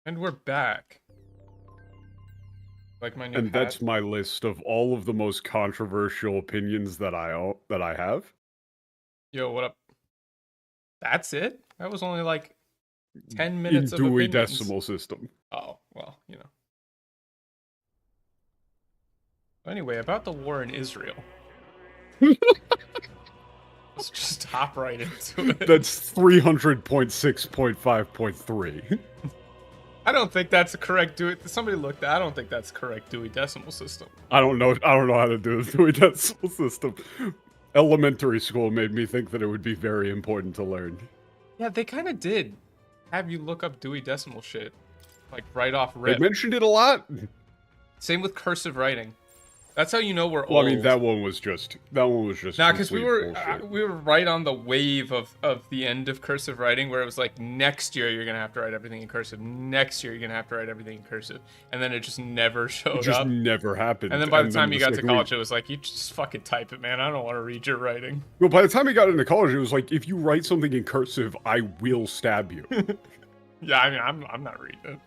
And we're back. Like my new And hat. that's my list of all of the most controversial opinions that I have. Yo, what up? That's it? That was only like 10 In minutes of Dewey opinions. Decimal System. Oh, well, you know. Anyway, about the war in Israel. Let's just hop right into it. That's 300.6.5.3. I don't think that's a correct Dewey. Somebody looked at. I don't think that's a correct Dewey Decimal System. I don't know how to do the Dewey Decimal System. Elementary school made me think that it would be very important to learn. Yeah, they kind of did have you look up Dewey Decimal shit. Like right off They rip. mentioned it a lot. Same with cursive writing. That's how you know we're Well, old. I mean, that one was just Nah, because we were bullshit. right on the wave of the end of cursive writing, where it was like next year you're gonna have to write everything in cursive. Next year you're gonna have to write everything in cursive, and then it just never showed It just up. never happened. And then by the And time you got to second college, it was like you just fucking type it, man. I don't want to read your writing. Well, by the time I got into college, it was like, if you write something in cursive, I will stab you. Yeah, I mean, I'm not reading it.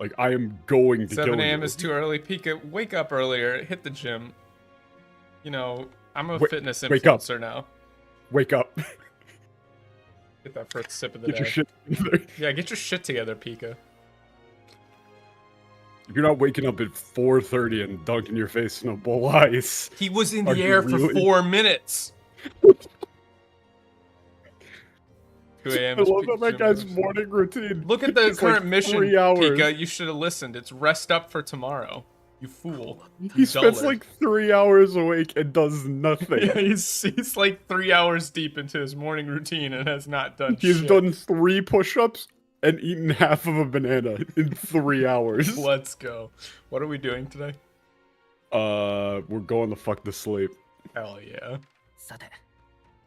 Like, I am going to kill you. 7 a.m. is too early. Pika, wake up earlier. Hit the gym. You know, I'm a fitness influencer now. Wake up. Get that first sip of the day. Get your shit together. Yeah, get your shit together, Pika. If you're not waking up at 4:30 and dunking your face in a bowl of ice. He was in the air for 4 minutes. 2 a.m. I love that guy's morning routine. Look at the current mission, 3 hours. Pika. You should have listened. It's rest up for tomorrow. You fool. He spends like 3 hours awake and does nothing. Yeah, he's like 3 hours deep into his morning routine and has not done shit. He's done 3 push-ups and eaten half of a banana in 3 hours. Let's go. What are we doing today? We're going the fuck to sleep. Hell yeah.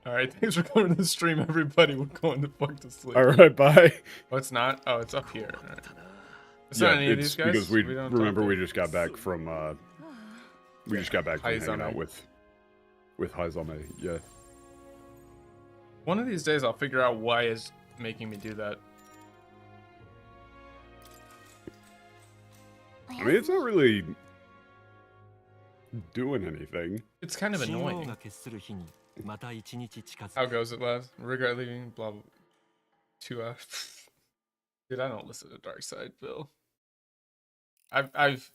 Alright, thanks for coming to the stream, everybody. We're going the fuck to sleep. Alright, bye. Oh, it's not? Oh, it's up here. Right. It's yeah, not any of these guys? Because we remember we just got back from, we just got back from hanging out with Haizame, yeah. One of these days I'll figure out why is making me do that. I mean, it's not really doing anything. It's kind of annoying. How goes it, lads? Regret leaving, blah, blah. 2 hours. Dude, I don't listen to Dark Side, Phil. I've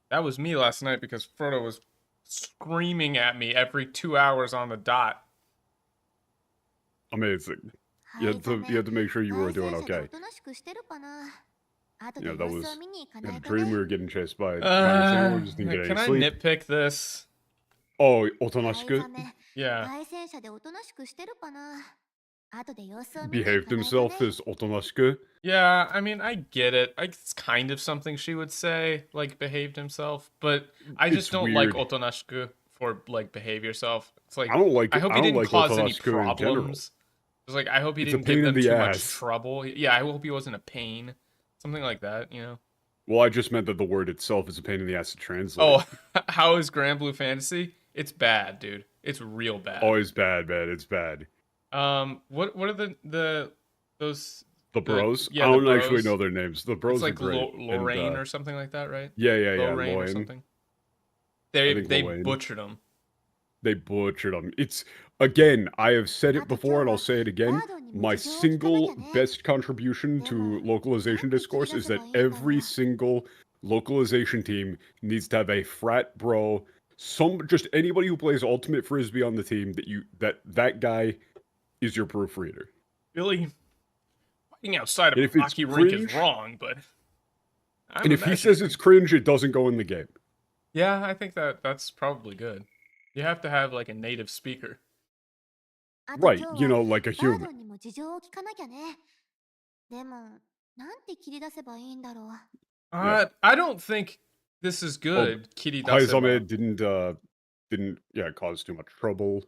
That was me last night because Frodo was screaming at me every 2 hours on the dot. Amazing. You had to make sure you were doing okay. Yeah, that was a dream we were getting chased by. Can I nitpick this? Oh, otonashiku? Yeah. Behaved himself as otonashiku? Yeah, I mean, I get it. It's kind of something she would say, like, behaved himself, but I just don't like otonashiku for, like, behave yourself. It's like, I hope he didn't cause any problems. It's like, I hope he didn't give them too much trouble. Yeah, I hope he wasn't a pain. Something like that, you know? Well, I just meant that the word itself is a pain in the ass to translate. Oh, how is Grand Blue Fantasy? It's bad, dude. It's real bad. Oh, it's bad, man. It's bad. What are those... The bros? Yeah, I don't actually know their names. The bros like are great. Lorraine or something like that, right? Yeah. Lorraine or something. They butchered them. They butchered them. It's, again, I have said it before and I'll say it again. My single best contribution to localization discourse is that every single localization team needs to have a frat bro, just anybody who plays Ultimate Frisbee on the team that guy is your proofreader. Really? Fighting outside of a hockey rink is wrong, but... And if he says it's cringe, it doesn't go in the game. Yeah, I think that's probably good. You have to have, like, a native speaker. Right, you know, like a human. I don't think this is good, Haizame didn't cause too much trouble.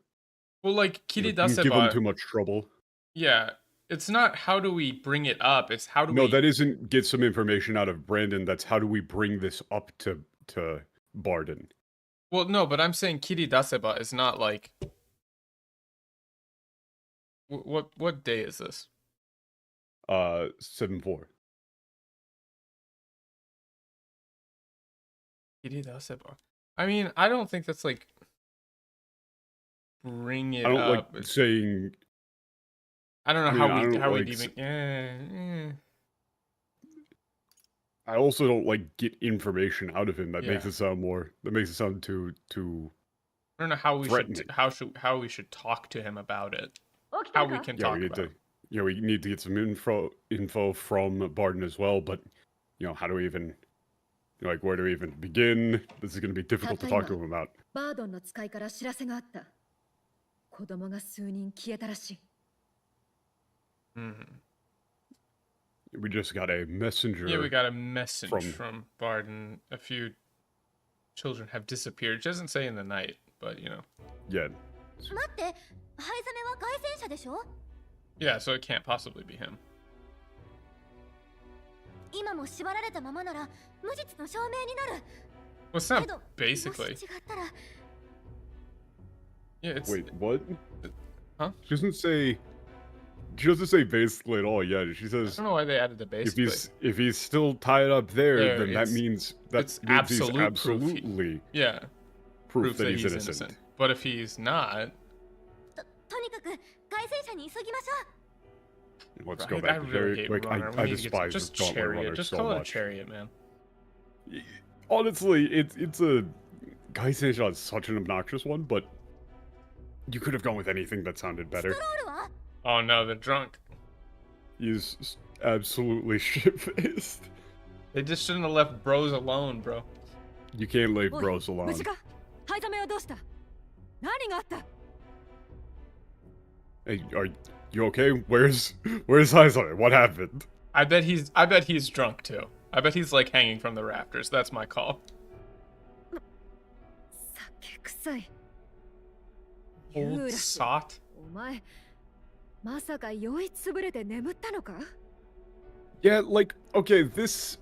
Well, like, Kiridaseba... give him too much trouble. Yeah, it's not how do we bring it up, it's how do we... No, that isn't get some information out of Brandon, that's how do we bring this up to Barden. Well, no, but I'm saying Kiridaseba is not like What day is this? 7-4. I mean, I don't think that's like bring it I don't up. like saying. I don't know how we'd even. I also don't like get information out of him that makes it sound more. That makes it sound too. I don't know how we should talk to him about it. How we can talk about it. We need to get some info from Barden as well, but how do we even where do we even begin? This is going to be difficult to talk to him about. We just got a messenger. Yeah, we got a message from Barden. A few children have disappeared. It doesn't say in the night, but Yeah. Yeah, so it can't possibly be him. What's that basically? Yeah, it's... Wait, what? Huh? She doesn't say basically at all. Yeah, she says. I don't know why they added the basically. If he's still tied up there, then that means it's absolutely proof that he's innocent. But if he's not, let's go back very quick. I despise just this chariot. Just call it a chariot, man. Honestly, it's a Guy Seisha is such an obnoxious one, but you could have gone with anything that sounded better. Oh no, they're drunk. He's absolutely shit-faced. They just shouldn't have left bros alone, bro. You can't leave bros alone. Hey, are you okay? Where's Haizame? What happened? I bet he's drunk too. I bet he's like hanging from the rafters. That's my call. Old sot. Yeah, like, okay, this...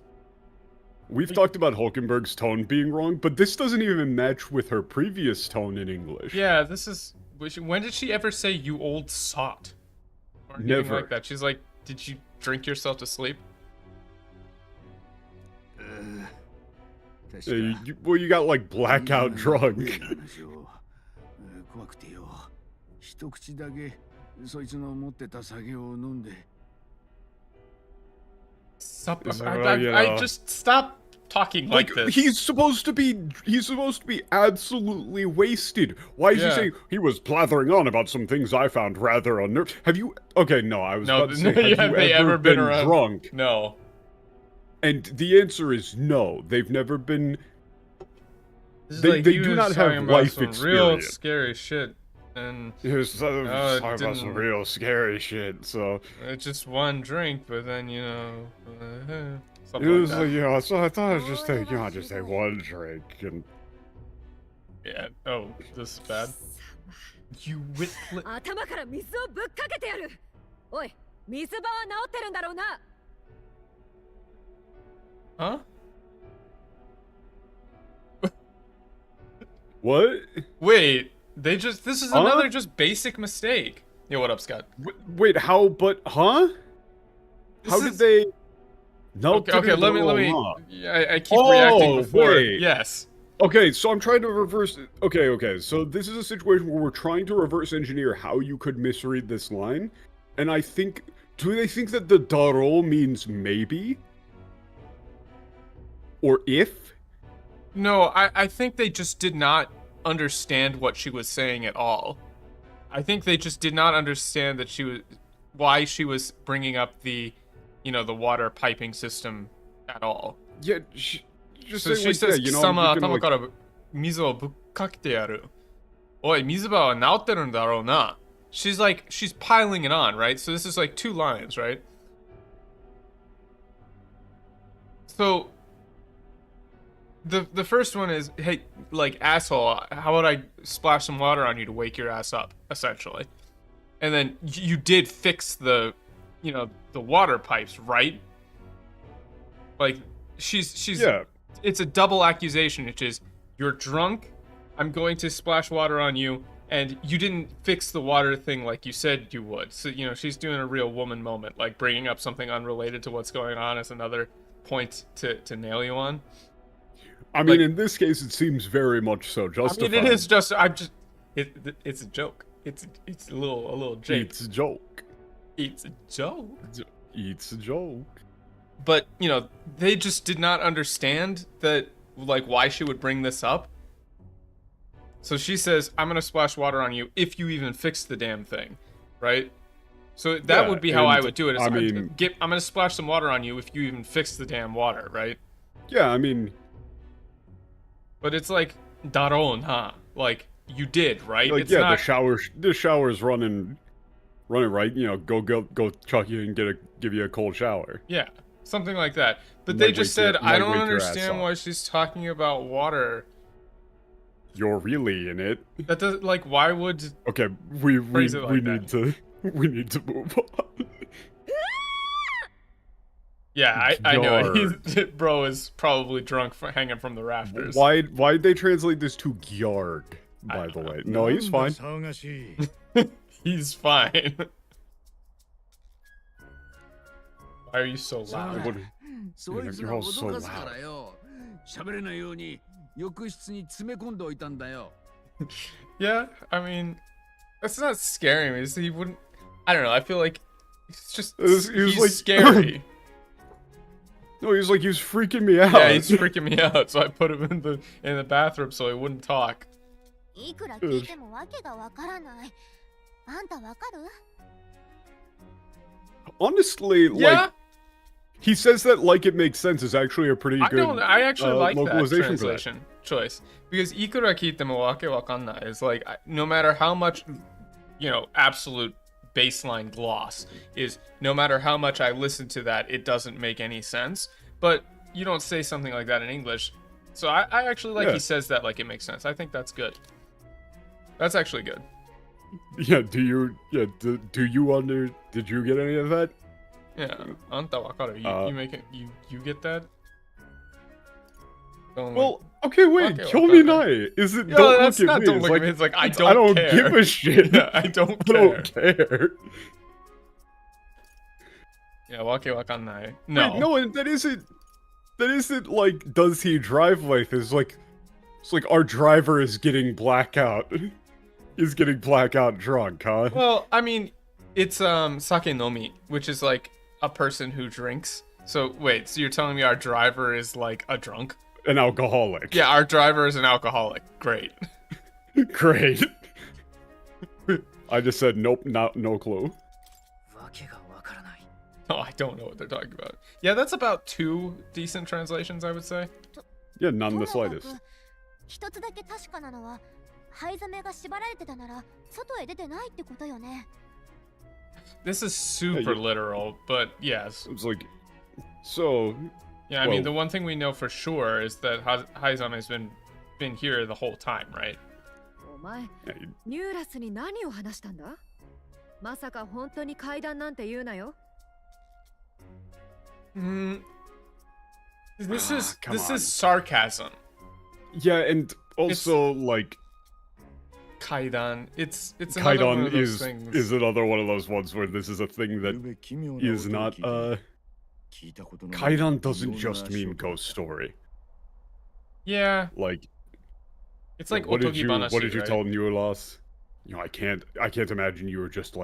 We've talked about Hulkenberg's tone being wrong, but this doesn't even match with her previous tone in English. Yeah, this is... When did she ever say, you old sot? Or never. Like that. She's like, did you drink yourself to sleep? Well, you got, like, blackout drunk. I just stop talking like this. He's supposed to be absolutely wasted. Why is he saying he was blathering on about some things I found rather unnerving? Have you? Okay, no, I was about to say, have you ever been drunk? No. And the answer is no. They've never been. They do not have life experience. Real scary shit. And he was talking about some real scary shit. So it's just one drink, but then it was like so I thought I'd just take one drink and. Yeah. Oh, this is bad. You whitlet. Huh? What? Wait, this is another just basic mistake. Yo, what up, Scott? Wait, how, but, huh? How did they... No, okay, let me, I keep reacting before. Wait. Yes. Okay, so I'm trying to reverse, okay, so this is a situation where we're trying to reverse engineer how you could misread this line, and I think, do they think that the daro means maybe? Or if? No, I think they just did not understand what she was saying at all. I think they just did not understand that why she was bringing up the, the water piping system at all. Yeah, she says, "Kisama atama kara mizu o bukkakete yaru. Oi, mizuba wa naoteru n darou na." She's piling it on, right? So this is like 2 lines, right? So the first one is, hey, like, asshole, how about I splash some water on you to wake your ass up, essentially. And then you did fix the water pipes, right? Like, she's yeah. It's a double accusation, which is, you're drunk, I'm going to splash water on you, and you didn't fix the water thing like you said you would. So, you know, she's doing a real woman moment, like bringing up something unrelated to what's going on as another point to nail you on. I mean, in this case, it seems very much so justified. I mean, it is just. It's a joke. It's a little joke. It's a joke. It's a joke. It's a joke. But you know, they just did not understand that, like, why she would bring this up. So she says, "I'm gonna splash water on you if you even fix the damn thing," right? So that would be how I would do it. I'm gonna splash some water on you if you even fix the damn water, right? Yeah, I mean. But it's like, daron, huh? Like, you did, right? Like, it's yeah, not... the shower's running right. You know, go chuck you and give you a cold shower. Yeah, something like that. But they just said, I don't understand why she's talking about water. You're really in it. That does, like, why would... Okay, we need to move on. Yeah, I know. Bro is probably drunk hanging from the rafters. Why'd they translate this to Gyarg, by the way? No, he's fine. He's fine. Why are you so loud? You're all so loud. Yeah, I mean, that's not scaring me. He wouldn't... I don't know, I feel like he's like, scary. No, he's freaking me out. Yeah, he's freaking me out, so I put him in the bathroom so he wouldn't talk. Honestly, yeah? like, he says that like it makes sense is actually a pretty good I actually like that translation choice. Because ikura kitemo wake wakanai is like, no matter how much, you know, absolute baseline gloss is, no matter how much I listen to that, it doesn't make any sense. But you don't say something like that in English. So I actually like he says that like it makes sense. I think that's good. That's actually good. Yeah, did you get any of that? Yeah, anta wakaru. You make it. You get that? Well, okay, wait. Kyominai. Is it? Don't look at me. Don't look at me. It's like I don't care. Give a shit. Yeah, I don't care. I don't care. Yeah, wake wakanai. No. Wait, no, that isn't like, does he drive like this? It's like our driver is getting blackout. He's getting blackout drunk, huh? Well, I mean, it's sake nomi, which is like a person who drinks. So wait, so you're telling me our driver is like a drunk? An alcoholic. Yeah, our driver is an alcoholic. Great. Great. I just said nope, no clue. Oh, I don't know what they're talking about. Yeah, that's about 2 decent translations, I would say. Yeah, none the slightest. This is super literal, but yes. It's like, so... Yeah, I mean, the one thing we know for sure is that Haizame's been here the whole time, right? This is sarcasm. Yeah, and also like Kaidan. It's another one of those things. Is another one of those ones where this is a thing that is not Kaidan doesn't just mean ghost story. Yeah. Like, it's like what did Otogi you tell Nualos? You know, I can't imagine you were just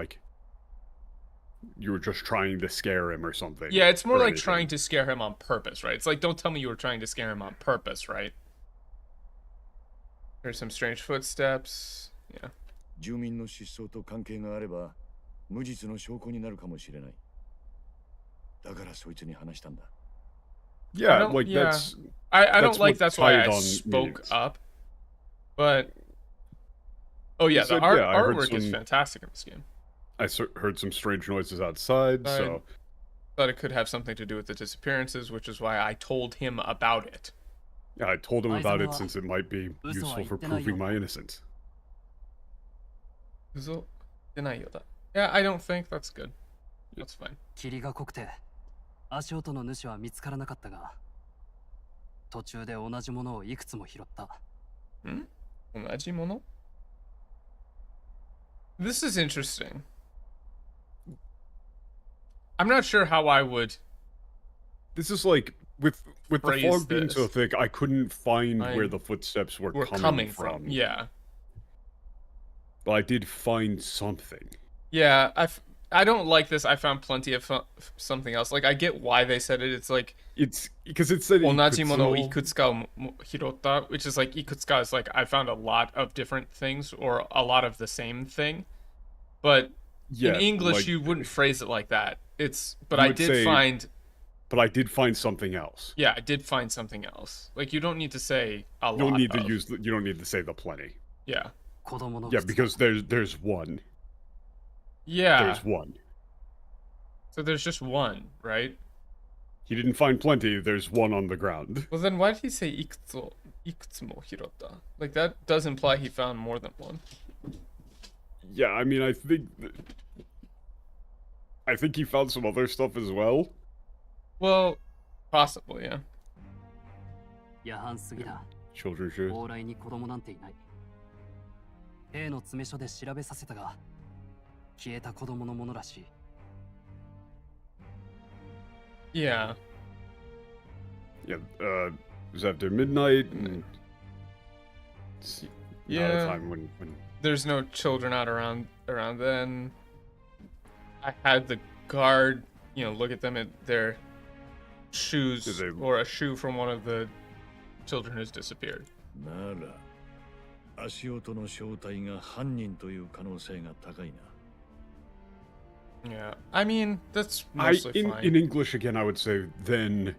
trying to scare him or something. Yeah, it's more like trying to scare him on purpose, right? It's like, don't tell me you were trying to scare him on purpose, right? There's some strange footsteps. Yeah. Yeah, like that's... I don't like that's why I spoke up. But... Oh yeah, the artwork is fantastic in this game. I heard some strange noises outside, so... Thought it could have something to do with the disappearances, which is why I told him about it. Yeah, I told him about it since it might be useful for proving my innocence. Yeah, I don't think that's good. That's fine. This is interesting. I'm not sure how I would. This is like with the fog being so thick, I couldn't find where the footsteps were coming from. Yeah. But I did find something. Yeah, I don't like this. I found plenty of something else. Like, I get why they said it. It's like it's because it said onaji-mono ikutsuka hirotta, which is like ikutsuka is like I found a lot of different things or a lot of the same thing. But in English, like, you wouldn't phrase it like that. But I did find. But I did find something else. Yeah, I did find something else. Like, you don't need to say a lot. You don't need to say the plenty. Yeah. Yeah, because there's one. Yeah. There's one. So there's just one, right? He didn't find plenty, there's one on the ground. Well, then why did he say ikutsumo hirotta? Like, that does imply he found more than one. Yeah, I mean, I think he found some other stuff as well. Well, possibly, yeah. Children should. Yeah. Yeah, it was after midnight, and yeah. Not a time when there's no children out around then. I had the guard, look at them at their shoes, or a shoe from one of the children who's disappeared. Yeah, I mean, that's mostly fine. In English, again, I would say, then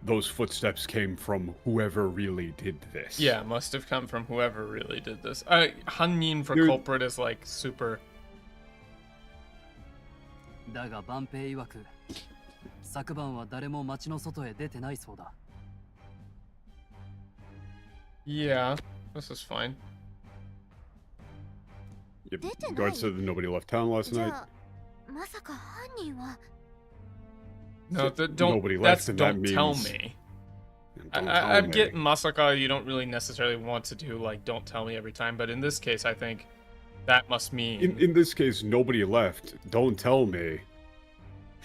those footsteps came from whoever really did this. Yeah, must have come from whoever really did this. Hannin for culprit is like super... Yeah, this is fine. Yep, guard said that nobody left town last night. No, don't tell me. I get Masaka, you don't really necessarily want to do, like, don't tell me every time, but in this case, I think that must mean... In this case, nobody left. Don't tell me.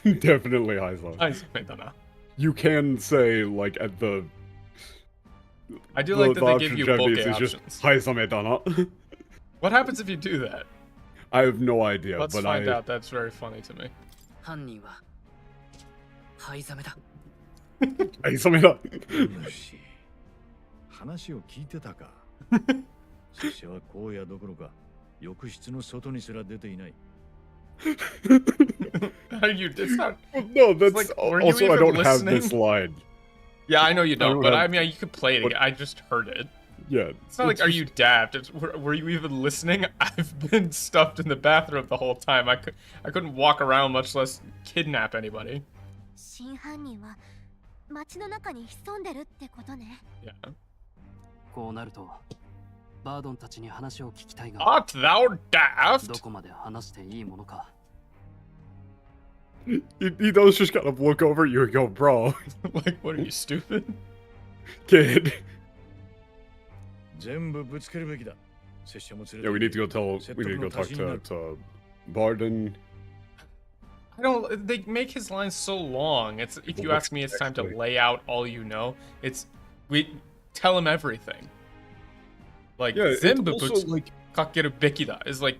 Definitely Haizame. You can say, like, at the... I do like that they give you bokeh options. Haizame. What happens if you do that? I have no idea, Let's find out. That's very funny to me. It's not... No, that's... Like, also, I don't have this line. Yeah, I know you don't, but I mean, you could play it again. I just heard it. Yeah. It's not like, are you daft? Were you even listening? I've been stuffed in the bathroom the whole time. I couldn't walk around, much less kidnap anybody. Yeah. Art thou daft? He does just kind of look over at you and go, bro. Like, what are you, stupid? Kid. Yeah, we need to go talk to Barden. They make his lines so long. If you ask me, it's time to lay out all you know. We tell him everything. Like, yeah, Zenbu kakeru bekida is like,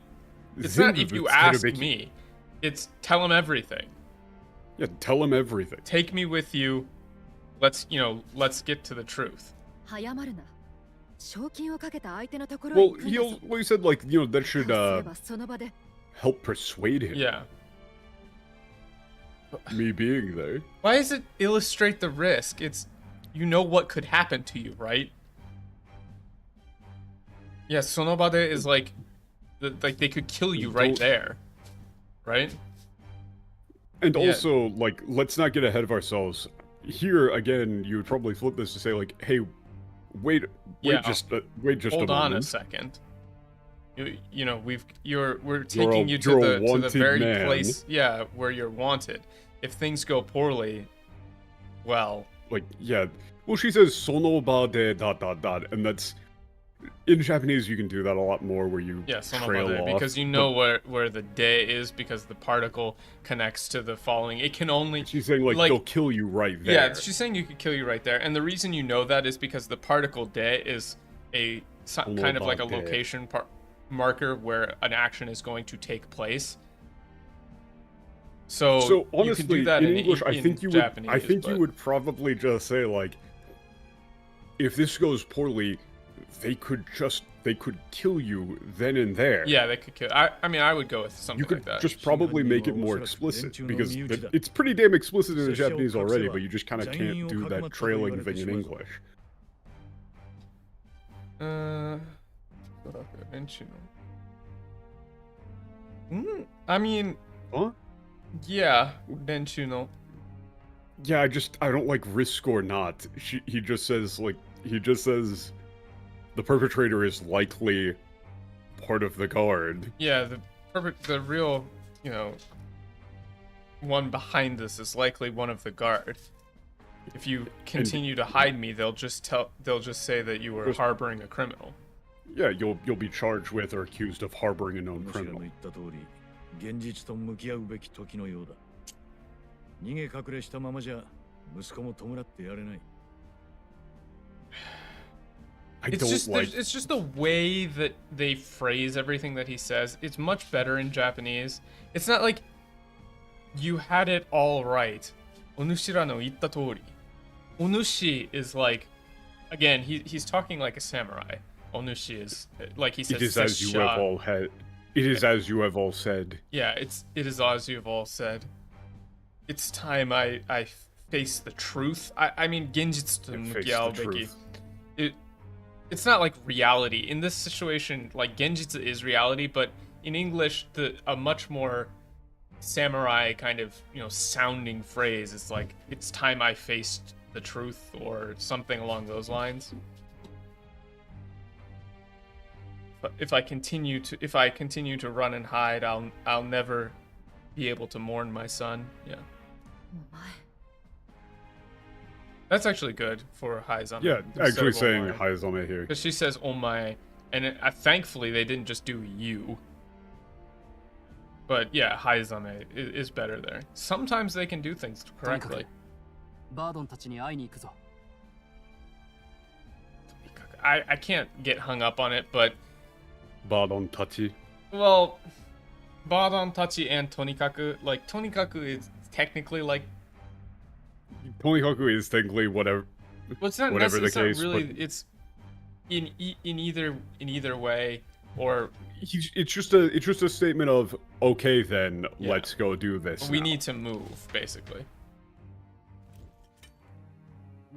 it's not if you ask me, it's tell him everything. Yeah, tell him everything. Take me with you. Let's get to the truth. Well, he said, like, that should help persuade him. Yeah. Me being there. Why does it illustrate the risk? It's, what could happen to you, right? Yeah, sonobade is like they could kill you right there, right? And also, like, let's not get ahead of ourselves. Here again, you would probably flip this to say, like, hey, wait just a moment. Hold on a second. We're taking you to the very place, where you're wanted. If things go poorly, well, like, yeah. Well, she says sonobade ... and that's In Japanese, you can do that a lot more, where you trail off. Because you know where the de is, because the particle connects to the following. It can only... She's saying, like they'll kill you right there. Yeah, she's saying you could kill you right there. And the reason you know that is because the particle de is kind of like a location marker where an action is going to take place. So honestly, you can do that in English. I think you would probably just say, like, if this goes poorly, they could kill you then and there. Yeah, they could kill. I mean, I would go with something like that. You could just probably make it more explicit, because it's pretty damn explicit in the Japanese already, but you just kind of can't do that trailing thing in English. I mean, huh? Yeah, Denchuno. Yeah, I don't like risk or not. He just says the perpetrator is likely part of the guard. Yeah, the real, one behind this is likely one of the guard. If you continue to hide me, they'll just say that you were harboring a criminal. Yeah, you'll be charged with or accused of harboring a known criminal. I it's just the way that they phrase everything that he says. It's much better in Japanese. It's not like you had it all right. Onushira no itta tori. Onushi is like, again, he's talking like a samurai. Onushi is, like he says, it is as you have all had. It is as you have all said. Yeah, it is as you have all said. It's time I face the truth. I mean, genjitsu to mukiau beki. It's not like reality. In this situation, like, genjitsu is reality, but in English, a much more samurai kind of, sounding phrase is like, it's time I faced the truth, or something along those lines. But if I continue to run and hide, I'll never be able to mourn my son. Yeah. That's actually good for Haizame. Yeah, actually saying Haizame here. Because she says omae, and thankfully they didn't just do you. But yeah, Haizame is better there. Sometimes they can do things correctly. I can't get hung up on it, but... Badon tachi. Well, Badon tachi and tonikaku, like, tonikaku is technically like... Tonikaku is technically whatever. Well, it's not whatever the case. Really, but... it's in either way, or it's just a statement of, okay, then let's go do this. We need to move, basically.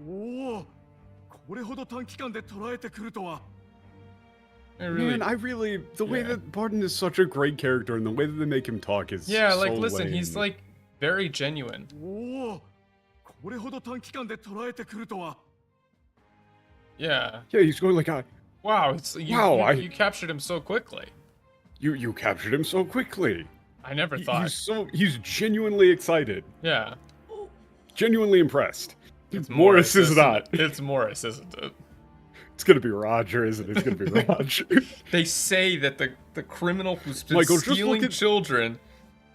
Man, the way that Barton is such a great character, and the way that they make him talk is like, so listen, lame. he's like very genuine. Yeah, he's going like, wow, you captured him so quickly. You captured him so quickly. I never thought. He's genuinely excited. Yeah, genuinely impressed. Morris is not. It's Morris, isn't it? It's gonna be Roger, isn't it? It's gonna be Roger. They say that the criminal who's been stealing children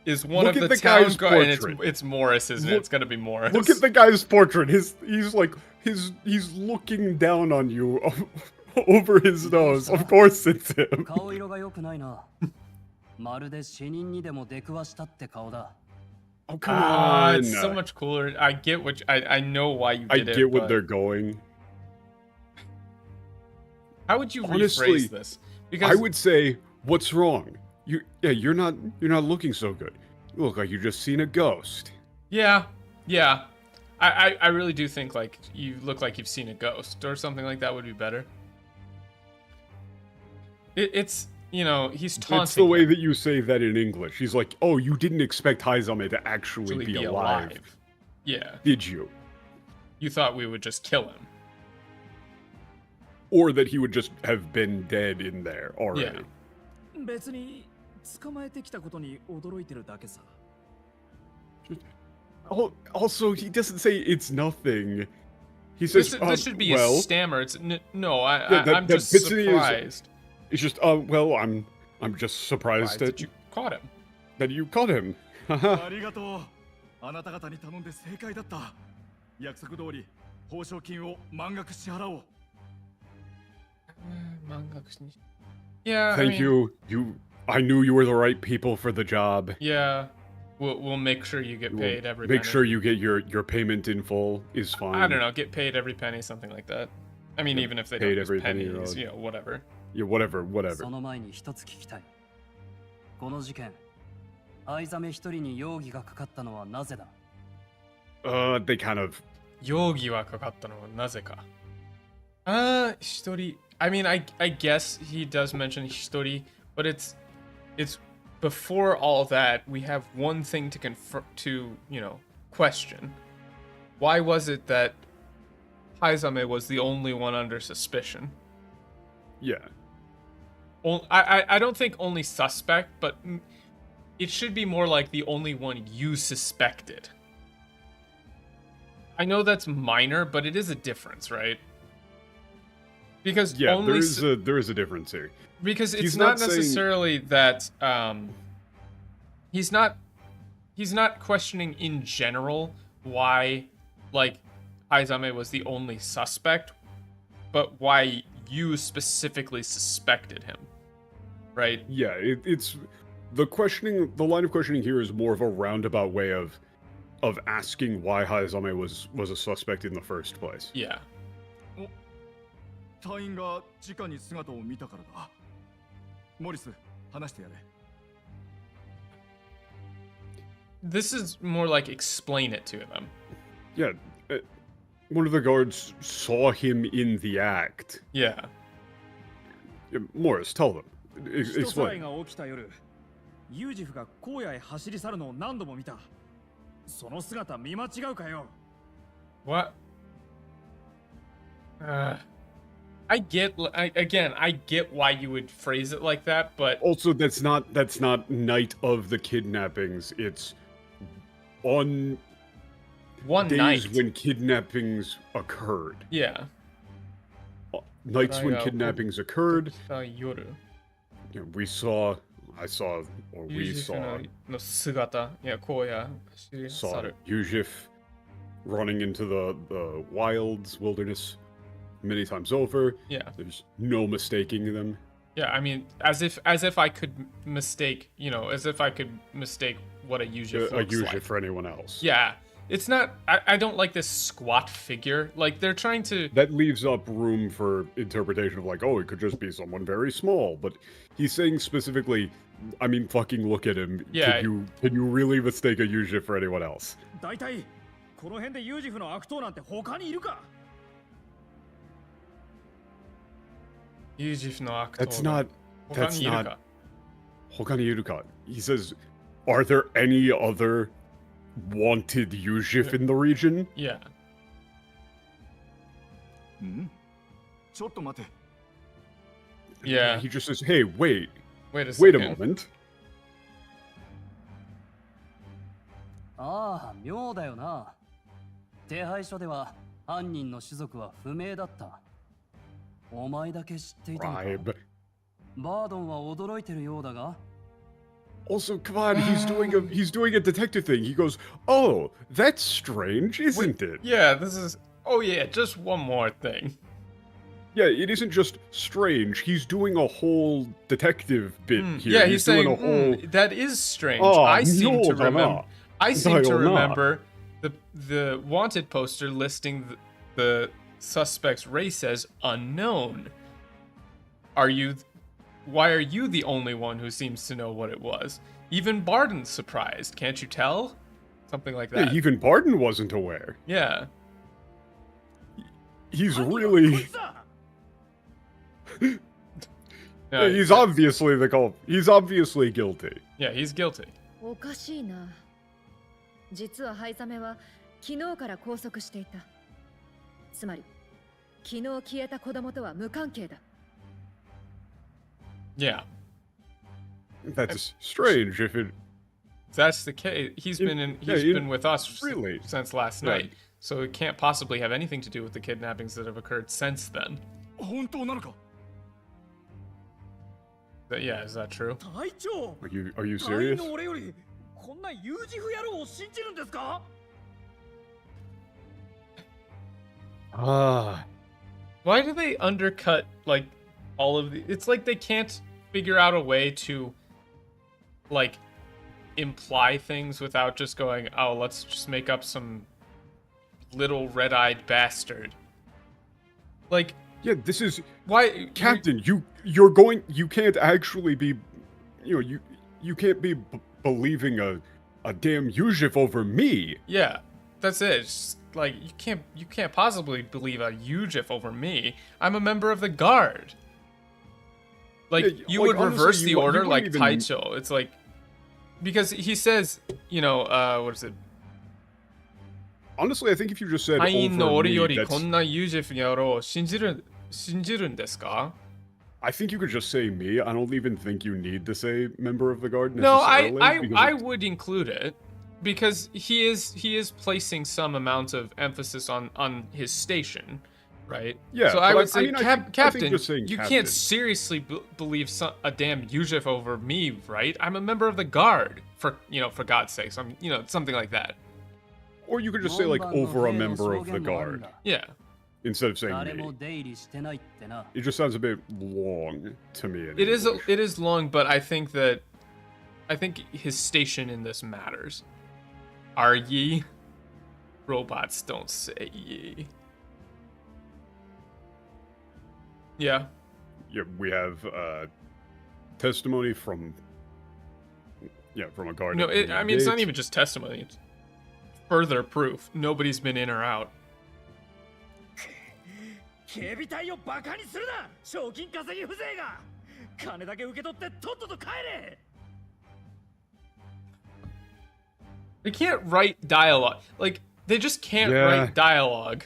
is one of the town guards, and it's Morris, isn't it? It's gonna be Morris. Look at the guy's portrait. He's looking down on you over his nose. Of course it's him. Oh, come on. It's so much cooler. I get I know why you did it. I get what they're going. How would you rephrase this? Because I would say, what's wrong? You're not looking so good. You look like you've just seen a ghost. Yeah. I really do think, like, you look like you've seen a ghost or something like that would be better. It's he's taunting. That's the way that you say that in English. He's like, oh, you didn't expect Haizame to actually be alive. Yeah. Did you? You thought we would just kill him. Or that he would just have been dead in there already. Also, he doesn't say it's nothing. He says, this should be a stammer. It's no, yeah, I'm just surprised. It's just, well, I'm just surprised that you caught him. That you caught him. Yeah. Thank you. I knew you were the right people for the job. Yeah. We'll make sure you get paid every penny. Make penny. sure you get your payment in full is fine. I don't know, get paid every penny, something like that. I mean, even if they don't use pennies, you know, whatever. Yeah, whatever. They kind of... 容疑はかかったのはなぜか。一人. I mean, I guess he does mention 一人, but it's before all that, we have one thing to question. Why was it that Haizame was the only one under suspicion? Yeah. I don't think only suspect, but it should be more like the only one you suspected. I know that's minor, but it is a difference, right? Because yeah, there is a difference here. Because it's not necessarily that he's not questioning in general why like Haizame was the only suspect, but why you specifically suspected him, right? Yeah, it's the questioning. The line of questioning here is more of a roundabout way of asking why Haizame was a suspect in the first place. Yeah. This is more like explain it to them. Yeah, one of the guards saw him in the act. Yeah. Morris, tell them. Explain. What? I get why you would phrase it like that, but also that's not night of the kidnappings. It's on one days night when kidnappings occurred. Yeah. Nights when kidnappings occurred. We saw Yujif running into the wilderness many times over. Yeah. There's no mistaking them. Yeah, I mean, as if I could mistake, as if I could mistake what a Yujif looks like for anyone else. Yeah. It's not, I don't like this squat figure. Like, they're trying to... That leaves up room for interpretation of like, oh, it could just be someone very small. But he's saying specifically, I mean, fucking look at him. Yeah. Can you really mistake a Yujif for anyone else? That's not... Hokani Iruka. He says, are there any other wanted Yujif in the region? Yeah. Yeah. He just says, hey, wait a moment. ああ、妙だよな。手配書では犯人の種族は不明だった。お前だけ知っていたのか。バードンは驚いてるようだが。Also, come on, he's doing a detective thing. He goes, oh, that's strange, isn't it? Yeah, just one more thing. Yeah, it isn't just strange. He's doing a whole detective bit here. Yeah, he's saying, doing a whole... that is strange. I seem to remember the wanted poster listing the suspect's race as unknown. Why are you the only one who seems to know what it was? Even Barden's surprised, can't you tell? Something like that. Yeah, even Barden wasn't aware. Yeah. He's really... yeah, he's obviously the culprit. He's obviously guilty. Yeah, he's guilty. おかしいな。実はハイザメは昨日から拘束していた。つまり、昨日消えた子供とは無関係だ。Yeah. That's strange if it... That's the case. He's been with us since last night. So it can't possibly have anything to do with the kidnappings that have occurred since then. But yeah, is that true? Are you serious? Why do they undercut like all of the? It's like they can't figure out a way to like imply things without just going, oh, let's just make up some little red-eyed bastard. Like, yeah, this is why, Captain. You can't actually be, you can't be believing a damn Yuzhif over me. Yeah, that's it. It's just, like, you can't possibly believe a Yuzhif over me. I'm a member of the guard. Like, yeah, you like, would honestly, reverse the order like even... Taicho. It's like, because he says, what is it? Honestly, I think if you just said over me, I think you could just say me. I don't even think you need to say member of the guard necessarily. No, I would include it because he is placing some amount of emphasis on his station, right? Yeah. So I would say, Captain, you Captain. can't seriously believe a damn Yuzhif over me, right? I'm a member of the guard, for God's sakes. I'm something like that. Or you could just say like over a member of the guard. Yeah. Instead of saying me. It just sounds a bit long to me. It is long, but I think his station in this matters. Are ye? Robots don't say ye. Yeah. Yeah, we have testimony from a guard. No, it's not even just testimony. It's further proof. Nobody's been in or out. They can't write dialogue. Like, they just can't write dialogue.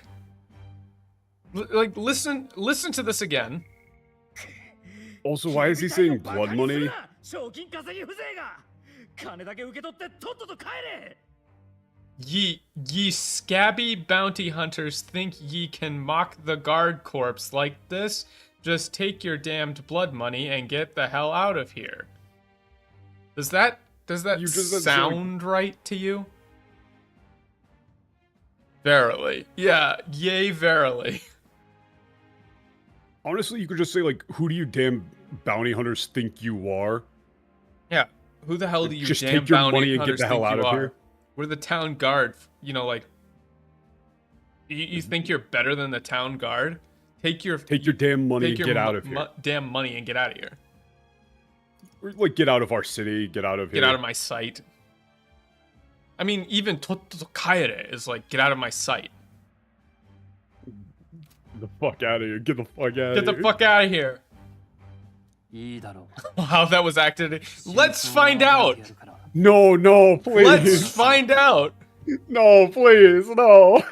Like, listen to this again. Also, why is he saying blood money? Ye scabby bounty hunters think ye can mock the guard corps like this? Just take your damned blood money and get the hell out of here. Does that sound right to you? Verily. Yeah, yea, verily. Honestly, you could just say, like, who do you damn bounty hunters think you are? Yeah, who the hell do you just damn take your bounty money and hunters get the hell think out you of are? here? We're the town guard, like... You think you're better than the town guard? Take your damn money and get out of here. Damn money and get out of here. Like, get out of our city, get out of here. Get out of my sight. I mean, even Toto Kaere is like, get out of my sight. The fuck out of here. Get the fuck out of here. Get the fuck out of here. How that was acted. Let's find out. No, please. Let's find out. No, please, no.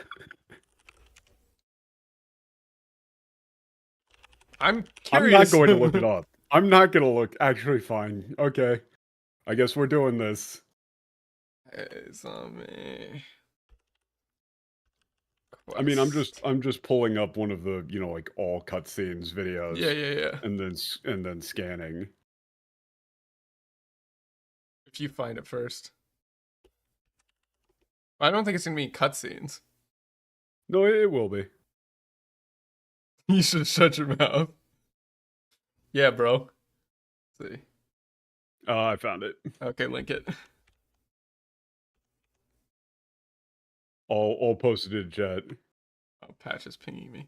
I'm curious. I'm not going to look it up. I'm not going to look. Actually, fine. Okay. I guess we're doing this. It's on me. I mean, I'm just pulling up one of the, like all cutscenes videos. Yeah. And then scanning. If you find it first. I don't think it's gonna be cutscenes. No, it will be. You should shut your mouth. Yeah, bro. Let's see. I found it. Okay, link it. I'll post it in chat. Oh, Patch is pinging me.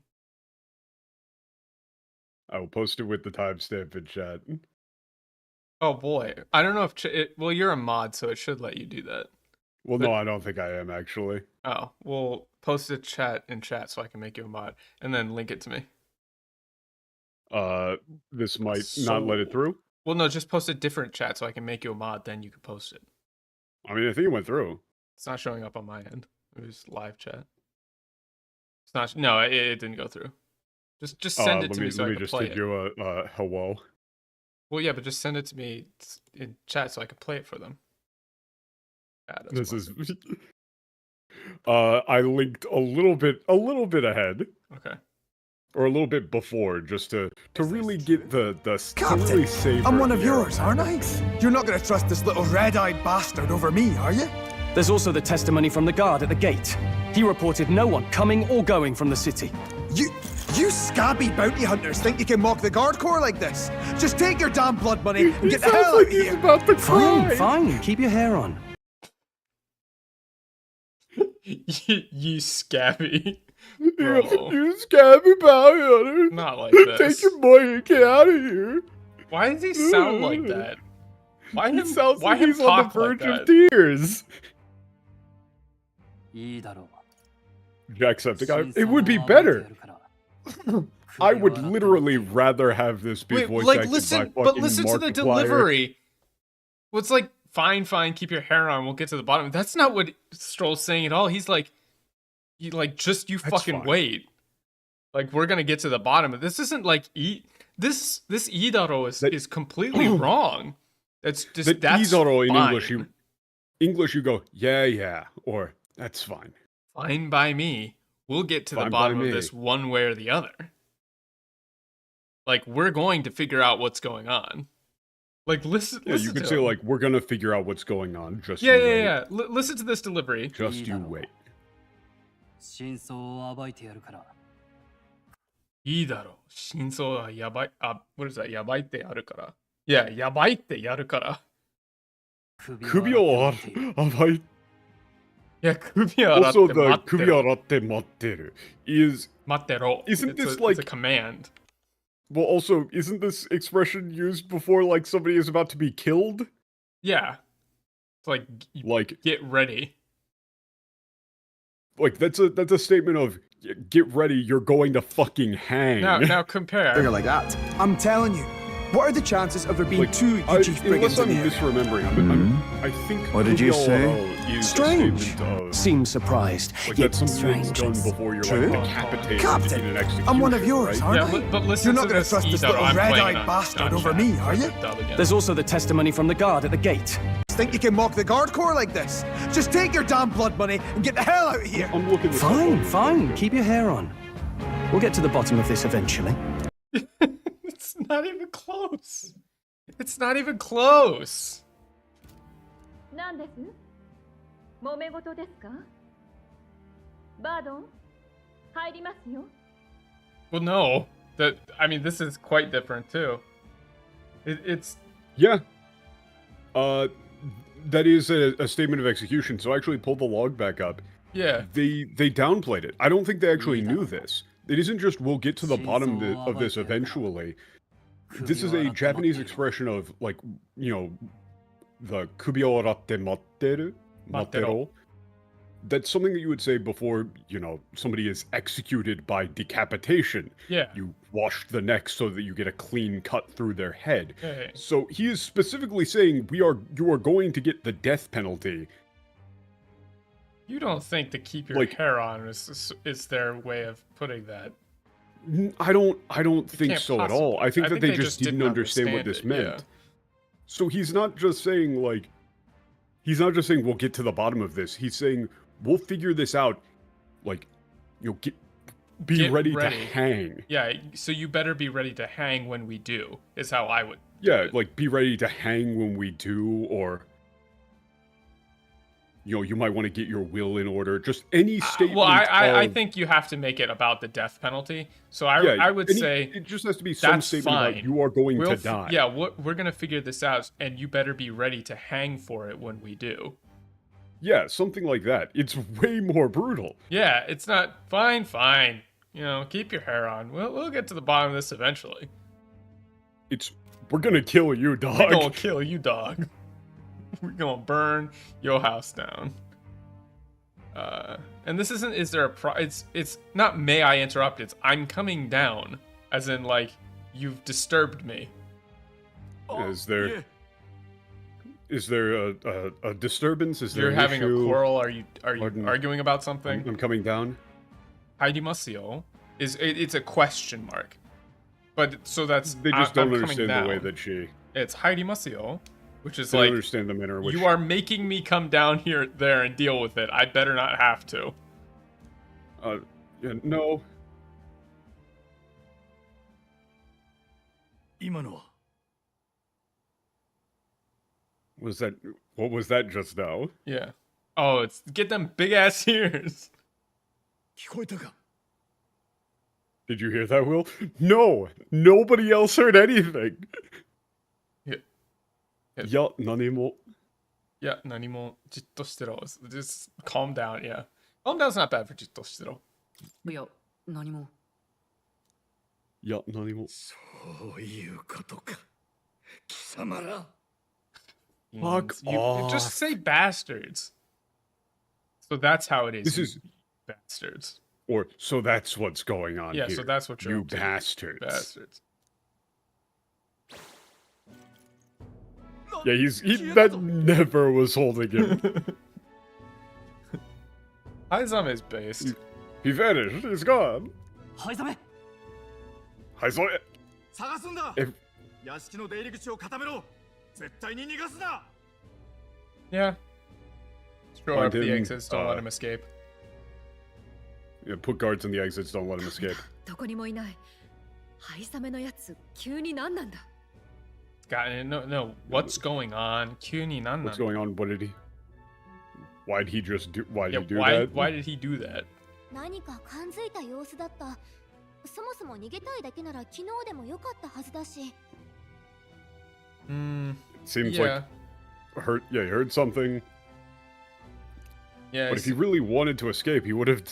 I will post it with the timestamp in chat. Oh boy, I don't know if well, you're a mod, so it should let you do that. Well, no, I don't think I am actually. Oh, well, post it in chat so I can make you a mod, and then link it to me. This might not let it through. Well, no, just post a different chat so I can make you a mod, then you can post it. I mean, I think it went through. It's not showing up on my end. It was live chat. It's not. No, it didn't go through. Just send it to me so I can play it. Let me just give you a hello. Well, yeah, but just send it to me in chat so I can play it for them. This is... I linked a little bit ahead. Okay. Or a little bit before, just to really get the Captain, really savor I'm one of the era. yours, aren't I? You're not gonna trust this little red-eyed bastard over me, are you? There's also the testimony from the guard at the gate. He reported no one coming or going from the city. You scabby bounty hunters think you can mock the guard corps like this? Just take your damn blood money and get the hell out of here. About to cry. Fine. Keep your hair on. you scabby. You scabby bounty hunter. Not like this. Take your money and get out of here. Why does he sound like that? Why He sounds why like him he's on the talk verge like of that? tears. Jacksepticeye. It would be better. I would literally rather have this be Wait, voice like acted listen, by but listen to the Markiplier. delivery. Well, it's like fine, keep your hair on. We'll get to the bottom. That's not what Stroll's saying at all. He's like, just you That's fucking fine. wait. Like we're gonna get to the bottom of this. Isn't like this idaro is completely wrong. That's just that's Izaro in fine. English you go yeah, or that's fine. Fine by me. We'll get to the Fine by bottom of me. this one way or the other. Like we're going to figure out what's going on. Like listen. Yeah, you listen could to say him. like we're gonna figure out what's going on. Just Yeah. you wait. Listen to this delivery. Just you wait. 真相を暴いてやるから。いいだろう。真相はやばい。what is that? やばいってやるから。Yeah, やばいってやるから。首を洗い。いや、首を洗って Also, 待 the って首ろ。洗って待ってる is 待ってろ。 Isn't It's this a, like- it's a command. well. Also, isn't this expression used before like somebody is about to be killed? Yeah. It's like, Like get ready. that's a statement of get ready. You're going to fucking hang. Now compare. Figure like that. I'm telling you. What are the chances of there being Like, two chief brigands unless I'm in here? misremembering, I think. What did you say? Is a Strange. statement of, Seems surprised. like yet that's something that's strange. done before you're True. like decapitated Captain, in an execution. I'm one of yours, right? aren't Yeah, I? but listen You're not to gonna this trust this Idaro. little I'm playing red-eyed on bastard Snapchat. over me, are you? Dub again. There's also the testimony from the guard at the gate. Think you can mock the guard corps like this? Just take your damn blood money and get the hell out of here. I'm looking this up on- Fine. Keep your hair on. We'll get to the bottom of this eventually. It's not even close. It's not even close. 何です揉め事ですかバードン入りますよ Well, no. I mean, this is quite different too. It's Yeah. That is a statement of execution. So I actually pulled the log back up. yeah. They downplayed it. I don't think they actually knew this. It isn't just we'll get to the bottom of this eventually. This is a Japanese expression of like, you know, the kubi o aratte matteru. Matero. That's something that you would say before, you know, somebody is executed by decapitation. Yeah. You wash the neck so that you get a clean cut through their head. Yeah. So he is specifically saying you are going to get the death penalty. You don't think to keep your Like- hair on is their way of putting that? I don't think can't so at all. I think that they just didn't understand what this understand it, meant. So he's not just saying we'll get to the bottom of this. He's saying we'll figure this out. Like, you know, be Get ready ready. to hang. Yeah. So you better be ready to hang when we do. Is how I would. do Yeah, it. like be ready to hang when we do, or you know, you might want to get your will in order. Just any statement. Well, I of- think you have to make it about the death penalty. So I yeah, would say it just has to be some that's statement fine. about you are going to die. Yeah, we're gonna figure this out, and you better be ready to hang for it when we do. Yeah, something like that. It's way more brutal. Yeah, it's not fine. You know, keep your hair on. We'll get to the bottom of this eventually. We're gonna kill you, dog. We're gonna kill you, dog. We're gonna burn your house down. And this isn't. Is there a It's not. May I interrupt? It's I'm coming down. As in, like, you've disturbed me. Is there a disturbance? Is there You're an having a issue? quarrel. Are you Pardon? arguing about something? I'm coming down. Haidimasu it's a question mark. But so that's They just don't I'm coming understand the way down. that she. It's haidimasu. Which is I like, understand the manner in which... you are making me come down there and deal with it. I better not have to. Yeah, no. What was that just now? Yeah. Oh, it's get them big ass ears. Did you hear that, Will? No! Nobody else heard anything! Yeah. Yeah, nanimo. Yeah, nanimo jitto shitero. Just calm down, yeah. Calm down's not bad for jitto shitero. いや、何も。Yeah, nanimo. そういうことか。貴様ら。Fuck You off. just say bastards. So that's how it is. This you is... bastards. Or, so that's what's going on Yeah, here. so that's what you're You up to. bastards. Bastards. Yeah, that never was holding him. Haizame is based. He vanished. He's gone. はいざめ。I saw it. 探すんだ。 If- 屋敷の出入り口を固めろ。絶対に逃がすな。 Yeah. Throw Find up the him, exits, don't let him escape. Yeah, put guards on the exits, don't let him escape. どこにもいない。ハイサメのやつ、急に何なんだ。Got it. No. What's going on? 急になんなん What's going on? What did he... Why'd he just do... Why'd Yeah, he do why, that? why did he do that? 何か感づいた様子だった。そもそも逃げたいだけなら昨日でもよかったはずだし。Hmm. Seems Yeah. like... he heard something. Yeah. But if he really wanted to escape, he would have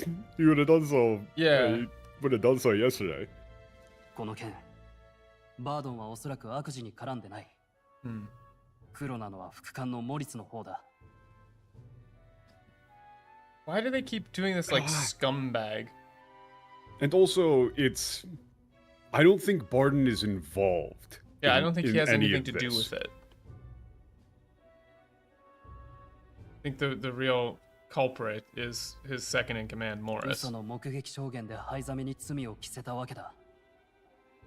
done so. Yeah. He would have done so yesterday. この件、バードンはおそらく悪事に絡んでない。Hmm. 黒なのは副官のモリスの方だ。Why do they keep doing this like scumbag? And also, it's... I don't think Barden is involved. Yeah, I don't think he has any anything of to do this. with it. I think the real culprit is his second in command, Morris. 嘘の目撃証言でハイザメに罪を着せたわけだ。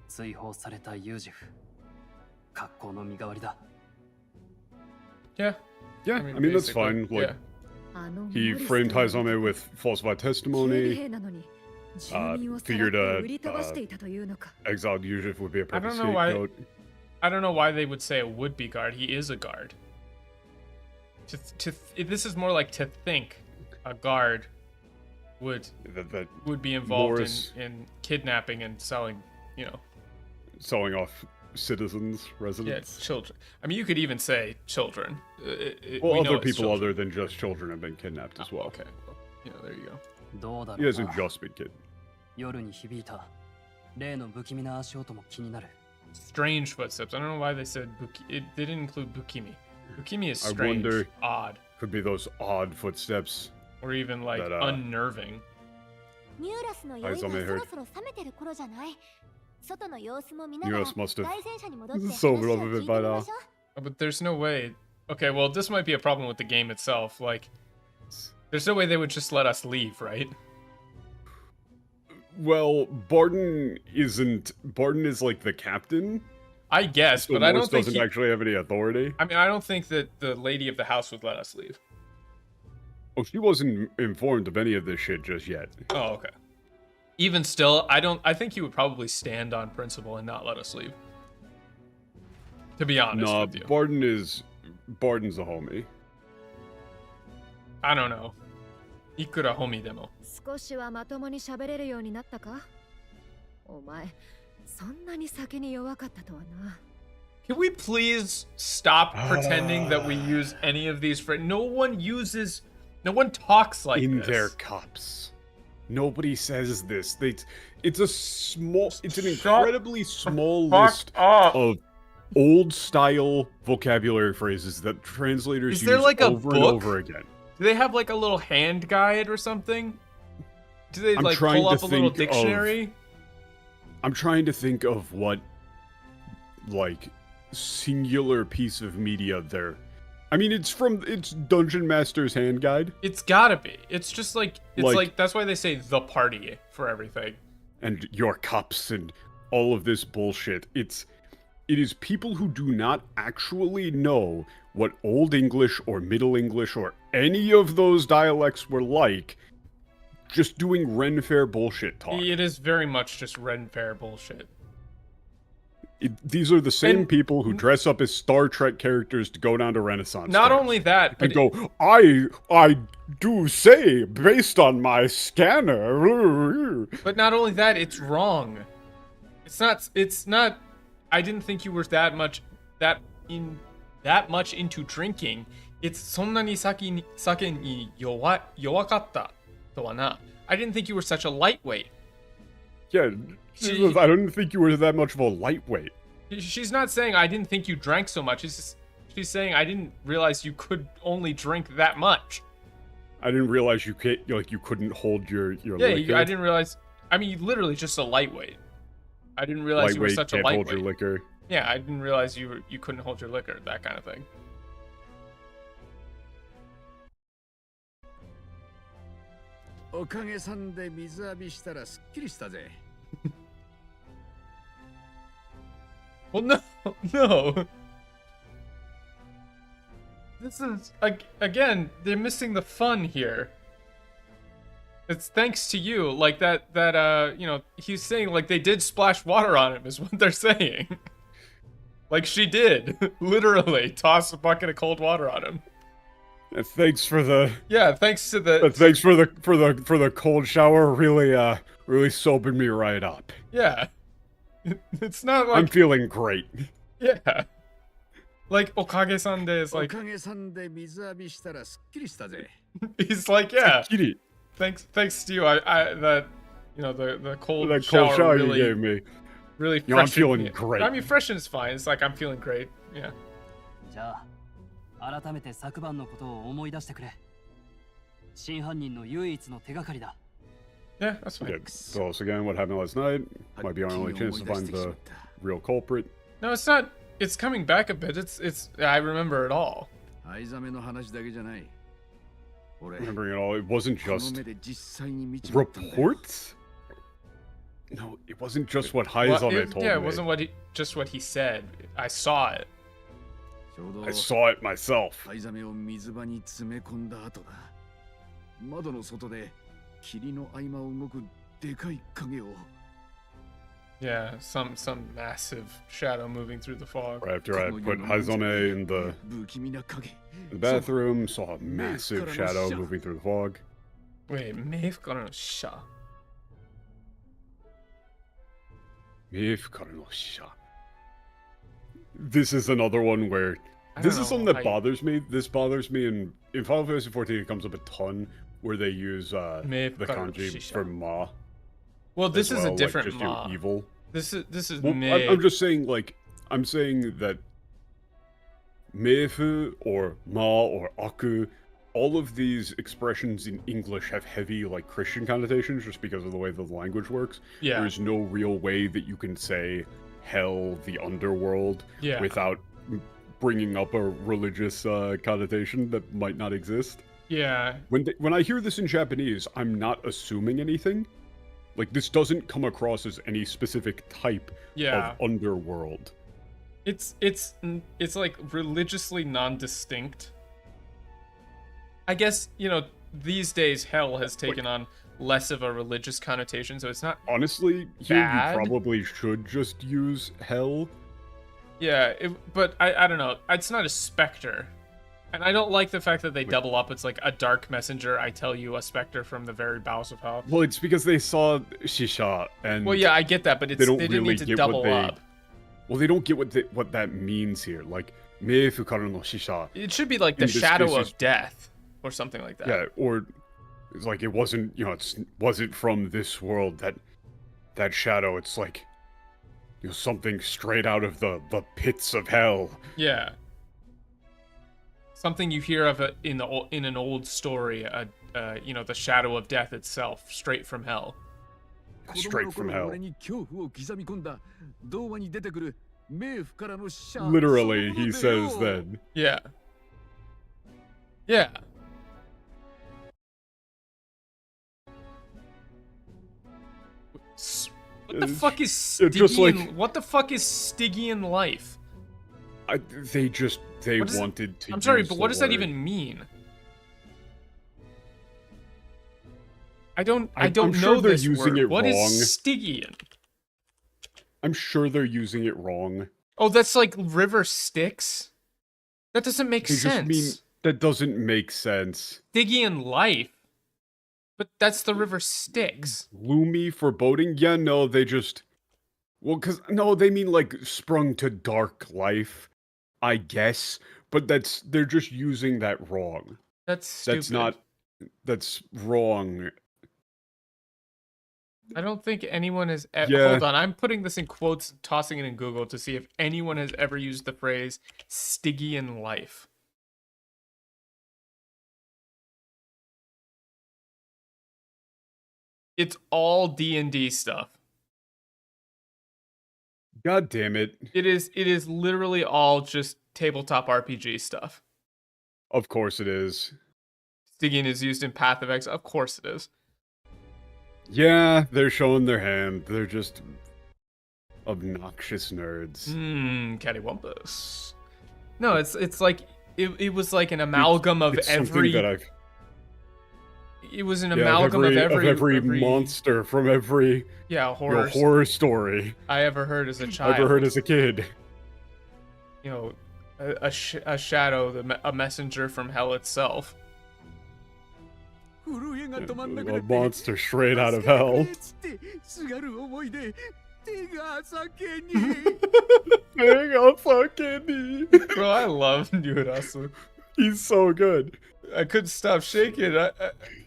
追放されたユージフ。格好の身代わりだ。Yeah. Yeah, I mean, that's fine. Like, yeah. he framed Haizame with falsified testimony. Figured exiled Yuzhif would be a perfect scapegoat. I don't know why they would say a would-be guard. He is a guard. This is more like to think a guard would be involved in kidnapping and selling, selling off citizens, residents. Yeah, children. I mean, you could even say children. Well, other people other than just children have been kidnapped as well. Okay. There you go. どうだろうな。 He hasn't just been kidnapped. 夜に響いた例の不気味な足音も気になる。Strange footsteps. I don't know why they said they didn't include Bukimi. Bukimi is strange, I wonder, odd. Could be those odd footsteps. Or even like unnerving. ニューラスの酔いがそろそろ冷めてる頃じゃない。外の様子も見ながら大戦車に戻って話を聞いてみましょう。 But there's no way. Okay, well, this might be a problem with the game itself. Like, there's no way they would just let us leave, right? Well, Barden is like the captain. I guess, so but I don't think doesn't actually have any authority. I mean, I don't think that the lady of the house would let us leave. Oh, she wasn't informed of any of this shit just yet. Oh, okay. Even still, I think he would probably stand on principle and not let us leave. To be honest with you. Barden's a homie. I don't know. Ikura homie demo. 少しはまともに喋れるようになったか？お前、そんなに酒に弱かったとはな。Can we please stop pretending that we use any of these phrases? No one talks like in this. their cups. Nobody says this. It's an incredibly small list of old style vocabulary phrases that translators use like over and over again. Do they have like a little hand guide or something? Do they like pull up a little dictionary? I'm trying to think of what like singular piece of media there. I mean, it's Dungeon Master's Hand Guide. It's gotta be. It's just like that's why they say the party for everything. And your cups and all of this bullshit. It is people who do not actually know what Old English or Middle English or any of those dialects were like, just doing Ren Fair bullshit talk. It is very much just Ren Fair bullshit. These are the same people who dress up as Star Trek characters to go down to Renaissance. Not only that, but go, I do say, based on my scanner. But not only that, it's wrong. It's not. I didn't think you were that much into drinking. It's そんなに酒に弱かったとはな. I didn't think you were such a lightweight. Yeah, I didn't think you were that much of a lightweight. She's not saying I didn't think you drank so much. She's saying I didn't realize you could only drink that much. I didn't realize you couldn't hold your liquor. I didn't realize. I mean, literally just a lightweight. I didn't realize you were such a lightweight. Hold your liquor. Yeah, I didn't realize you couldn't hold your liquor. That kind of thing. Well, no. This is, again, they're missing the fun here. It's thanks to you, like he's saying, like, they did splash water on him, is what they're saying. Like, she did, literally, toss a bucket of cold water on him. Thanks for the... Yeah, thanks to the... Thanks for the cold shower, really sobered me right up. Yeah. It's not like... I'm feeling great. Yeah. Like, Okage-san de is like... He's like, yeah. Thanks to you, the cold shower really, you gave me. Really freshened I'm feeling me. Great. I mean, freshen is fine. It's like, I'm feeling great. Yeah. Yeah, that's fine. Tell us again what happened last night. Might be our only chance to find the real culprit. No, it's not. It's coming back a bit. It's. I remember it all. Remembering it all, it wasn't just reports? No, it wasn't just what Haizame told me. Yeah, it wasn't just what he said. I saw it. I saw it myself. Yeah, some massive shadow moving through the fog. Right after I put Haizame in the bathroom, saw a massive shadow moving through the fog. Wait, Maeve got a shot. This is another one where this is something that bothers me. This bothers me in Final Fantasy 14. It comes up a ton where they use the kanji for ma. Well, this is a different like, ma. Evil. This is well, I'm just saying, like, I'm saying that meifu or ma or aku, all of these expressions in English have heavy, like, Christian connotations just because of the way the language works. Yeah. There's no real way that you can say hell, the underworld, without bringing up a religious connotation that might not exist. Yeah. When I hear this in Japanese, I'm not assuming anything. Like, this doesn't come across as any specific type of underworld. It's like religiously non-distinct. I guess, these days hell has taken on less of a religious connotation, so it's not honestly bad. You probably should just use hell. Yeah, but I don't know. It's not a specter. And I don't like the fact that they double up. It's like a dark messenger, I tell you, a specter from the very bowels of hell. Well, it's because they saw Shisha, and... Well, yeah, I get that, but they didn't need to double up. Well, they don't get what that means here. Like, Meifu Karu no Shisha. It should be like the shadow of death, or something like that. Yeah, or... It's like, it wasn't, it wasn't from this world, that shadow. It's like, something straight out of the pits of hell. Yeah. Something you hear of in an old story, the shadow of death itself, straight from hell. Straight from hell. Literally, he says then. Yeah. Yeah. What the fuck is Stygian? What the fuck is Stygian life? They wanted to. I'm sorry, but what does that even mean? I don't know this word. What is Stygian? I'm sure they're using it wrong. Oh, that's like river Styx? That doesn't make sense. That doesn't make sense. Stygian life? But that's the river Styx. Gloomy foreboding? Yeah, no, they just... Well, no, they mean like sprung to dark life, I guess. But they're just using that wrong. That's stupid. That's wrong. I don't think anyone has hold on, I'm putting this in quotes, tossing it in Google to see if anyone has ever used the phrase Stygian life. It's all D&D stuff. God damn it. It is literally all just tabletop RPG stuff. Of course it is. Stygian is used in Path of Exile. Of course it is. Yeah, they're showing their hand. They're just obnoxious nerds. Cattywampus. No, it's like it was like an amalgam of every. It was an amalgam of every monster from every horror story I ever heard as a child. Ever heard as a kid. You know, a shadow, a messenger from hell itself. A monster straight out of hell. Bro, I love Nyurasu. He's so good. I couldn't stop shaking. I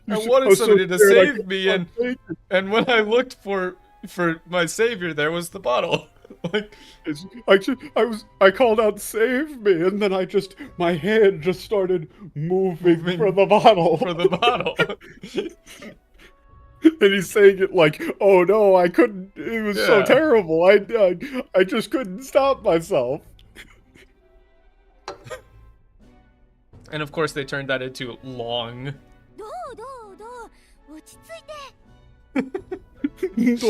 wanted somebody to save me, and when I looked for my savior, there was the bottle. Like, I called out "save me," and then my hand just started moving for the bottle. For the bottle. And he's saying it like, "Oh no, I couldn't. It was so terrible. I just couldn't stop myself." And of course, they turned that into long. It's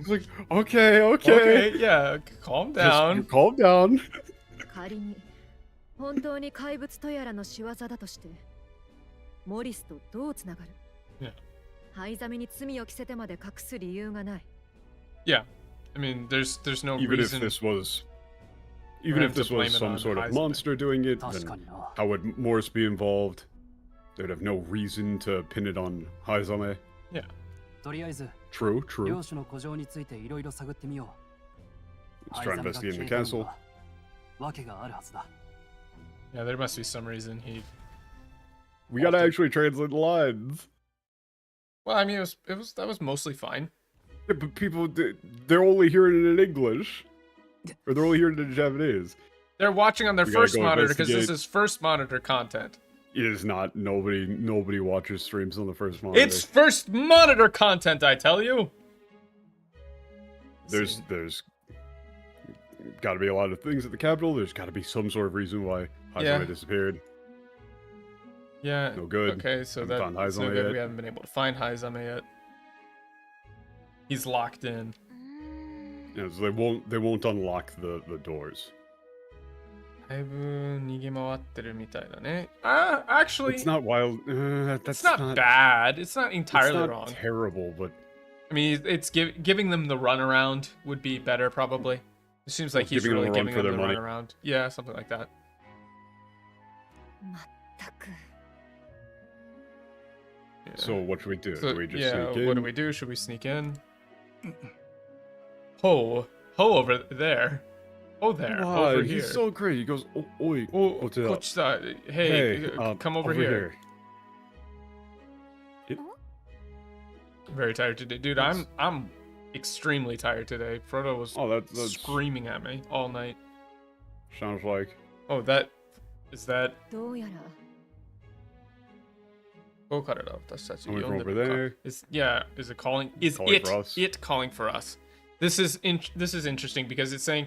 like, okay, yeah, calm down. Just calm down. 仮に本当に怪物とやらの仕業だとして、モリスとどうつながる？ Yeah. 灰ザメに罪を着せてまで隠す理由がない。Yeah, I mean, there's no even reason. Even if this was some sort of monster doing it, then how would Morris be involved? They'd have no reason to pin it on Haizame. Yeah. True. Let's try investigating the castle. Yeah, there must be some reason he. We gotta actually translate the lines. Well, I mean, that was mostly fine. Yeah, but people, they're only hearing it in English. Or they're only hearing it in Japanese. They're watching on their first monitor because this is first monitor content. It is not. Nobody watches streams on the first monitor. It's first monitor content, I tell you. There's got to be a lot of things at the capital. There's got to be some sort of reason why Haizame disappeared. Yeah. No good. Okay, so that's no good. We haven't been able to find Haizame yet. He's locked in. Yeah, so they won't unlock the doors. Actually, it's not wild. That's not bad. It's not entirely wrong. Terrible, but I mean, it's giving them the runaround would be better probably. It seems like he's really giving them the runaround. Yeah, something like that. Yeah. So what should we do? So, do we just sneak in? What do we do? Should we sneak in? Ho over there. Oh, there. Wow, over he's here. so great. He goes, oi, hey, come over here. Very tired today, dude. I'm extremely tired today. Frodo was that's screaming at me all night. Sounds like. Oh, is that? Go cut it off. That's over there. Is it calling? It calling for us? This is interesting because it's saying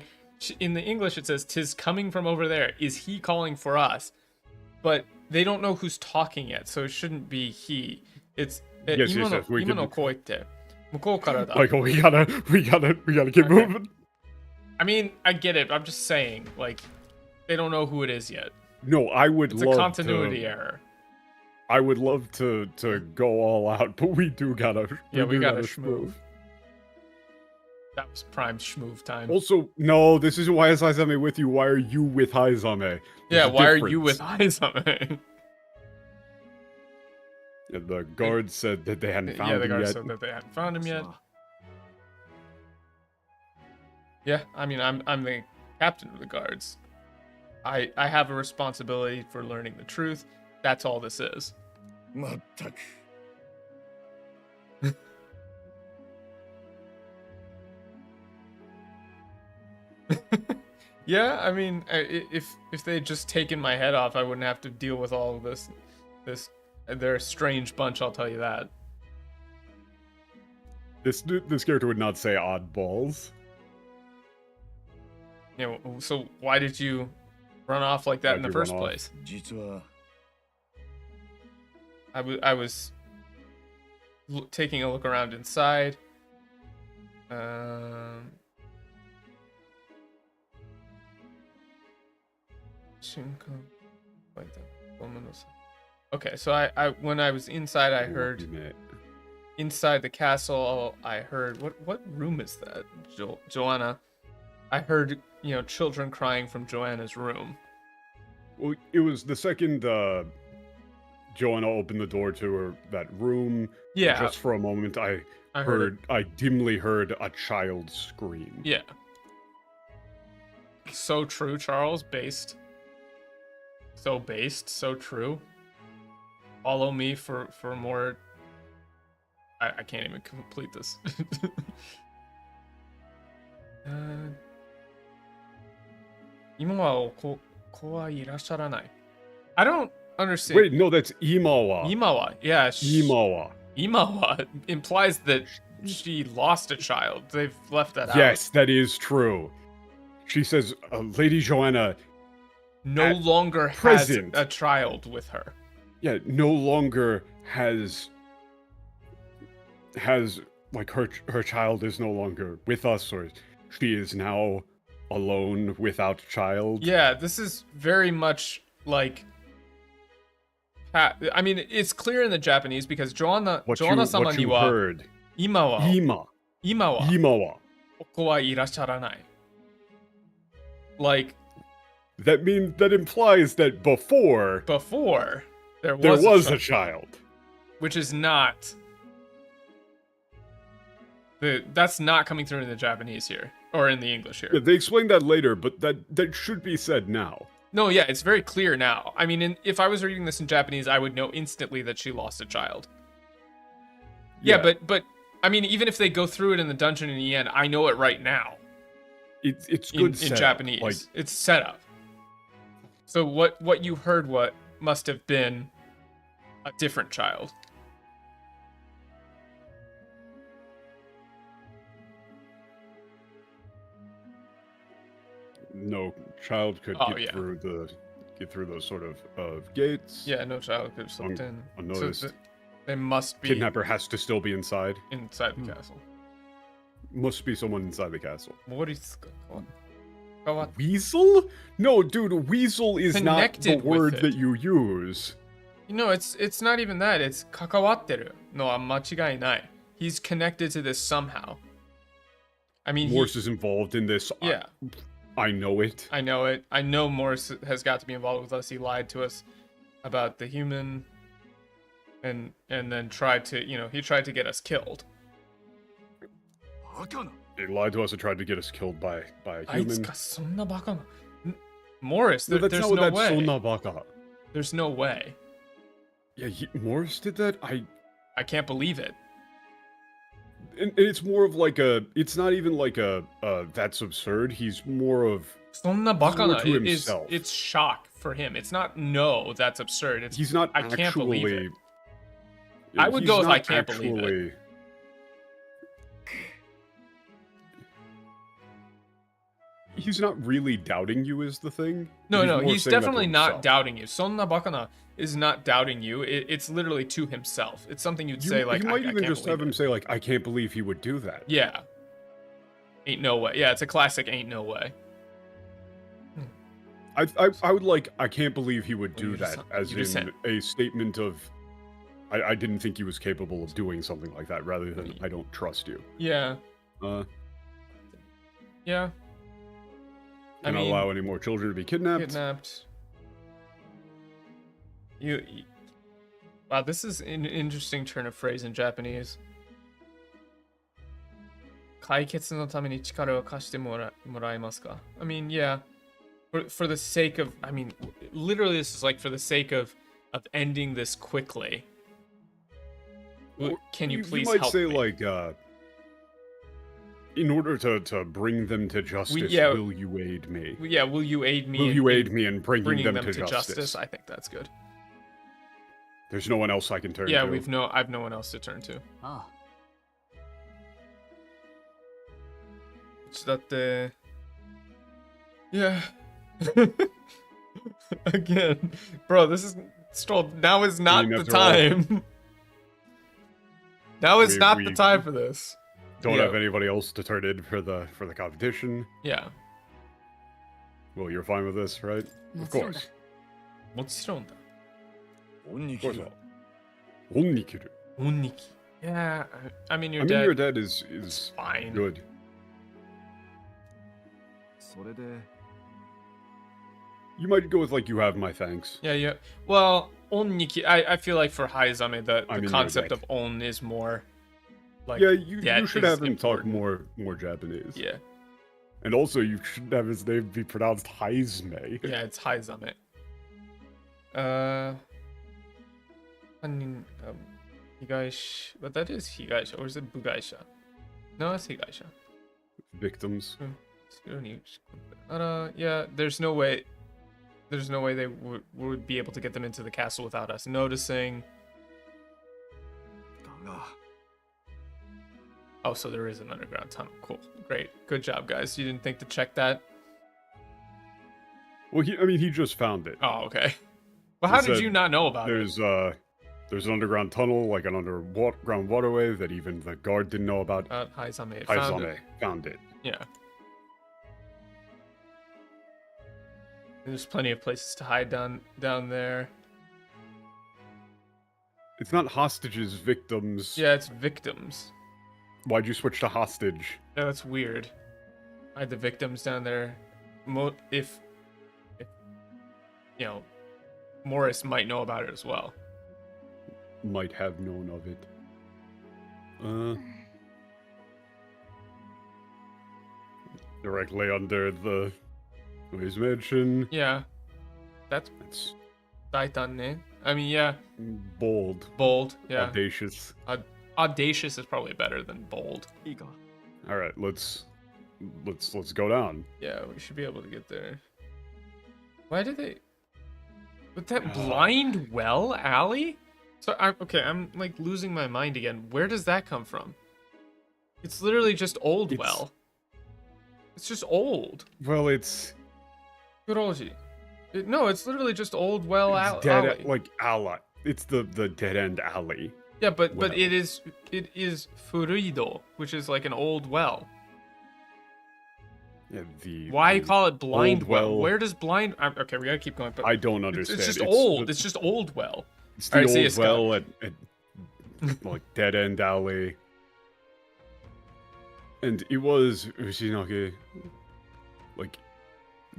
in the English it says "'tis coming from over there." Is he calling for us? But they don't know who's talking yet, so it shouldn't be he. It's yes. Michael, we gotta keep moving. I mean, I get it. I'm just saying, like, they don't know who it is yet. No, I would it's love a continuity error. I would love to go all out, but we do gotta. We gotta schmoove. That was prime schmoove time. Also, no, this isn't why is Haizame with you. Why are you with Haizame? Yeah, why are you with Haizame? Yeah, the guards said that they hadn't found him yet. Yeah, the guards said that they hadn't found him yet. Yeah, I mean, I'm the captain of the guards. I have a responsibility for learning the truth. That's all this is. Yeah, I mean, if they had just taken my head off, I wouldn't have to deal with all of this. They're a strange bunch, I'll tell you that. This character would not say oddballs. You know, so why did you run off like that in the first place? I was taking a look around inside. Okay, so I when I was inside, I heard inside the castle. I heard what room is that, Joanna? I heard, you know, children crying from Joanna's room. Well, it was the second Joanna opened the door to that room. Yeah. Just for a moment, I dimly heard a child scream. Yeah. So true, Charles. Based. So true. Follow me for more. I can't even complete this. I don't understand. Wait, no, that's Imawa. Imawa, yeah. Imawa implies that she lost a child. They've left that out. Yes, that is true. She says, Lady Joanna no longer has a child with her. Yeah, no longer has like her child is no longer with us, or she is now alone without child. Yeah, this is very much like. I mean, it's clear in the Japanese because Joanna sama ni wa Imawa. Oko wa irasharanai. Like that implies that before there was a child, which is not. That's not coming through in the Japanese here or in the English here. Yeah, they explain that later, but that should be said now. No, yeah, it's very clear now. I mean, if I was reading this in Japanese, I would know instantly that she lost a child. Yeah, but I mean, even if they go through it in the dungeon in the end, I know it right now. It's good in Japanese. Like, it's set up. So what you heard must have been a different child. No child could get through those sort of gates. Yeah, no child could have slipped in. Unnoticed. So they must be. Kidnapper has to still be inside. Inside the castle. Must be someone inside the castle. Weasel? No, dude, weasel is not the word that you use. You know, it's not even that. It's kakawatteru no machigai nai. He's connected to this somehow. I mean, Morse is involved in this. Yeah. I know it. I know it. I know Morris has got to be involved with us. He lied to us about the human, and then tried to get us killed. He lied to us and tried to get us killed by a human. Morris, there's no way. There's no way. Yeah, Morris did that? I can't believe it. And it's more of like it's not even like that's absurd. He's more of it's shock for him. It's not that's absurd. He's not I can't believe it. I would go with I can't believe it. he's not really doubting you is the thing. No, he's definitely not doubting you. Sonna bakana is not doubting you. It's literally to himself. It's something you'd say like, you might even just have him it. say like, I can't believe he would do that. Yeah. Ain't no way. Yeah, it's a classic ain't no way. I would like, I can't believe he would do that, as in a statement of, I didn't think he was capable of doing something like that, rather than I don't trust you. Yeah. Yeah. I mean, allow any more children to be kidnapped. Wow, this is an interesting turn of phrase in Japanese. 解決のために力を貸してもらえますか? I mean, yeah. For the sake of, I mean, literally this is like for the sake of ending this quickly. Can you please help me? You might say like, in order to bring them to justice, will you aid me? Yeah, will you aid me? Will you aid me in bringing them to justice? I think that's good. There's no one else I can turn to. Yeah, I've no one else to turn to. Ah. Yeah. Again, bro, this is Stroll. Now is not the time. Now is not the time for this. Don't have anybody else to turn in for the competition. Yeah. Well, you're fine with this, right? Of course. もちろんだ。 Onnikiru. Yeah, I mean your dad is fine. Good. You might go with like, you have my thanks. Yeah. Well, onniki, I feel like for Haizame the concept of on is more like, yeah, you should have him talk more Japanese. Yeah. And also you should have his name be pronounced Haizame. Yeah, it's Haizame. Higaisha, but that is Higaisha, or is it Bugaisha? No, it's Higaisha. Victims. Yeah, there's no way they would be able to get them into the castle without us noticing. Oh, so there is an underground tunnel. Cool. Great. Good job, guys. You didn't think to check that? Well, he just found it. Oh, okay. Well, how did you not know about it? There's an underground tunnel, like an underground waterway that even the guard didn't know about. Haizame found it. Yeah. There's plenty of places to hide down there. It's not hostages, victims. Yeah, it's victims. Why'd you switch to hostage? Yeah, that's weird. Hide the victims down there. If you know, Morris might know about it as well. Might have known of it. Directly under his mansion. Yeah. That's Daitan, ne? I mean, yeah. Bold. Yeah. Audacious. Audacious is probably better than bold. All right, let's go down. Yeah, we should be able to get there. Why did they? With that blind well alley? So I'm like losing my mind again. Where does that come from? It's literally just old well. It's just old. Well, it's Kuroji. No, it's literally just old well alley. Like alley. It's the dead end alley. Yeah, but it is Furuido, which is like an old well. Yeah, why call it blind well? Where does blind? Okay, we gotta keep going. But I don't understand. It's just old. It's just old well. It's the old well at like dead end alley. And it was Ushinake. Like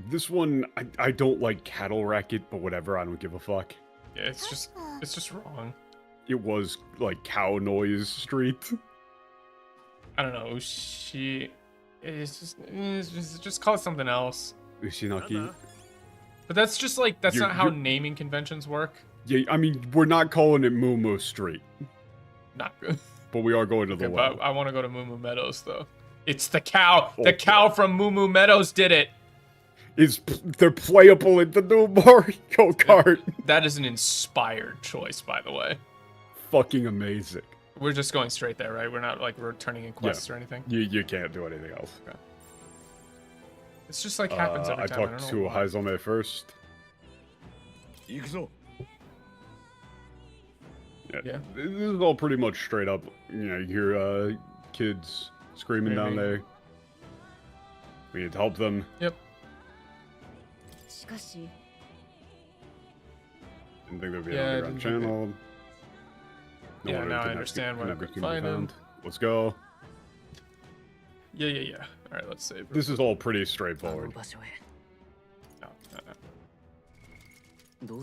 this one, I don't like cattle racket, but whatever. I don't give a fuck. Yeah, it's just wrong. It was like cow noise street. I don't know. It's just call it something else. Ushinaki. But that's just like that's not how naming conventions work. Yeah, I mean we're not calling it Mumu Street. Not good. But we are going to the well. But I want to go to Mumu Meadows though. It's the cow. The cow from Mumu Meadows did it. They're playable in the new Mario Kart. That is an inspired choice, by the way. Fucking amazing. We're just going straight there, right? We're not like returning in quests or anything. You can't do anything else. Okay. It's just like happens every I time. talked to Haizome first. Yeah, this is all pretty much straight up. You know, you hear kids screaming down there. We need to help them. Yep. Didn't think there'd be an underground channel. No yeah, now I understand where we can find him. Let's go. Yeah. Alright, let's save. This is all pretty straightforward. No.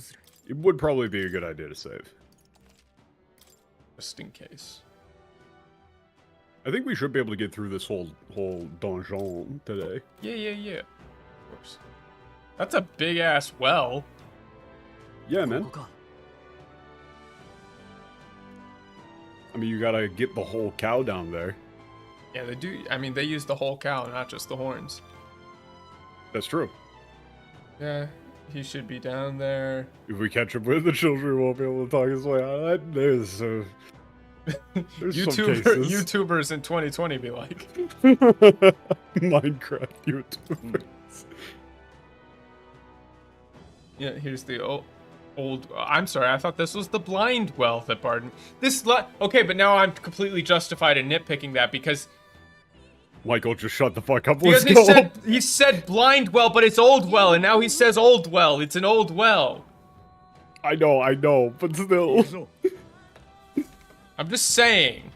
It would probably be a good idea to save. Just in case. I think we should be able to get through this whole donjon today. Yeah. Of course. That's a big ass well. Yeah, man. I mean, you gotta get the whole cow down there. Yeah, they do. I mean, they use the whole cow, not just the horns. That's true. Yeah, he should be down there. If we catch up with the children, we won't be able to talk his way out of that. There's YouTubers in 2020 be like. Minecraft YouTubers. Yeah, here's the old. I'm sorry, I thought this was the blind well that Barden. Okay, but now I'm completely justified in nitpicking that because. Michael, just shut the fuck up. Because he said blind well, but it's old well, and now he says old well. It's an old well. I know, but still. I'm just saying.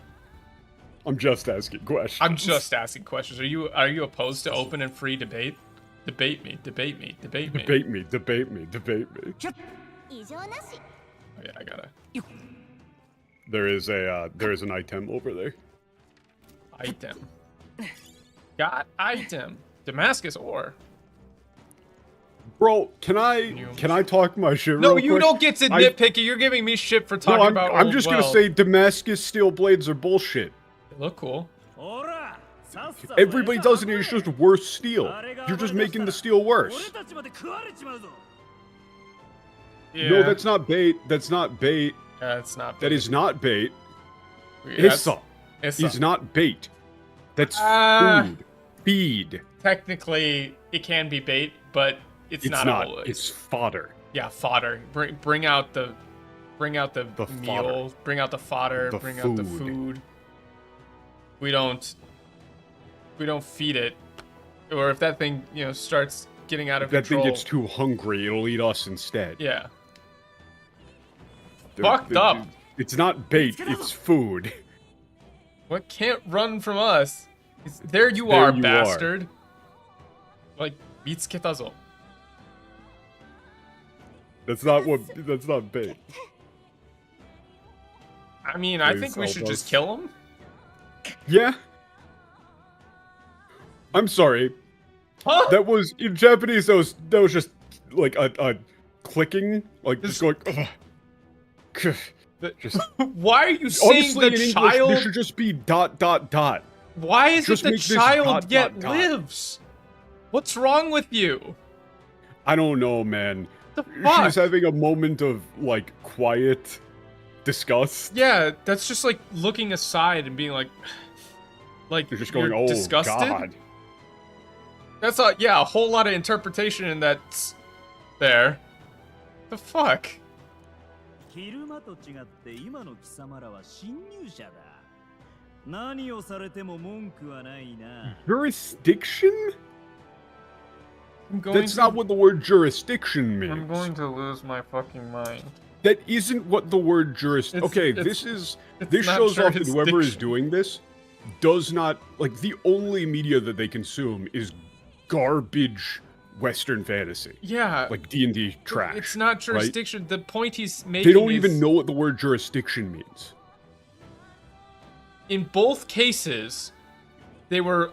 I'm just asking questions. I'm just asking questions. Are you opposed to open and free debate? Debate me. Debate me. Oh, yeah, I gotta. There is an item over there. Item. Got item. Damascus ore. Bro, can I talk my shit No, real you quick? Don't get to nitpick it. You're giving me shit for talking about I'm just gonna say Damascus steel blades are bullshit. They look cool. Everybody does it, it's just worse steel. You're just making the steel worse. Yeah. No, that's not bait. That's not bait. It's not bait. That is not bait. Issa. Is not bait. That's food. Feed. Technically, it can be bait, but it's not always. It's fodder. Yeah, fodder. Bring out the meal. Fodder. Bring out the fodder. Bring out the food. We don't feed it, or if that thing starts getting out of control. That thing gets too hungry, it'll eat us instead. Yeah. Fucked up. It's not bait. It's food. What can't run from us? There you are, bastard. Like, Mitsuketazo. That's not bait. I mean, I think we should just kill him. Yeah. I'm sorry. Huh? That was in Japanese. That was just like a clicking, like just going. Just, why are you saying honestly, the in child? English, this should just be ... Why is just it the child yet lives? What's wrong with you? I don't know, man. The fuck? She's having a moment of like quiet disgust. Yeah, that's just like looking aside and being like you're just going, oh disgusted? God. That's a whole lot of interpretation in that there. The fuck? Jurisdiction? That's not what the word jurisdiction means. I'm going to lose my fucking mind. That isn't what the word jurisdiction... Okay, this shows off that whoever is doing this does not... Like, the only media that they consume is garbage Western fantasy. Yeah. Like D&D trash. It's not jurisdiction. Right? The point he's making They don't even know what the word jurisdiction means. In both cases, they were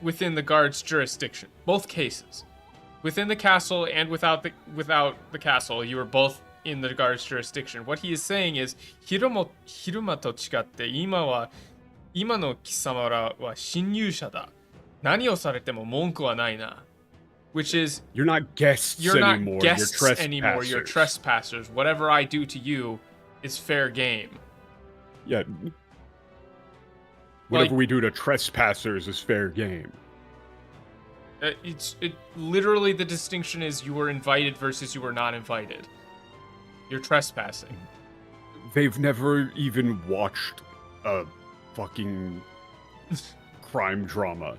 within the guard's jurisdiction. Both cases. Within the castle and without the castle, you were both in the guard's jurisdiction. What he is saying is, Hiruma to chikatte, ima no kisamara wa shinyūsha da. Nani o sarete mo monku wa nai na. Which is, you're not guests anymore. You're guests anymore. You're trespassers. Whatever I do to you is fair game. Yeah. Whatever we do to trespassers is fair game. Literally the distinction is you were invited versus you were not invited. You're trespassing. They've never even watched a fucking crime drama.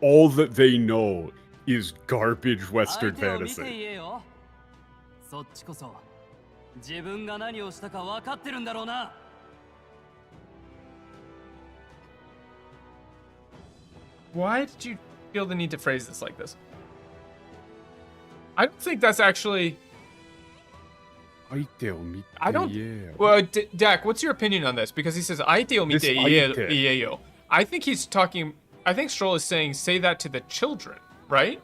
All that they know is garbage Western fantasy. そっちこそ自分が何をしたか分かってるんだろうな。Why did you feel the need to phrase this like this? I don't think that's actually. I don't. Well, Dak, what's your opinion on this? Because he says "aite o mite ieyo." I think he's talking. I think Stroll is saying, "Say that to the children," right?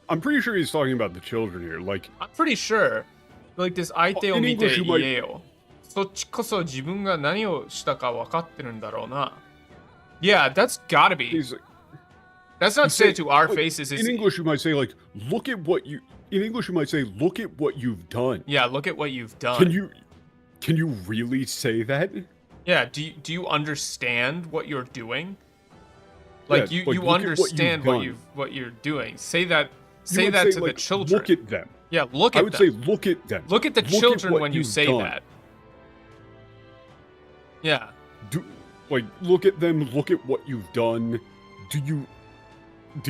I'm pretty sure he's talking about the children here. Like, I'm pretty sure, like this "aite o mite ieyo." そっちこそ自分が何をしたか分かってるんだろうな. Yeah, that's gotta be. That's not said to our faces. In English, you might say like, "Look at what you." In English, you might say, "Look at what you've done." Yeah, look at what you've done. Can you really say that? Yeah. Do you understand what you're doing? Like yeah, you understand what you're doing. Say that. Say that to the children. Look at them. Yeah, look at them. I would say, look at them. Look at the children when you say that. Yeah. Look at them. Look at what you've done. Do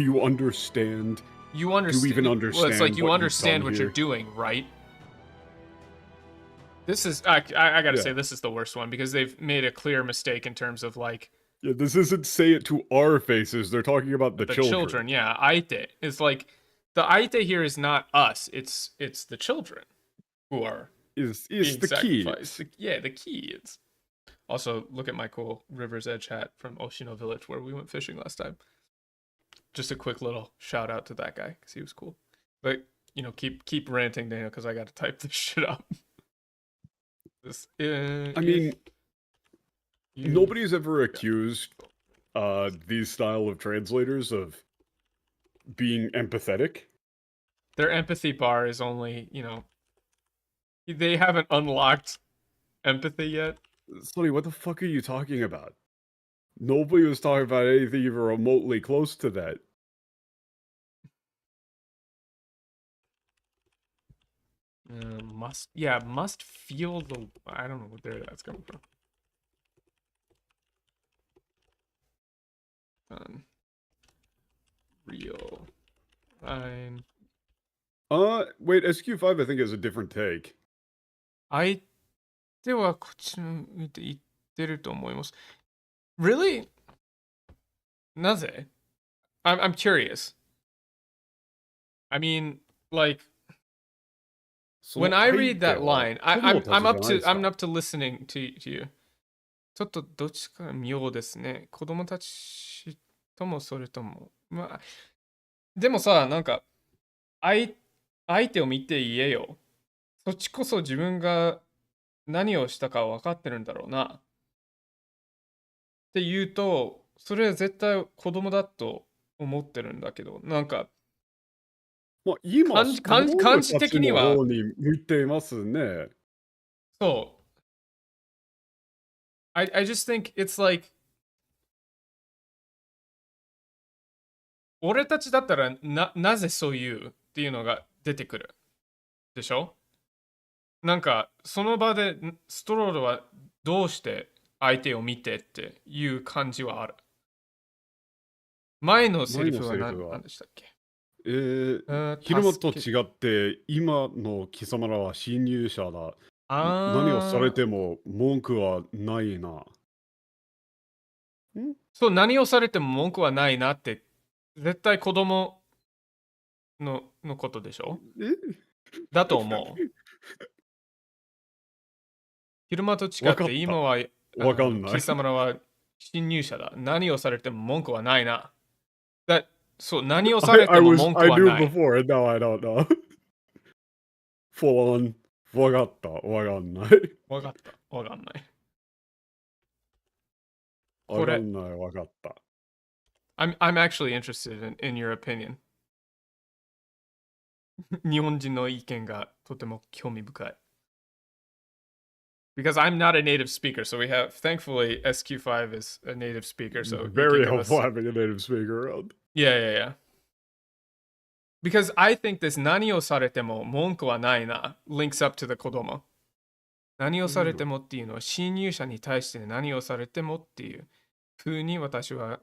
you understand? You understand. Do you even understand? Well, it's like you understand what you're doing, right? This is I gotta say this is the worst one because they've made a clear mistake in terms of like. Yeah, this isn't say it to our faces. They're talking about the children. Yeah, aite is like the aite here is not us. It's the children who are is the kids. Yeah, the kids. Also, look at my cool River's Edge hat from Oshino Village where we went fishing last time. Just a quick little shout out to that guy because he was cool. But keep ranting, Daniel, because I got to type this shit up. Nobody's ever accused these style of translators of being empathetic. Their empathy bar is only, they haven't unlocked empathy yet. Sonny, what the fuck are you talking about? Nobody was talking about anything even remotely close to that. Must feel the. I don't know where that's coming from. Real. Fine. Wait, SQ5 I think is a different take. 相手はこっちの見て言ってると思います。Really? なぜ? I'm curious. I mean, like, when I read that line, I'm up to listening to you. ちょっとどっちか妙ですね。子供たちともそれとも。まあ、でもさ、なんか、相手を見て言えよ。そっちこそ自分が何をしたか分かってるんだろうな。って言うと、それは絶対子供だと思ってるんだけど、なんか、まあ、今、感じ的には、見てますね。そう。I just think it's like 俺たちだったらなぜそういうっていうのが出てくるでしょ。なんかその場でストロールはどうして相手を見てっていう感じはある。前のセリフは何でしたっけ。昼間と違って今の貴様らは侵入者だ。何をされても文句はないな。そう、何をされても文句はないなって絶対子供のことでしょ。だと思う。昼間と違って今は貴様らは侵入者だ。何をされても文句はないな。そう、何をされても文句はない。I knew before, and now I don't know. Full on. わかった。わかんない。わかった。わかんない。わかんない。わかった。I'm actually interested in your opinion. 日本人の意見がとても興味深い。Because I'm not a native speaker, so we have, thankfully, SQ5 is a native speaker, so very helpful having a native speaker around. Yeah. Because I think this 何をされても文句はないな links up to the 子供。何をされてもっていうのは侵入者に対して何をされてもっていう風に私は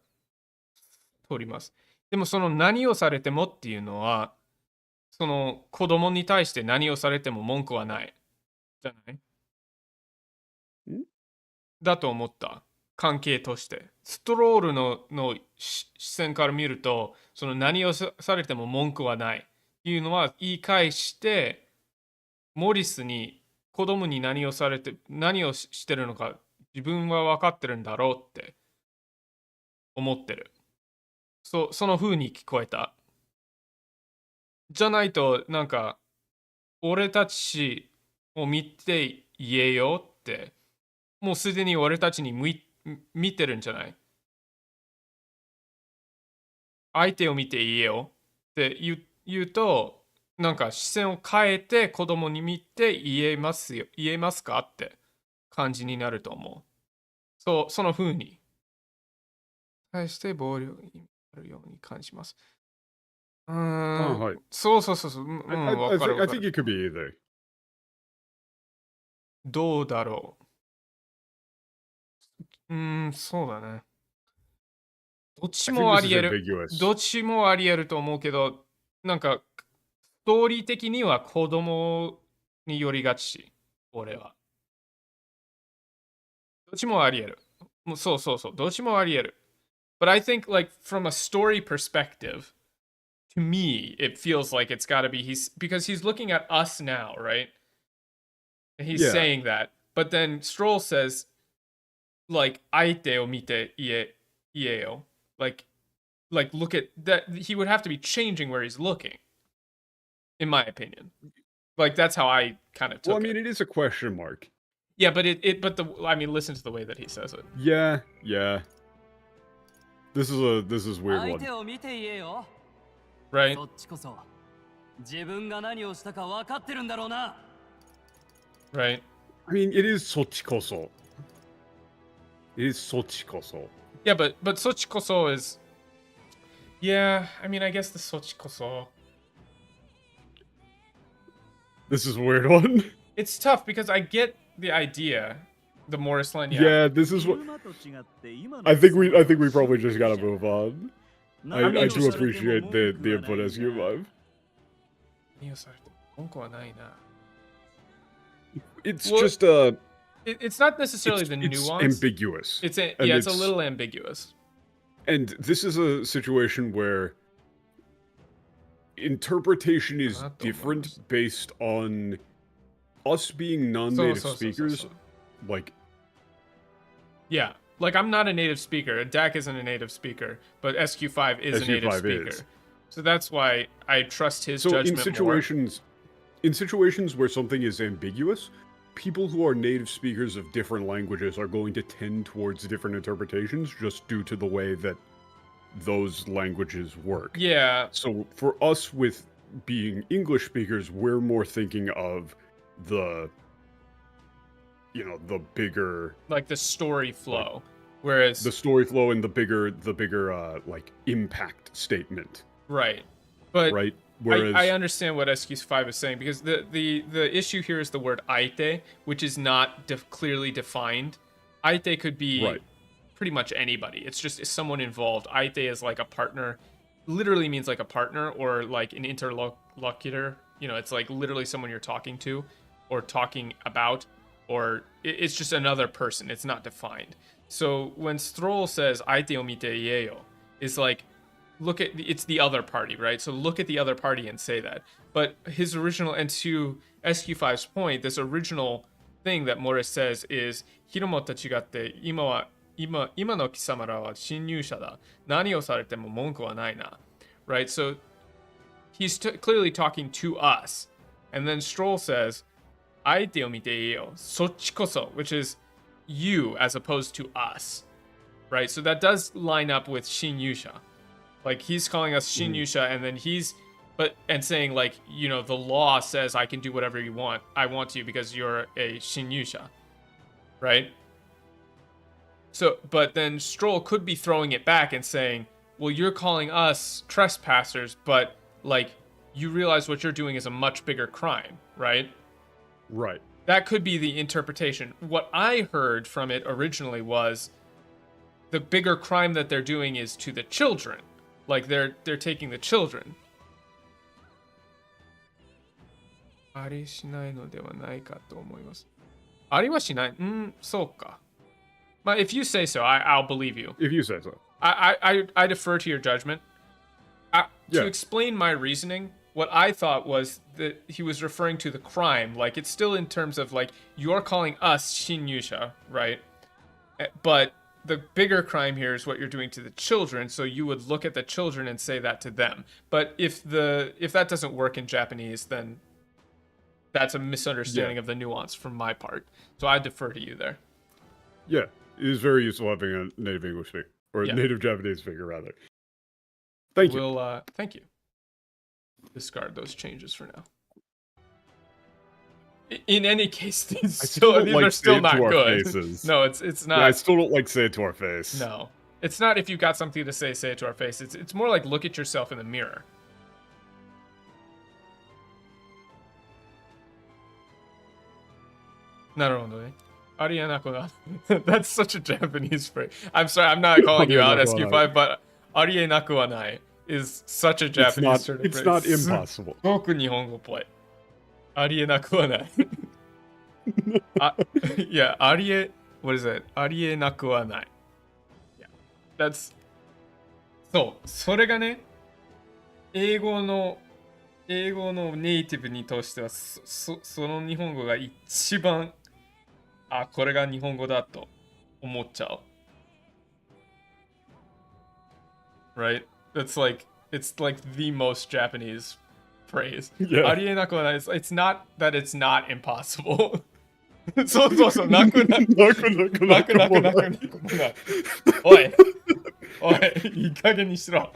取ります。でもその何をされてもっていうのはその子供に対して何をされても文句はない。じゃない？だと思った。関係として。ストロールの視線から見ると、その何をされても文句はないっていうのは言い返して、モリスに子供に何をしてるのか自分は分かってるんだろうって思ってる。その風に聞こえた。じゃないと、なんか、俺たちを見て言えよって、もうすでに俺たちに見てるんじゃない？相手を見て言えよって言うと、なんか視線を変えて子供に見て言えますかって感じになると思う。その風に対して暴力になるように感じます。はい。そう。I think it could be either. どうだろう。そうだね。どっちもあり得る。どっちもあり得ると思うけど、なんか、ストーリー的には子供によりがち。俺は。どっちもあり得る。もうそう。どっちもあり得る。But I think, like, from a story perspective, to me, it feels like it's gotta be because he's looking at us now, right? And he's saying that. But then Stroll says, like, 相手を見て言えよ. Like, look at that. He would have to be changing where he's looking, in my opinion. Like, that's how I kind of took it. Well, I mean, it is a question mark. Yeah, but listen to the way that he says it. Yeah. This is a weird one. Right? Right. I mean, it is そっちこそ. It is そっちこそ. Yeah, but そっちこそ is... Yeah, I mean, I guess the そっちこそ... This is a weird one. It's tough because I get the idea. The Morris line, yeah. This is what... I think we probably just gotta move on. I do appreciate the input SQ5. It's just it's not necessarily the nuance. It's ambiguous. It's a little ambiguous. And this is a situation where interpretation is different based on us being non-native speakers. Like, yeah, like I'm not a native speaker. Dak isn't a native speaker, but SQ5 is a native speaker. So that's why I trust his judgment more. In situations where something is ambiguous, people who are native speakers of different languages are going to tend towards different interpretations just due to the way that those languages work. Yeah. So for us with being English speakers, we're more thinking of the bigger, like the story flow, whereas the story flow and the bigger like impact statement. Right. But right. Whereas I understand what SQ5 is saying because the issue here is the word aite, which is not clearly defined. Aite could be pretty much anybody. It's just someone involved. Aite is like a partner, literally means like a partner or like an interlocutor. It's like literally someone you're talking to or talking about, or it's just another person. It's not defined. So when Stroll says aite o mite ieo, it's like, it's the other party, right? So look at the other party and say that. But his original, and to SQ5's point, this original thing that Morris says is, Hiromo to chigatte, ima no kisamara wa shinyusha da. Nani o sarete mo monku wa nai na. Right? So he's clearly talking to us. And then Stroll says, aite o mite ieo, sochi koso, which is you as opposed to us. Right? So that does line up with shinyusha. Like, he's calling us Shinyusha, and then and saying, like, the law says I can do whatever I want to because you're a Shinyusha. Right? So, but then Stroll could be throwing it back and saying, well, you're calling us trespassers, but like you realize what you're doing is a much bigger crime, right? Right. That could be the interpretation. What I heard from it originally was the bigger crime that they're doing is to the children. Like they're taking the children. ありしないのではないかと思います。ありはしない。そうか。But if you say so, I'll believe you. If you say so. I defer to your judgment. To Yeah. explain my reasoning, what I thought was that he was referring to the crime. Like, it's still in terms of, like, you're calling us Shinyusha, right? But the bigger crime here is what you're doing to the children, so you would look at the children and say that to them. But if that doesn't work in Japanese, then that's a misunderstanding of the nuance from my part. So I defer to you there. Yeah, it is very useful having a native English speaker, or native Japanese speaker, rather. Thank you. Thank you. Discard those changes for now. In any case, these are still not good. Faces. No, it's not. Yeah, I still don't like say it to our face. No, it's not. If you've got something to say it to our face. It's more like look at yourself in the mirror. That's such a Japanese phrase. I'm sorry, I'm not calling you out, SQ5, but arienaku wa nai is such a Japanese sort of phrase. It's not impossible. すごく日本語っぽい。arienaku wa nai. Yeah, what is it? arienaku wa nai. Yeah, that's... そう、それがね、英語のネイティブにとしては、その日本語が一番、あ、これが日本語だと思っちゃう。Right? It's like the most Japanese phrase. Yeah. ありえなくはないです。It's not that it's not impossible. そうそうそう、なくなく。おい、いい加減にしろ。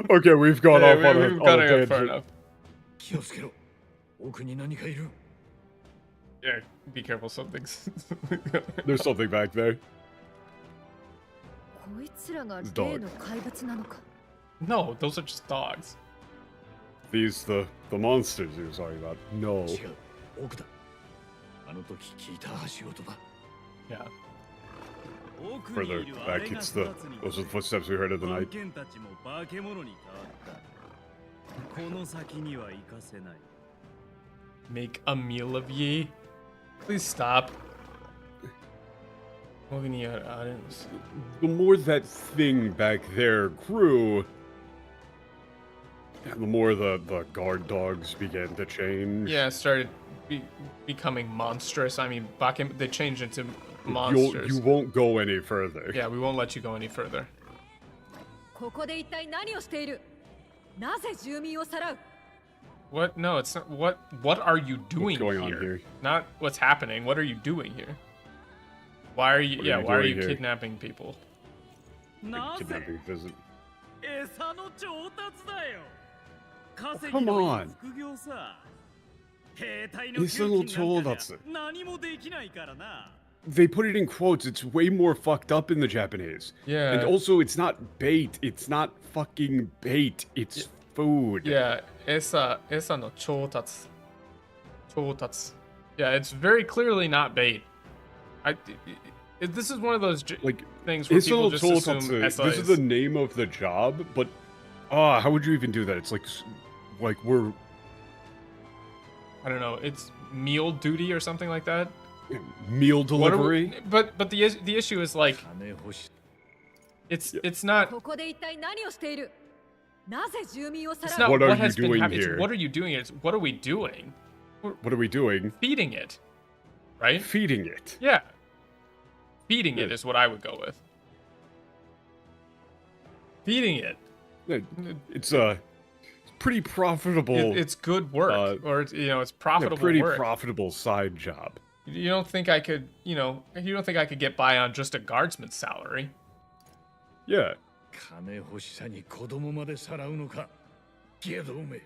Okay, we've gone off on a tangent. Fair enough. 気をつけろ。奥に何かいる。Yeah, be careful, something's... There's something back there. こいつらが例の怪物なのか。No, those are just dogs. These the monsters you were talking about. No. 違う、奥だ。あの時聞いた足音だ。Yeah. Further back, those are the footsteps we heard of the night. Make a meal of ye. Please stop. The more that thing back there grew, the more the guard dogs began to change. Yeah, started becoming monstrous. I mean, they changed into monsters. You won't go any further. Yeah, we won't let you go any further. ここで一体何をしている？なぜ住民をさらう？ What? No, it's not. What are you doing what's going on here? Not what's happening. What are you doing here? Why are you? Why are you kidnapping people? Kidnapping visit. Come on. They put it in quotes. It's way more fucked up in the Japanese. Yeah. And also, it's not bait. It's not fucking bait. It's food. Yeah. Esa no choutatsu. Yeah, it's very clearly not bait. This is one of those things where people just assume SI This is the name of the job, but how would you even do that? It's like we're... I don't know. It's meal duty or something like that. Meal delivery. But the issue is like it's not. It's not what what are has you doing been here? It's what are you doing? It's what are we doing? What are we doing? Feeding it, right? Feeding it. Yeah. Feeding it is what I would go with. Feeding it. It's pretty profitable. It's good work, or it's profitable. Pretty work. Profitable side job. You don't think I could, you don't think I could get by on just a guardsman's salary? Yeah. 金欲しさに子供までさらうのか。ゲドメ。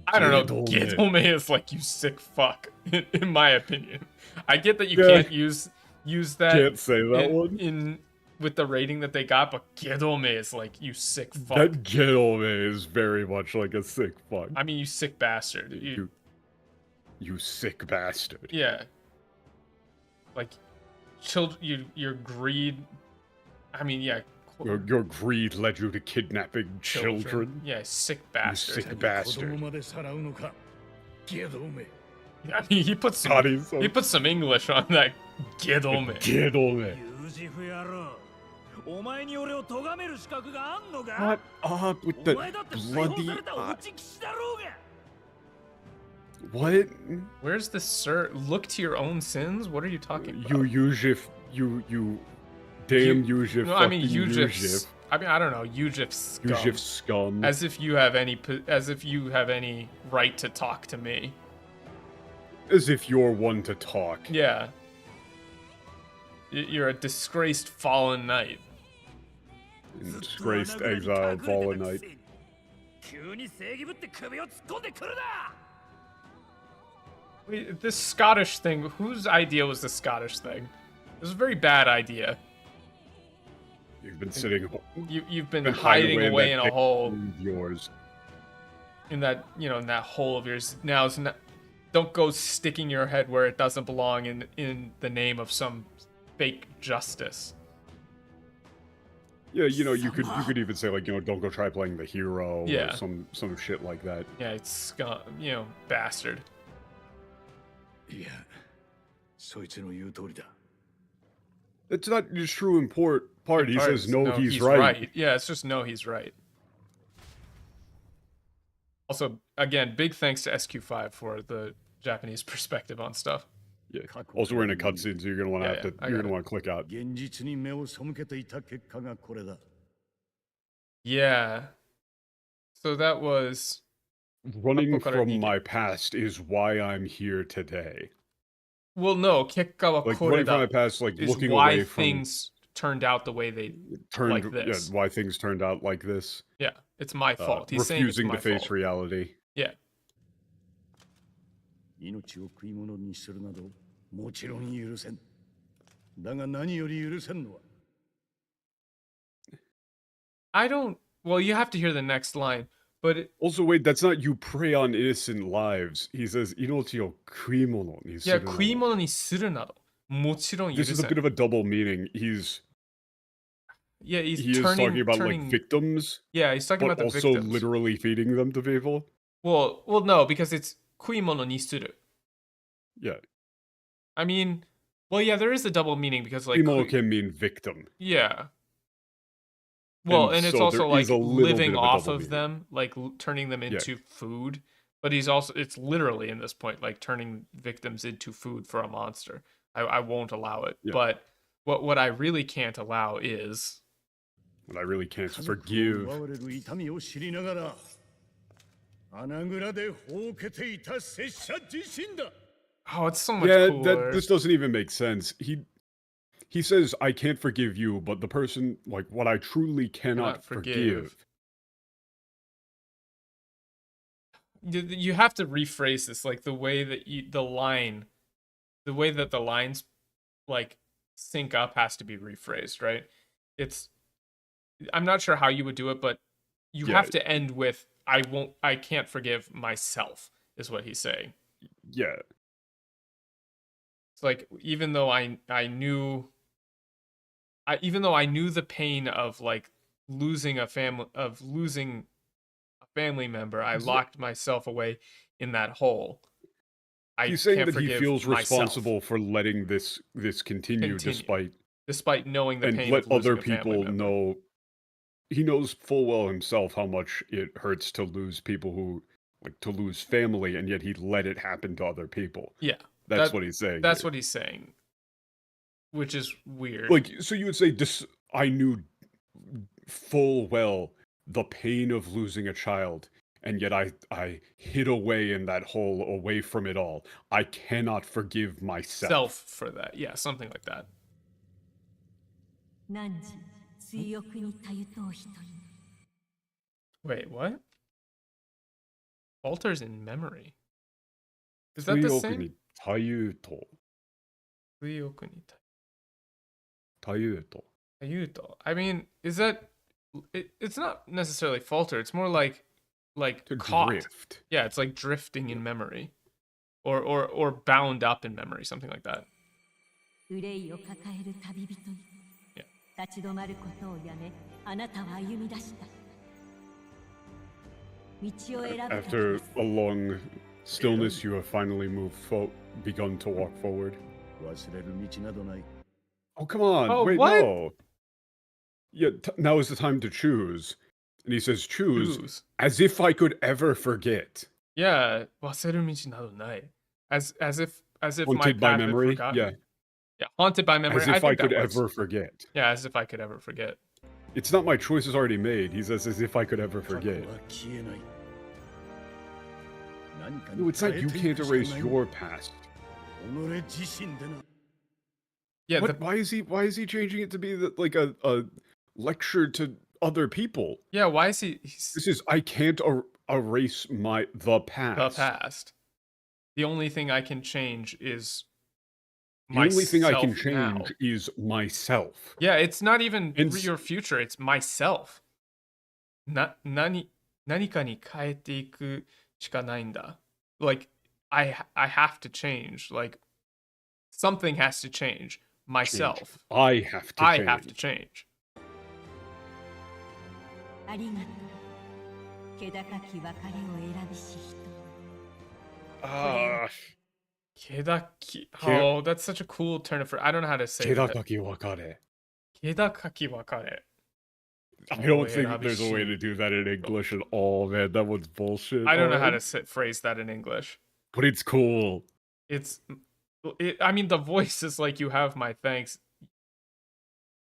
I don't know. Gedome is like you sick fuck, in my opinion. I get that you can't use use that. Can't say that one. In with the rating that they got, but Gedome is like, you sick fuck. That Gedome is very much like a sick fuck. I mean, you sick bastard. You sick bastard. Yeah. Like, your greed. I mean, yeah. Your greed led you to kidnapping children. Yeah, sick bastard. You sick bastard. I mean, he put some English on that. Gedome. Gedome. What up with the bloody... What? Where's the sir? Look to your own sins? What are you talking about? You damn Yujif. No, I mean Yujif. I mean, I don't know, Yujif scum. Yujif scum. As if you have any right to talk to me. As if you're one to talk. Yeah. You're a disgraced fallen knight. Disgraced, exiled, fallen knight. Wait, this Scottish thing, whose idea was the Scottish thing? It was a very bad idea. You've been sitting... You've been hiding away in a hole. Yours. In that, in that hole of yours. Now, don't go sticking your head where it doesn't belong in the name of some fake justice. Yeah, you could even say, like, don't go try playing the hero or some shit like that. Yeah, it's scum, bastard. Yeah. That's not his true part. He says, no, he's right. Yeah, it's just no, he's right. Also, again, big thanks to SQ5 for the Japanese perspective on stuff. Yeah. Also, we're in a cutscene, so you're gonna want to click out. Yeah. So that was running from my past is why I'm here today. Well, no, Kekkawa like running from my past, like looking away from things turned out the way they like this. Yeah, why things turned out like this. Yeah, it's my fault. He's refusing saying to face reality. Yeah. I don't. Well, you have to hear the next line, but also wait, that's not you prey on innocent lives. He says inochi o kuimono ni suru. Yeah, kuimono ni suru nado. Mochiron This is a bit of a double meaning. He's talking about like victims. Yeah, he's talking about the victims. But also literally feeding them to people. Well, no, because it's kuimono ni suru. Yeah. I mean, well, yeah, there is a double meaning because like kuimono can mean victim. Yeah. Well, and it's also like living off of them, like turning them into food. But it's literally in this point, like turning victims into food for a monster. I won't allow it. Yeah. But what I really can't allow is... What I really can't forgive... Oh, it's so much cooler. This doesn't even make sense. He says, I can't forgive you, but the person, like, what I truly cannot forgive. You have to rephrase this, like, the way that the lines, like, sync up has to be rephrased, right? I'm not sure how you would do it, but you have to end with, I can't forgive myself, is what he's saying. Yeah. It's like, even though I knew the pain of like losing a family member, I locked myself away in that hole. He's saying that he feels responsible for letting this continue despite knowing the pain and let of losing other people know. He knows full well himself how much it hurts to lose people to lose family, and yet he let it happen to other people. Yeah. That's what he's saying. That's what he's saying. Which is weird. Like, so you would say, I knew full well the pain of losing a child, and yet I hid away in that hole, away from it all. I cannot forgive myself. For that. Yeah, something like that. Wait, what? Altars in memory. Is that the same? Tayuto. I mean, is that... It's not necessarily falter. It's more like to caught. drift. Yeah, it's like drifting in memory. Or bound up in memory, something like that. Yeah. After a long stillness, you have finally begun to walk forward. Oh, come on. Oh, wait, what? no. Yeah, now is the time to choose. And he says, choose. As if I could ever forget. Yeah, waseru michi nado nai. As if Haunted my by path memory? had forgotten. Yeah. Yeah, haunted by memory. As if I could works. ever forget. Yeah, as if I could ever forget. It's not my choice is already made. He says, as if I could ever forget. No, it's not you can't erase your past. Yeah. Why is he changing it to be like a lecture to other people? Yeah. Why is he? This is I can't erase the past. The past. The only thing I can change is. The only thing I can change now. is myself. Yeah, it's not even your future. It's myself. Nanika ni kaete iku shika nai nda. Like I have to change. Like something has to change. Myself. I have to change. Kedaki. Oh, that's such a cool turn of phrase. I don't know how to say that. Kedakaki wakare. Kedakaki wakare. I don't think there's a way to do that in English at all, man. That one's bullshit. I don't know how to phrase that in English. But it's cool. I mean, the voice is like, you have my thanks.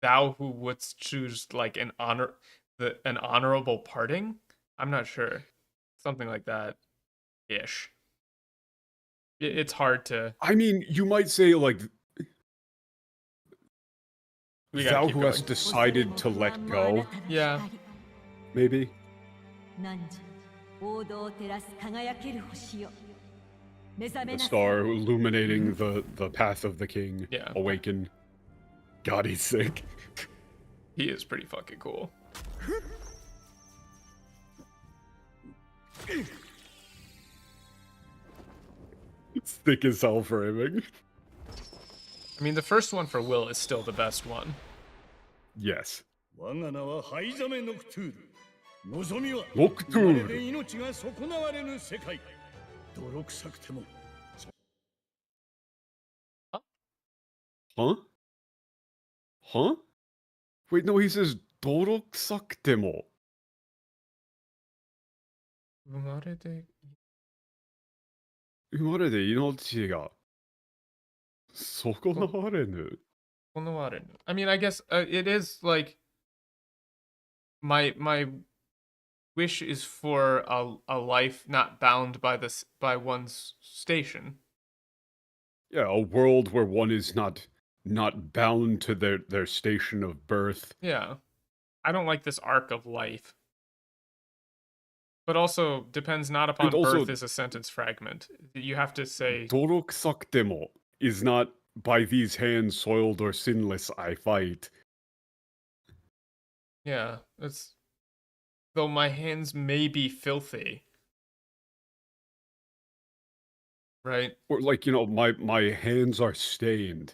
Thou who wouldst choose like an honorable parting? I'm not sure. Something like that. Ish. It's hard to... I mean, you might say, like... Thou who hast decided to let go? Yeah. Maybe? The star illuminating the path of the king. Yeah. Awaken. God, he's sick. He is pretty fucking cool. It's thick as hell framing. I mean, the first one for Will is still the best one. Yes. Nocturne. Huh? Huh? Wait, no, he says doroksaktemo. 生まれて命が損なわれぬ。 I mean, I guess it is like my wish is for a life not bound by one's station. Yeah, a world where one is not bound to their station of birth. Yeah. I don't like this arc of life. But also depends not upon birth as a sentence fragment. You have to say 泥臭くても is not by these hands soiled or sinless I fight. Yeah, though my hands may be filthy. Right? Or like, my hands are stained.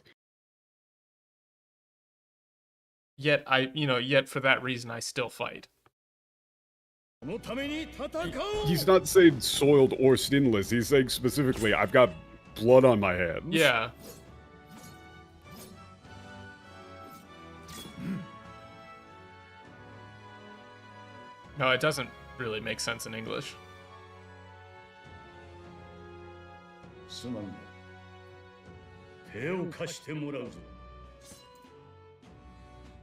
Yet for that reason I still fight. He's not saying soiled or sinless. He's saying specifically, I've got blood on my hands. Yeah. No, it doesn't really make sense in English.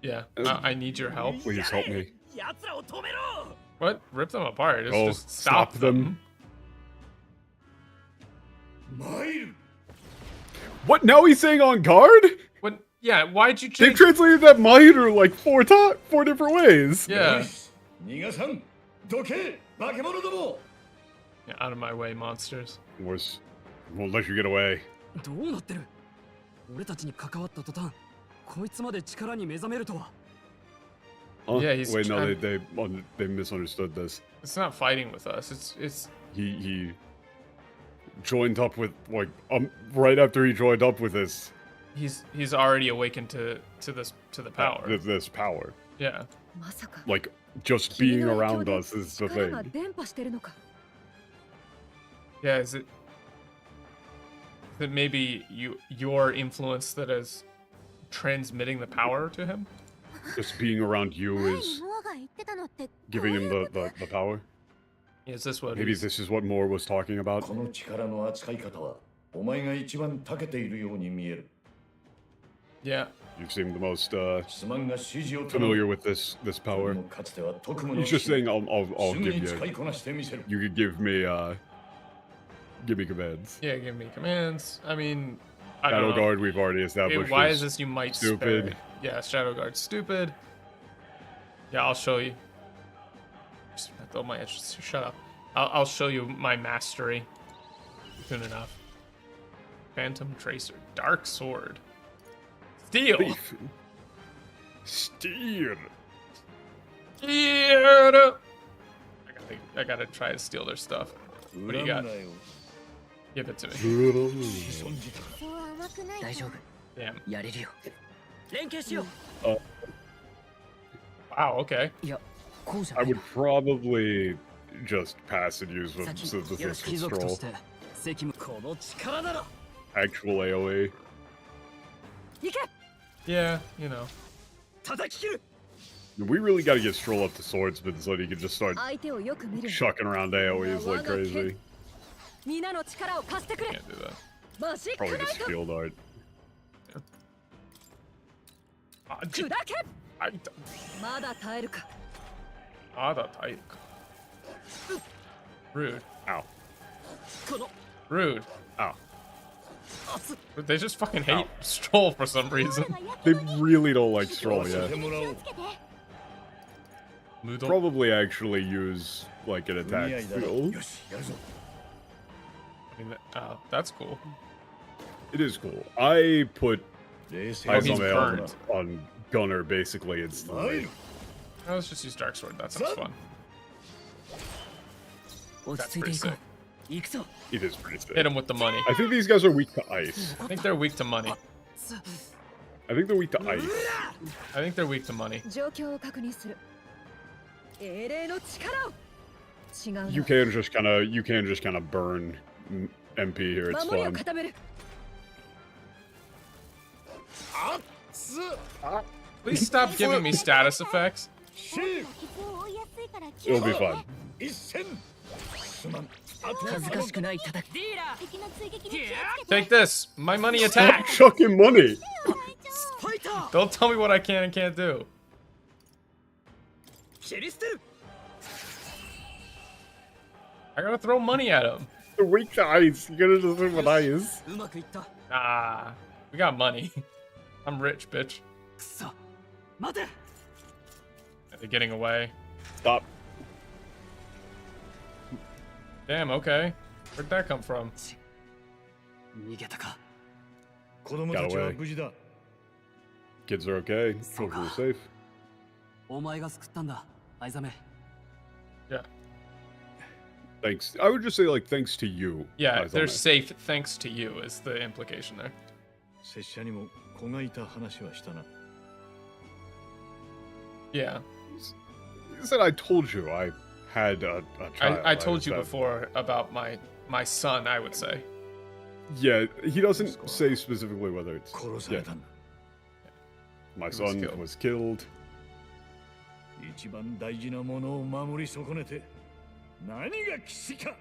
Yeah, I need your help. Please help me. What? Rip them apart. Just stop them. What? Now he's saying on guard? What? Yeah, why'd you change? They translated that Mairu like four different ways. Yeah. Yeah, out of my way, monsters. Won't let you get away. Huh? Yeah, he's wait, no, trying- they misunderstood this. It's not fighting with us. It's He joined up with like right after he joined up with this. he's already awakened to the power. This power. Yeah. まさか Like just 君 being の影響 around で us is the 力が thing. 伝播してるのか Yeah, is it that maybe your influence that is transmitting the power to him? Just being around you 前に is モアが言ってたのって giving him the power. Is this what Maybe he's- this is what Moore was talking about. この力の扱い方はお前が一番長けているように見える。 Yeah. You seem the most すまんが指示を頼 familiar む。 with this power. かつては特務の He's just 騎士 saying I'll すぐ give に使い you. こなしてみせる。 You could give me commands. Yeah, give me commands. I mean, I don't Shadow know. Guard we've already Hey, established. why is this you might stupid? spare? Yeah, Shadow Guard's stupid. Yeah, I'll show you. Just throw my shut up. I'll show you my mastery. Soon enough. Phantom Tracer, Dark Sword, Steel. Thief. Steer. Yeah. I gotta try to steal their stuff. What do you got? 恨むなよ。 Give it to me. 子孫じた。そう甘くないから Damn. やれるよ連携しよ Wow. Okay. ういやこうじゃ I ない would probably just pass and use 先 synthesis 貴族と control. して責務この力なら Actual AoE. 行け Yeah. You know. 叩き切る We really gotta get Stroll up to swordsman so that he can just start 相手をよく見る chucking around AoEs like crazy. 皆の力を貸してくれ Can't do that. マジック Probably ナイ just ト field art.砕け I まだ耐えるか Rude. Ow. この Rude. Ow. But they just fucking hate Stroll for some reason. They really don't like Stroll 忘れ yet. てもらおう。 Moodle. Probably actually use like an 組 attack 合だろ。 field. よし、やるぞ。 I mean, that's cool. It is cool. I put 冷静 Oh, he's Aizame burned. on Gunner basically 参 instantly. る。 Oh, let's just use Dark Sword. That sounds fun. 落ち着いていこう行くぞ It is pretty Hit sick. him with the money. I think these guys are weak to ice. I think they're weak to money. I think they're weak to ice. I think they're weak to money. 状況を確認する英霊の力を違うな You can just kind of burn MP here. It's 守りを fun. 固める Please stop giving me status effects. シェフ、傷を負いやすいから気 It'll を be fun. 一戦。すまん。あとは恥ずかしくない叩き敵の追撃に気をつけ Take this. My money Stop attack. chucking money. ファイター Don't tell me what I can and can't do. 蹴り捨てる I gotta throw money at him. They're weak to ice. You gotta just live with ice. うまくいった Ah, we got money. I'm rich, bitch. くそ待て They're getting away. Stop. Damn, okay. Where'd that come from? 逃げたか子供たちは無事だ。 Kids are okay. Children are safe. お前が救ったんだ藍ザメ Yeah. Thanks. I would just say like thanks to you. Yeah, they're Aizame. safe thanks to you is the implication there. 拙者にも子がいた話はしたな。 Yeah. You said I told you I had a child. I told you said- before about my son, I would say. Yeah, he doesn't say specifically whether it's 殺されたんだ。 my was son killed. was killed. 一番大事なものを守り損ねて何が騎士か。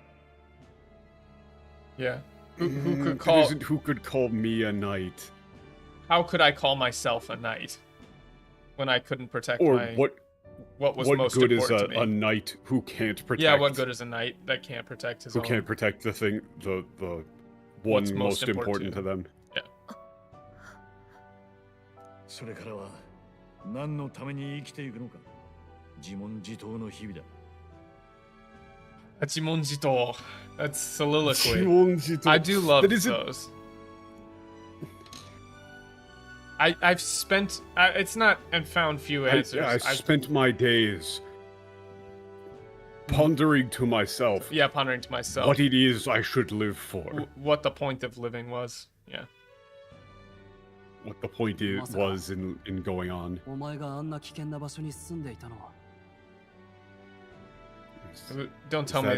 Yeah. Who could It call isn't who could call me a knight, how could I call myself a knight when I couldn't protect or my what was what most good is important to a me? knight who can't protect? Yeah, what good is a knight that can't protect his who own? can't protect the thing the What's one most most important important to them? それからは何のために生きていくのか。自問自答の日々だ。 Hachimonjito. That's soliloquy. I do love That isn't- those. I've spent it's not and found few answers. I've spent my days pondering to myself. Yeah, pondering to myself what it is I should live for. What the point of living was. Yeah. What the point was in going on. Don't tell me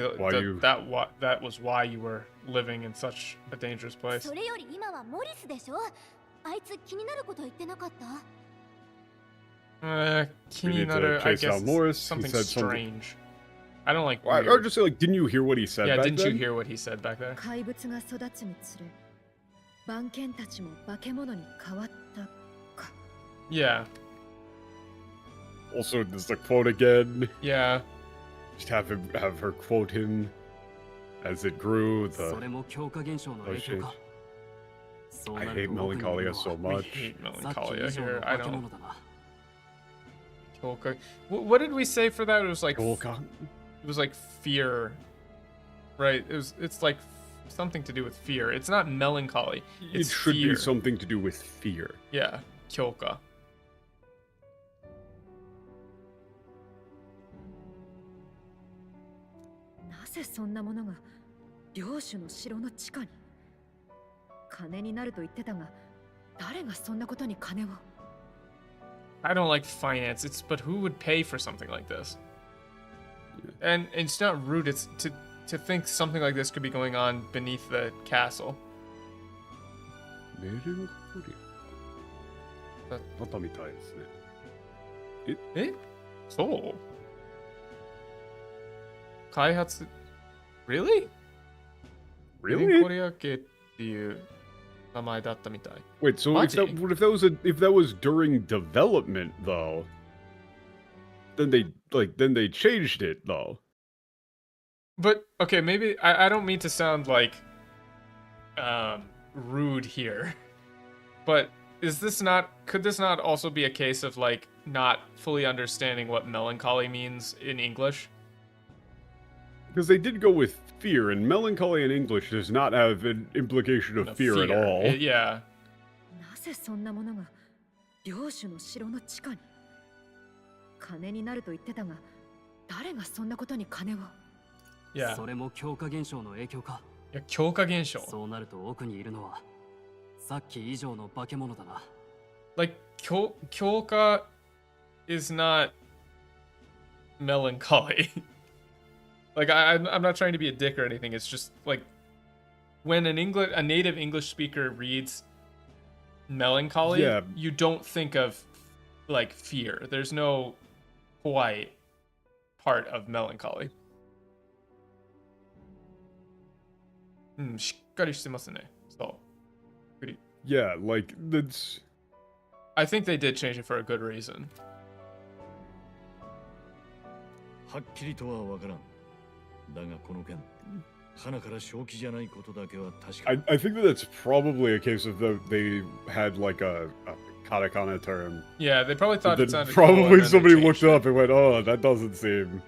that was why you were living in such a dangerous place. Kininaru, I guess Morris. Something strange. I don't like. I would just say, like, didn't you hear what he said? Yeah, back didn't then? you hear what he said back there? Yeah. Also, there's the quote again. Yeah. Just have her quote him as it grew. Oh shit. I hate Melancholia so much. I hate Melancholia here. I don't. What did we say for that? It was like. It was like fear, right? It's like something to do with fear. It's not melancholy. It should be something to do with fear. Yeah, Kyoka. I don't like finance. But who would pay for something like this? And it's not rude. It's to think something like this could be going on beneath the castle. So. Kaihatsu. Really? Wait, so if that was during development though, then they changed it though. But okay, maybe I don't mean to sound like rude here, but could this not also be a case of like not fully understanding what melancholy means in English? Because they did go with fear, and melancholy in English does not have an implication of fear at all. Yeah. Yeah. それも強化現象の影響か。いや、強化現象。そうなると奥にいるのはさっき以上の化け物だな。Like 強化 is not melancholy. Like I'm not trying to be a dick or anything. It's just like when a native English speaker reads melancholy, you don't think of like fear. There's no quiet part of melancholy. しっかりしてますね。そう。Yeah, like that's. I think they did change it for a good reason. はっきりとはわからん。だがこの件、花から正気じゃないことだけは確か。I think that's probably a case of they had like a katakana term. Yeah, they probably thought it sounded probably cool, somebody looked it up and went, "Oh, that doesn't seem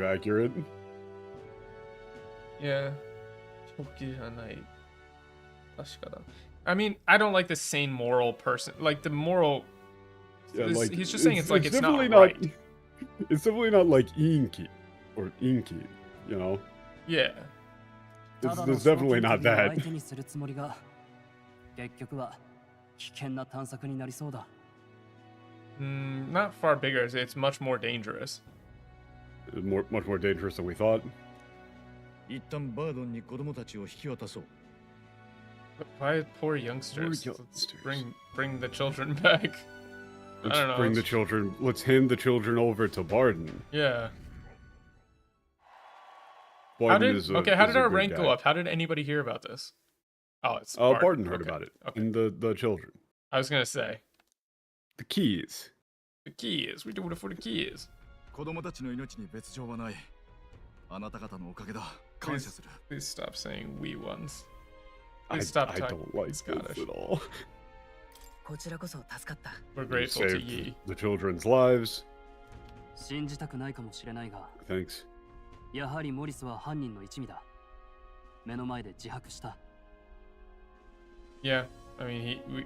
accurate." Yeah. I mean, I don't like the sane moral person. Like the moral. Yeah, like, he's just saying it's not right. It's definitely not like inki or inki, you know. Yeah. It's definitely not that. Not far bigger. It's much more dangerous. Much more dangerous than we thought. 一旦バードンに子供たちを引き渡そう。Why poor youngsters? Let's bring the children back. I don't know. Bring the children. Let's hand the children over to Barden. Yeah. Barden how did our rank go up? How did anybody hear about this? Oh, it's Barden. Barden heard about it. Okay. And the children. I was gonna say. The keys. The keys. We do it for the keys. 子供たちの命に別状はない。あなた方のおかげだ。Please stop saying we ones. Please stop I don't like Scottish. This at all. We're grateful to ye. The children's lives. 信じたくないかもしれないが、 Thanks. やはりモリスは犯人の一味だ。目の前で自白した。Yeah, I mean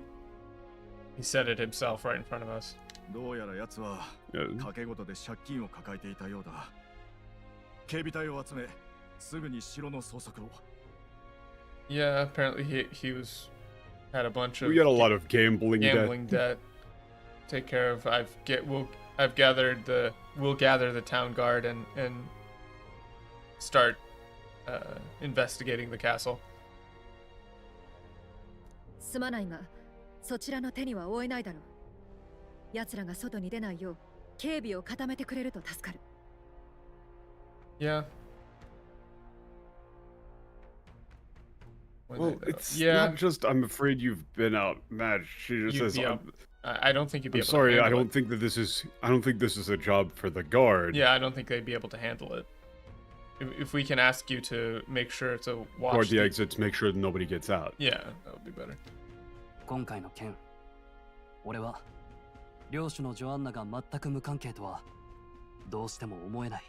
He said it himself right in front of us. どうやら奴は賭け事で借金を抱えていたようだ。警備隊を集め、すぐに城の捜索を。Yeah, apparently he had a bunch of we got a lot of gambling debt. Take care of. We'll gather the town guard and start investigating the castle. すまないが、そちらの手には負えないだろう。奴らが外に出ないよう警備を固めてくれると助かる。Yeah. Well, it's not just I'm afraid you've been outmatched. She just says I don't think you'd be I'm able sorry, to I don't think that this is a job for the guard. Yeah, I don't think they'd be able to handle it. If we can ask you to make sure to watch guard the exits, make sure that nobody gets out. Yeah, that would be better. 今回の件、俺は領主のジョアンナが全く無関係とはどうしても思えない。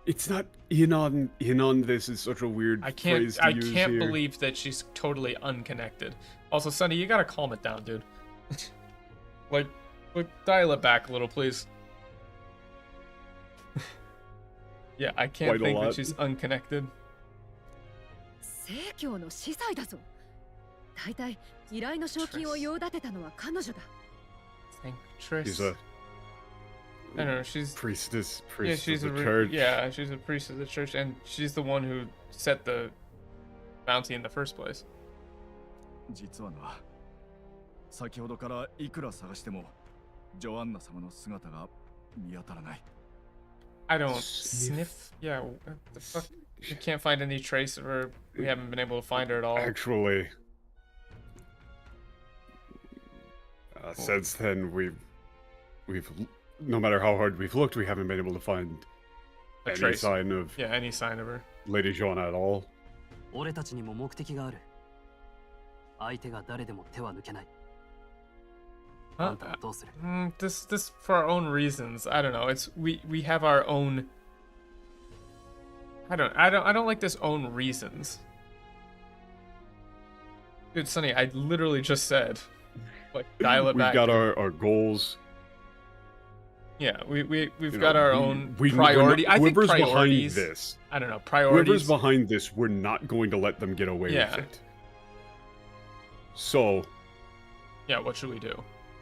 It's not in on this is such a weird phrase to use can't here. believe that she's totally unconnected. Also, Sonny, you gotta calm it down, dude. like, dial it back a little, please. Yeah, I can't think that she's unconnected. 正教の司祭だぞ。大体依頼の賞金を用立てたのは彼女だ。She's a I don't know, she's priestess of the church. Yeah, she's a priest of the church, and she's the one who set the bounty in the first place. 実はな、先ほどからいくら探してもジョアンナ様の姿が見当たらない。I don't sniff. Yeah, what the fuck? We can't find any trace of her. We haven't been able to find her at all. Actually, since then we've no matter how hard we've looked, we haven't been able to find any sign of any sign of her. Lady Joanna at all. 俺たちにも目的がある。相手が誰でも手は抜けない。This for our own reasons. I don't know. It's we have our own. I don't like this own reasons. Dude, Sonny, I literally just said, like, dial it back. We've got our goals. Yeah, we've got our own priority. I think priorities. Behind this, I don't know, priorities. Whoever's behind this, we're not going to let them get away with it. So. Yeah, what should we do?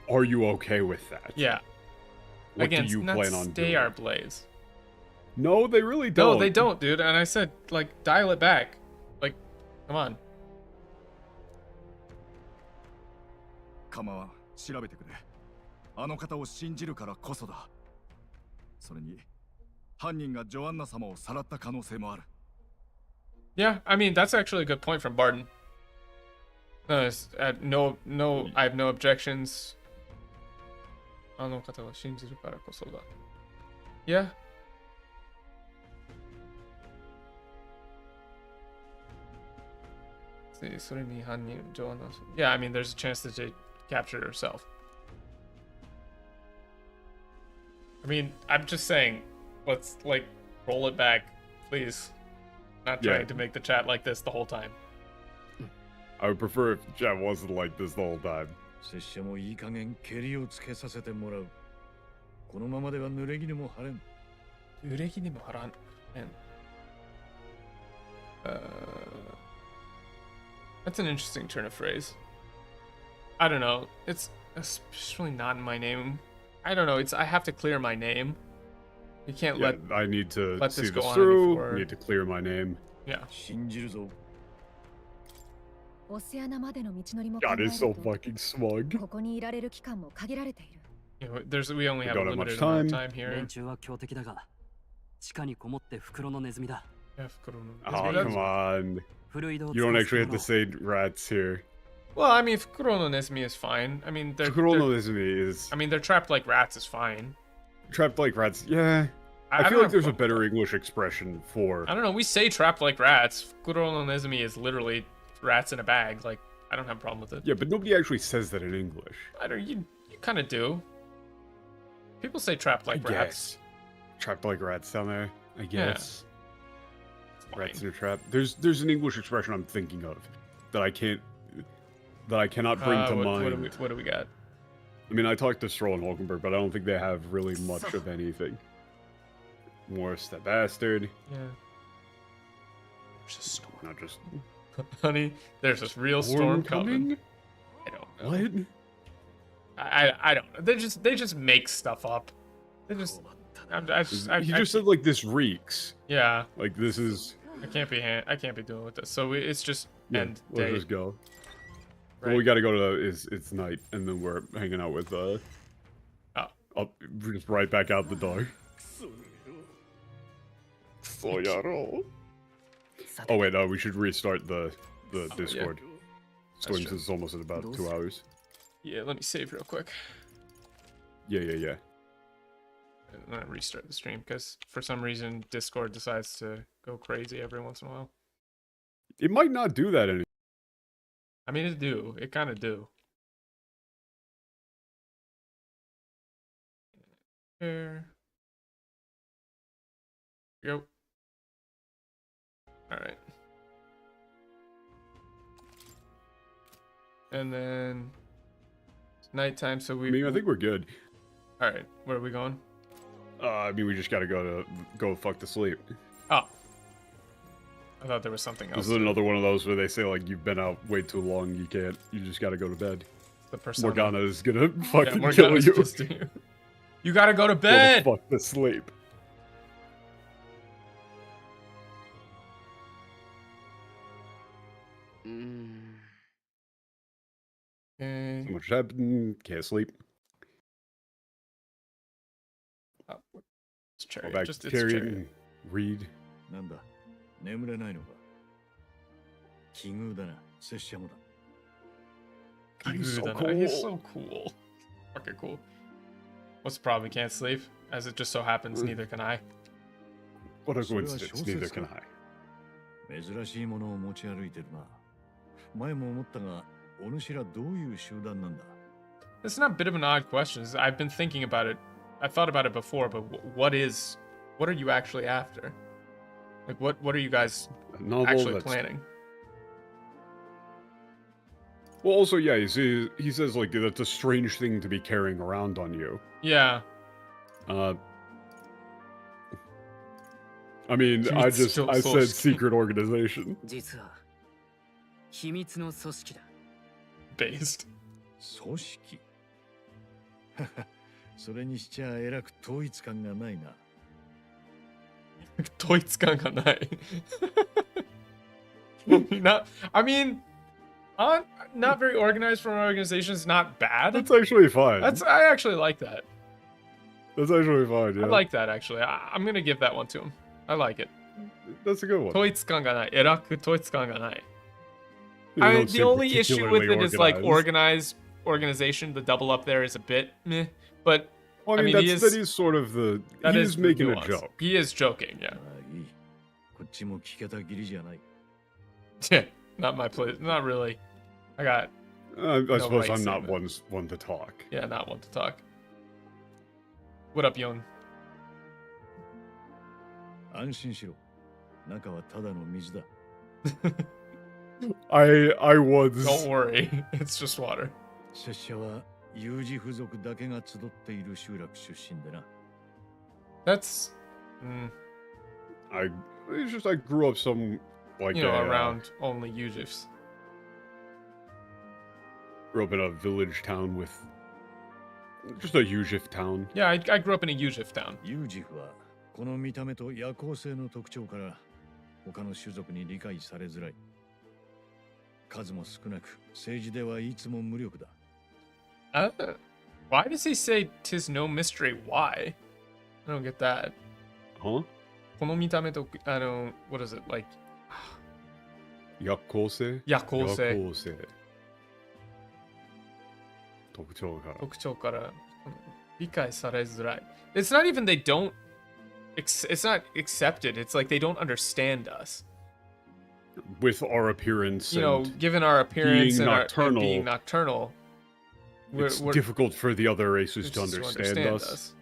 Are you okay with that? Yeah. What Again, do you plan on stay doing? our blaze. No, they really don't. No, they don't, dude. And I said, like, dial it back. Like, come on. カマは調べてくれ。あの方を信じるからこそだ。それに、犯人がジョアンナ様をさらった可能性もある。Yeah, I mean, that's actually a good point from Barton. I have no objections. あの方を信じるからこそだ。Yeah. See, それに犯人、ジョアンナ。Yeah, I mean, there's a chance that they captured herself. I mean, I'm just saying, let's, like, roll it back, please. Not trying to make the chat like this the whole time. I would prefer if the chat wasn't like this the whole time. 拙者もいい加減蹴りをつけさせてもらう。このままでは濡れ衣も晴れん。濡れ衣も晴らん。That's an interesting turn of phrase. I don't know. It's especially not in my name. I don't know. I have to clear my name. You can't let. I need to let see this go this on through. before. Need to clear my name. Yeah. 信じるぞ。オセアナまでの道のりも God is so fucking smug. ここにいられる期間も限られている。We only have a don't have limited much amount of time. time here. 連中は強敵だが、地下にこもって袋のネズミだ。Yeah, Oh, come on. 古い道 You don't actually have to say rats here. Well, I mean, Fukuro no Nezumi is fine. I mean, Fukuro no Nezumi is... I mean, they're trapped like rats is fine. Trapped like rats, yeah. I feel like there's a better English expression for... I don't know, we say trapped like rats. Fukuro no Nezumi is literally rats in a bag. Like, I don't have a problem with it. Yeah, but nobody actually says that in English. I don't, you kind of do. People say trapped like rats. Trapped like rats down there, I guess. Yeah. Rats in a trap. There's an English expression I'm thinking of that I can't... that I cannot bring to mind. What do we got? I mean, I talked to Stroll and Hulkenberg, but I don't think they have really much of anything. Morris the bastard. Yeah. There's a storm. Not just... Honey, there's this real storm coming. I don't know. What? I don't know. They just make stuff up. They just... He just said, like, this reeks. Yeah. Like, this is... I can't be doing with this. So it's just end let's day. just go. Right. Well, we gotta go to it's night, and then we're hanging out with we're just right back out the door. Oh wait, no, we should restart the Discord. Storm says it's almost at about 2 hours. Yeah, let me save real quick. Yeah. And then restart the stream because for some reason Discord decides to go crazy every once in a while. It might not do that anymore. I mean, it kind of do. Here. Go. All right. And then it's nighttime, so I mean, I think we're good. All right, where are we going? I mean, we just gotta go fuck to sleep. Oh. I thought there was something else. This is another one of those where they say, like, you've been out way too long, you just gotta go to bed. The persona. Morgana is gonna fucking kill you. You gotta go to bed! Go fuck to sleep. Okay. So much happened, can't sleep. Oh, it's Cherry. Go back Just to it's Cherry Cherry. and read. なんだ眠れないのか奇遇だな拙者もだ He's so He's cool. so cool. Okay, cool. What's the problem? We can't sleep? As it just so happens, neither can I. What a coincidence, neither can I. 珍しいものを持ち歩いてるな前も思ったがお主らどういう集団なんだ It's not a bit of an odd question. I've been thinking about it. I thought about it before, but what are you actually after? Like, what are you guys actually planning? Well, also, yeah, he says, like, that's a strange thing to be carrying around on you. Yeah. I mean, I said secret organization. 実は秘密の組織だ Based. 組織それにしちゃえらく統一感がないな Not, I mean, not very organized for an organization is not bad. That's actually fine. I actually like that. That's actually fine, yeah. I like that, actually. I'm gonna give that one to him. I like it. That's a good one. 統一感がない。偉く統一感がない。 They I don't mean, the seem only issue with it is like organized. organization. The double up there is a bit meh, but Well, I mean, that is sort of the... That he is is making a nuance. joke. He is joking, yeah. ああいいこっちも聞けたぎりじゃない Yeah, not my place. Not really. I got I No suppose rights I'm not in one to talk. yeah, not one to talk. What up, Young? 安心しろ中はただの水だ I was... Don't worry, it's just water. 拙者は有事付属だけが集っている集落出身でな That's It's just I grew up like you know around only Yujifs. Grew up in a village town with just a Yujif town. Yeah, I grew up in a Yujif town. 有事付はこの見た目と夜行性の特徴から他の種族に理解されづらい数も少なく政治ではいつも無力だ Why does he say 'tis no mystery? Why? I don't get that. Huh? この見た目とwhat is it like? 夜行性夜行性。夜行性。特徴から。特徴から理解されづらい。It's not even they don't. It's not accepted. It's like they don't understand us. With our appearance, you know, given our appearance being and nocturnal, our being nocturnal, it's difficult for the other races to understand us.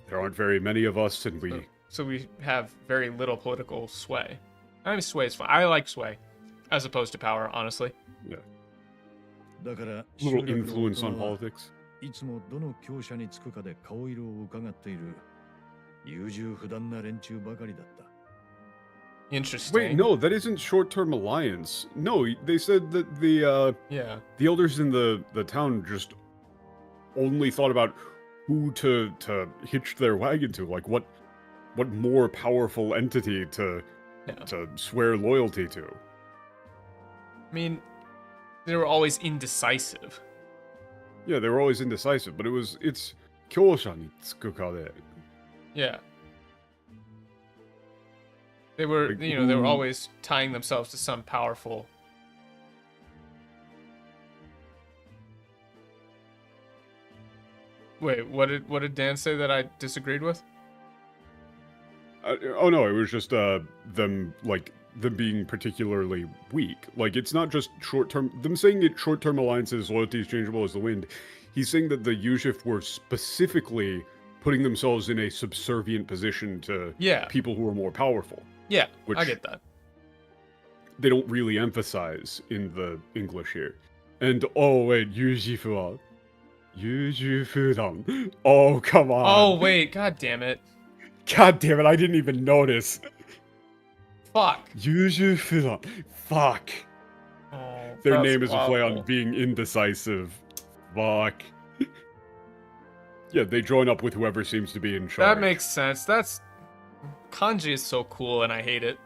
There aren't very many of us, and so we have very little political sway. I mean, sway is fine. I like sway, as opposed to power, honestly. Yeah. Little influence on politics. いつもどの強者につくかで顔色を伺っている優柔不断な連中ばかりだった。Interesting. Wait, no, that isn't short-term alliance. No, they said that the elders in the town just only thought about who to hitch their wagon to, like what more powerful entity to swear loyalty to. I mean, they were always indecisive. Yeah, they were always indecisive, but it's kyosha ni tsukukade. Yeah. They were, like, they were always tying themselves to some powerful. Wait, what did Dan say that I disagreed with? Oh no, it was just them being particularly weak. Like, it's not just short-term. Them saying that short-term alliances, loyalty is changeable as the wind. He's saying that the Yuzhif were specifically putting themselves in a subservient position to people who are more powerful. Yeah, I get that. They don't really emphasize in the English here. And oh wait, Yujifu. Yujifudan. Oh, come on. Oh wait, god damn it. God damn it, I didn't even notice. Fuck. Yujifudan. Fuck. Oh, their name is a play on being indecisive. Fuck. Yeah, they join up with whoever seems to be in charge. That makes sense. That's kanji is so cool and I hate it.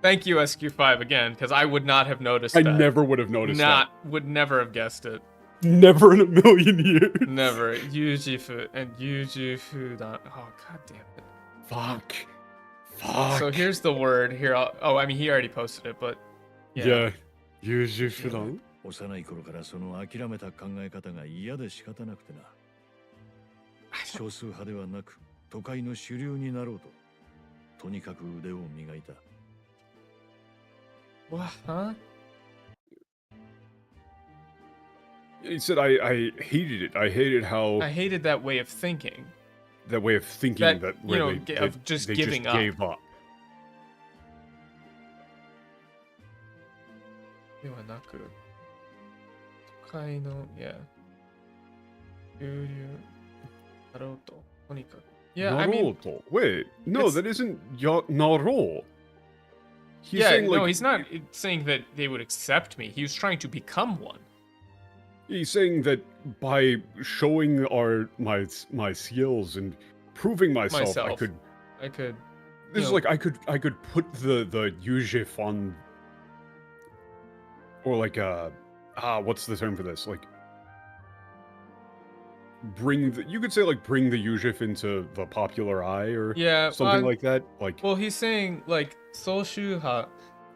Thank you, SQ5 again, because I would not have noticed that. I never would have noticed that. Would never have guessed it. Never in a million years. Never. Yujifu and Yujifu. Oh, god damn it. Fuck. Fuck. So here's the word. Here, I mean, he already posted it, but yeah. Yujifu. 幼い頃からその諦めた考え方が嫌で仕方なくてな。少数派ではなく、都会の主流になろうと、とにかく腕を磨いた。What? Huh? He said, I hated it. I hated how... I hated that way of thinking. That way of thinking that you know, of just giving up. Gave up. ではなく、都会の、流流なろうと、とにかく。Yeah, I mean... Wait, no, that isn't naro. He's saying, like, no, he's not saying that they would accept me. He was trying to become one. He's saying that by showing my skills and proving myself, I could. This is like I could put the Yuzhif on, or like what's the term for this? Like bring the Yuzhif into the popular eye or something like that. Like, well, he's saying like 総宗派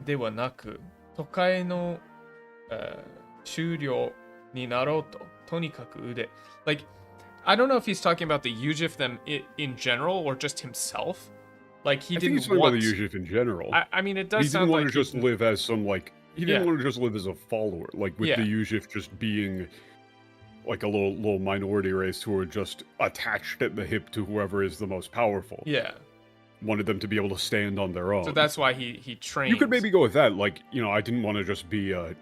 ではなく都会の終了になろうととにかく腕 like I don't know if he's talking about the Yuzhif them in general or just himself. Like he didn't think he's want about the Yuzhif in general. I mean it does he sound didn't want like to just live as some like he didn't want to just live as a follower like with the Yuzhif just being like a little minority race who are just attached at the hip to whoever is the most powerful. Yeah. Wanted them to be able to stand on their own. So that's why he trained. You could maybe go with that. Like, you know, I didn't want to just be a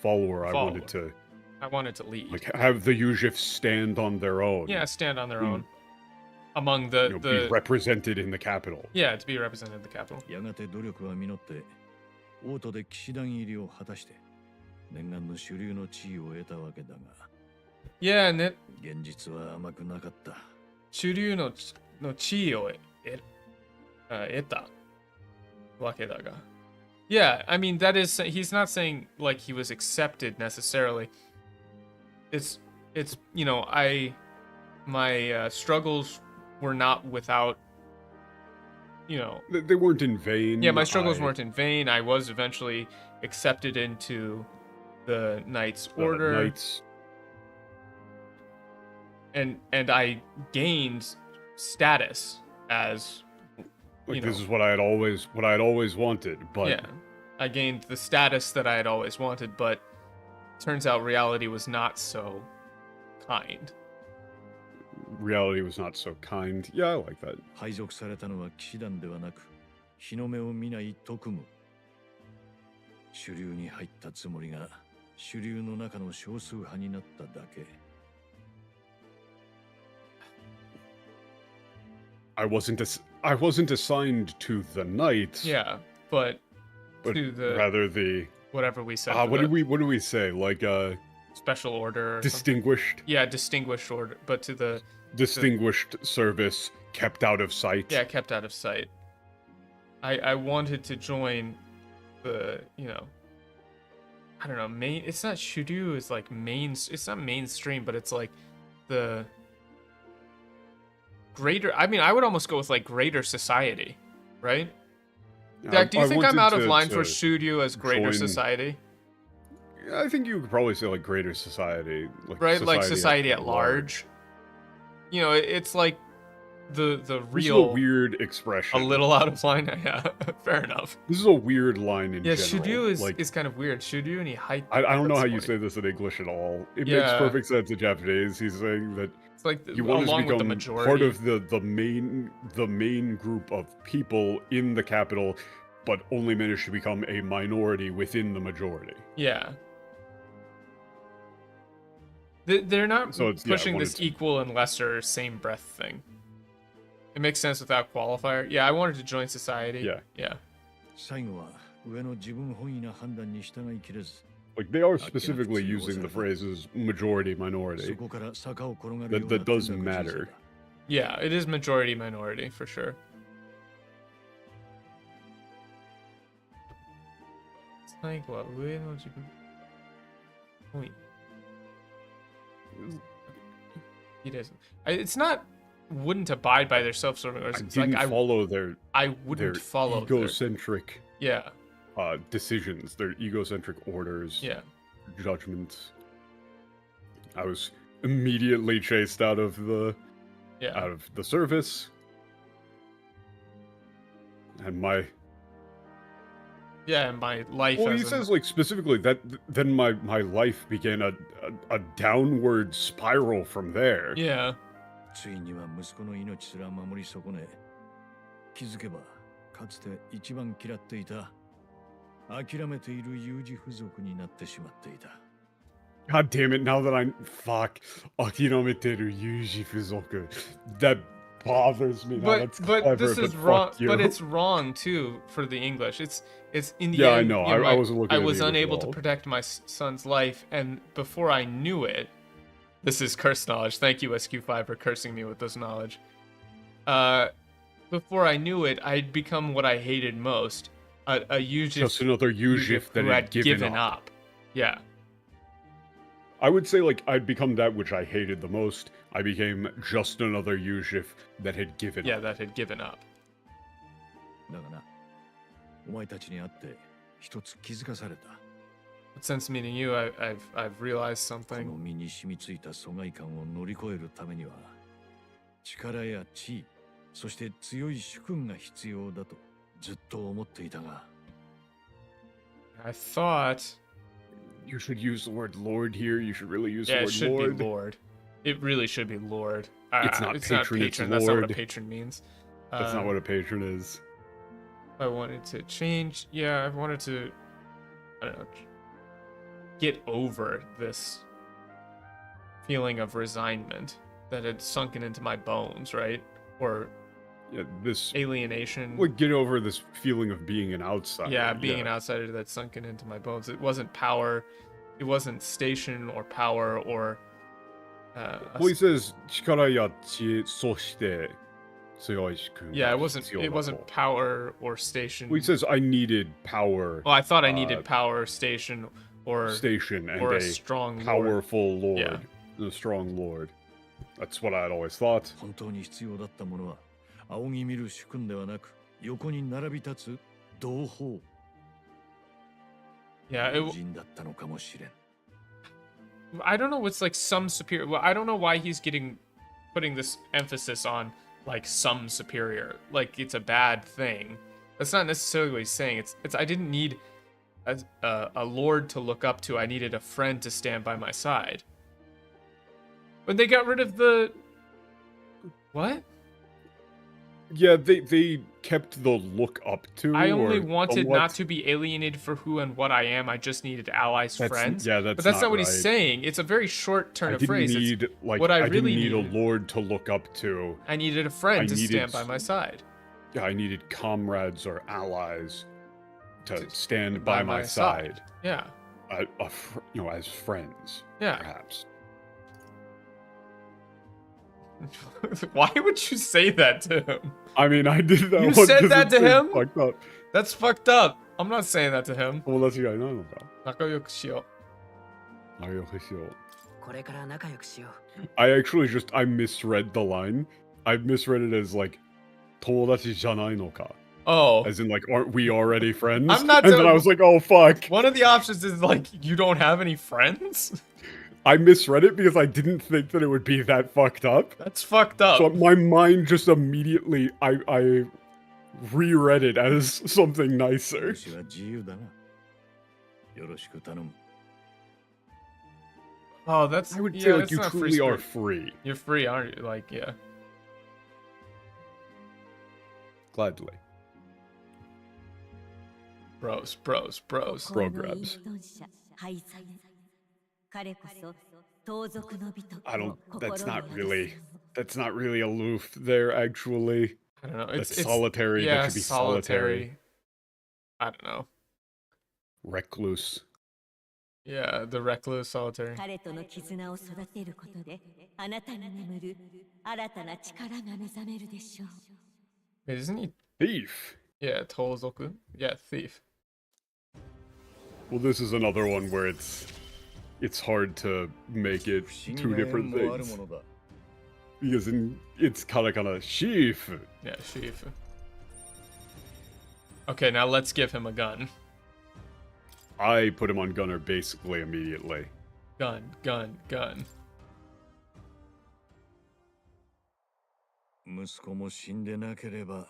follower. I wanted to lead. Like, have the Yuzhif stand on their own. Yeah, stand on their own. Among the... be represented in the capital. Yeah, to be represented in the capital. やがて努力は実って、王都で騎士団入りを果たして、念願の主流の地位を得たわけだが。Yeah, and it... 現実は甘くなかった。主流の地位を得たわけだが。Yeah, I mean that is he's not saying like he was accepted necessarily. It's you know, my struggles were not without, you know, they weren't in vain. Yeah, my struggles weren't in vain. I was eventually accepted into the Knights Order. And I gained status as this is what I had always wanted, but yeah, I gained the status that I had always wanted, but turns out reality was not so kind. Reality was not so kind. Yeah, I like that. 配属されたのは騎士団ではなく、日の目を見ない特務。主流に入ったつもりが主流の中の少数派になっただけ。I wasn't assigned to the knights. Yeah, but to the rather the whatever we said. What do we say? Like special order. Distinguished. Something? Yeah, distinguished order, but to the distinguished service kept out of sight. Yeah, kept out of sight. I wanted to join the, you know, I don't know, main. It's not shuryu. It's like main. It's not mainstream, but it's like the greater. I mean, I would almost go with like greater society, right? Dak, do you think I'm out of line for shuryu as greater society? I think you could probably say like greater society, like right? Like society at large. You know, it's like the real. This is a weird expression. A little out of line. Yeah, fair enough. This is a weird line in general. Yeah, shuryu is kind of weird. Shuryu and I don't know how you say this in English at all. It makes perfect sense in Japanese. He's saying that it's like you want to become part of the main group of people in the capital, but only manage to become a minority within the majority. Yeah. They're not pushing this equal and lesser same breath thing. It makes sense without qualifier. Yeah, I wanted to join society. Yeah. Like, they are specifically using the phrases majority, minority. That does matter. Yeah, it is majority, minority, for sure. It's not wouldn't abide by their self-serving orders. It's like I wouldn't follow egocentric their, decisions, their egocentric orders, judgments. I was immediately chased out of the service, and my life. Well, he says like specifically that then my life began a downward spiral from there. Yeah. ついには息子の命すら守り損ね、気づけばかつて一番嫌っていた諦めている有事付属になってしまっていた。God damn it! Now that I'm諦めてる有事付属, that bothers me. But this is wrong. But it's wrong too for the English. It's in the end. I know. I wasn't looking. I was unable to protect my son's life, and before I knew it. This is curse knowledge. Thank you, SQ5, for cursing me with this knowledge. Before I knew it, I'd become what I hated most. A Yujif. Just another Yujif that had given up. Yeah. I would say, like, I'd become that which I hated the most. I became just another Yujif that had given up. Yeah, that had given up. But since meeting you, I've realized something. I thought you should use the word Lord here. You should really use the word Lord. Yeah, it should be Lord. It really should be Lord. It's not patron. It's Lord. That's not what a patron means. That's not what a patron is. I wanted to change. Yeah, I wanted to. I don't know. Get over this feeling of resignment that had sunken into my bones, right? Or this alienation. Like, get over this feeling of being an outsider. Yeah, being an outsider that's sunken into my bones. It wasn't power. It wasn't station or power or. Well, he says, 力や知恵、そして強い仕組み。Yeah, it wasn't power or station. Well, he says, I needed power. Well, I thought I needed power, station. Or a strong powerful Lord. A strong Lord. That's what I'd always thought. Yeah, I don't know what's like some superior. Well, I don't know why he's putting this emphasis on like some superior. Like it's a bad thing. That's not necessarily what he's saying. It's I didn't need a lord to look up to. I needed a friend to stand by my side. When they got rid of the... What? Yeah, they kept the look up to. I only wanted somewhat. not to be alienated for who and what I am. I just needed allies, friends. Yeah, but that's not what right. he's saying. It's a very short turn of phrase. Need, like, what I didn't really need a lord to look up to. I needed a friend to stand by my side. Yeah, I needed comrades or allies to stand by my side. Yeah. As friends. Yeah. Perhaps. Why would you say that to him? I mean, I did that. You said that to him? Fucked up. That's fucked up. I'm not saying that to him. Well, that's I know about. I actually I misread the line. I misread it as like, 友達じゃないのか. Oh. As in, like, aren't we already friends? I'm not. And then I was like, oh fuck. One of the options is like, you don't have any friends? I misread it because I didn't think that it would be that fucked up. That's fucked up. So my mind just immediately, I reread it as something nicer. Oh, that's. I would say, like, you truly are free. You're free, aren't you? Like, yeah. Gladly. Bros. Bro grabs. That's not really aloof there, actually. I don't know. It's solitary. Yeah, that could be solitary. I don't know. Recluse. Yeah, the recluse solitary. Wait, isn't he? Thief. Yeah, Tozoku. Yeah, thief. Well, this is another one where it's hard to make it two different things. Because it's katakana shifu. Yeah, shifu. Okay, now let's give him a gun. I put him on gunner basically immediately. Gun. 息子も死んでなければ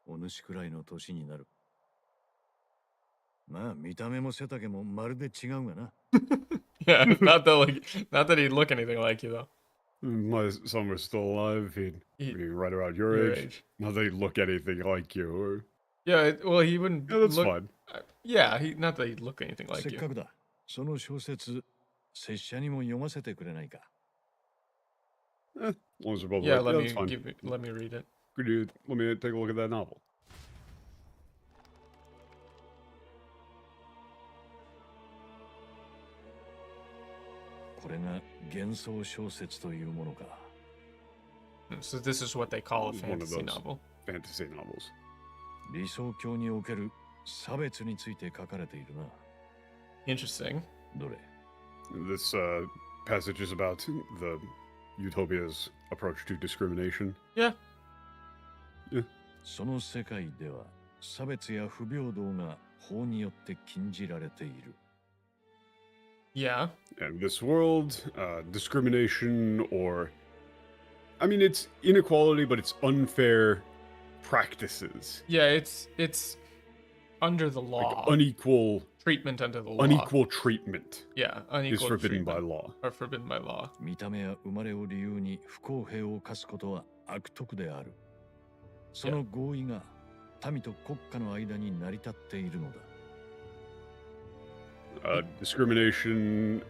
お主くらいの年になる。まあ見た目も背丈もまるで違うがな。Yeah, not that he'd look anything like you though. My son was still alive. He'd be right around your age. Not that he'd look anything like you. Or... Yeah, well, he wouldn't. Yeah, that's fine. Yeah, not that he'd look anything like you. せっかくだ。その小説、拙者にも読ませてくれないか。As long as we're both yeah, right. let me read it. Let me take a look at that novel. これが幻想小説というものか。So this is what they call a fantasy novel. Fantasy novels. 理想郷における差別について書かれているな。Interesting. どれ? This passage is about the Utopia's approach to discrimination. Yeah. Yeah. その世界では差別や不平等が法によって禁じられている。Yeah. In this world, discrimination or... I mean, it's inequality, but it's unfair practices. Yeah, it's under the law. Like unequal... treatment under the law. Unequal treatment. Yeah, unequal is forbidden treatment by law. Or forbidden by law. 見た目や生まれを理由に不公平を課すことは悪徳である。その合意が民と国家の間に成り立っているのだ。Discrimination,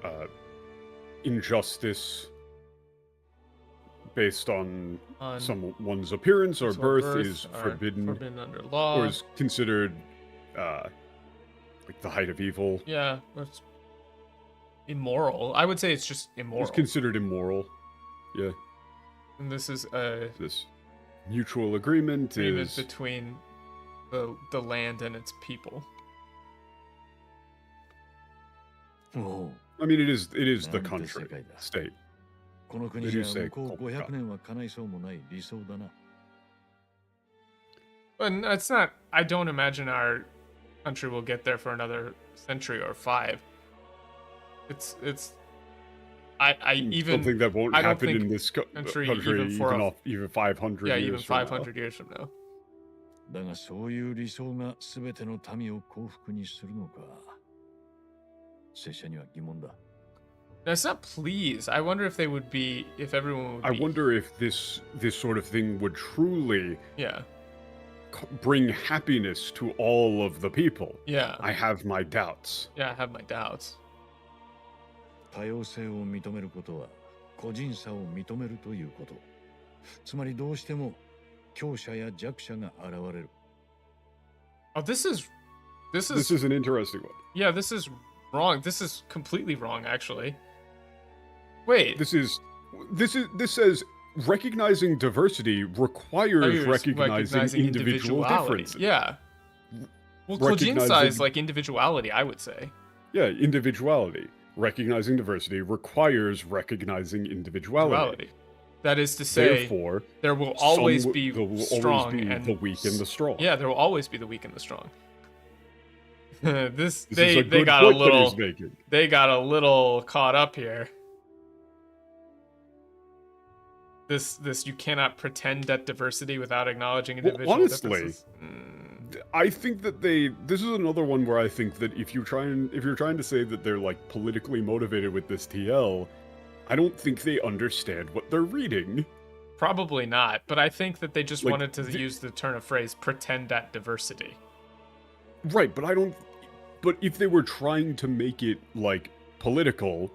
injustice based on someone's appearance or birth is forbidden under law. Or is considered like the height of evil. Yeah, that's immoral. I would say it's just immoral. It's considered immoral. Yeah. And this is this mutual agreement is between the land and its people. Oh. I mean, it is the country, state. この国じゃ向こう500年は叶いそうもない理想だな。But it's not. I don't imagine our country will get there for another century or 5. It's. I even something that won't happen in this country even 500 yeah, years even 500 years from now. だがそういう理想が全ての民を幸福にするのか。拙者には疑問だ。No, it's not please. I wonder if they would be, if everyone would be... I wonder if this sort of thing would truly bring happiness to all of the people. Yeah. I have my doubts. Yeah, I have my doubts. 多様性を認めることは個人差を認めるということ。つまりどうしても強者や弱者が現れる。Oh, this is an interesting one. Yeah, this is wrong. This is completely wrong, actually. Wait. This says recognizing diversity requires recognizing individual differences. Yeah. Well, kojinsa is like individuality, I would say. Yeah, individuality. Recognizing diversity requires recognizing individuality. That is to say, therefore, there will always be strong and the weak and the strong. Yeah, there will always be the weak and the strong. They got a little caught up here. This you cannot pretend at diversity without acknowledging individual differences. I think that this is another one where I think that if you're trying to say that they're like politically motivated with this TL, I don't think they understand what they're reading. Probably not, but I think that they just wanted to use the turn of phrase pretend at diversity. Right, but if they were trying to make it like political,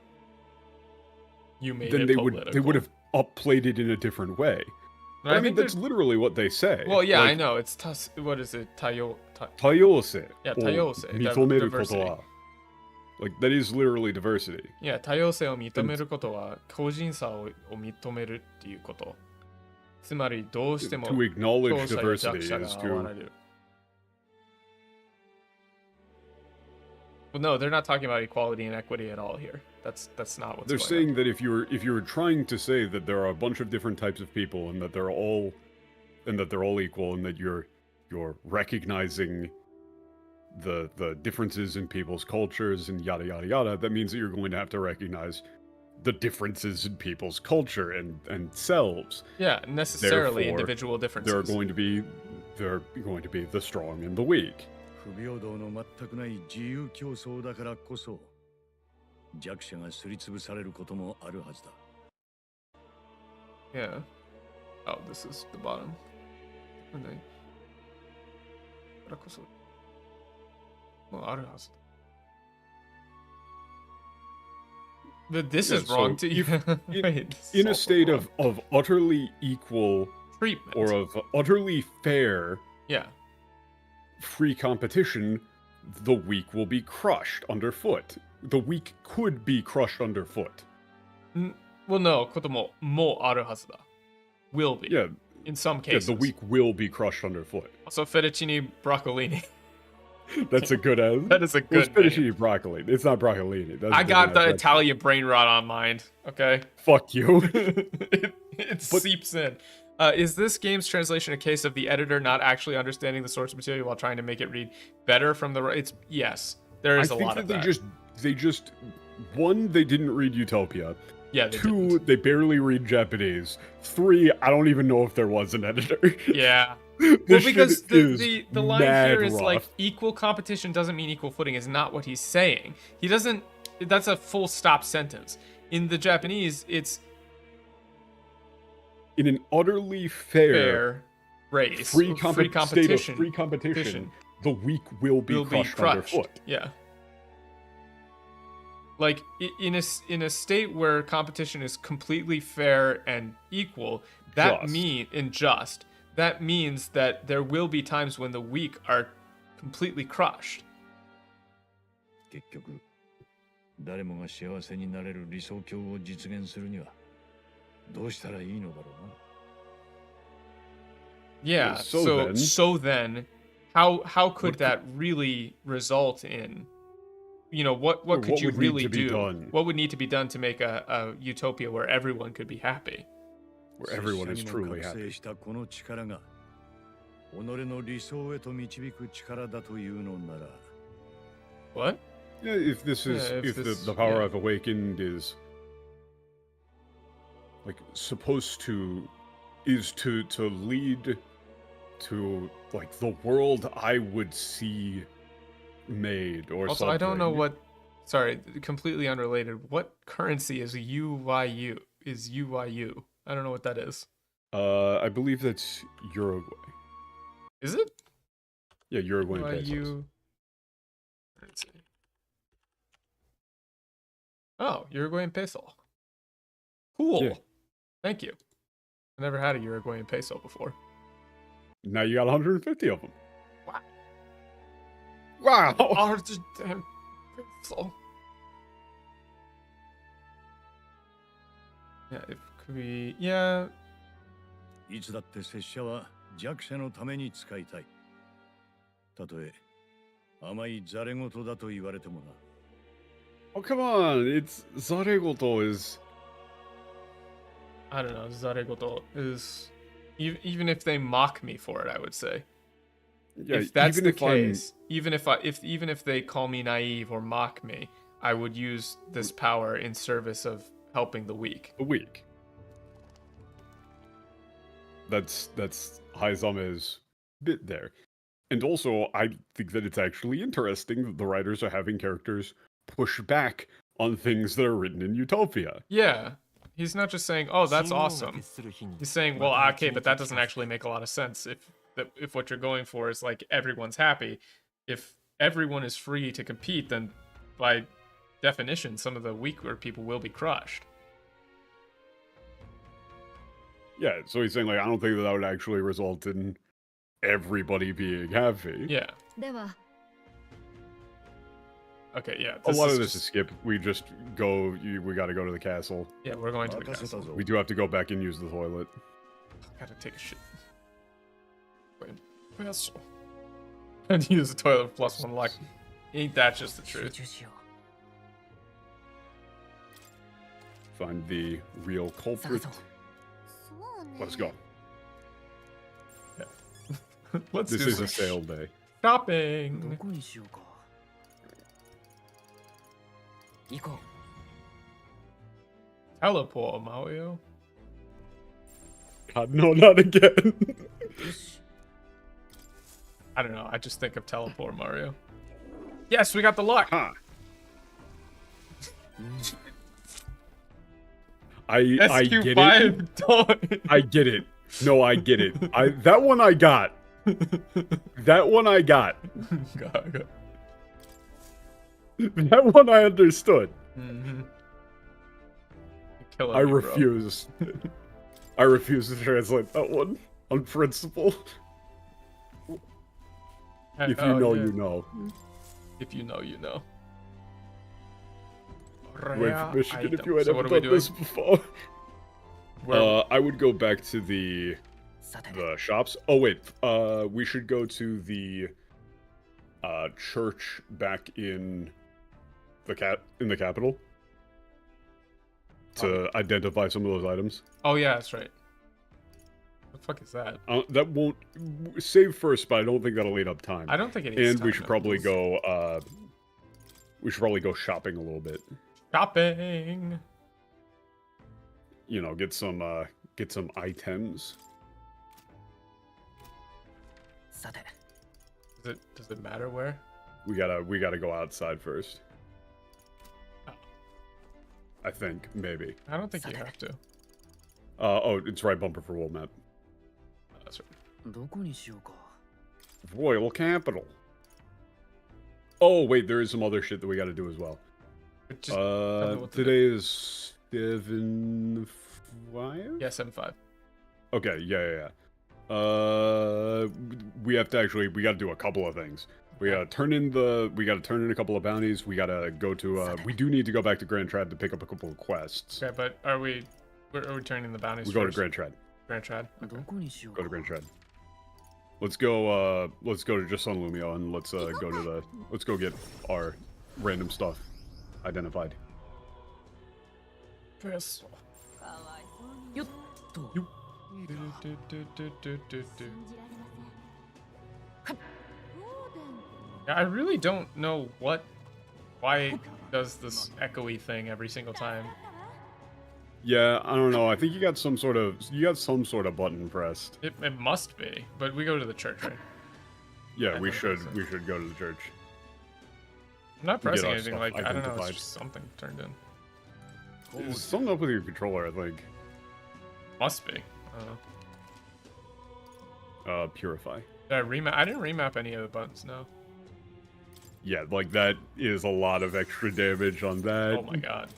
then they would have upplayed it in a different way. But I mean, that's literally what they say. Well, yeah, I know. It's what is it? Tayose. Yeah, tayose. Diversity. Like, that is literally diversity. Yeah, 多様性を認めることは個人差を認めるっていうこと。つまりどうしても to acknowledge diversity is to... Well, no, they're not talking about equality and equity at all here. That's not what's They're saying that if you're trying to say that there are a bunch of different types of people and that they're all equal and that you're recognizing the differences in people's cultures and yada yada yada, that means that you're going to have to recognize the differences in people's culture and selves. Yeah, necessarily. Therefore, individual differences. There are going to be the strong and the weak. 不平等の全くない自由競争だからこそ弱者がすりつぶされることもあるはずだ。Yeah. Oh, this is the bottom. But this is wrong too. In a state of utterly equal treatment or of utterly fair, free competition, the weak will be crushed underfoot. The weak could be crushed underfoot. Well, no, こともあるはずだ. Will be. Yeah. In some cases. Yeah, the weak will be crushed underfoot. Also, fettuccine broccolini. That's a good answer. That is a good fettuccine broccoli. It's not broccolini. I got the Italian brain rot on mind, okay? Fuck you. it seeps in. Is this game's translation a case of the editor not actually understanding the source material while trying to make it read better from the... Yes, there is a lot of that. They just... One, they didn't read Utopia. Yeah, Two, they barely read Japanese. Three, I don't even know if there was an editor. Yeah. Well, because the line here is rough. Like, equal competition doesn't mean equal footing is not what he's saying. He doesn't... That's a full stop sentence. In the Japanese, it's... In an utterly fair race, free competition, the weak will be crushed underfoot. Yeah. Like, in a state where competition is completely fair and equal, that means that there will be times when the weak are completely crushed. 結局、誰もが幸せになれる理想郷を実現するにはどうしたらいいのだろうな。Yeah, so then how could that really result in, you know, what could you really do? What would need to be done to make a utopia where everyone could be happy? Where everyone is truly happy. What? Yeah, if the power I've awakened is like supposed to lead to like the world I would see made or also, something. I don't know what Sorry, completely unrelated. What currency is UYU? Is UYU? I don't know what that is. I believe that's Uruguay. Is it? Yeah, Uruguayan pesos. Oh, Uruguayan peso. Cool. Yeah. Thank you. I never had a Uruguayan peso before. Now you got 150 of them. Wow. Wow. Argentine peso. Yeah, it could be. Yeah. いつだって拙者は弱者のために使いたい。たとえ甘いザレ言だと言われてもな。Oh, come on. It's Zaregoto is... I don't know. Zaregoto is... Even if they mock me for it, I would say. Yeah, if that's the case, even if they call me naive or mock me, I would use this power in service of helping the weak. The weak. That's Haizame's bit there. And also, I think that it's actually interesting that the writers are having characters push back on things that are written in Utopia. Yeah. He's not just saying, oh, that's awesome. He's saying, well, okay, but that doesn't actually make a lot of sense if what you're going for is, like, everyone's happy. If everyone is free to compete, then by definition, some of the weaker people will be crushed. Yeah, so he's saying, like, I don't think that would actually result in everybody being happy. Yeah. Okay, yeah. A lot of this is skip. We just go, we gotta go to the castle. Yeah, we're going to the castle. We do have to go back and use the toilet. Gotta take a shit. Wait, and use the toilet plus 1 luck. Ain't that just the truth? Find the real culprit. Let's go. Yeah. Let's this do is a sale day. Shopping! Teleport, Mario. God, no, not again. I don't know. I just think of teleport, Mario. Yes, we got the luck. Huh. I get it. I get it. No, I get it. That one I got. That one I got. That one I understood. Mm-hmm. I refuse. I refuse to translate that one on principle. If you know, you know. If you know, you know. Wait for Michigan if you had ever done this before. I would go back to the shops. Oh wait, we should go to the church back in the capital to identify some of those items. Oh yeah, that's right. What the fuck is that? That won't save first, but I don't think that'll eat up time. I don't think it needs And time, we should probably go. We should probably go shopping a little bit. Shopping. You know, get some items. Does it matter where? We gotta go outside first. Oh. I think maybe. I don't think you have to. Oh, it's right bumper for world map. Oh, that's right. Royal capital. Oh wait, there is some other shit that we gotta do as well. Today is 7/5? Yeah, 7/5. Okay, yeah. We have to we gotta do a couple of things. We gotta turn in a couple of bounties. We gotta go to we do need to go back to Grand Trad to pick up a couple of quests. Okay, but are we turning the bounties? We go to Grand Trad. Grand Trad. Okay. Go to Grand Trad. Let's go to just Sun Lumio and let's go get our random stuff identified. Press. Yeah, I really don't know why it does this echoey thing every single time. Yeah, I don't know. I think you got some sort of button pressed. It must be, but we go to the church, right? Yeah, we should go to the church. I'm not pressing anything, like, I don't know, it's just something turned in. There's something up with your controller, I think. Must be. Purify. I didn't remap any of the buttons, no. Yeah, like, that is a lot of extra damage on that. Oh my god.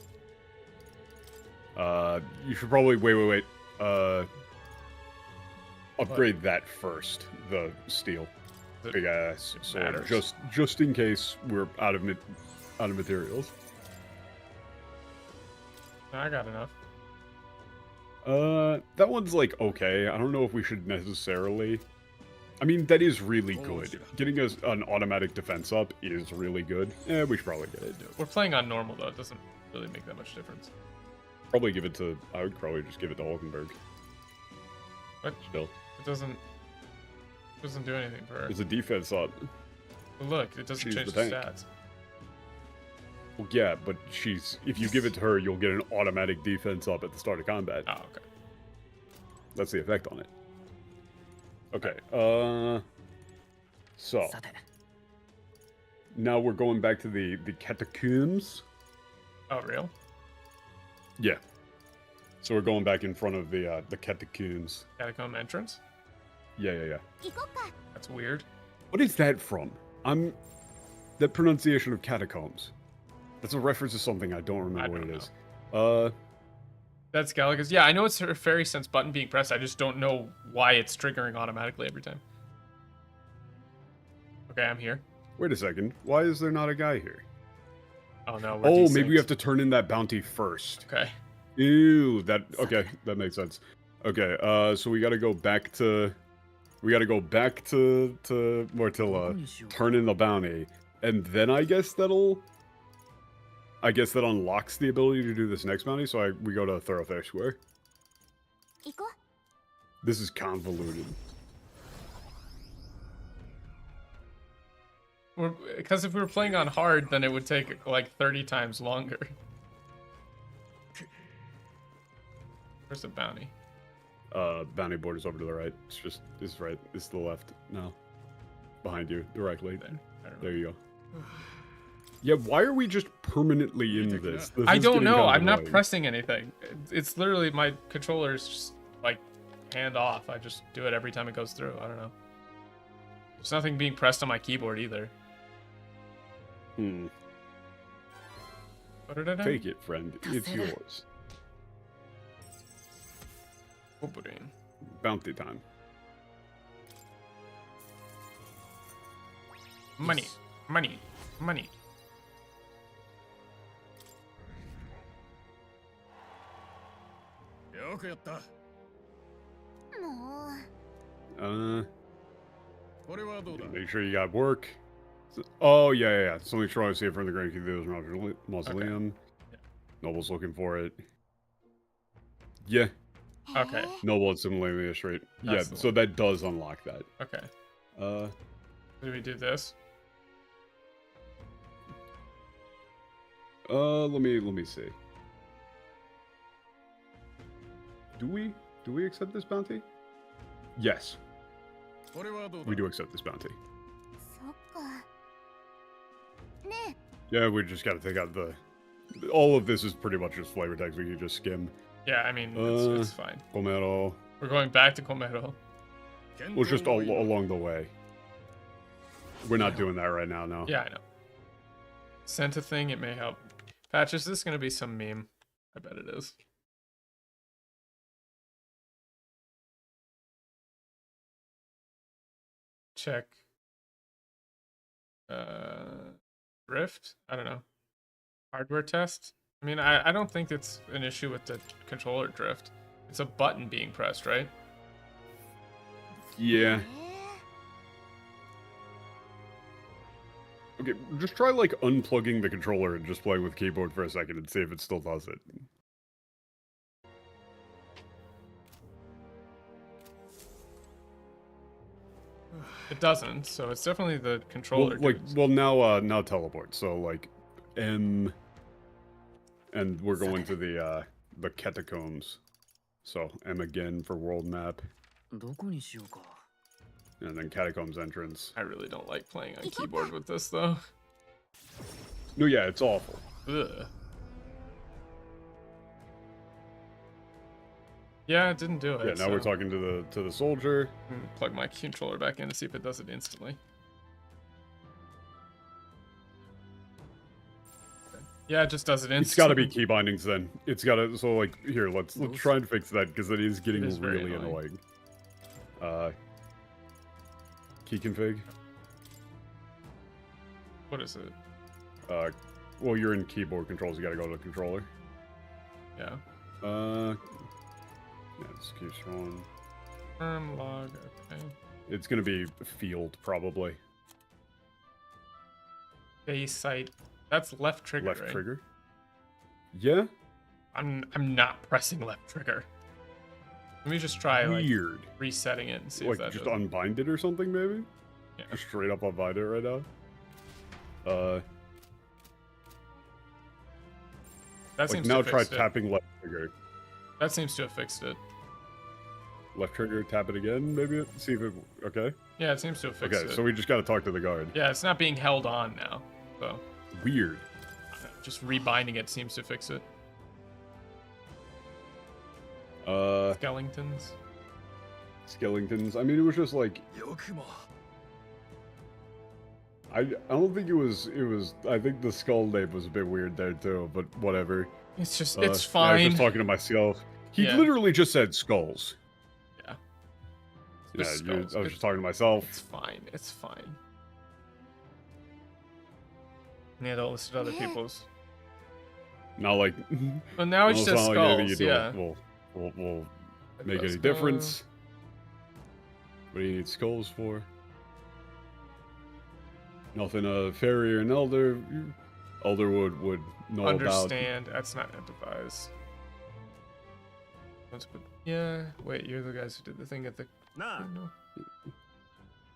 You should probably, wait. Upgrade that first, the steel. Big ass sword, just in case we're out of materials. I got enough. That one's like okay. I don't know if we should necessarily. I mean, that is really good. Getting an automatic defense up is really good. Yeah, we should probably get it. We're playing on normal though. It doesn't really make that much difference. Probably give it to. I would probably just give it to Hulkenberg. But still, it doesn't do anything for her. There's a defense up. Well, look, it doesn't change the stats. Well, yeah, but if you give it to her, you'll get an automatic defense up at the start of combat. Oh, okay. That's the effect on it. Okay, so now we're going back to the catacombs. Oh, real? Yeah. So we're going back in front of the catacombs. Catacomb entrance? Yeah. That's weird. What is that from? That pronunciation of catacombs. That's a reference to something I don't remember what it is. That's Gallagher's. Yeah, I know it's her fairy sense button being pressed. I just don't know why it's triggering automatically every time. Okay, I'm here. Wait a second. Why is there not a guy here? Oh no. Oh, maybe we have to turn in that bounty first. Okay. Ew. Okay. That makes sense. Okay. So we got to go back to Mortilla, turn in the bounty, and then I guess that unlocks the ability to do this next bounty, so we go to Thoroughfare Square. This is convoluted. Because if we were playing on hard, then it would take like 30 times longer. Where's the bounty? Bounty board is over to the right. It's right. It's to the left now. Behind you, directly. There you go. Yeah, why are we just permanently in this? I don't know. I'm not pressing anything. It's literally my controller's just like hand off. I just do it every time it goes through. I don't know. There's nothing being pressed on my keyboard either. What did I do? Take it, friend. It's yours. Bounty time. Money. Make sure you got work. Oh, yeah. Something strong to see from the Grand Cathedral's mausoleum. Okay. Yeah. Noble's looking for it. Yeah. Okay. Noble assimilating straight. Yeah, so that does unlock that. Okay. Do we do this? Let me see. Do we accept this bounty? Yes. We do accept this bounty. Yeah, we just gotta take out all of this is pretty much just flavor text. We can just skim. Yeah, I mean, it's fine. Komero. We're going back to Komero. Well, just along the way. We're not doing that right now, no. Yeah, I know. Sent a thing, it may help. Patch, is this gonna be some meme? I bet it is. Check. Drift? I don't know. Hardware test? I mean, I don't think it's an issue with the controller drift. It's a button being pressed, right? Yeah. Okay, just try, like, unplugging the controller and just playing with keyboard for a second and see if it still does it. It doesn't, so it's definitely the controller. Now teleport. So, like, M... And we're going to the catacombs. So, M again for world map. And then catacombs entrance. I really don't like playing on keyboard with this, though. No, yeah, it's awful. Ugh. Yeah, it didn't do it. Yeah, now we're talking to the soldier. Plug my controller back in to see if it does it instantly. Yeah, it just does it instantly. It's got to be key bindings then. It's got to. So like here, let's try and fix that because it is getting really annoying. Key config. What is it? Well, you're in keyboard controls. You got to go to the controller. Yeah. Yeah, just keep showing. Log. Okay. It's gonna be field probably. Base site. That's left trigger. Left right? trigger. Yeah. I'm not pressing left trigger. Let me just try Weird. like resetting it and see like if that just does unbind it or something maybe. Yeah. Just straight up unbind it right now. That like seems now to try fix it. tapping left trigger. That seems to have fixed it. Left trigger, tap it again, maybe? See if it... Okay. Yeah, it seems to have fixed it. Okay, so we just gotta talk to the guard. Yeah, it's not being held on now, so... Weird. Just rebinding it seems to fix it. Skeletons. Skeletons. I mean, it was just like... I don't think it was... I think the skull name was a bit weird there, too, but whatever. It's just... it's fine. I was just talking to myself. He literally just said skulls. Yeah, I was just talking to myself. It's fine. It's fine. Yeah, don't listen to other people's. Not like. But now it just says skulls. Yeah. Will make any difference. What do you need skulls for? Nothing. A fairy or an elder. Elder would know Understand. That's not empathize. Let's put. Yeah. Wait, you're the guys who did the thing at the. Nah.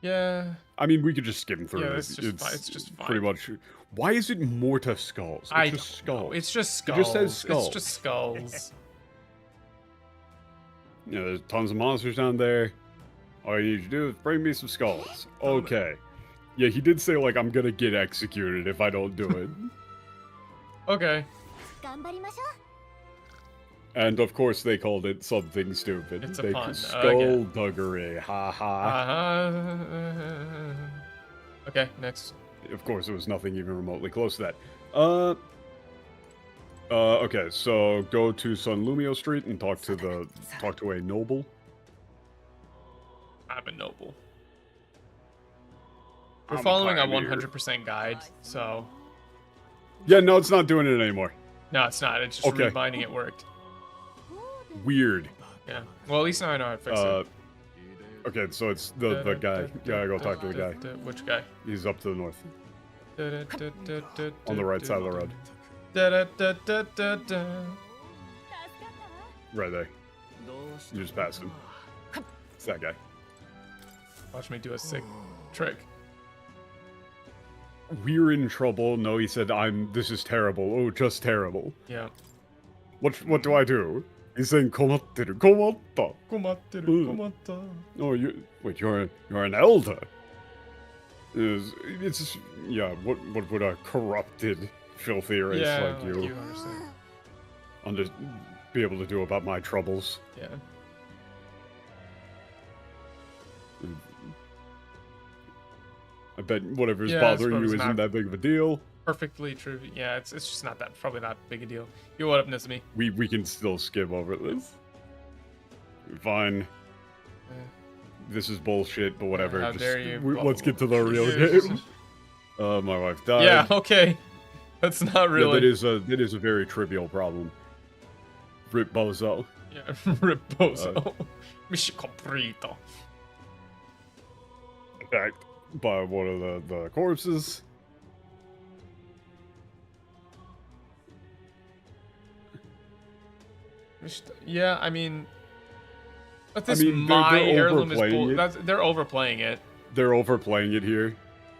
Yeah. I mean, we could just skim through Yeah, it. it's just fine. It's just fine. Pretty much. Why is it Morta skulls? It's just skulls. It's just skulls. It just says skulls. It's just skulls. Yeah, there's tons of monsters down there. All you need to do is bring me some skulls. Okay. Yeah, he did say, like, I'm gonna get executed if I don't do it. Okay. And of course they called it something stupid. It's a pun. Skullduggery. Ha ha. Okay, next. Of course, it was nothing even remotely close to that. Okay, so go to San Lumio Street and talk to a noble. I'm a noble. We're following a 100% guide, so. Yeah, no, it's not doing it anymore. No, it's not. It's just rebinding it worked. Weird. Yeah. Well, at least now I know how to fix it. Okay, so it's the guy. Yeah, go talk to the guy. Which guy? He's up to the north. On the right side of the road. Right there. You just passed him. It's that guy. Watch me do a sick trick. We're in trouble. No, he said, this is terrible. Oh, just terrible. Yeah. What do I do? He's saying, komatteru, komatta. Komatteru, komatta. Oh, wait, you're an elder. It's yeah, what would a corrupted, filthy race like you be able to do about my troubles? Yeah. I bet whatever's bothering you isn't that big of a deal. Perfectly true. Yeah, it's just not that, probably not big a deal. Yo, what up, Nizumi? We can still skip over this. Fine. This is bullshit, but whatever. How dare you? Let's get to the real game. My wife died. Yeah, okay. That's not really. Yeah, that is a very trivial problem. Rip Bozo. Yeah, Rip Bozo. Mission completo. Attacked by one of the corpses. Yeah, I mean, but this my heirloom is bull. They're overplaying it. They're overplaying it here.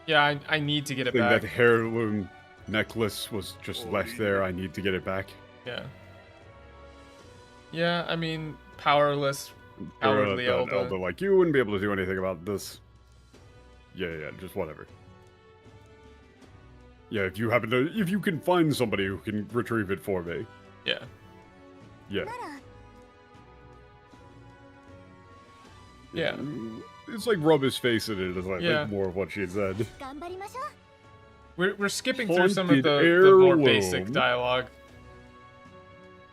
Yeah, I need to get it back. That heirloom necklace was just left there. I need to get it back. Yeah. Yeah, I mean, powerless, cowardly elder. Elder like you wouldn't be able to do anything about this. Yeah, just whatever. Yeah, if you can find somebody who can retrieve it for me. Yeah. Yeah. なら Yeah. It's like rub his face in it is I Yeah. think more of what she said. 頑張りましょう We're skipping through some of Haunted the more heirloom. basic dialogue.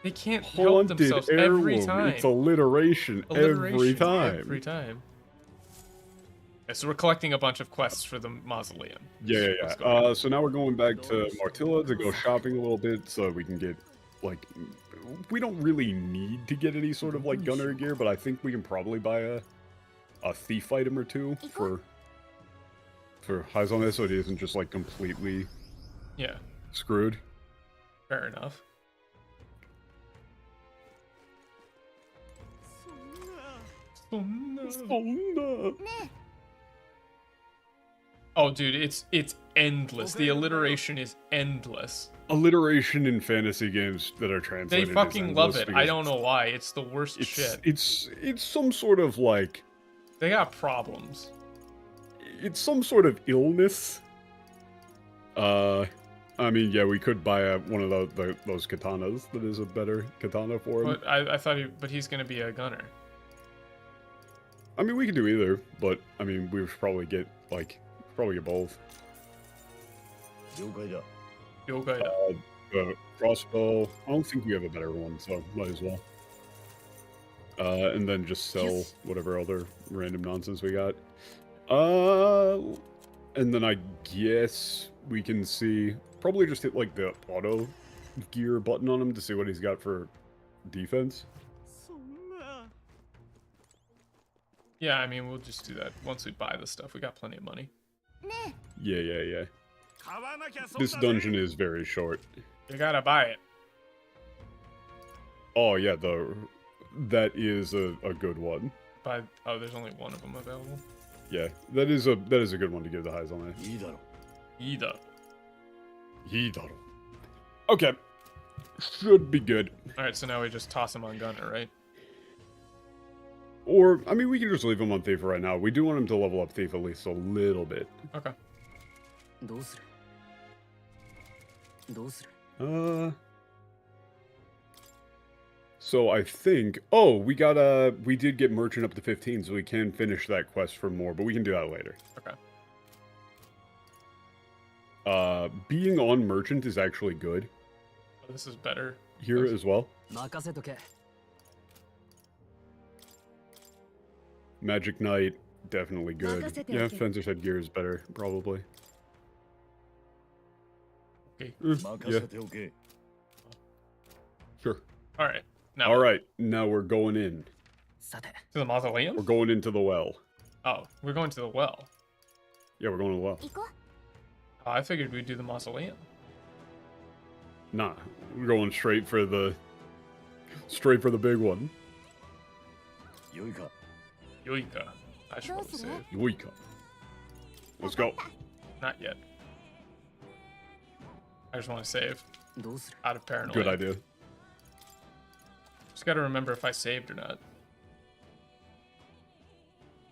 They can't help Haunted themselves every heirloom. time. It's alliteration every time. Every time. Yeah, so we're collecting a bunch of quests for the mausoleum. Yeah. So now we're going back to Martilla to go shopping a little bit so we can get, like, we don't really need to get any sort of, like, gunner gear, but I think we can probably buy a thief item or two for Haizame so it isn't just, like, completely screwed. Fair enough. Oh, dude, it's endless. The alliteration is endless. Alliteration in fantasy games that are translated. They fucking love it. I don't know why. It's the worst shit. It's some sort of like. They got problems. It's some sort of illness. I mean, yeah, we could buy one of those katanas that is a better katana for him. But I thought but he's gonna be a gunner. I mean, we could do either, but I mean, we should probably get both. Crossbow. I don't think we have a better one, so might as well. And then just sell whatever other random nonsense we got. And then I guess we can see, probably just hit like the auto gear button on him to see what he's got for defense. Yeah, I mean, we'll just do that once we buy the stuff. We got plenty of money. Yeah. This dungeon is very short. You gotta buy it. Oh yeah, that is a good one. Oh, there's only one of them available. Yeah, that is a good one to give the highs on it. Yidaru. Okay. Should be good. Alright, so now we just toss him on gunner, right? Or, I mean, we can just leave him on Thief right now. We do want him to level up Thief at least a little bit. Okay. So I think... Oh, we did get Merchant up to 15, so we can finish that quest for more, but we can do that later. Okay. Being on Merchant is actually good. Oh, this is better. Here as well. Magic Knight, definitely good. Yeah, Fencer's Headgear is better, probably. Okay. Yeah. Sure. Alright. Alright, now we're going in. To the mausoleum? We're going into the well. Oh, we're going to the well. Yeah, we're going to the well. Oh, I figured we'd do the mausoleum. Nah, we're going straight for the big one. Yoika. I should probably save. Yoika. Let's go. Not yet. I just want to save. Out of paranoia. Good idea. Just gotta remember if I saved or not.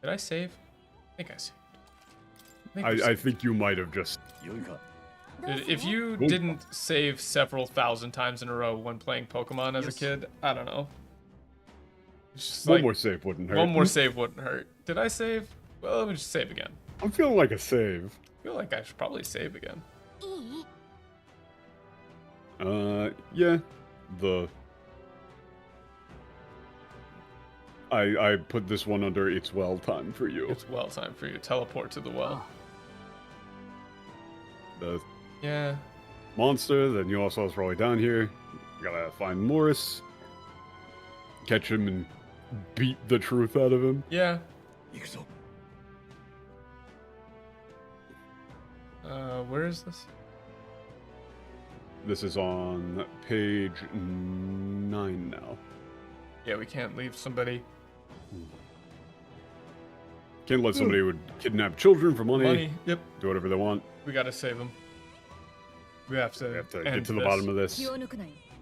Did I save? I think I saved. I think you might have just... If you didn't save several thousand times in a row when playing Pokemon as a kid, I don't know. One more save wouldn't hurt. One more save wouldn't hurt. Did I save? Well, let me just save again. I'm feeling like a save. I feel like I should probably save again. Yeah. I put this one under it's well time for you. It's well time for you. Teleport to the well. The yeah. monster, then you also is probably down here. You gotta find Morris. Catch him and beat the truth out of him. Yeah. Where is this? This is on page 9 now. Yeah, we can't leave somebody. Can't let somebody who would kidnap children for money. Yep. Do whatever they want. We gotta save them. We have to get to the bottom of this.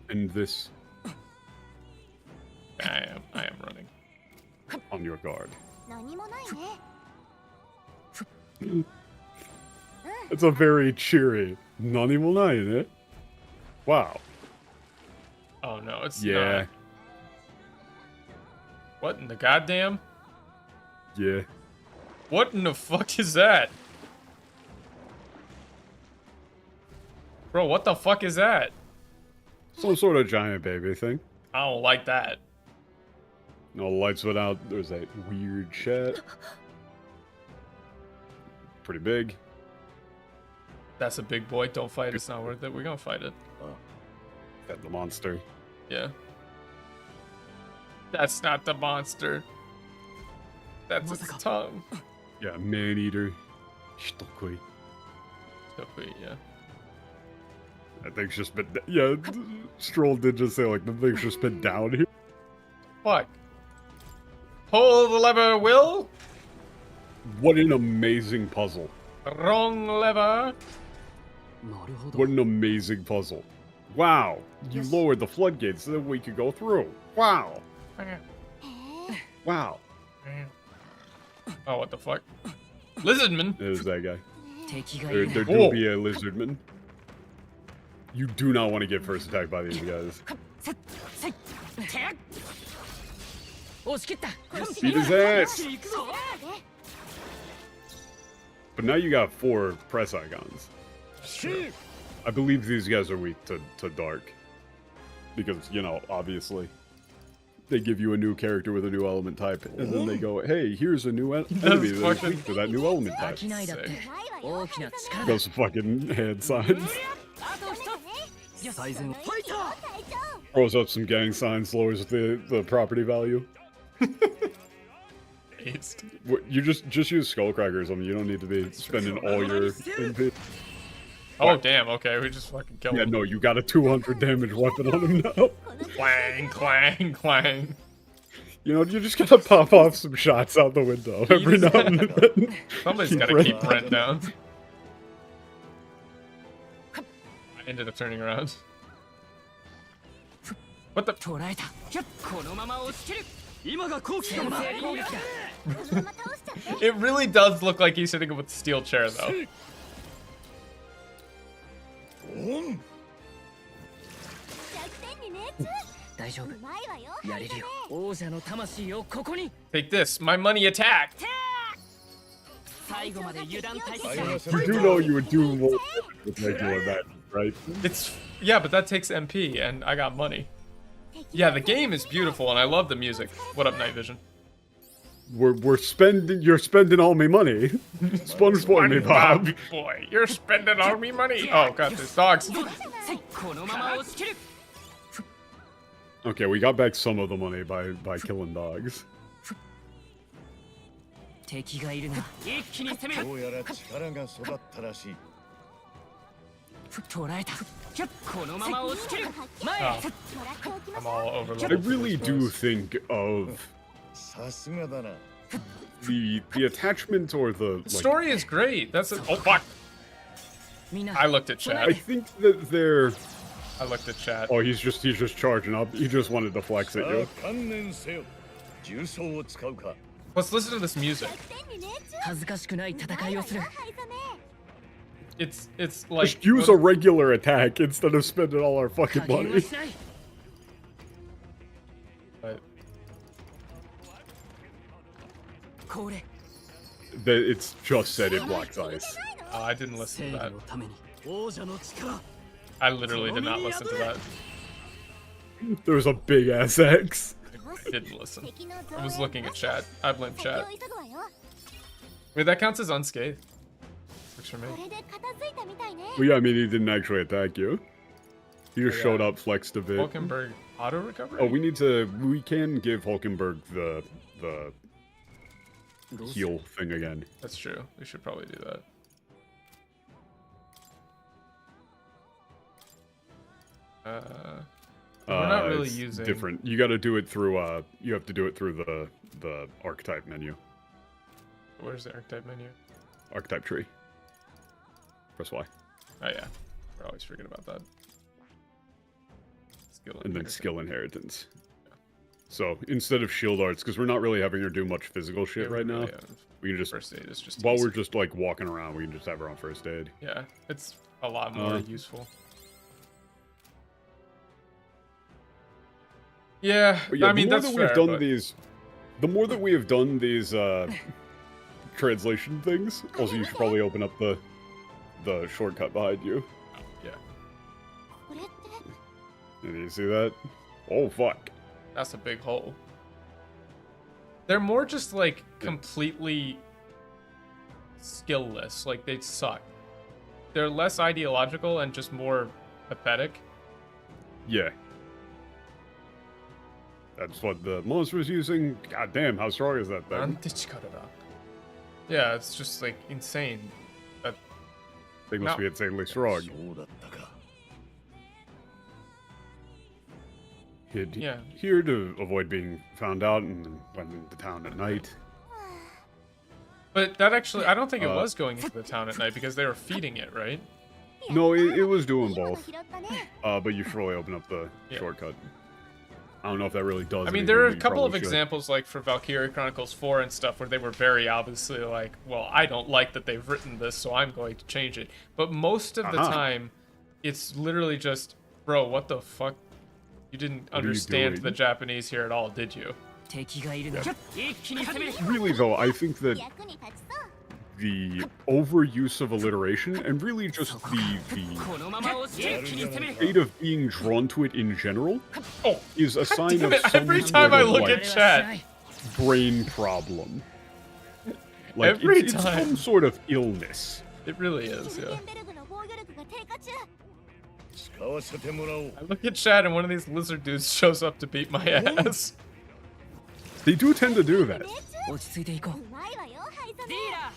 End this. I am running. On your guard. It's a very cheery. Nani mo nai ne. Wow. Oh no, it's yeah. not. What in the goddamn? Yeah. What in the fuck is that? Bro, what the fuck is that? Some sort of giant baby thing. I don't like that. No lights went out. There's that weird shit. Pretty big. That's a big boy. Don't fight. It's not worth it. We're gonna fight it. Oh. That's the monster. Yeah. That's not the monster. That's its tongue. Yeah, man eater. Shitokui. Shitokui, yeah. That thing's just been. Yeah, Stroll did just say, like, the thing's just been down here. Fuck. Pull the lever, Will. What an amazing puzzle. Wrong lever. What an amazing puzzle. Wow. You lowered the floodgates so that we could go through. Wow. Wow. Oh, what the fuck? Lizardman. There's that guy. There do be a lizardman. You do not want to get first attacked by these guys. Beat his ass! But now you got 4 press icons. Sure. I believe these guys are weak to dark. Because, you know, obviously. They give you a new character with a new element type, and then they go, hey, here's a new enemy that's weak to that new element type. Those fucking hand signs. Throws up some gang signs, lowers the property value. You just use skullcrackers on them. You don't need to be spending all your MP. Oh damn! Okay, we just fucking killed him. Yeah, no, you got a 200 damage weapon on him now. Clang, clang, clang. You know, you just gotta pop off some shots out the window every now and then. Somebody's gotta keep Brent down. I ended up turning around. What the? It really does look like he's sitting with a steel chair, though. Take this, my money attack. You do know you would do more with regular magic, right? Yeah, but that takes MP, and I got money. Yeah, the game is beautiful, and I love the music. What up, Night Vision? You're spending all me money. Spun for me, Bob. Boy, you're spending all me money. Oh god, there's dogs. Okay, we got back some of the money by killing dogs. I'm all overloaded. I really do think of the attachment or the story is great. That's it. Oh fuck! I looked at chat. I think that they're. I looked at chat. Oh, he's just charging up. He just wanted to flex at you. Let's listen to this music. It's like just use a regular attack instead of spending all our fucking money. But it's just said it blocks ice. Oh, I didn't listen to that. I literally did not listen to that. There was a big ass X. I didn't listen. I was looking at chat. I blame chat. Wait, that counts as unscathed. Works for me. Well, yeah, I mean, he didn't actually attack you. He just showed up, flexed a bit. Hulkenberg auto recovery? Oh, we can give Hulkenberg the heal thing again. That's true. We should probably do that. We're not really using. Different. You got to do it through. You have to do it through the archetype menu. Where's the archetype menu? Archetype tree. Press Y. Oh yeah, we're always forgetting about that. And then skill inheritance. So instead of shield arts, because we're not really having her do much physical shit right now, we can just first aid is just while easy. we're just like walking around, we can just have her on first aid. Yeah, it's a lot more useful. Yeah, I mean that's fair. The more that we have done these translation things, also you should probably open up the shortcut behind you. Yeah. Did you see that? Oh fuck. That's a big hole. They're more just like completely skillless. Like they suck. They're less ideological and just more pathetic. Yeah. That's what the monster was using. God damn, how strong is that thing? Yeah, it's just like insane. That thing must be insanely strong. Yeah. Here to avoid being found out and went into town at night. But that actually, I don't think it was going into the town at night because they were feeding it, right? No, it was doing both. But you should really open up the shortcut. I don't know if that really does. I mean, there are a couple of examples, like for Valkyria Chronicles 4 and stuff, where they were very obviously like, well, I don't like that they've written this, so I'm going to change it. But most of the time, it's literally just, bro, what the fuck? You didn't understand the Japanese here at all, did you? Yeah. Really, though, I think that the overuse of alliteration and really just the state of being drawn to it in general is a sign of some every time I look at chat, brain problem. Like every it's time. some sort of illness. It really is, yeah. I look at chat and one of these lizard dudes shows up to beat my ass. They do tend to do that.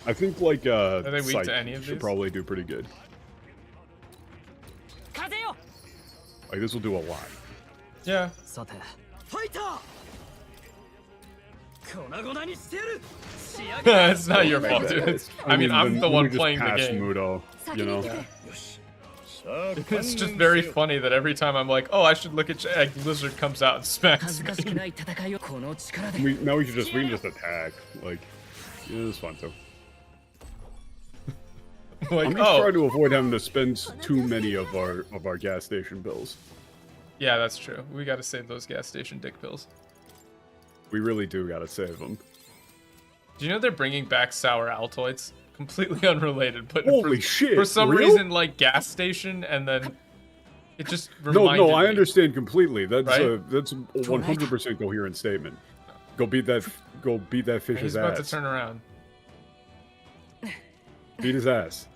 I think like are they weak to any of should these? probably do pretty good. Like this will do a lot. Yeah. It's not your fault, dude. I mean, I'm the one playing the game. Mudo, you know? Yeah. It's just very funny that every time I'm like, oh, I should look at chat, Lizard comes out and smacks me. Now we can just attack. Like, yeah, it's fun too. Like, I'm just trying to avoid having to spend too many of our gas station bills. Yeah, that's true. We gotta save those gas station dick pills. We really do gotta save them. Do you know they're bringing back sour Altoids? Completely unrelated, but shit! For some reason, like gas station, and then it just reminded No, I me. understand completely. That's right? That's a 100% coherent statement. Go beat that fish's He's ass. about to turn around. Beat his ass.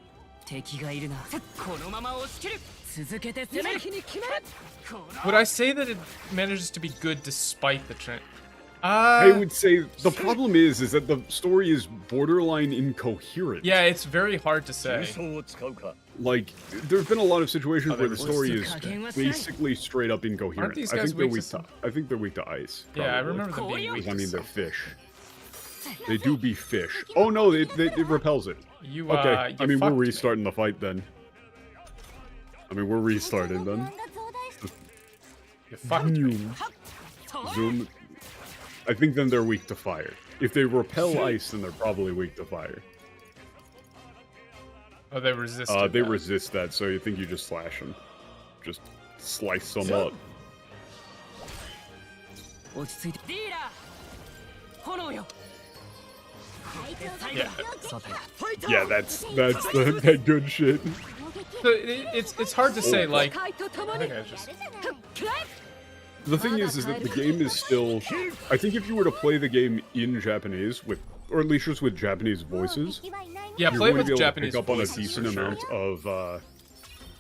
Would I say that it manages to be good despite the trend? I would say the problem is that the story is borderline incoherent. Yeah, it's very hard to say. Like, there have been a lot of situations where the story is basically straight up incoherent. Aren't these guys weak to I think they're weak to ice. Yeah, I probably. remember them being weak. I mean, they're fish. They do be fish. Oh no, it repels it. Okay, I mean, we're restarting the fight then. I mean, we're restarting then. You fucked me. Zoom. I think then they're weak to fire. If they repel ice, then they're probably weak to fire. Oh, they resist. They resist that, so you think you just slash them. Just slice them up. Yeah, that's that good shit. So it's hard to say, like... I think I just... The thing is that the game is still... I think if you were to play the game in Japanese, or at least just with Japanese voices... Yeah, play with Japanese voices. You're going to be able to pick up on a decent amount of...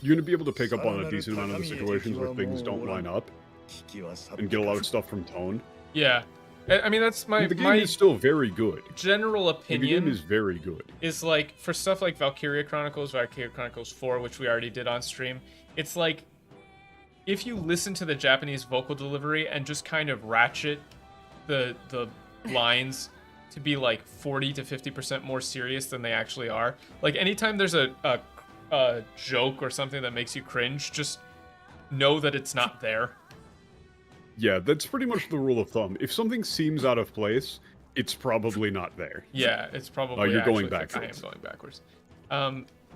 you're going to be able to pick up on a decent amount of the situations where things don't line up. And get a lot of stuff from tone. Yeah. I mean, that's my... The game is still very good. General opinion... The game is very good. Is like, for stuff like Valkyria Chronicles 4, which we already did on stream, it's like... If you listen to the Japanese vocal delivery and just kind of ratchet the lines to be like 40 to 50% more serious than they actually are, like anytime there's a joke or something that makes you cringe, just know that it's not there. Yeah, that's pretty much the rule of thumb. If something seems out of place, it's probably not there. Yeah, it's probably you're going backwards. backwards. I am going backwards.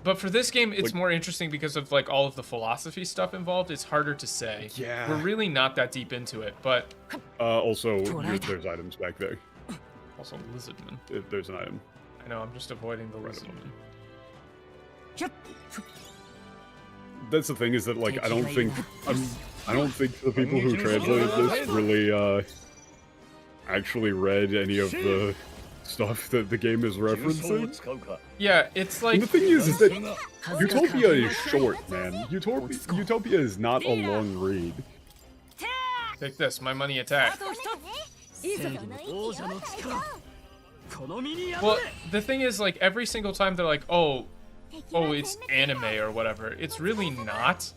But for this game, it's more interesting because of like all of the philosophy stuff involved. It's harder to say. Yeah. We're really not that deep into it, but also, there's items back there. Also, Lizardman. There's an item. I know. I'm just avoiding the Lizardman. That's the thing, is that like I don't think the people who translated this really actually read any of the stuff that the game is referencing. Yeah, it's like... And the thing is that Utopia is short, man. Utopia is not a long read. Take this, my money attack. Well, the thing is, like, every single time they're like, oh, it's anime or whatever, it's really not.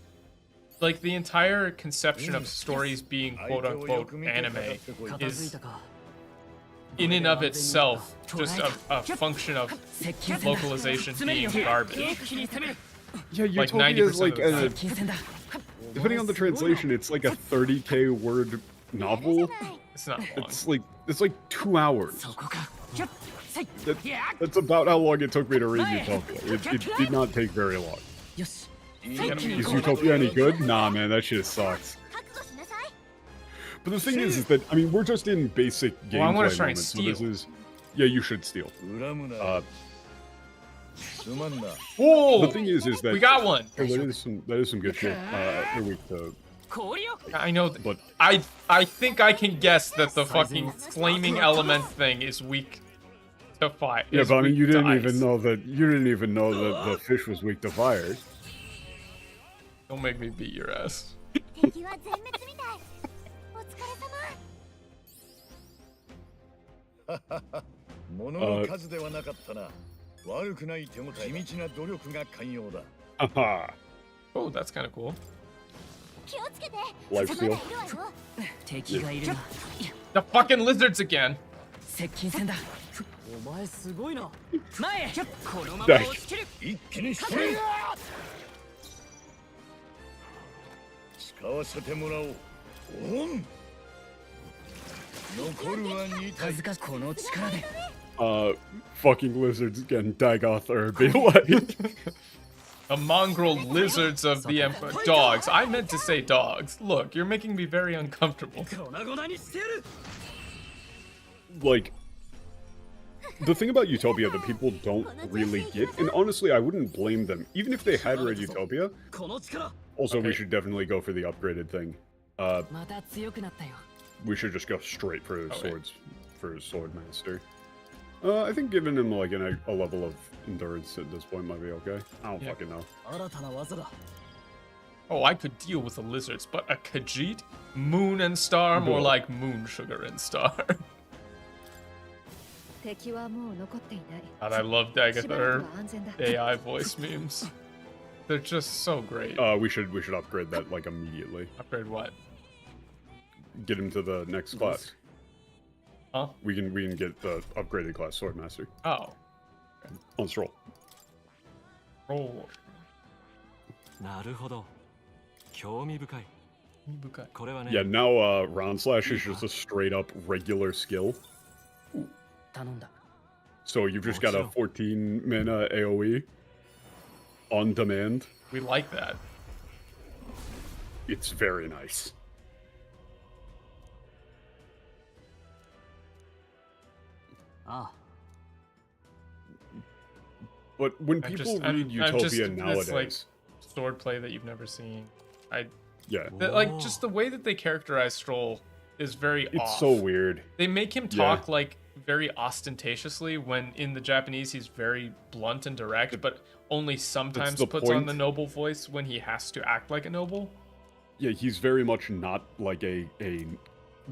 Like, the entire conception of stories being quote-unquote anime is, in and of itself, just a function of localization being garbage. Yeah, like Utopia is like, 90% depending on the translation, it's like a 30k word novel. It's not long. It's like 2 hours. That's about how long it took me to read Utopia. It did not take very long. Is Utopia any good? Nah, man, that shit sucks. But the thing is that, I mean, we're just in basic gameplay I want to try and moments, steal. so this is... Yeah, you should steal. Whoa! The thing is that... We got one! Oh, that is some good shit. You're weak to... I know, but I think I can guess that the fucking flaming element thing is weak to fire. Yeah, but I mean, you didn't even know that the fish was weak to fire. Don't make me beat your ass. Oh, that's kind of cool. Lifesteal. The fucking lizards again. Fucking lizards again, Dagoth or be like. The mongrel lizards of the Empire. Dogs. I meant to say dogs. Look, you're making me very uncomfortable. Like, the thing about Utopia that people don't really get, and honestly, I wouldn't blame them, even if they had read Utopia. Also, we should definitely go for the upgraded thing. We should just go straight for swords, for Sword Master. I think giving him like a level of endurance at this point might be okay. I don't fucking know. Oh, I could deal with the lizards, but a Khajiit? Moon and Star? More like Moon, Sugar, and Star. God, I love Dagather AI voice memes. They're just so great. We should upgrade that like immediately. Upgrade what? Get him to the next class. Huh? We can get the upgraded class Swordmaster. Oh. Okay. On Stroll. Roll. Yeah, now Round Slash is just a straight up regular skill. So you've just got a 14 mana AoE on demand. We like that. It's very nice. But when people read Utopia nowadays, like sword play that you've never seen. Yeah. Like just the way that they characterize Stroll is very off. It's so weird. They make him talk like very ostentatiously when in the Japanese he's very blunt and direct, but only sometimes puts on the noble voice when he has to act like a noble. Yeah, he's very much not like a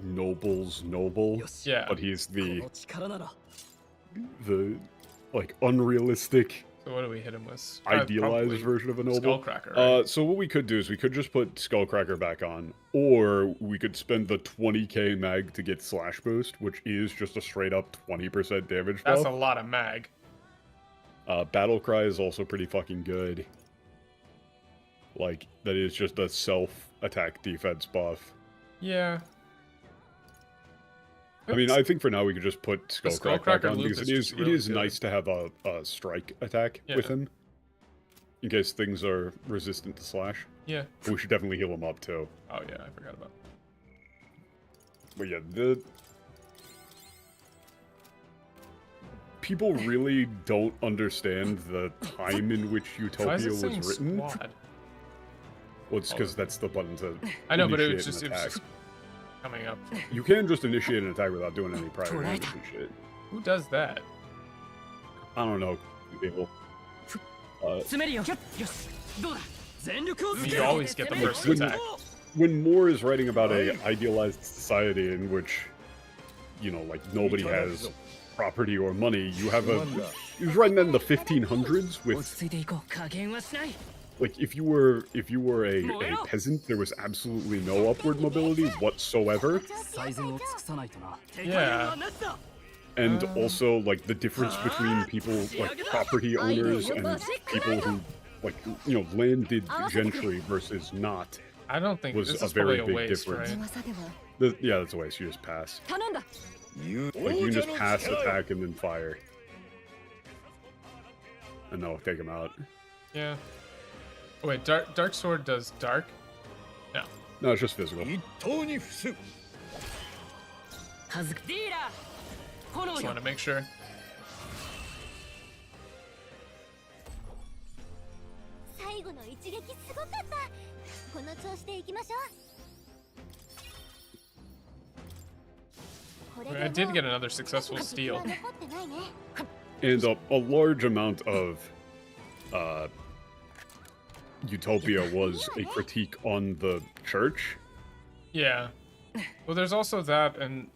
noble's noble. Yeah. But he's the like unrealistic. So what do we hit him with? Idealized version of a noble. Skullcracker. Right? So what we could do is we could just put Skullcracker back on, or we could spend the 20k mag to get Slash Boost, which is just a straight up 20% damage buff. That's a lot of mag. Battle Cry is also pretty fucking good. Like, that is just a self-attack defense buff. Yeah. I mean, I think for now we could just put Skullcrack back on, loop because is it is nice to have a strike attack with him. In case things are resistant to slash. Yeah. But we should definitely heal him up, too. Oh, yeah, I forgot about that. But yeah, people really don't understand the time in which Utopia was written. Squad? Well, it's because that's the button to I know, but it was initiate just, an attack. coming up. You can just initiate an attack without doing any prior damage and shit. Who does that? I don't know, people. You always get the first attack. When Moore is writing about a idealized society in which, you know, like, nobody has property or money, you have a... He was writing that in the 1500s with... Like, if you were a peasant, there was absolutely no upward mobility whatsoever. Yeah. And also, like, the difference between people, like, property owners and people who, like, you know, landed gentry versus not. I don't think was this a is very probably big waste, difference. right? Yeah, that's a waste. You just pass. Like, you can just pass, attack, and then fire. And that'll take him out. Yeah. Oh, wait, Dark Sword does dark? No. No, it's just physical. Just want to make sure. I did get another successful steal. And a large amount of Utopia was a critique on the church. Yeah. Well, there's also that, and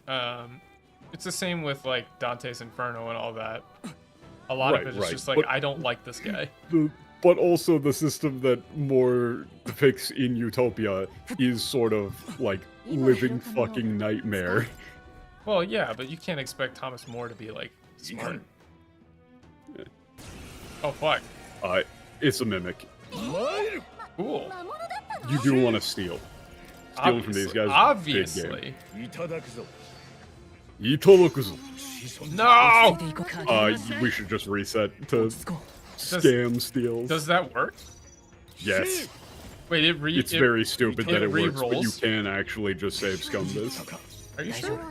it's the same with, like, Dante's Inferno and all that. A lot of it is just like, I don't like this guy. But also the system that Moore depicts in Utopia is sort of, like, living fucking nightmare. Well, yeah, but you can't expect Thomas More to be, like, smart. Yeah. Oh, fuck. It's a mimic. Cool. You do want to steal. Stealing from these guys. Obviously. No! We should just reset to scam steals. Does that work? Yes. Wait, it's very stupid that it works, but you re-rolls? can actually just save scum this. Are you sure?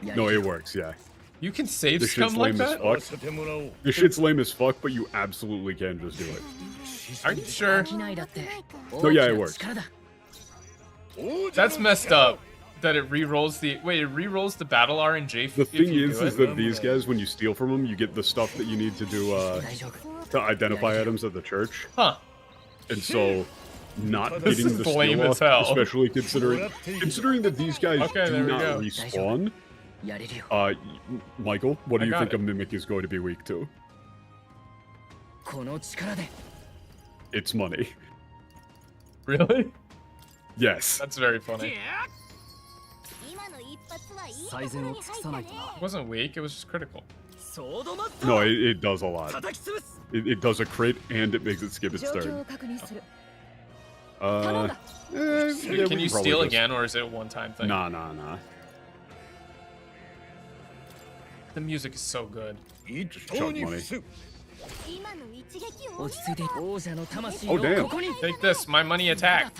No, it works, yeah. You can save This shit's scum like lame as that? fuck. This shit's lame as fuck, but you absolutely can just do it. Are you sure? No, yeah, it works. That's messed up. That it re-rolls the... Wait, it re-rolls the battle RNG The thing is that these guys, when you steal from them, you get the stuff that you need to do, to identify items at the church. Huh. And so, not This getting is the lame steal as off, hell. especially considering that these guys do not go. respawn. Michael, what do you think a mimic is going to be weak to? It's money. Really? Yes. That's very funny. It wasn't weak, it was just critical. No, it does a lot. It does a crit, and it makes it skip its turn. Yeah, Can you steal again, or is it a one-time thing? Nah. The music is so good. Just chunk money. Oh damn. Take this, my money attack.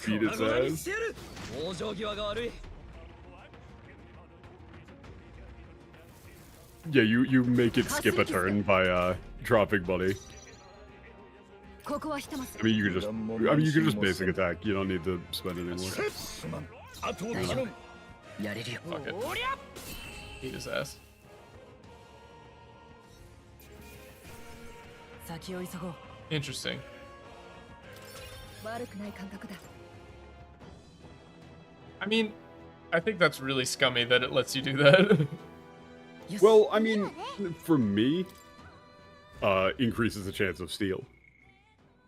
Beat its ass. Yeah, you make it skip a turn by dropping money. I mean, you can just basic attack. You don't need to spend it anymore. Fuck it. Beat his ass. Interesting. I mean, I think that's really scummy that it lets you do that. Well, I mean, for me, increases the chance of steal.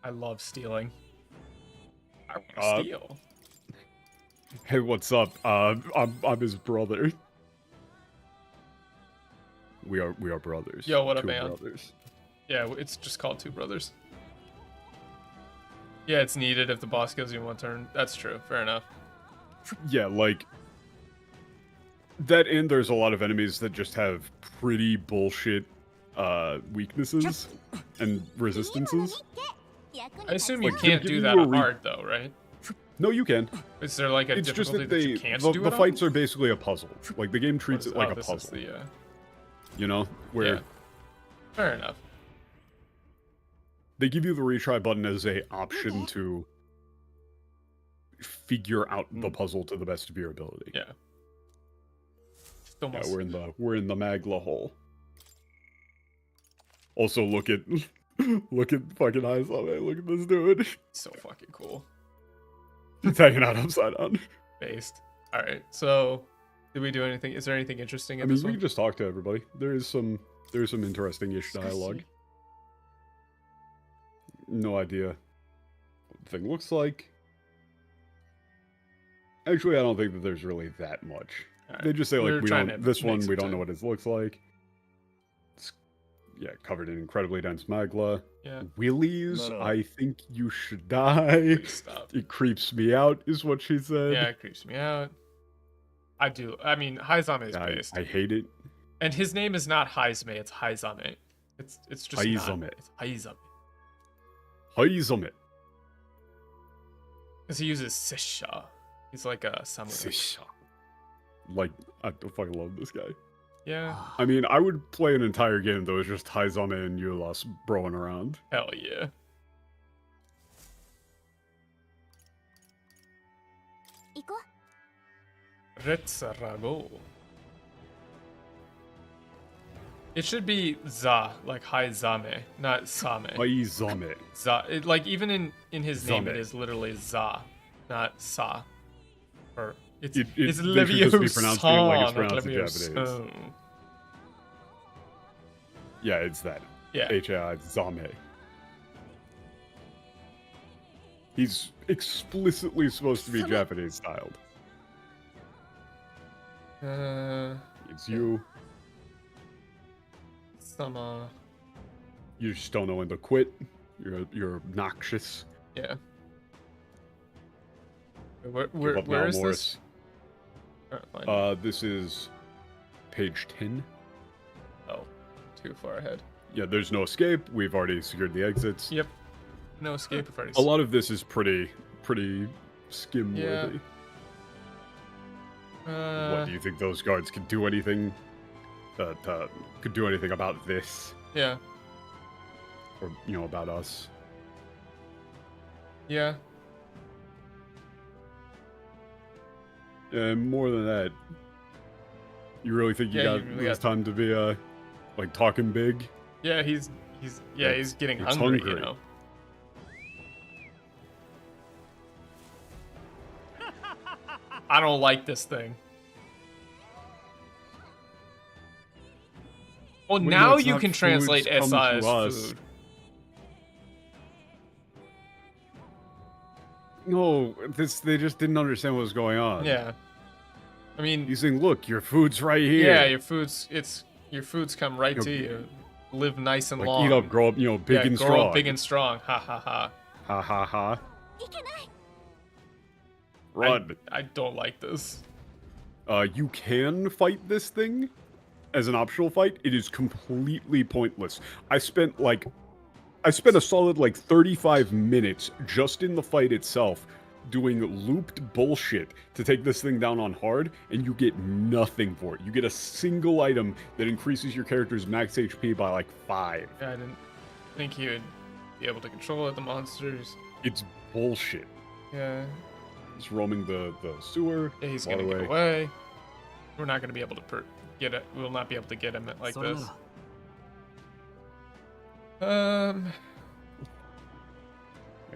I love stealing. I want to steal. Hey, what's up? I'm his brother. We are brothers. Yo, what up, Two man? brothers. Yeah, it's just called Two Brothers. Yeah, it's needed if the boss kills you in one turn. That's true. Fair enough. Yeah, like that, and there's a lot of enemies that just have pretty bullshit weaknesses and resistances. I assume you Like, can't do that hard though, right? No, you can. Is there like a It's just difficulty that you can't the do it fights on? are basically a puzzle. Like the game treats it like a this puzzle. is the, you know, where yeah. Fair enough. they give you the retry button as a option to figure out the puzzle to the best of your ability. Yeah. Yeah, we're in the Magla hole. Also, look at fucking eyes on it. Look at this dude. So fucking cool. He's hanging out upside down. Based. All right. So, did we do anything? Is there anything interesting in I mean, this we one? can just talk to everybody. There's some interesting-ish dialogue. No idea what the thing looks like. Actually, I don't think that there's really that much. Right. They just say like we don't. This one we don't know what it looks like. It's, yeah, covered in incredibly dense magla. Yeah. Willies, I think you should die. Stop. It creeps me out, is what she said. Yeah, it creeps me out. I do. I mean, Haizame is based. I hate it. And his name is not Haizame, it's Haizame. It's just Haizame. not. It's Haizame. Haizame. Because he uses Sisha. He's like a samurai. Sisha. Like, I fucking love this guy. Yeah. I mean, I would play an entire game that was just Haizame and Yulas broing around. Hell yeah. Retzarago. It should be Za, like Haizame, not Same. Haizame. Za. Like, even in his name, it is literally Za, not Sa. Or, it's Leviosa. Japanese. Yeah, it's that. Yeah. H-A-I, Zame. He's explicitly supposed to be Japanese styled. It's you. Sama. You just don't know when to quit. You're obnoxious. Yeah. Where is this? This is page 10. Oh, too far ahead. Yeah, there's no escape. We've already secured the exits. Yep. No escape. We've already. A lot of this is pretty skim worthy. What do you think those guards could do anything? Could do anything about this? Yeah. Or about us? Yeah. And more than that, you really think you got this time to be like talking big? Yeah, he's getting hungry, you know. I don't like this thing. Well, now you can translate SI as food. No, they just didn't understand what was going on. Yeah. I mean, he's saying, "Look, your food's right here." Yeah, your food's come right to you. Live nice and long. Eat up, grow up, big and strong. Grow up big and strong. Ha ha ha. Ha ha ha. Run. I don't like this. You can fight this thing as an optional fight. It is completely pointless. I spent a solid 35 minutes just in the fight itself doing looped bullshit to take this thing down on hard, and you get nothing for it. You get a single item that increases your character's max HP by 5. Yeah, I didn't think he would be able to control it, the monsters. It's bullshit. Yeah. He's roaming the sewer. Yeah, he's gonna get away. We're not gonna be able to get it. We'll not be able to get him like this. Yeah,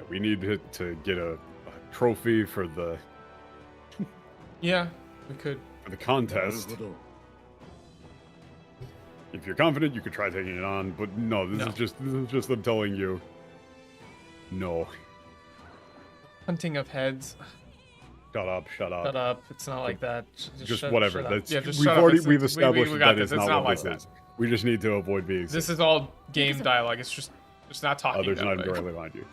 we need to get a trophy for the. Yeah, we could. For the contest. If you're confident, you could try taking it on, but no, this is just them telling you. No. Hunting of heads. Shut up! Shut up! It's not like that. Just whatever. That's, yeah, just we've established that it's not what this is. We just need to avoid being. This is all game dialogue. It's just not talking. Oh, there's an item directly behind you.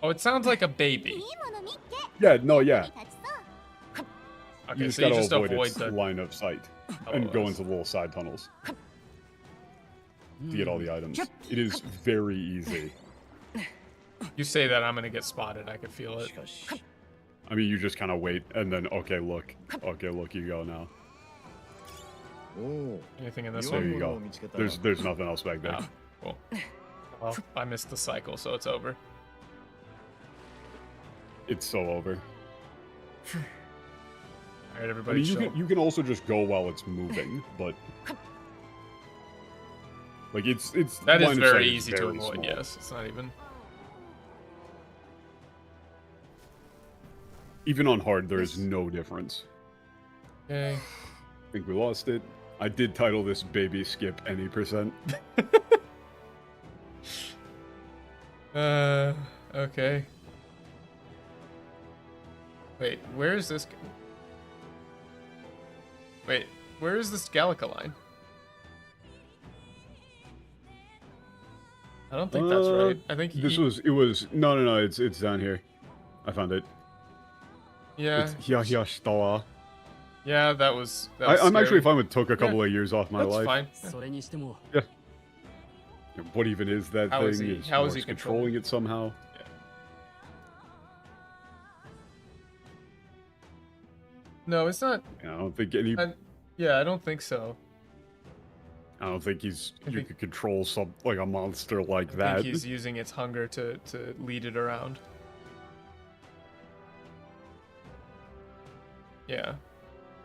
Oh, it sounds like a baby. Yeah. No. Yeah. Okay, you just so gotta you just avoid avoid its the line of sight and go into little side tunnels to get all the items. It is very easy. You say that, I'm gonna get spotted. I can feel it. I mean, you just kind of wait, and then okay, look, you go now. Anything in this There one? you go. There's nothing else back there. Oh, cool. Well, I missed the cycle, so it's over. It's so over. All right, I everybody. mean, you can also just go while it's moving, but like it's that is line of very sight easy to very avoid. small. Yes, it's not even. Even on hard, there is no difference. Okay. I think we lost it. I did title this "Baby Skip Any Percent." Okay. Wait, where is this? Wait, where is this Gallica line? I don't think that's right. I think it was no, it's down here. I found it. Yeah. It's Hyahyastawa. Yeah, that was I'm actually fine with took a couple of years off my life. That's fine. Yeah. What even is that How thing? is he- Is how is Mark's he controlling it somehow? Yeah. No, it's not. Yeah, I don't think any. Yeah, I don't think so. I don't think you think- could control like a monster like I that. think he's using its hunger to lead it around. Yeah.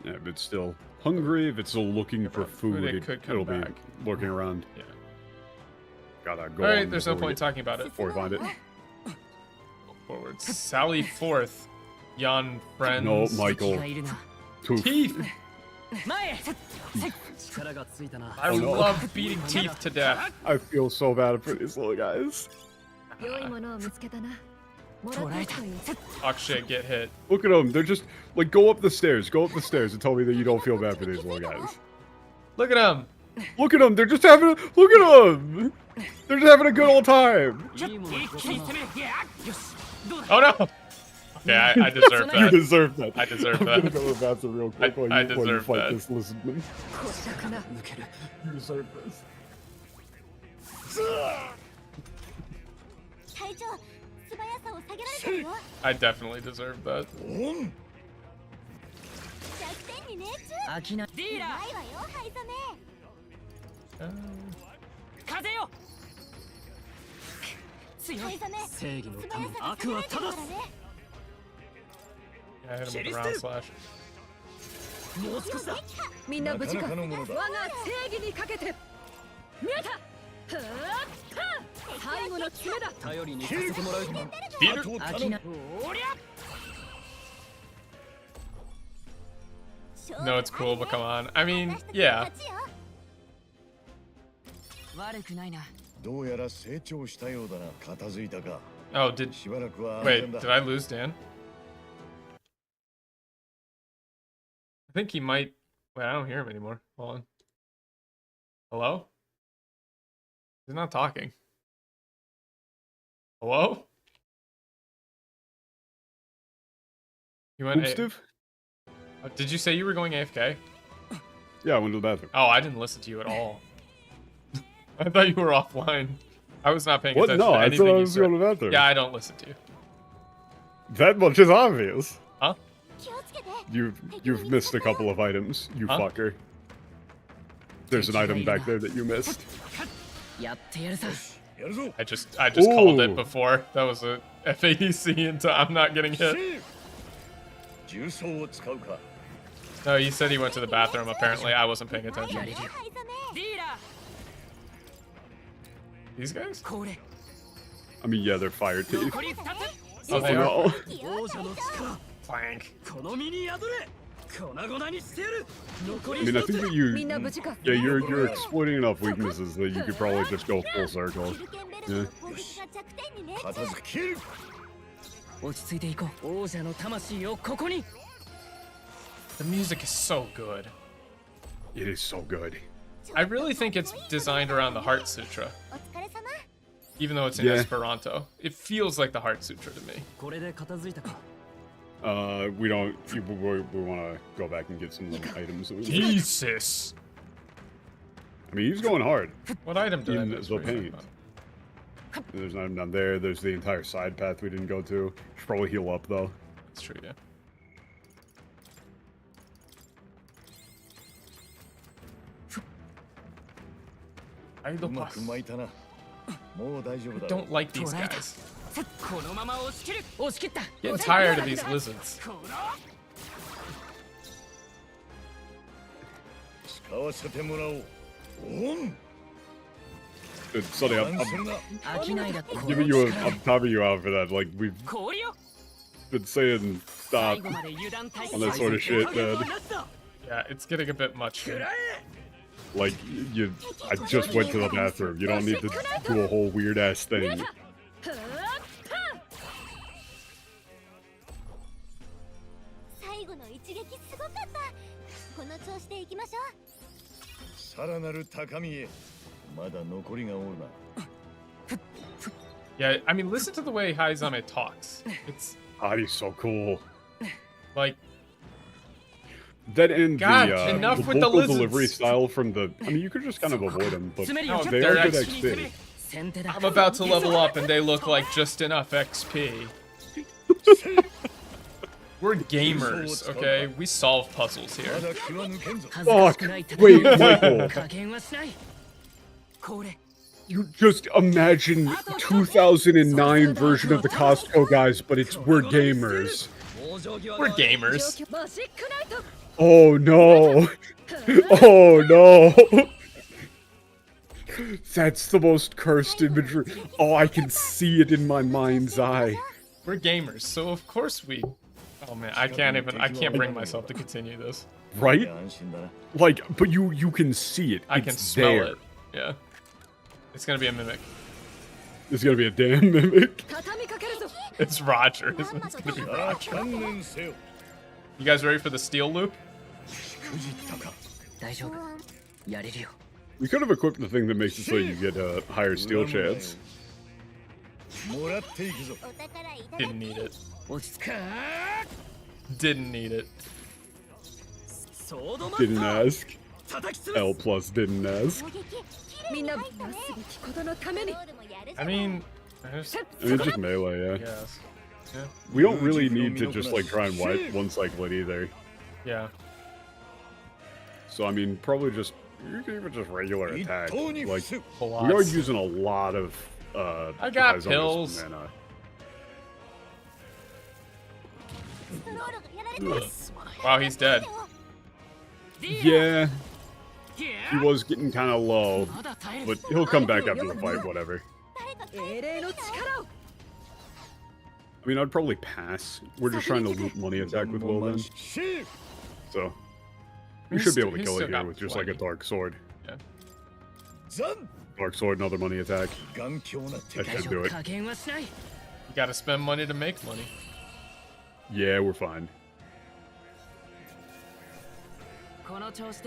Yeah, but it's still hungry. If it's still looking for food, it could come it'll be back. looking around. Yeah. Gotta go. All right, on there's no before we point talking about it. before we find it. Forward. Sally forth, yon friends. No, Michael. Teeth. I Oh, no. love beating teeth to death. I feel so bad for these little guys. 良いものを見つけたな。もらってきたよ。 Talk shit, get hit. Look at them. They're just like go up the stairs. Go up the stairs and tell me that you don't feel bad for these little guys. Look at him. Look at them. They're just having. Look at them. They're just having a good old time. Oh no. Okay, I deserve that. You deserve that. I deserve I'm that. gonna go to the bathroom real quick while I you deserve fight that. this lizardman. こしたくな。 You deserve this. 隊長、素早さを下げられてるよ。 I definitely deserve that. 弱点に熱中。ないわよ、灰染め。灰染め。正義の素ため早さが悪は正す。 Yeah, I hit him with a round slash. もう少しだ。みんな無事か。我が正義にかけて。見えた。最後の爪だ。頼りにさせてもらう。 Peter? 飽きな。おりゃ。 No, it's cool, but come on. I mean, yeah. 悪くないな。どうやら成長したようだな。片付いたか。 Oh, did しばらくは wait? Did I lose Dan? I think he might. Wait, I don't hear him anymore. Hold on. Hello? He's not talking. Hello? You went. Steve? Did you say you were going AFK? Yeah, I went to the bathroom. Oh, I didn't listen to you at all. I thought you were offline. I was not paying What? attention No, to I anything thought I you was said. going to the bathroom. Yeah, I don't listen to you. That much is obvious. Huh? You've missed a couple of items, you fucker. There's an item back there that you missed. やってやるさ。やるぞ。 I just called Ooh. it before. That was a FADC into I'm not getting hit. 重装を使うか。 No, you said he went to the bathroom. Apparently, I wasn't paying attention. やれるよ。ディーラ These guys? ー。これ。 I mean, yeah, they're fire teeth. 残り2つ。 Oh, they are. No. 王者の力。 Plank. この身に宿れ。粉々にしてやる。残 I り mean, I 1 think つ。 that you, みんな無事か。 yeah, you're exploiting enough weaknesses that you could probably just go full circle. キルケンベルの攻撃が弱点に熱中。片付ける。落ち着いていこう。王者の魂をここに。 The music is so good. It is so good. I really think it's designed around the Heart Sutra, お疲れ様。 even though it's in Yeah. Esperanto. It feels like the Heart Sutra to me. これで片付いたか。We don't. We want to go back and get some items. Jesus. I mean, he's going hard. What item did I miss? The paint. There's an item down there. There's the entire side path we didn't go to. Should probably heal up though. That's true, yeah. I don't like these guys. Getting tired of these lizards. Dude, Sonny, I'm giving you I'm topping you out for that. Like, we've been saying stop on that sort of shit, man. Yeah, it's getting a bit much here. Like, I just went to the bathroom. You don't need to do a whole weird-ass thing. Yeah, I mean, listen to the way Haizame talks. It's... He's so cool. Like... That and God, the vocal delivery style from the... I mean, you could just kind of avoid them, but no, they are good XP. I'm about to level up and they look like just enough XP. We're gamers, okay? We solve puzzles here. Fuck! Wait, Michael. You just imagine 2009 version of the Costco guys, but it's we're gamers. We're gamers. Oh no! Oh no! That's the most cursed imagery. Oh, I can see it in my mind's eye. We're gamers, so of course we... Oh man, I can't bring myself to continue this. Right? Like, but you can see it. I can smell it. Yeah. It's gonna be a mimic. It's gonna be a damn mimic. It's Roger. It's gonna be Roger. You guys ready for the steel loop? We could have equipped the thing that makes it so you get a higher steel chance. Didn't need it. Didn't need it. Didn't ask. L plus didn't ask. I mean, it's just melee, yeah. Yes. Yeah. We don't really need to just like try and one cycle it either. Yeah. So I mean, probably just you can even just regular attack. Like we are Lots. using a lot of I got pills. Mana. Wow, he's dead. Yeah. He was getting kind of low, but he'll come back after the fight, whatever. I mean, I'd probably pass. We're just trying to loot money attack with Will then. So, we should be able to kill it here with just like a dark sword. Yeah. Dark sword, another money attack. That should do it. You gotta spend money to make money. Yeah, we're fine.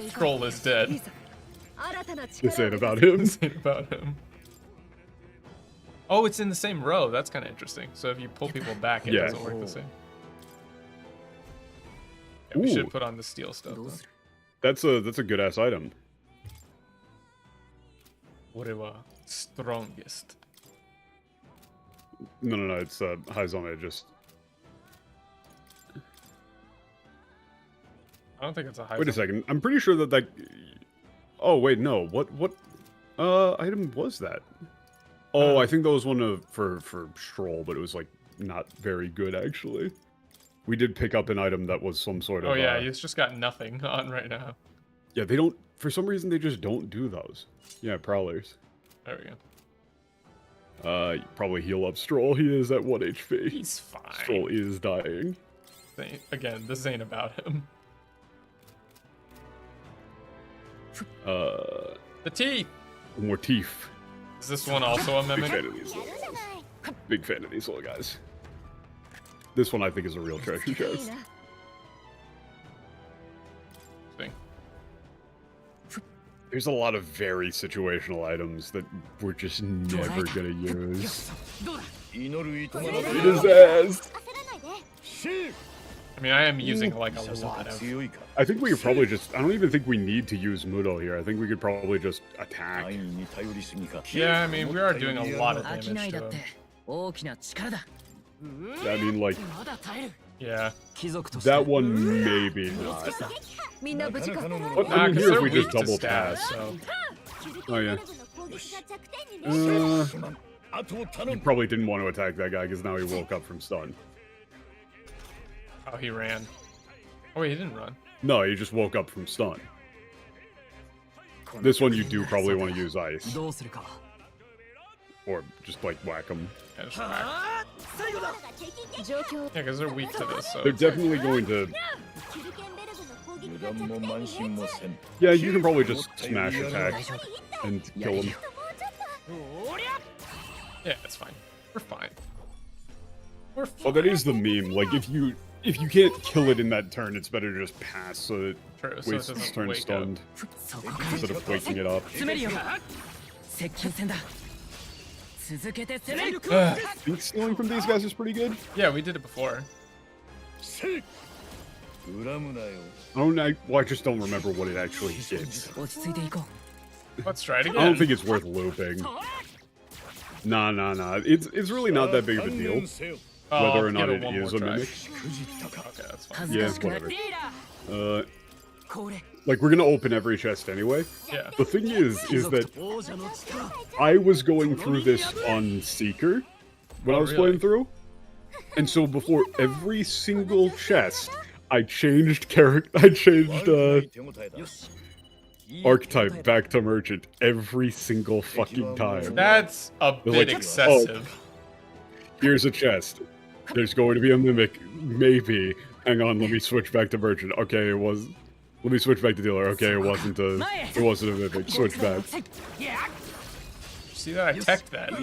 Scroll is dead. This ain't about him. This ain't about him. Oh, it's in the same row. That's kind of interesting. So if you pull people back, it doesn't work the same. Yeah, we should put on the steel stuff. Though. That's a good ass item. Whatever. Strongest. No, it's Haizame just. I don't think it's a high. Wait a second. I'm pretty sure that. Oh wait, no. What item was that? Oh, I think that was one for Stroll, but it was like not very good actually. We did pick up an item that was some sort of. Oh yeah, he's just got nothing on right now. Yeah, they don't. For some reason, they just don't do those. Yeah, prowlers. There we go. Probably heal up Stroll. He is at 1 HP. He's fine. Stroll is dying. Again, this ain't about him. The teeth. More teeth. Is this one also a mimic? Big fan of these little guys. Big fan of these little guys. This one I think is a real treasure chest. There's a lot of very situational items that we're just never gonna use. Eat his ass! I mean, I am using like a lot of... I think we could probably just... I don't even think we need to use Mudo here. I think we could probably just attack. Yeah, I mean, we are doing a lot of damage to him. I mean, like... Yeah. That one, maybe not. But I mean, here if we just double pass. So. Oh, yeah. You probably didn't want to attack that guy because now he woke up from stun. Oh, he ran. Oh, wait, he didn't run. No, he just woke up from stun. This one you do probably want to use ice. Or just, like, whack them. Yeah, just whack. Yeah, because they're weak to this, so... They're definitely going to... Yeah, you can probably just smash attack and kill him. Yeah, it's fine. We're fine. We're fine. Well, that is the meme. Like, if you can't kill it in that turn, it's better to just pass so it wastes its turn stunned instead of waking it up. Think stealing from these guys is pretty good. Yeah, we did it before. I just don't remember what it actually did. Let's try it again. I don't think it's worth looping. Nah. It's really not that big of a deal. Whether or not it is a mimic. Okay, that's fine. Yeah, whatever. Like, we're gonna open every chest anyway. Yeah. The thing is that I was going through this on Seeker when I was playing through. And so before every single chest, I changed archetype back to merchant every single fucking time. That's a bit excessive. Oh, here's a chest. There's going to be a mimic, maybe. Hang on, let me switch back to merchant. Okay, it was. Let me switch back to dealer. Okay, it wasn't a mimic. Switch back. See that? I teched that.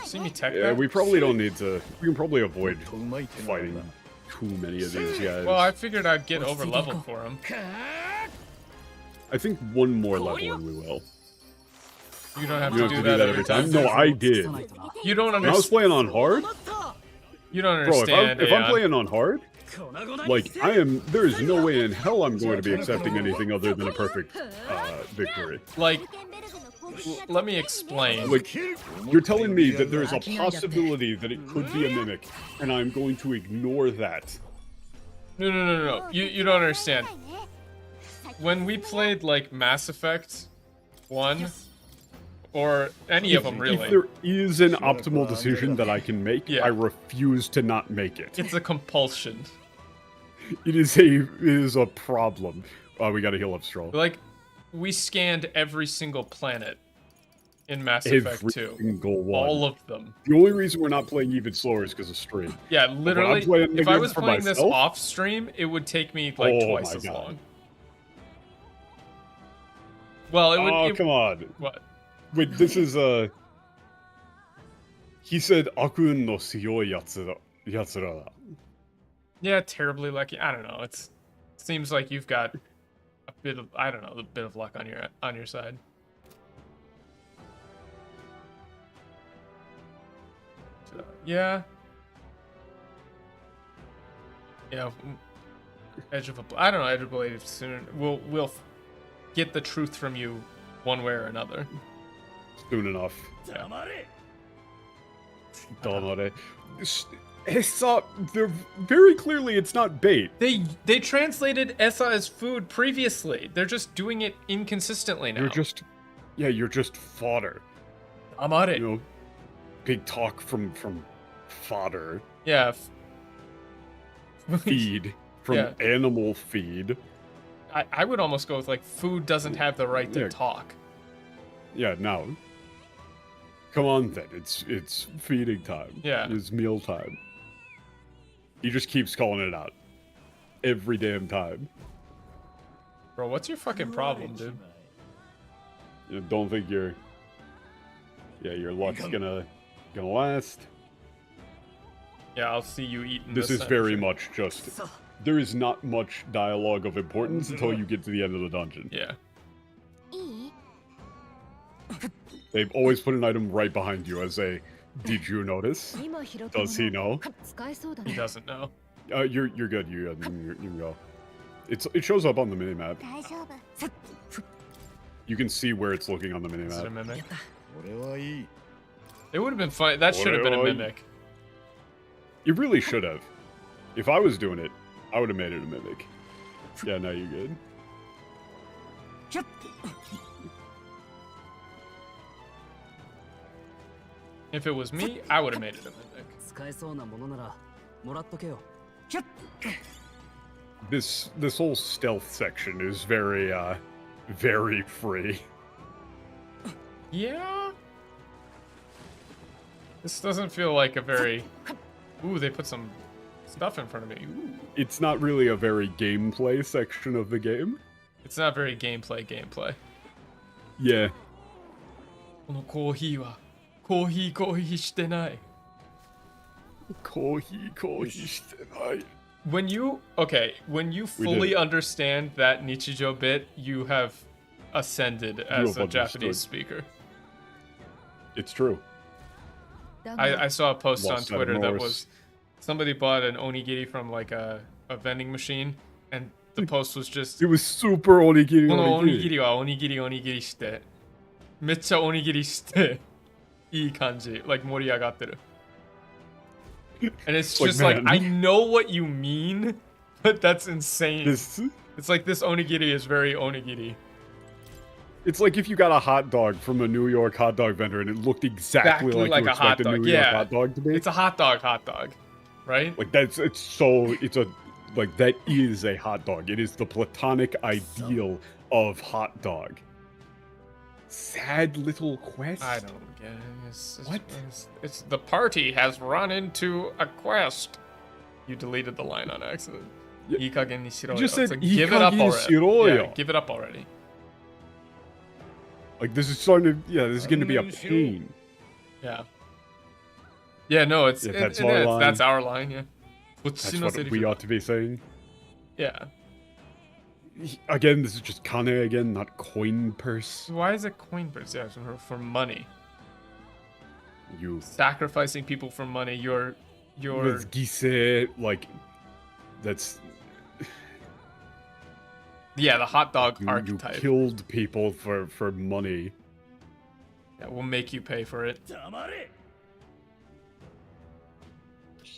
See me tech that? Yeah, we probably don't need to. We can probably avoid fighting too many of these guys. Well, I figured I'd get over level for him. I think one more level and we will. You don't have to do that every time. No, I did. You don't understand. When I was playing on hard. You don't understand. Bro, if I'm playing on hard, like there is no way in hell I'm going to be accepting anything other than a perfect victory. Like, let me explain. Like, you're telling me that there's a possibility that it could be a mimic, and I'm going to ignore that. No. You don't understand. When we played, like, Mass Effect 1, or any of them, really. If there is an optimal decision that I can make, yeah. I refuse to not make it. It's a compulsion. It is a problem. Oh, we gotta heal up Stroll. Like, we scanned every single planet in Mass Effect 2. Every single one. All of them. The only reason we're not playing even slower is because of stream. Yeah, literally, if I was playing this off stream, it would take me, like, twice as long. Well, it would... Oh, come on. What? Wait, this is, he said, Akun no suyoi yatsura da. Yeah, terribly lucky. I don't know. It seems like you've got a bit of, I don't know, a bit of luck on your side. So, yeah. Yeah. Edge of I don't know. Edge of Blade soon. We'll get the truth from you, one way or another. Soon enough. Yeah. Damare. They're very clearly it's not bait. They translated Essa as food previously. They're just doing it inconsistently now. You're just fodder. Amare. You know, big talk from fodder. Yeah. Feed from animal feed. I would almost go with, like, food doesn't have the right to talk. Yeah, now. Come on then, it's feeding time. Yeah. It's meal time. He just keeps calling it out. Every damn time. Bro, what's your fucking problem, dude? You don't think your luck's gonna last. Yeah, I'll see you eating this is very much just... There is not much dialogue of importance until you get to the end of the dungeon. Yeah. They've always put an item right behind you as a, did you notice? Does he know? He doesn't know. You're good. You can go. It shows up on the minimap. You can see where it's looking on the minimap. Is it a mimic? It would have been fun. That should have been a mimic. It really should have. If I was doing it, I would have made it a mimic. Yeah, no, you're good. If it was me, I would have made it a mimic. This whole stealth section is very very free. Yeah. This doesn't feel like a very. Ooh, they put some stuff in front of me. Ooh. It's not really a very gameplay section of the game. It's not very gameplay. Yeah. このコーヒーはコーヒーしてない。コーヒーしてない。When you fully understand that Nichijou bit, you have ascended as a Japanese speaker. It's true. I saw a post on Twitter that was somebody bought an onigiri from like a vending machine, and the post was just it was super onigiri. このonigiriはonigiriしてめっちゃonigiriしていい感じ like 盛り上がってる. And it's just like, I know what you mean, but that's insane. It's like this onigiri is very onigiri. It's like if you got a hot dog from a New York hot dog vendor and it looked exactly like you a hot dog. New York hot dog to be. It's a hot dog, right? Like that is a hot dog. It is the platonic ideal of hot dog. Sad little quest. I don't get it. What? It's the party has run into a quest. You deleted the line on accident. Yeah. Ikagen ni shiro yo. Just said like, give it up already. Yeah, give it up already. Like this is starting to. Yeah, this is going to be a pain. Yeah. Yeah, no, that's our line. Yeah. That's what we ought to be saying. Yeah. Again, this is just kane again, not coin purse. Why is it coin purse? Yeah, for money. You sacrificing people for money. You're gise, like that's. Yeah, the hot dog archetype. You killed people for money. Yeah, we'll make you pay for it.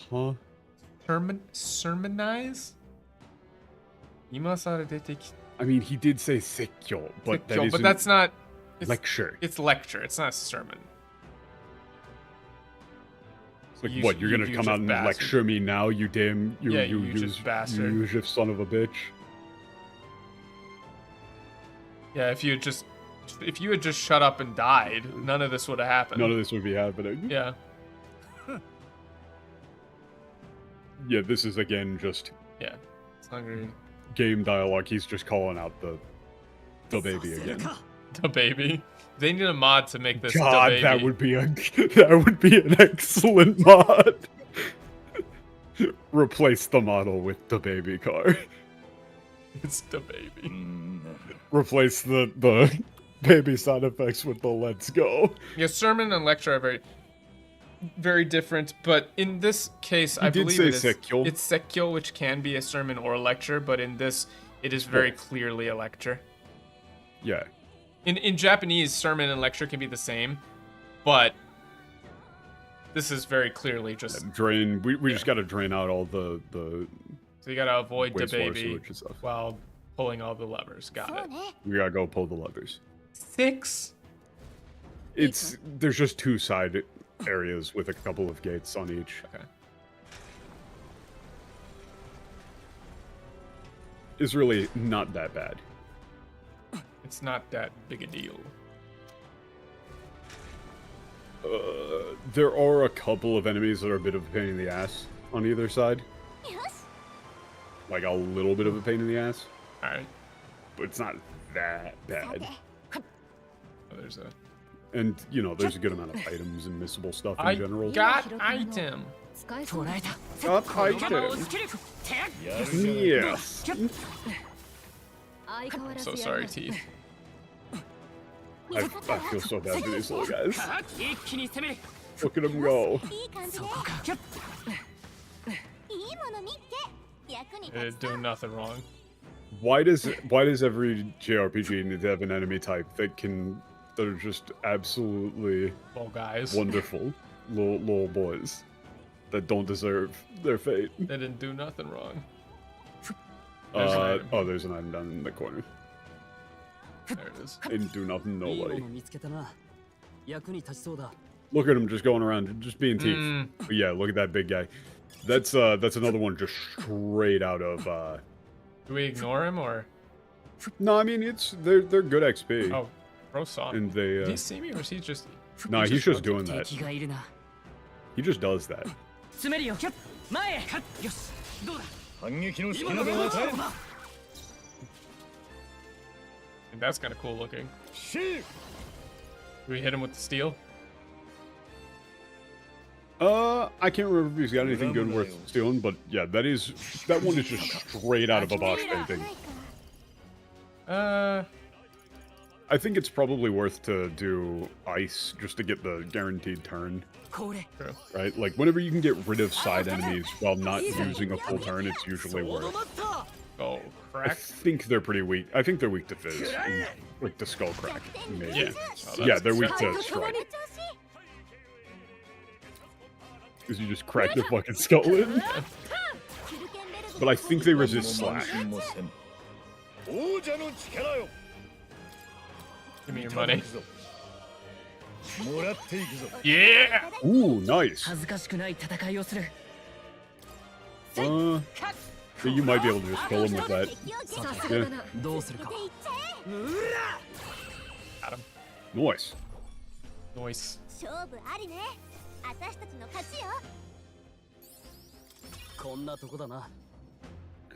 Huh? Sermonize? I mean, he did say sekkyo, but that's not lecture. It's lecture. It's not a sermon. It's like, what? You're gonna come out and lecture me now? You damn you bastard. You just son of a bitch. Yeah, if you had just shut up and died, none of this would have happened. None of this would be happening. Yeah. Yeah, this is again just. Yeah, it's hungry. Game dialogue. He's just calling out the baby again. The baby. They need a mod to make this. God, that would be an excellent mod. Replace the model with the baby car. It's the baby. Replace the baby sound effects with the let's go. Yeah, sermon and lecture are very, very different, but in this case, I believe it's sekkyo, which can be a sermon or a lecture, but in this, it is very clearly a lecture. Yeah. In Japanese, sermon and lecture can be the same, but this is very clearly just drain. We just got to drain out all the. So you gotta avoid the baby while pulling all the levers. Got it. We gotta go pull the levers. 6. There's just 2 side areas with a couple of gates on each. Okay. It's really not that bad. It's not that big a deal. There are a couple of enemies that are a bit of a pain in the ass on either side. Like a little bit of a pain in the ass. Alright. But it's not that bad. Oh, there's a... And, you know, there's a good amount of items and missable stuff in general. Got item! Got item! Yes! I'm so sorry, Teeth. I feel so bad for these little guys. Look at them go. Doing nothing wrong. Why does every JRPG need to have an enemy type that are just absolutely little guys, wonderful little boys that don't deserve their fate? They didn't do nothing wrong. There's an item down in the corner. There it is. They didn't do nothing, nobody. Look at him just going around, just being teeth. But yeah, look at that big guy. That's another one just straight out of. Do we ignore him or? No, I mean they're good XP. Oh, Bro saw him. And they. Did he see me or is he just? No, he's just doing that. He just does that. And that's kind of cool looking. Do we hit him with the steel? I can't remember if he's got anything good worth stealing, but yeah, that one is just straight out of a Bosch painting. I think it's probably worth to do ice just to get the guaranteed turn. True. Right? Like, whenever you can get rid of side enemies while not using a full turn, it's usually worth. Oh, I crack. think they're pretty weak. I think they're weak to fizz. Like the skull crack, maybe. Yeah. Oh, Yeah, they're weak to strike. Because you just crack the fucking skull in. But I think they resist slash. Give me your money. Yeah! Ooh, nice. So you might be able to just kill him with that. Yeah. Got him. Nice. Nice.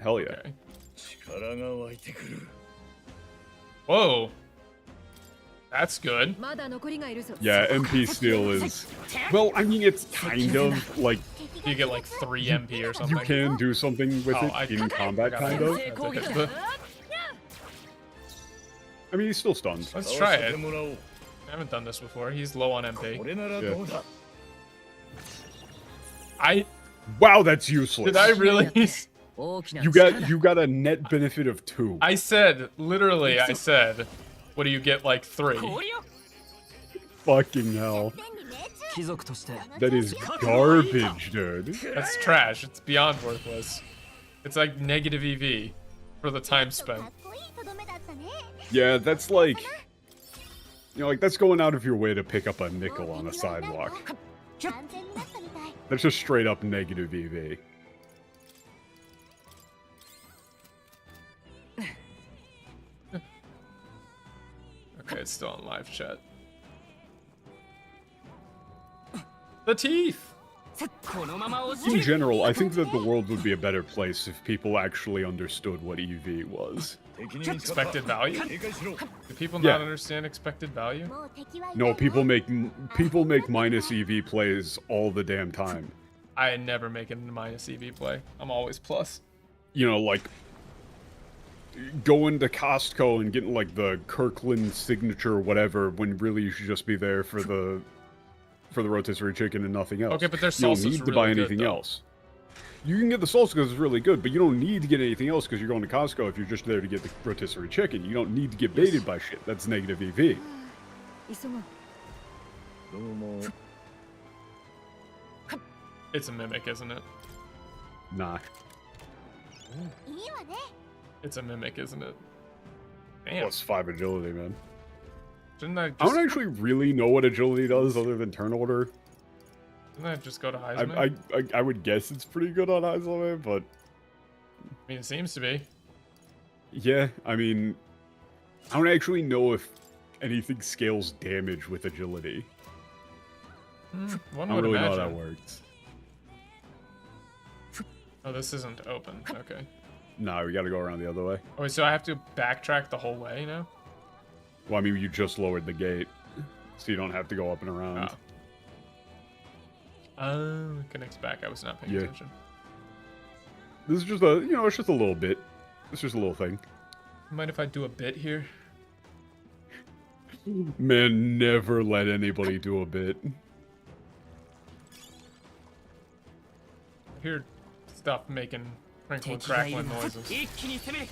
Hell yeah. Okay. Whoa. That's good. Yeah, MP steal is... Well, I mean, it's kind of like... You get like 3 MP or something. You can do something with it in combat, kind of. I mean, he's still stunned. Let's try it. I haven't done this before. He's low on MP. Yeah. Wow, that's useless. Did I really? You got a net benefit of 2. I said, literally, I said, what do you get, like 3? Fucking hell. That is garbage, dude. That's trash. It's beyond worthless. It's like negative EV for the time spent. Yeah, that's like... You know, like, that's going out of your way to pick up a nickel on a sidewalk. That's just straight up negative EV. Okay, it's still on live chat. The teeth! In general, I think that the world would be a better place if people actually understood what EV was. Expected value? Do people not understand expected value? No, people make minus EV plays all the damn time. I never make a minus EV play. I'm always plus. You know, like going to Costco and getting like the Kirkland signature or whatever, when really you should just be there for the rotisserie chicken and nothing else. Okay, but their salsa's really good. You don't need to really buy anything good, else. You can get the salsa because it's really good, but you don't need to get anything else because you're going to Costco if you're just there to get the rotisserie chicken. You don't need to get baited by shit. That's negative EV. It's a mimic, isn't it? Nah. It's a mimic, isn't it? Damn. Plus 5 agility, man. Shouldn't I don't actually really know what agility does other than turn order. Didn't I just go to Heisman? I would guess it's pretty good on Heisman, but... I mean, it seems to be. Yeah, I mean... I don't actually know if anything scales damage with agility. One I would don't really know how imagine. that works. Oh, this isn't open. Okay. Nah, we gotta go around the other way. Oh, wait, so I have to backtrack the whole way now? Well, I mean, you just lowered the gate, so you don't have to go up and around. Oh, connects back. I was not paying attention. This is just a, you know, it's just a little bit. It's just a little thing. Mind if I do a bit here? Man, never let anybody do a bit. I hear stuff making Crinkle crackling noises.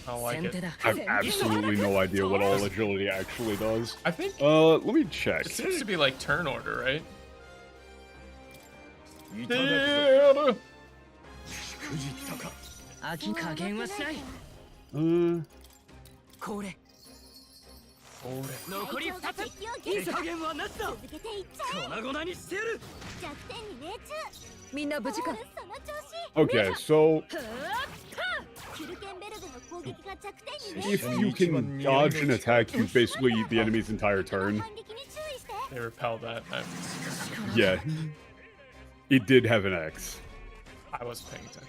I like it. I have absolutely no idea what all agility actually does. I think. Let me check. It seems to be like turn order, right? Okay, so if you can dodge an attack, you basically eat the enemy's entire turn. They repel that. Yeah. It did have an X. I wasn't paying attention.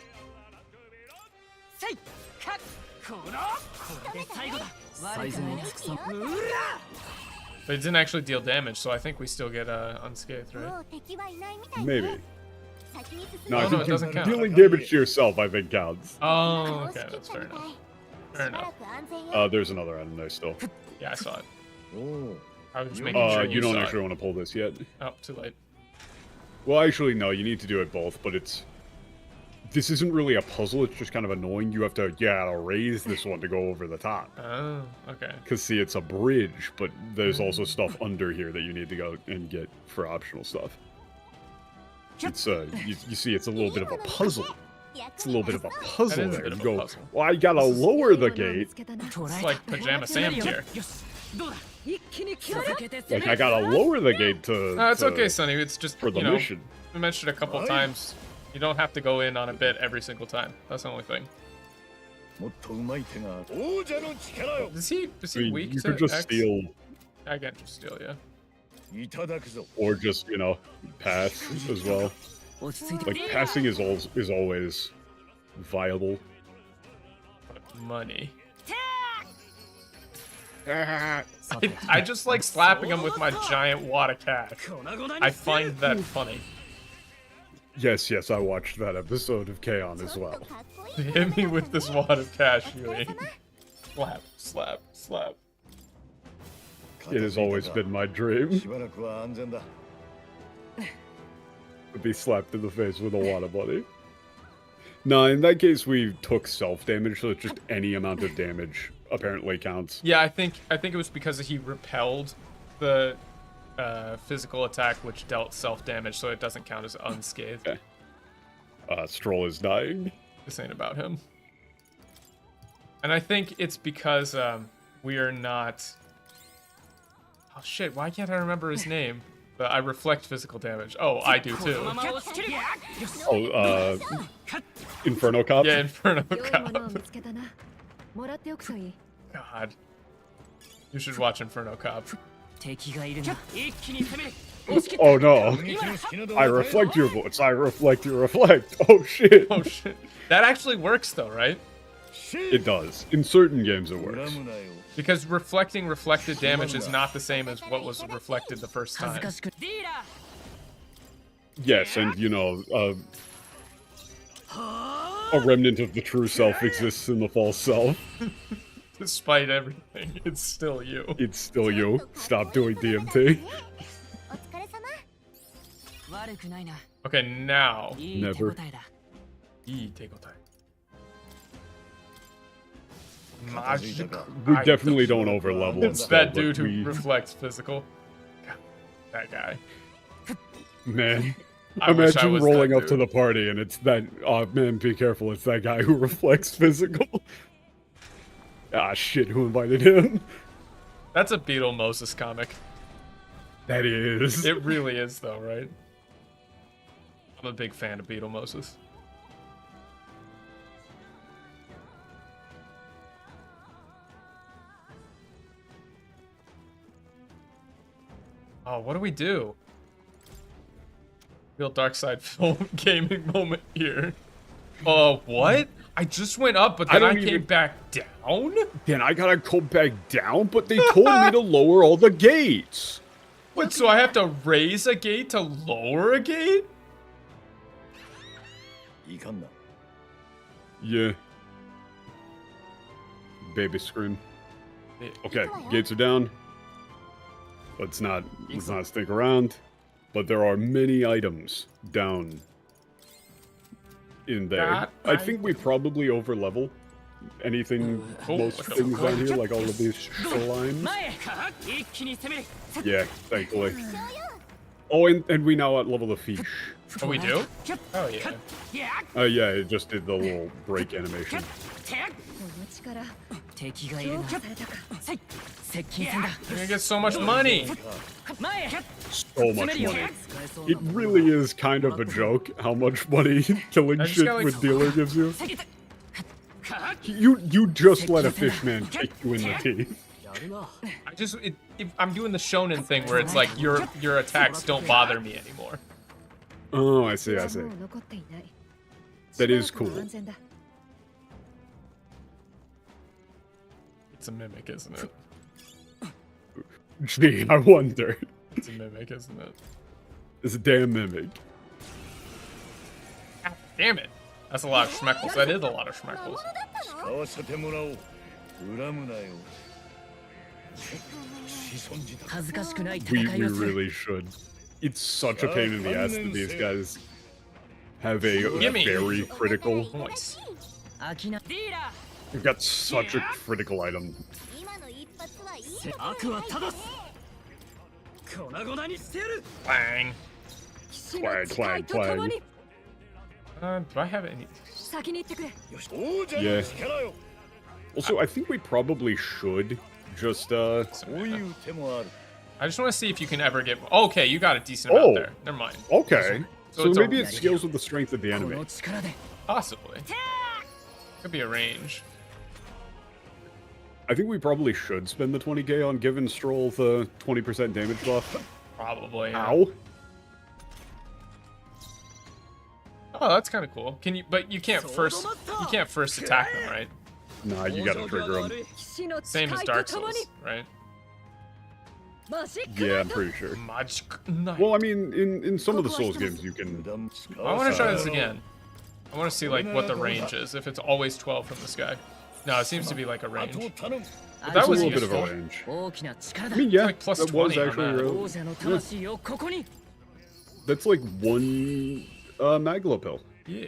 But it didn't actually deal damage, so I think we still get unscathed, right? Maybe. No, Oh, I think it doesn't count. dealing damage to yourself, I think, counts. Oh, okay, that's fair enough. Fair enough. There's another item there still. Yeah, I saw it. Oh. I was making sure you don't saw actually it. want to pull this yet. Oh, too late. Well, actually, no, you need to do it both, but this isn't really a puzzle, it's just kind of annoying. You have to, raise this one to go over the top. Oh, okay. Because, see, it's a bridge, but there's also stuff under here that you need to go and get for optional stuff. It's, you see, it's a little bit of a puzzle. It's a little bit of a puzzle there. You go, well, I gotta lower the gate. It's like Pajama Sam's here. Like, I gotta lower the gate to... No, it's okay, Sonny. It's just, for the mission. We mentioned a couple times. You don't have to go in on a bit every single time. That's the only thing. Is he weak you to could just X? steal, I can't just steal, yeah. or just, pass as well. Like, passing is always viable. Money. I just like slapping him with my giant wad of cash. I find that funny. Yes, I watched that episode of K-On! As well. Hit me with this wad of cash, Yui. Slap, slap, slap. It has always been my dream to be slapped in the face with a wad of money. No, in that case we took self-damage, so it's just any amount of damage apparently counts. Yeah, I think it was because he repelled the physical attack, which dealt self-damage, so it doesn't count as unscathed. Okay. Stroll is dying. This ain't about him. And I think it's because we are not... Oh shit, why can't I remember his name? But I reflect physical damage. Oh, I do too. Oh, Inferno Cop? Yeah, Inferno Cop. God. You should watch Inferno Cop. Oh no. I reflect your bullets. I reflect your reflect. Oh shit. Oh shit. That actually works though, right? It does. In certain games it works. Because reflecting reflected damage is not the same as what was reflected the first time. Yes, and a remnant of the true self exists in the false self. Despite everything, it's still you. It's still you. Stop doing DMT. Okay, now. Never. We definitely don't overlevel. It's that dude who reflects physical. God, that guy. Man. Imagine rolling up to the party and it's that... Oh, man, be careful. It's that guy who reflects physical. Ah, shit, who invited him? That's a Beetlemosis comic. That is. It really is, though, right? I'm a big fan of Beetlemosis. Oh, what do we do? Real dark side film gaming moment here. Oh, what? I just went up, but then I came back down? Then I gotta go back down, but they told me to lower all the gates. What, so I have to raise a gate to lower a gate? Yeah. Baby scream. Okay, gates are down. Let's not stick around. But there are many items down in there. I think we probably overlevel anything, most things down here, like all of these shorelines. Yeah, thankfully. Oh, and we now level the fish. Oh, we do? Oh, yeah. Yeah, it just did the little break animation. You're gonna get so much money! So much money. It really is kind of a joke how much money killing shit like, with dealer gives you. You just let a fish man kick you in the teeth. I'm doing the shonen thing where it's like your attacks don't bother me anymore. Oh, I see. That is cool. It's a mimic, isn't it? Gee, I wonder. It's a mimic, isn't it? It's a damn mimic. Ah, damn it. That's a lot of schmeckles. That is a lot of schmeckles. We really should. It's such a pain in the ass that these guys have a very critical voice. We've got such a critical item. Clang. Clang, clang, clang. Do I have any? Yeah. Also, I think we probably should just, I just want to see if you can ever get... Okay, you got a decent amount there. Never mind. Okay. So maybe it scales with the strength of the enemy. Possibly. Could be a range. I think we probably should spend the 20k on giving Stroll the 20% damage buff. Probably. Yeah. Ow. Oh, that's kind of cool. Can you? But you can't first attack them, right? Nah, you gotta trigger them. Same as Dark Souls, right? Yeah, I'm pretty sure. Nice. Well, I mean, in some of the Souls games, you can. I want to try this again. I want to see like what the range is. If it's always 12 from this guy. No, it seems to be like a range. But that was a little useful. bit of a range. I mean, yeah, like plus that was 20 on actually real. That's like one Maglo pill. Yeah.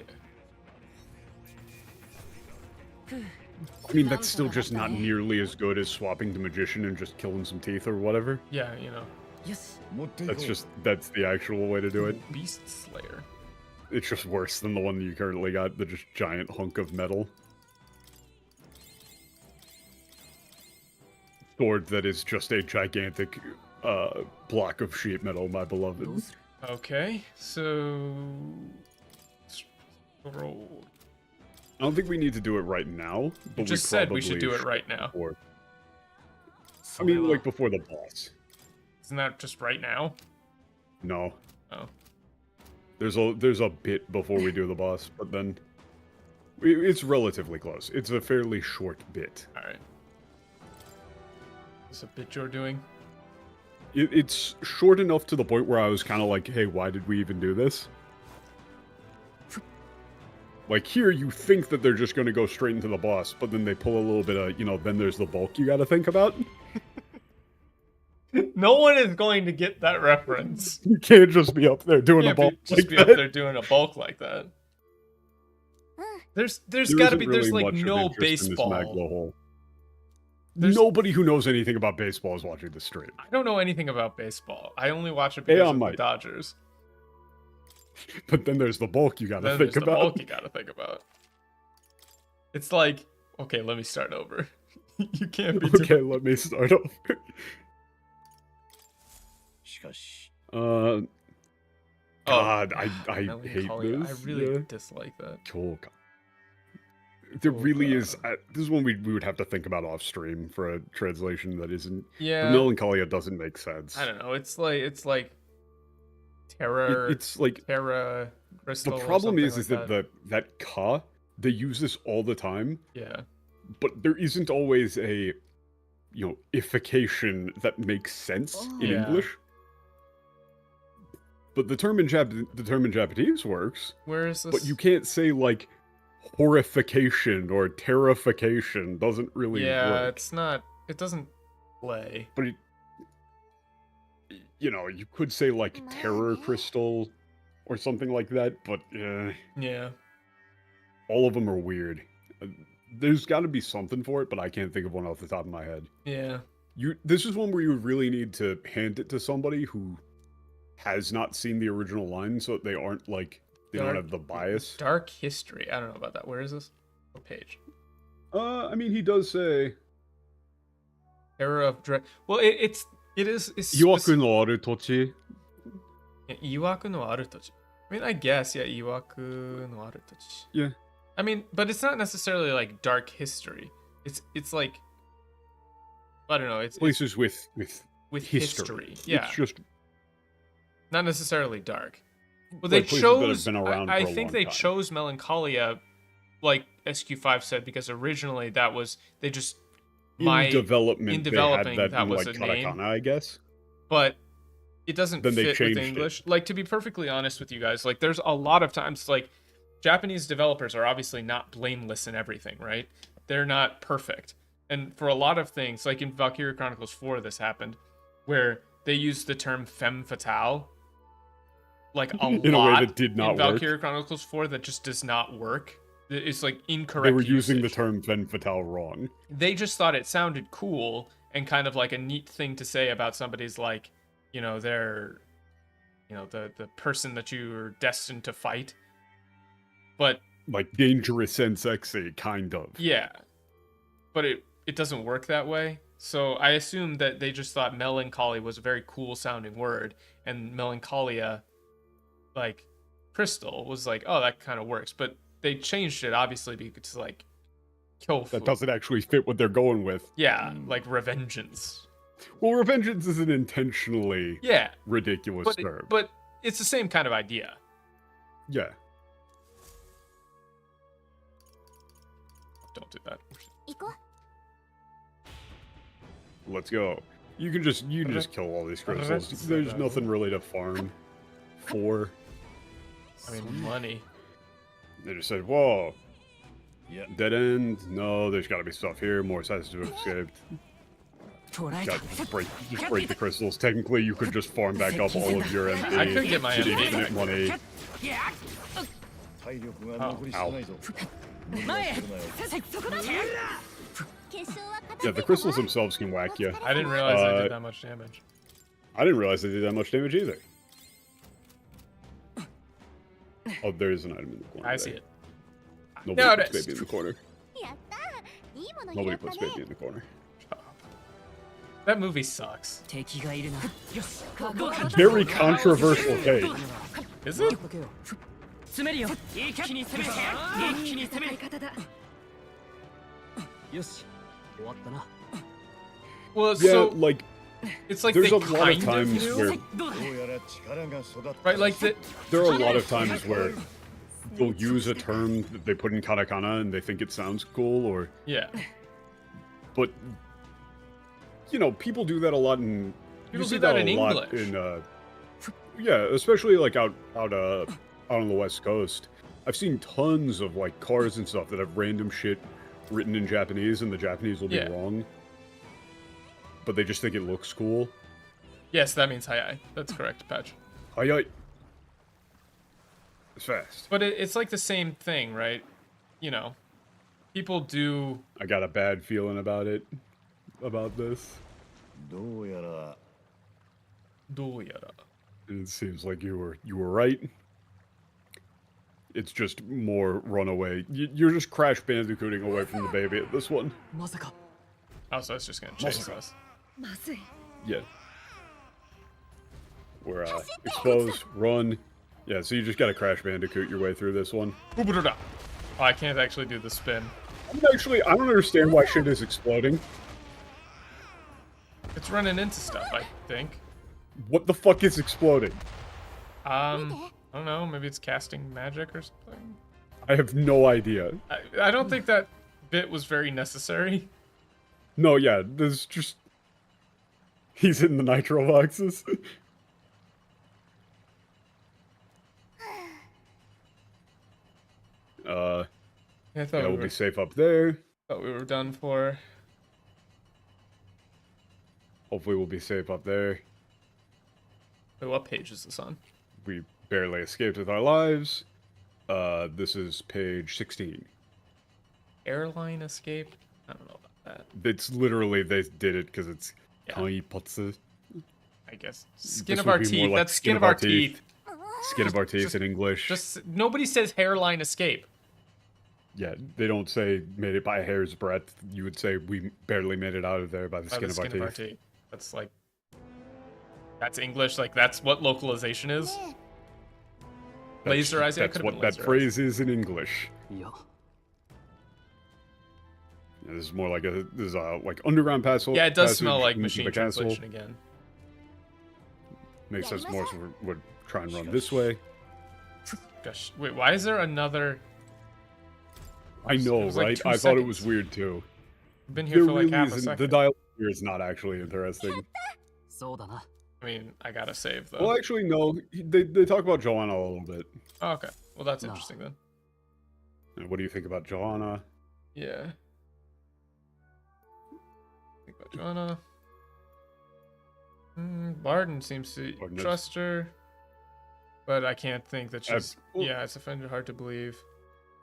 I mean, that's still just not nearly as good as swapping to Magician and just killing some teeth or whatever. Yeah, you know. That's the actual way to do it. Beast Slayer. It's just worse than the one that you currently got, the just giant hunk of metal. Sword that is just a gigantic block of sheet metal, my beloved. Okay, so... Roll. I don't think we need to do it right now, but you just said we should do it right now. Before. I mean, like before the boss. Isn't that just right now? No. Oh. There's a bit before we do the boss, but then it's relatively close. It's a fairly short bit. All right. Is this a bit you're doing? It's short enough to the point where I was kind of like, hey, why did we even do this? Like, here, you think that they're just going to go straight into the boss, but then they pull a little bit of, then there's the bulk you got to think about. No one is going to get that reference. You can't just be up there doing a bulk like that. Up there doing a bulk like that. There's got to be, really like, no baseball. Nobody who knows anything about baseball is watching the stream. I don't know anything about baseball. I only watch it because of the Dodgers. But then there's the bulk you gotta think about. The bulk you gotta think about. It's like, okay, let me start over. You can't be. Okay, let me start over. God, I hate this. I really dislike that. Cool. There really is. This is one we would have to think about off stream for a translation that isn't. Yeah. The Melancholia doesn't make sense. I don't know. It's like. Terra. It's like Terra crystal. The problem is like that that ka, they use this all the time. Yeah. But there isn't always a, ification that makes sense in English. But the term in Japanese works. Where is this? But you can't say like horrification or terrification. Doesn't really. Yeah, work. It's not. It doesn't play. But you could say like terror crystal or something like that, but yeah. All of them are weird. There's got to be something for it, but I can't think of one off the top of my head. Yeah. This is one where you really need to hand it to somebody who has not seen the original line, so they aren't like they don't have the bias. Dark history. I don't know about that. Where is this? What page? I mean, he does say Era of Dread. Well, it is. Iwaku no aru tochi. Iwaku no aru tochi. I mean, I guess, yeah, Iwaku no aru tochi. Yeah. I mean, but it's not necessarily like dark history. It's like, I don't know. It's places with history. Yeah. It's just not necessarily dark. Well, like they chose. That have been around I for a think long they time. chose Melancholia, like SQ5 said, because originally that was they just in development developing they had that was like a katakana, name, I guess. But it doesn't Then they fit with changed English. it. Like, to be perfectly honest with you guys, like there's a lot of times like Japanese developers are obviously not blameless in everything, right? They're not perfect. And for a lot of things, like in Valkyria Chronicles 4, this happened, where they used the term femme fatale, like in a way that did not in work. Valkyria Chronicles 4 that just does not work. It's like incorrect. They were using usage. the term femme fatale wrong. They just thought it sounded cool and kind of like a neat thing to say about somebody's like, you know, their, you know, the person that you are destined to fight. But like dangerous and sexy, kind of. Yeah. But it doesn't work that way. So I assume that they just thought melancholy was a very cool sounding word, and melancholia, like crystal, was like, oh, that kind of works. But they changed it obviously because like kill. That doesn't actually fit what they're going with. Yeah, like revengeance. Well, revengeance is an intentionally ridiculous term. But it's the same kind of idea. Yeah. Don't do that. Let's go. You can just kill all these crystals. There's nothing really to farm for. I mean, money. They just said, whoa. Yeah. Dead end? No, there's gotta be stuff here. More sites to have escaped. Just break the crystals. Technically, you could just farm back up all of your MP. I could get my MP infinite money. Ow. Yeah, the crystals themselves can whack you. I didn't realize they did that much damage. I didn't realize they did that much damage either. Oh, there is an item in the corner. I see it. Nobody puts baby in the corner. Nobody puts baby in the corner. That movie sucks. Very controversial take. Is it? Well, yeah, so like it's like there's they a lot of times do. where Right, like there are a lot of times where they'll use a term that they put in katakana and they think it sounds cool, or but you know, people do that a lot in. People do that in English. Yeah, especially like out on the West Coast. I've seen tons of like cars and stuff that have random shit written in Japanese, and the Japanese will be wrong, but they just think it looks cool. Yes, that means hi. That's correct, Patch. Hi. It's fast. But it's like the same thing, right? You know, people do. I got a bad feeling about it. About this. It seems like you were right. It's just more runaway. You're just Crash Bandicooting away from the baby at this one. Oh, so it's just gonna chase us. Yeah. We're exposed, run. Yeah, so you just gotta Crash Bandicoot your way through this one. Oh, I can't actually do the spin. I don't understand why shit is exploding. It's running into stuff, I think. What the fuck is exploding? I don't know, maybe it's casting magic or something. I have no idea. I don't think that bit was very necessary. No, yeah, there's just... He's in the nitro boxes. I thought we'll be safe up there. Thought we were done for. Hopefully we'll be safe up there. Wait, what page is this on? We barely escaped with our lives. This is page 16. Airline escape? I don't know about that. It's literally, they did it because it's kaipatsu. I guess. Skin of our teeth. Like that's skin of our teeth. Skin of our teeth in English. Just nobody says hairline escape. Yeah, they don't say made it by a hair's breadth. You would say we barely made it out of there by the skin of our teeth. That's like, that's English. Like that's what localization is. Laser eyes. That's what that phrase is in English. Yeah. This is more like like underground passage. Yeah, it does smell like machine translation again. Makes sense more, so we're trying to run this way. Gosh, wait, why is there another? I know, right? I thought it was weird too. I've been here for like half a second. The dialogue here is not actually interesting. I mean, I gotta save though. Well, actually, no. They talk about Joanna a little bit. Oh, okay. Well, that's interesting then. And what do you think about Joanna? Yeah. Think about Joanna. Barden seems to trust her, but I can't think that she's. Yeah, it's offended. Hard to believe.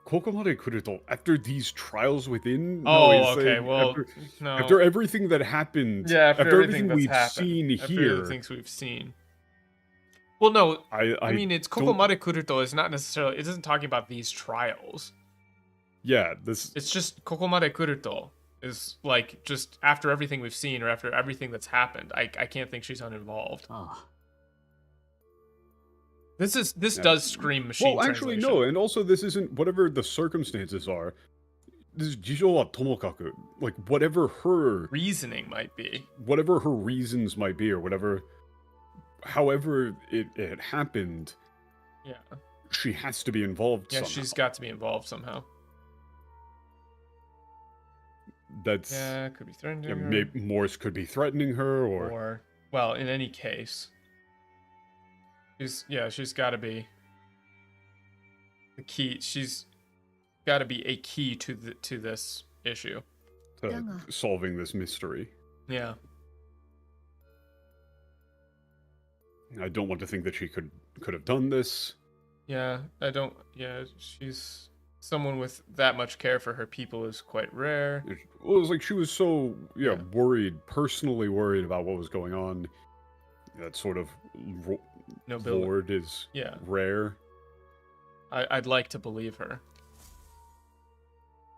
Kokomare kuruto, after these trials within. Oh, okay. Well, no. After everything that happened. Yeah, after everything we've happened, seen after here. the things we've seen. Well, no. I mean, it's don't... Kokomare kuruto is not necessarily. It isn't talking about these trials. Yeah, this. It's just Kokomare kuruto is like just after everything we've seen or after everything that's happened. I can't think she's uninvolved. Oh. This does scream machine actually, no, and also this isn't whatever the circumstances are. This is Jijo wa tomokaku. Like, whatever her... reasoning might be. Whatever her reasons might be, or whatever... However it happened... Yeah. She has to be involved somehow. She's got to be involved somehow. That's... Yeah, could be threatening her. Maybe Morse could be threatening her, or... Well, in any case... She's got to be the key. She's got to be a key to this issue. To solving this mystery. Yeah. I don't want to think that she could have done this. Yeah, I don't. Yeah, she's someone with that much care for her people is quite rare. Well, it was like she was so worried, personally worried about what was going on. That sort of Lord is rare. I'd like to believe her.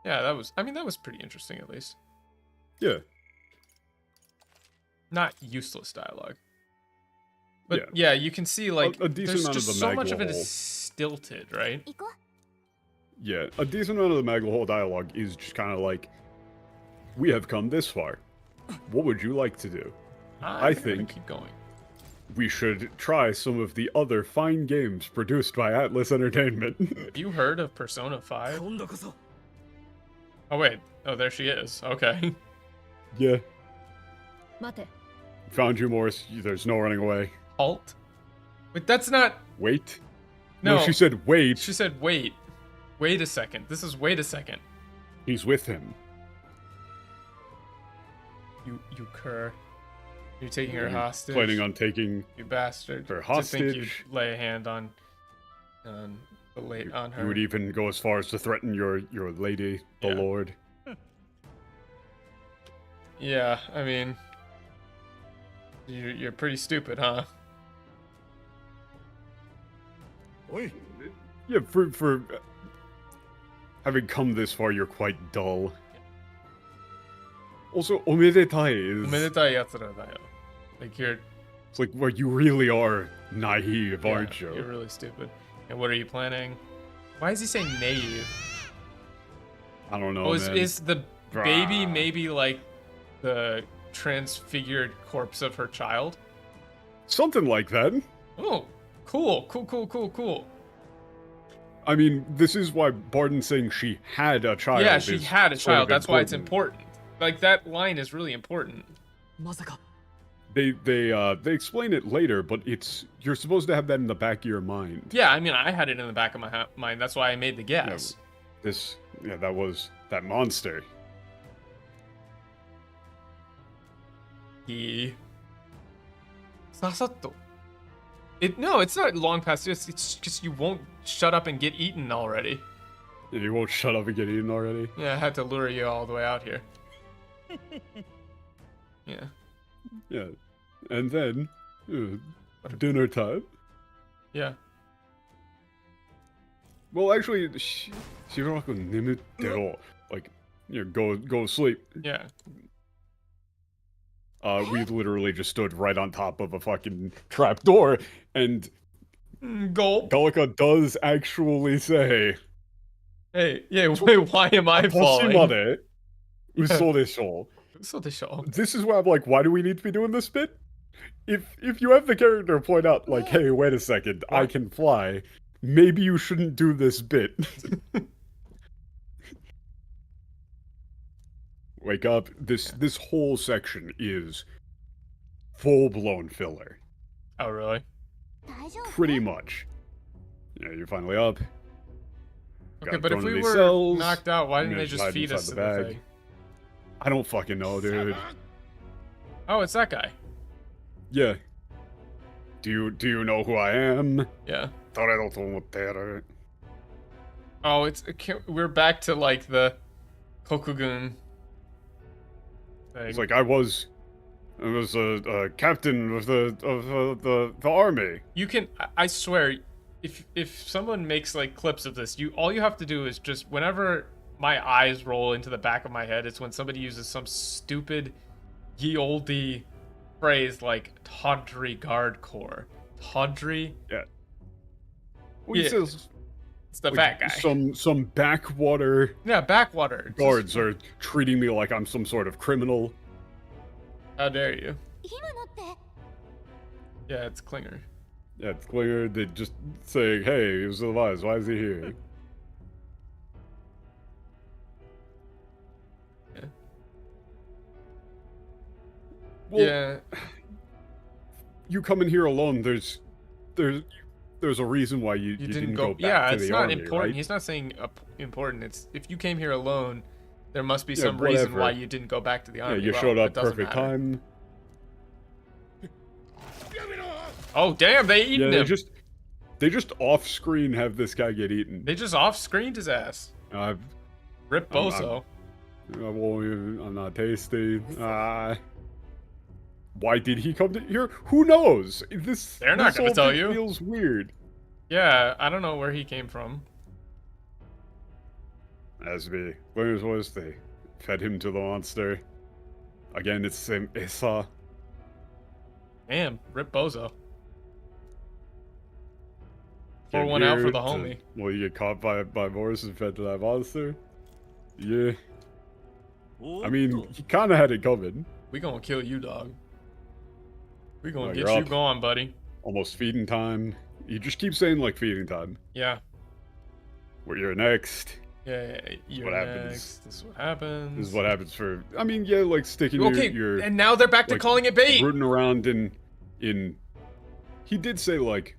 Yeah, that was pretty interesting at least. Yeah. Not useless dialogue. But yeah, you can see like a decent amount of the so much of it is stilted, right? Yeah, a decent amount of the Maglahole dialogue is just kind of like, we have come this far. What would you like to do? I think keep going. We should try some of the other fine games produced by Atlas Entertainment. Have you heard of Persona 5? Oh wait, oh there she is. Okay. Yeah. Found you, Morris. There's no running away. Halt. Wait, that's not... Wait? No, she said wait. She said wait. Wait a second. This is wait a second. He's with him. You cur. You're taking her hostage. Planning on taking you bastard. Her hostage. To think you'd lay a hand on her. You would even go as far as to threaten your lady, the Lord. Yeah, I mean, you're pretty stupid, huh? Yeah, for having come this far, you're quite dull. Also, omedetai is... Omedetai yatsura da yo. Like, you're... It's like, well, you really are naive, aren't you? You're really stupid. And what are you planning? Why is he saying naive? I don't know, man. Is the baby maybe, like, the transfigured corpse of her child? Something like that. Oh, cool. I mean, this is why Barden's saying she had a child. Yeah, she had a child. That's why it's important. Like, that line is really important. They explain it later, but you're supposed to have that in the back of your mind. Yeah, I mean, I had it in the back of my mind. That's why I made the guess. That was that monster. No, it's not long past this. It's just you won't shut up and get eaten already. You won't shut up and get eaten already? Yeah, I had to lure you all the way out here. Yeah. Yeah. And then, dinner time. Yeah. Well, actually, like, you know, go sleep. Yeah. We literally just stood right on top of a fucking trapdoor, and Gulp. Gallica does actually say, "Hey, yeah, wait, why am I falling?" This is why I'm like, why do we need to be doing this bit? If you have the character point out, like, hey, wait a second, I can fly, maybe you shouldn't do this bit. Wake up. This whole section is full-blown filler. Oh, really? Pretty much. Yeah, you're finally up. Okay, but if we were knocked out, why didn't they just feed us the the bag? thing? I don't fucking know, dude. Oh, it's that guy. Yeah. Do you know who I am? Yeah. Oh, we're back to like the Kokugun thing. It's like I was a captain of the army. You can, I swear, if someone makes like clips of this, all you have to do is just whenever my eyes roll into the back of my head, it's when somebody uses some stupid ye olde phrase like tawdry guard corps. Tawdry? Yeah. Well, he says it's the like, fat guy. Some backwater. Yeah, backwater. Guards are treating me like I'm some sort of criminal. How dare you? Yeah, it's Klinger. Yeah, it's Klinger. They just saying, hey, he was alive. Why is he here? Yeah. Well, yeah. You come in here alone. There's a reason why you didn't go back to the army. Yeah, it's not important. Right? He's not saying important. It's if you came here alone, there must be some reason why you didn't go back to the army. Yeah, you showed up perfect time. Oh damn! They eaten him. They just off screen have this guy get eaten. They just off screened his ass. Rip Bozo. I'm not tasty. Why did he come to here? Who knows? They're not gonna tell you. Feels weird. Yeah, I don't know where he came from. As be. Where was they? Fed him to the monster. Again, it's the same Issa. Damn, Rip Bozo. Pour one out for the homie. Well, you get caught by Boris and fed to that monster? Yeah. I mean, he kind of had it coming. We gonna kill you, dog. We gonna get you going, buddy. Almost feeding time. You just keep saying, like, feeding time. Yeah. Where you're next. Yeah, you're what next. happens. This is what happens. This is what happens for... I mean, yeah, like, sticking your... and now they're back to calling it bait! Rooting around in... He did say, like...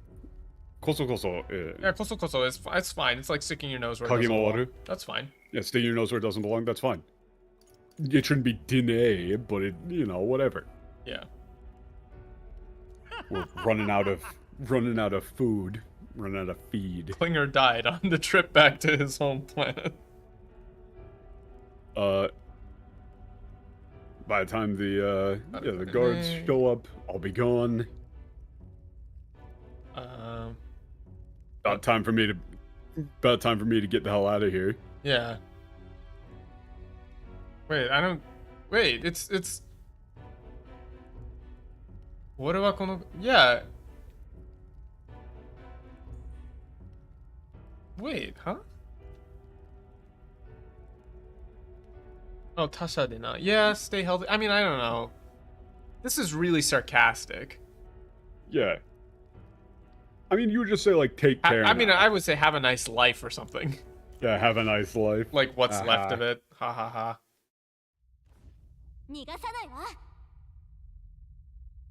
Koso. Yeah, koso. It's fine. It's like sticking your nose where it doesn't belong. That's fine. Yeah, sticking your nose where it doesn't belong, that's fine. It shouldn't be dine, but it, you know, whatever. Yeah. We're running out of food. Running out of feed. Klinger died on the trip back to his home planet. By the time the guards show up, I'll be gone. About time for me to get the hell out of here. Yeah. Wait, it's what about kono? Yeah. Wait, huh? Oh, Tasha did not. Yeah, stay healthy. I mean, I don't know. This is really sarcastic. Yeah. I mean, you would just say, like, take care. I mean, I would say have a nice life or something. Yeah, have a nice life. Like, what's left of it. Ha ha ha.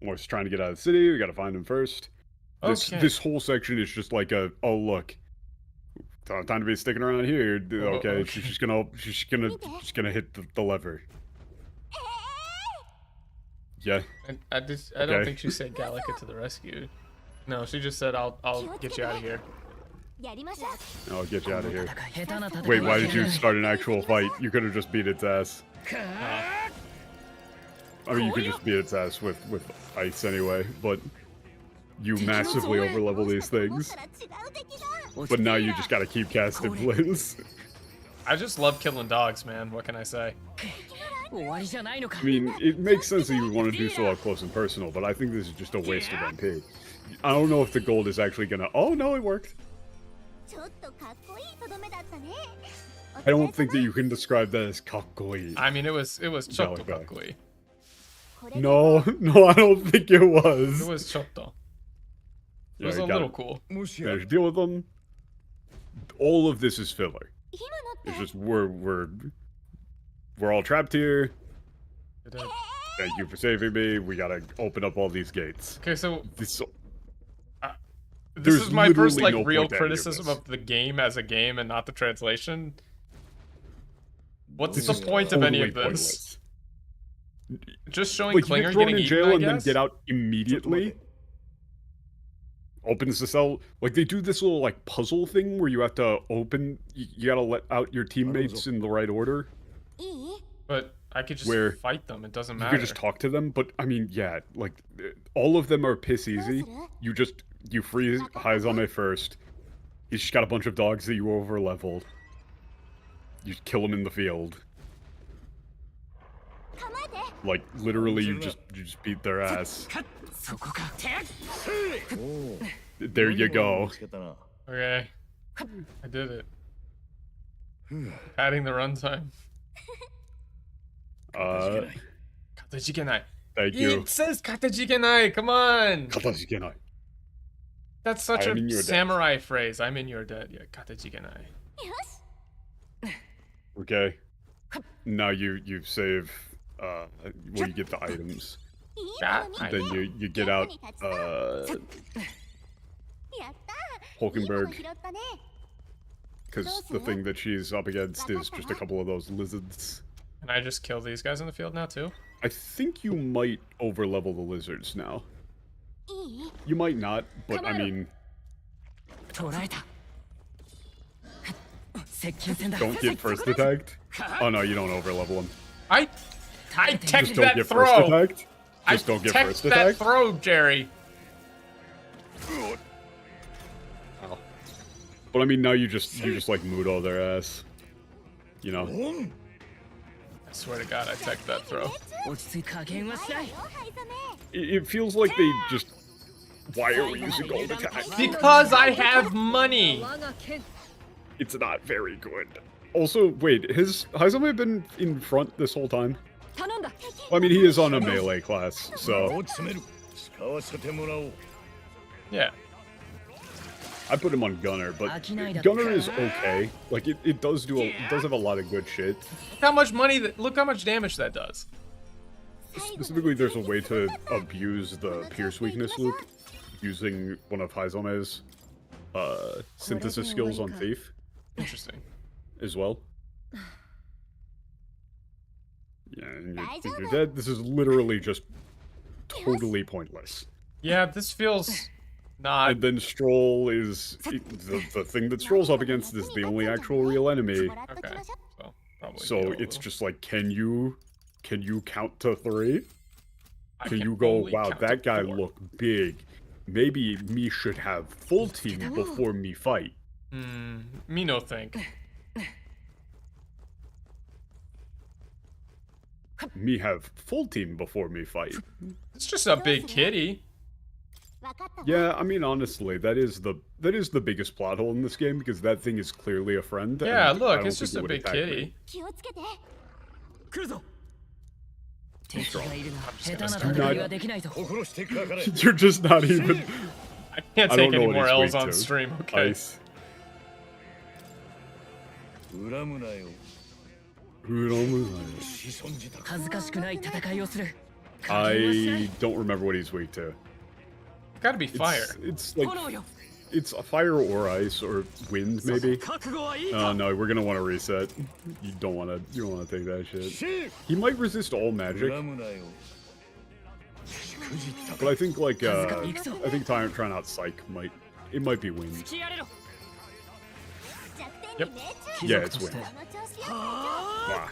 We're just trying to get out of the city. We gotta find him first. This whole section is just like oh look, time to be sticking around here. Okay, she's just gonna hit the lever. Yeah. I don't think she said Gallica to the rescue. No, she just said I'll get you out of here. I'll get you out of here. Wait, why did you start an actual fight? You could have just beat its ass. I mean, you could just beat its ass with ice anyway, but you massively overlevel these things. But now you just gotta keep casting flints. I just love killing dogs, man. What can I say? I mean, it makes sense that you would want to do so up close and personal, but I think this is just a waste of MP. I don't know if the gold is actually gonna... Oh, no, it worked. I don't think that you can describe that as kakkoi. I mean, it was chotto kakkoi. No, I don't think it was. It was chotto. It was a little cool. Yeah, deal with them. All of this is filler. It's just we're all trapped here. Thank you for saving me. We gotta open up all these gates. Okay, so this there's is my first like no real criticism of the game as a game and not the translation. What's the point of any of this? Pointless. Just showing Klinger you get thrown getting in jail eaten, I and then guess? get out immediately. Opens the cell. Like they do this little like puzzle thing where you have to open. You gotta let out your teammates in the right order. But I could just fight them. It doesn't matter. You could just talk to them. But I mean, yeah, like all of them are piss easy. You freeze Haizame first. He's just got a bunch of dogs that you over leveled. You kill them in the field. Like literally, you just beat their ass. There you go. Okay, I did it. Adding the runtime. Katajikenai. Thank you. It says katajikenai. Come on. Katajikenai. That's such a samurai phrase. I'm in your debt. Yeah, katajikenai. Okay. Now you save. Well, you get the items. Then you get out. Hulkenberg. Because the thing that she's up against is just a couple of those lizards. Can I just kill these guys in the field now too? I think you might overlevel the lizards now. You might not, but I mean... Don't get first attacked? Oh no, you don't overlevel them. I teched just don't that get throw! First attacked? Just don't get first attacked? that throw, Jerry! Oh. But I mean, now you just like Mudo their ass. You know? I swear to God, I teched that throw. It feels like they just... Why are we using gold attack? Because I have money! It's not very good. Also, wait, has Haizame been in front this whole time? Well, I mean, he is on a melee class, so... Yeah. I put him on Gunner, but Gunner is okay. Like, it does have a lot of good shit. Look how much money look how much damage that does. Specifically, there's a way to abuse the Pierce weakness loop using one of Haizame's synthesis skills on Thief. Interesting. As well. Yeah, and if you're dead, this is literally just totally pointless. Yeah, this feels not... And then Stroll is... The thing that Stroll's up against is the only actual real enemy. Okay, so probably... So it's just like, can you count to 3? Can you go, wow, that guy looked big. Maybe me should have full team before me fight. Me no think. Me have full team before me fight. It's just a big kitty. Yeah, I mean, honestly, that is the biggest plot hole in this game, because that thing is clearly a friend. Yeah, look, it's just a big kitty. You're just not even... I can't take any more L's on stream, okay? Ice. I don't remember what he's weak to. It's gotta be fire. It's like... It's a fire or ice or wind, maybe. No, we're gonna want to reset. You don't want to take that shit. He might resist all magic. But I think like I think trying out Psych might be winged. Yep. Yeah, it's winged. Wow.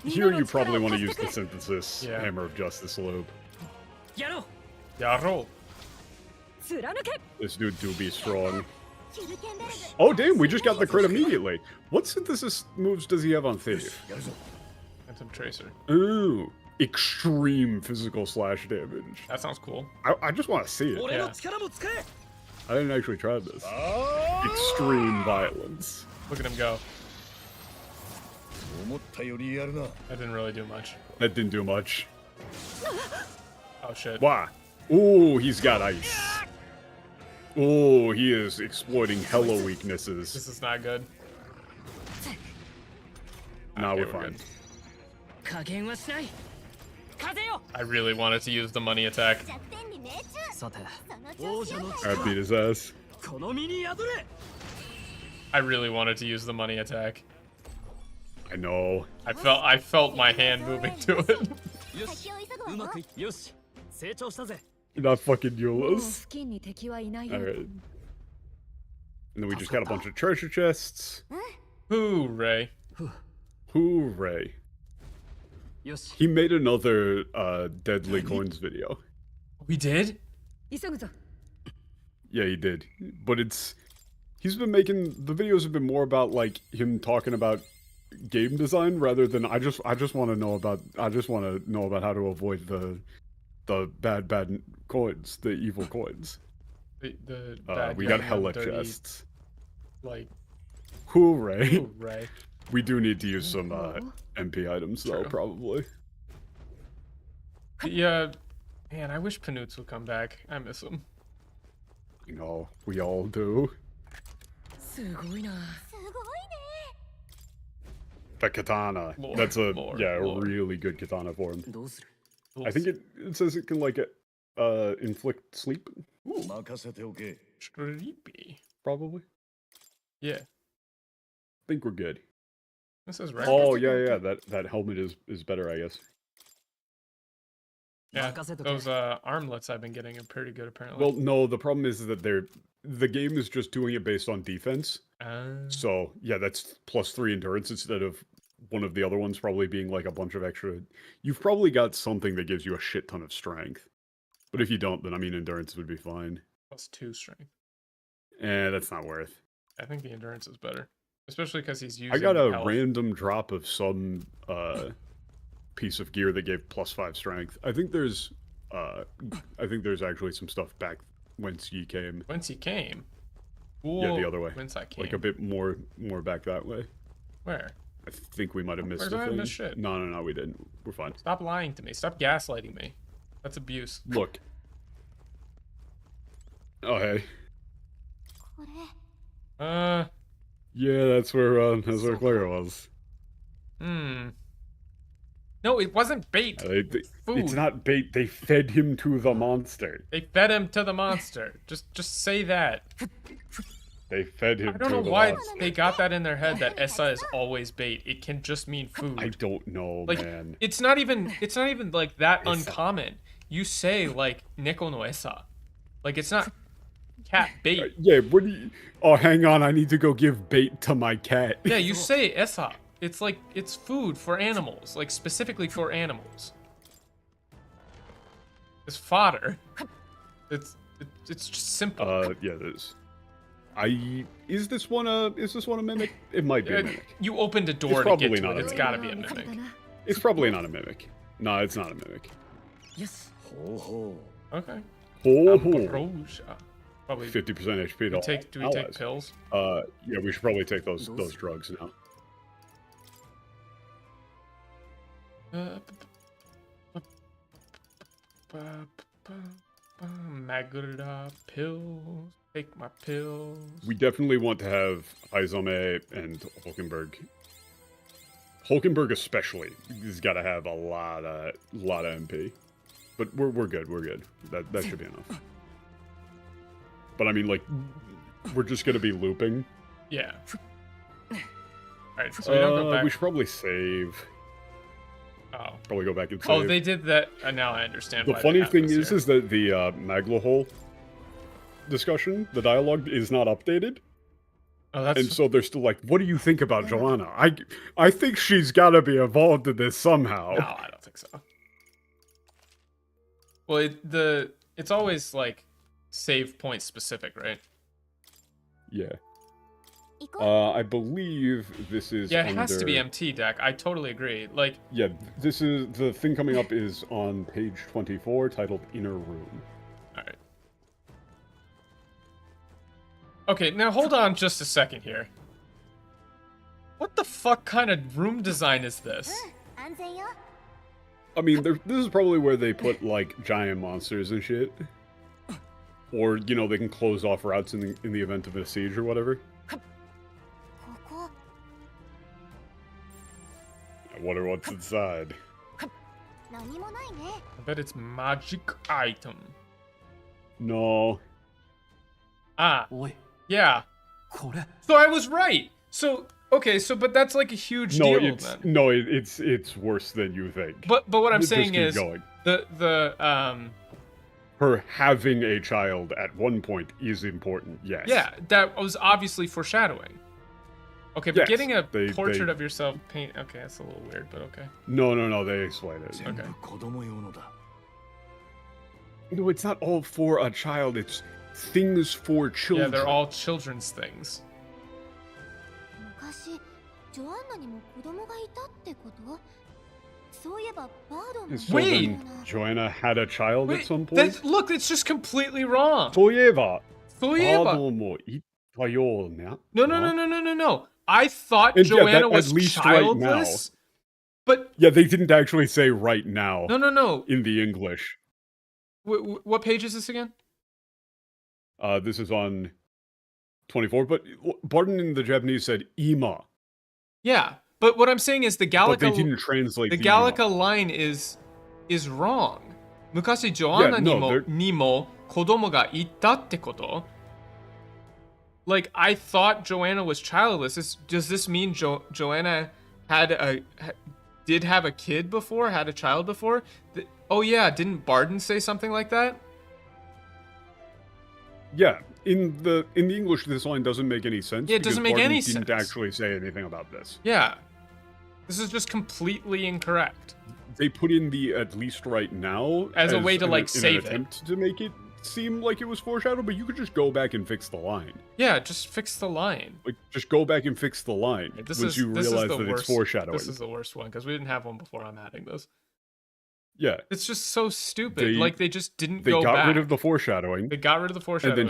Here you probably want to use the synthesis Hammer of Justice loop. Yarrow. This dude do be strong. Oh damn, we just got the crit immediately. What synthesis moves does he have on Thief? Phantom Tracer. Ooh, extreme physical slash damage. That sounds cool. I just want to see it. Yeah. I didn't actually try this. Extreme violence. Look at him go. That didn't really do much. That didn't do much. Oh shit. Wow. Ooh, he's got ice. Ooh, he is exploiting hella weaknesses. This is not good. Now Okay, we're fine. Good. I really wanted to use the money attack. I beat his ass. I really wanted to use the money attack. I know. I felt my hand moving to it. Not fucking Euless. Alright. And then we just got a bunch of treasure chests. Hooray. Hooray. He made another Deadly Coins video. We did? Yeah, he did. But he's been making, the videos have been more about like him talking about game design rather than I just want to know about how to avoid the bad coins, the evil coins. The bad we got young, hella dirty, chests. Like Hooray. hooray. We do need to use some MP items though, True. probably. Yeah, man, I wish Panoots would come back. I miss him. You know, we all do. The katana. Lore, That's a lore. really good katana form. I think it says it can like inflict sleep. Creepy. Probably. Yeah. I think we're good. This is right. Oh yeah. That helmet is better, I guess. Yeah. Those armlets I've been getting are pretty good apparently. Well, no, the problem is that the game is just doing it based on defense. So yeah, that's +3 endurance instead of one of the other ones probably being like a bunch of extra. You've probably got something that gives you a shit ton of strength. But if you don't, then I mean endurance would be fine. +2 strength. That's not worth. I think the endurance is better. Especially because he's using I got a health. random drop of some piece of gear that gave +5 strength. I think there's actually some stuff back whence he came. Whence he came? Yeah, the other way. Whence I came? Like a bit more back that way. Where? I think we might have missed Where's the I thing. missed shit? No, we didn't. We're fine. Stop lying to me. Stop gaslighting me. That's abuse. Look. Oh hey. Yeah, that's where Clara was. No, it wasn't bait. Food. Food. It's not bait. They fed him to the monster. They fed him to the monster. Just say that. They fed him to the monster. I don't know why they got that in their head that Essa is always bait. It can just mean food. I don't know, like, man. It's not even like that uncommon. You say like Neko no Essa. Like it's not cat bait. Yeah, what do you... Oh, hang on. I need to go give bait to my cat. Yeah, you say Essa. It's like, it's food for animals. Like, specifically for animals. It's fodder. It's just simple. Yeah, it is. Is this one a mimic? It might be a mimic. You opened a door to get to it. It's gotta be a mimic. It's probably not a mimic. No, it's not a mimic. Yes. Okay. Oh. Probably 50% HP to all do we take pills? Yeah, we should probably take those drugs now. Magura pills. Take my pills. We definitely want to have Haizame and Hulkenberg. Hulkenberg especially. He's got to have a lot of MP. But we're good. We're good. That should be enough. But I mean, like, we're just gonna be looping. Yeah. Alright, so we don't go back. We should probably save. Oh. Probably go back and save. Oh, they did that. Now I understand. The why funny thing is that the Maglahole discussion, the dialogue, is not updated. Oh, that's... And so they're still like, what do you think about Joanna? I think she's got to be involved in this somehow. No, I don't think so. Well, it's always like save point specific, right? Yeah. I believe this is it has to be MT deck. I totally agree. Like, yeah, this is the thing coming up is on page 24, titled Inner Room. All right. Okay, now hold on just a second here. What the fuck kind of room design is this? I mean, this is probably where they put, like, giant monsters and shit. Or, you know, they can close off routes in the event of a siege or whatever. I wonder what's inside. I bet it's magic item. No. Ah. Yeah. So I was right. So, okay, so, but that's like a huge deal then. No, it's worse than you think. But what I'm saying is, her having a child at one point is important, yes. Yeah, that was obviously foreshadowing. Okay, but getting a portrait of yourself paint... Okay, that's a little weird, but okay. No, they explain it. Okay. No, it's not all for a child, it's things for children. Yeah, they're all children's things. Wait! Joanna had a child at some point? Look, it's just completely wrong. No. I thought Joanna was childless, but... Yeah, they didn't actually say right now. No. In the English. What page is this again? This is on 24, but Barton in the Japanese said ima. Yeah, but what I'm saying is the Gallica... But they didn't translate the Gallica line is wrong. 昔ジョアンナにも子供がいたってこと? Like, I thought Joanna was childless. Does this mean Joanna did have a kid before? Had a child before? Oh yeah, didn't Barden say something like that? Yeah, in the English, this line doesn't make any sense. Yeah, it doesn't make any sense. Didn't actually say anything about this. Yeah, this is just completely incorrect. They put in the "at least right now" as a way to like save an attempt to make it seem like it was foreshadowed, but you could just go back and fix the line. Yeah, just fix the line. Like, just go back and fix the line once you realize that it's foreshadowing. This is the worst one because we didn't have one before. I'm adding this. Yeah, it's just so stupid. They just didn't go back. They got rid of the foreshadowing. They got rid of the foreshadowing.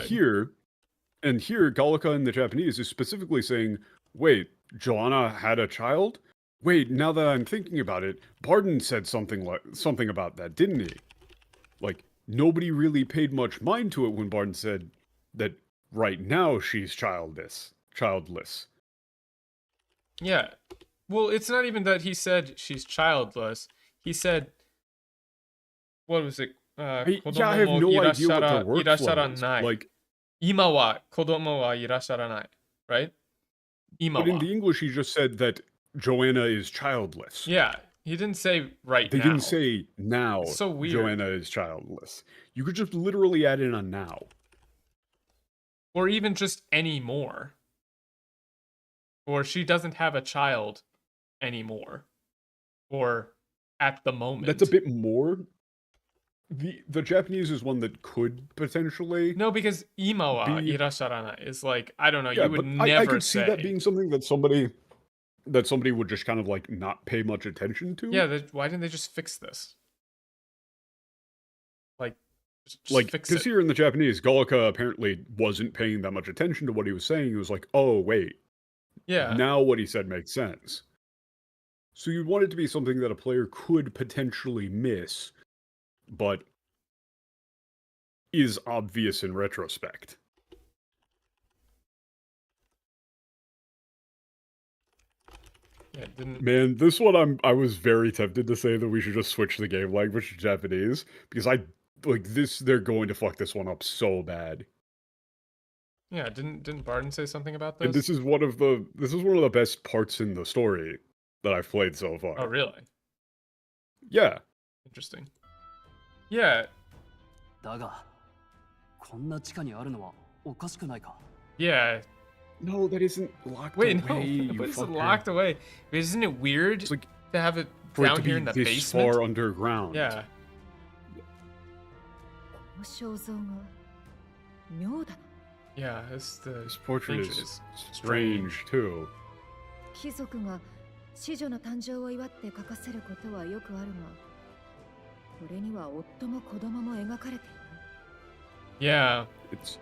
And here, Gallica in the Japanese is specifically saying, "Wait, Joanna had a child? Wait, now that I'm thinking about it, Barden said something about that, didn't he?" Like, nobody really paid much mind to it when Barden said that right now she's childless. Yeah. Well, it's not even that he said she's childless. He said, what was it? I have no idea what the workflow is. Like, 今は子供はいらっしゃらない. Right? 今は. But in the English, he just said that Joanna is childless. Yeah. He didn't say right now. They didn't say now. It's so weird. Joanna is childless. You could just literally add in a now. Or even just anymore. Or she doesn't have a child anymore. Or at the moment. That's a bit more. The Japanese is one that could potentially... No, because ima wa irasharanai is like, I don't know, yeah, you would never I could say... see that being something that somebody would just kind of like not pay much attention to. Yeah, why didn't they just fix this? Like fix it. Because here in the Japanese, Gallica apparently wasn't paying that much attention to what he was saying. He was like, oh, wait. Yeah. Now what he said makes sense. So you'd want it to be something that a player could potentially miss, but is obvious in retrospect. Yeah, Man, this one I was very tempted to say that we should just switch the game language to Japanese, because they're going to fuck this one up so bad. Yeah, didn't Barden say something about this? And this is one of the best parts in the story that I've played so far. Oh, really? Yeah. Interesting. Yeah. だが、こんな地下にあるのはおかしくないか? Yeah. No, that isn't locked Wait, away. no, but it's locked away. Isn't it weird it's like, to have it for it down to be here in the this basement? far underground. Yeah. この肖像が妙だな。 Yeah, this portrait is strange too. 貴族が子女の誕生を祝って描かせることはよくあるが、これには夫も子供も描かれていない。Yeah. It's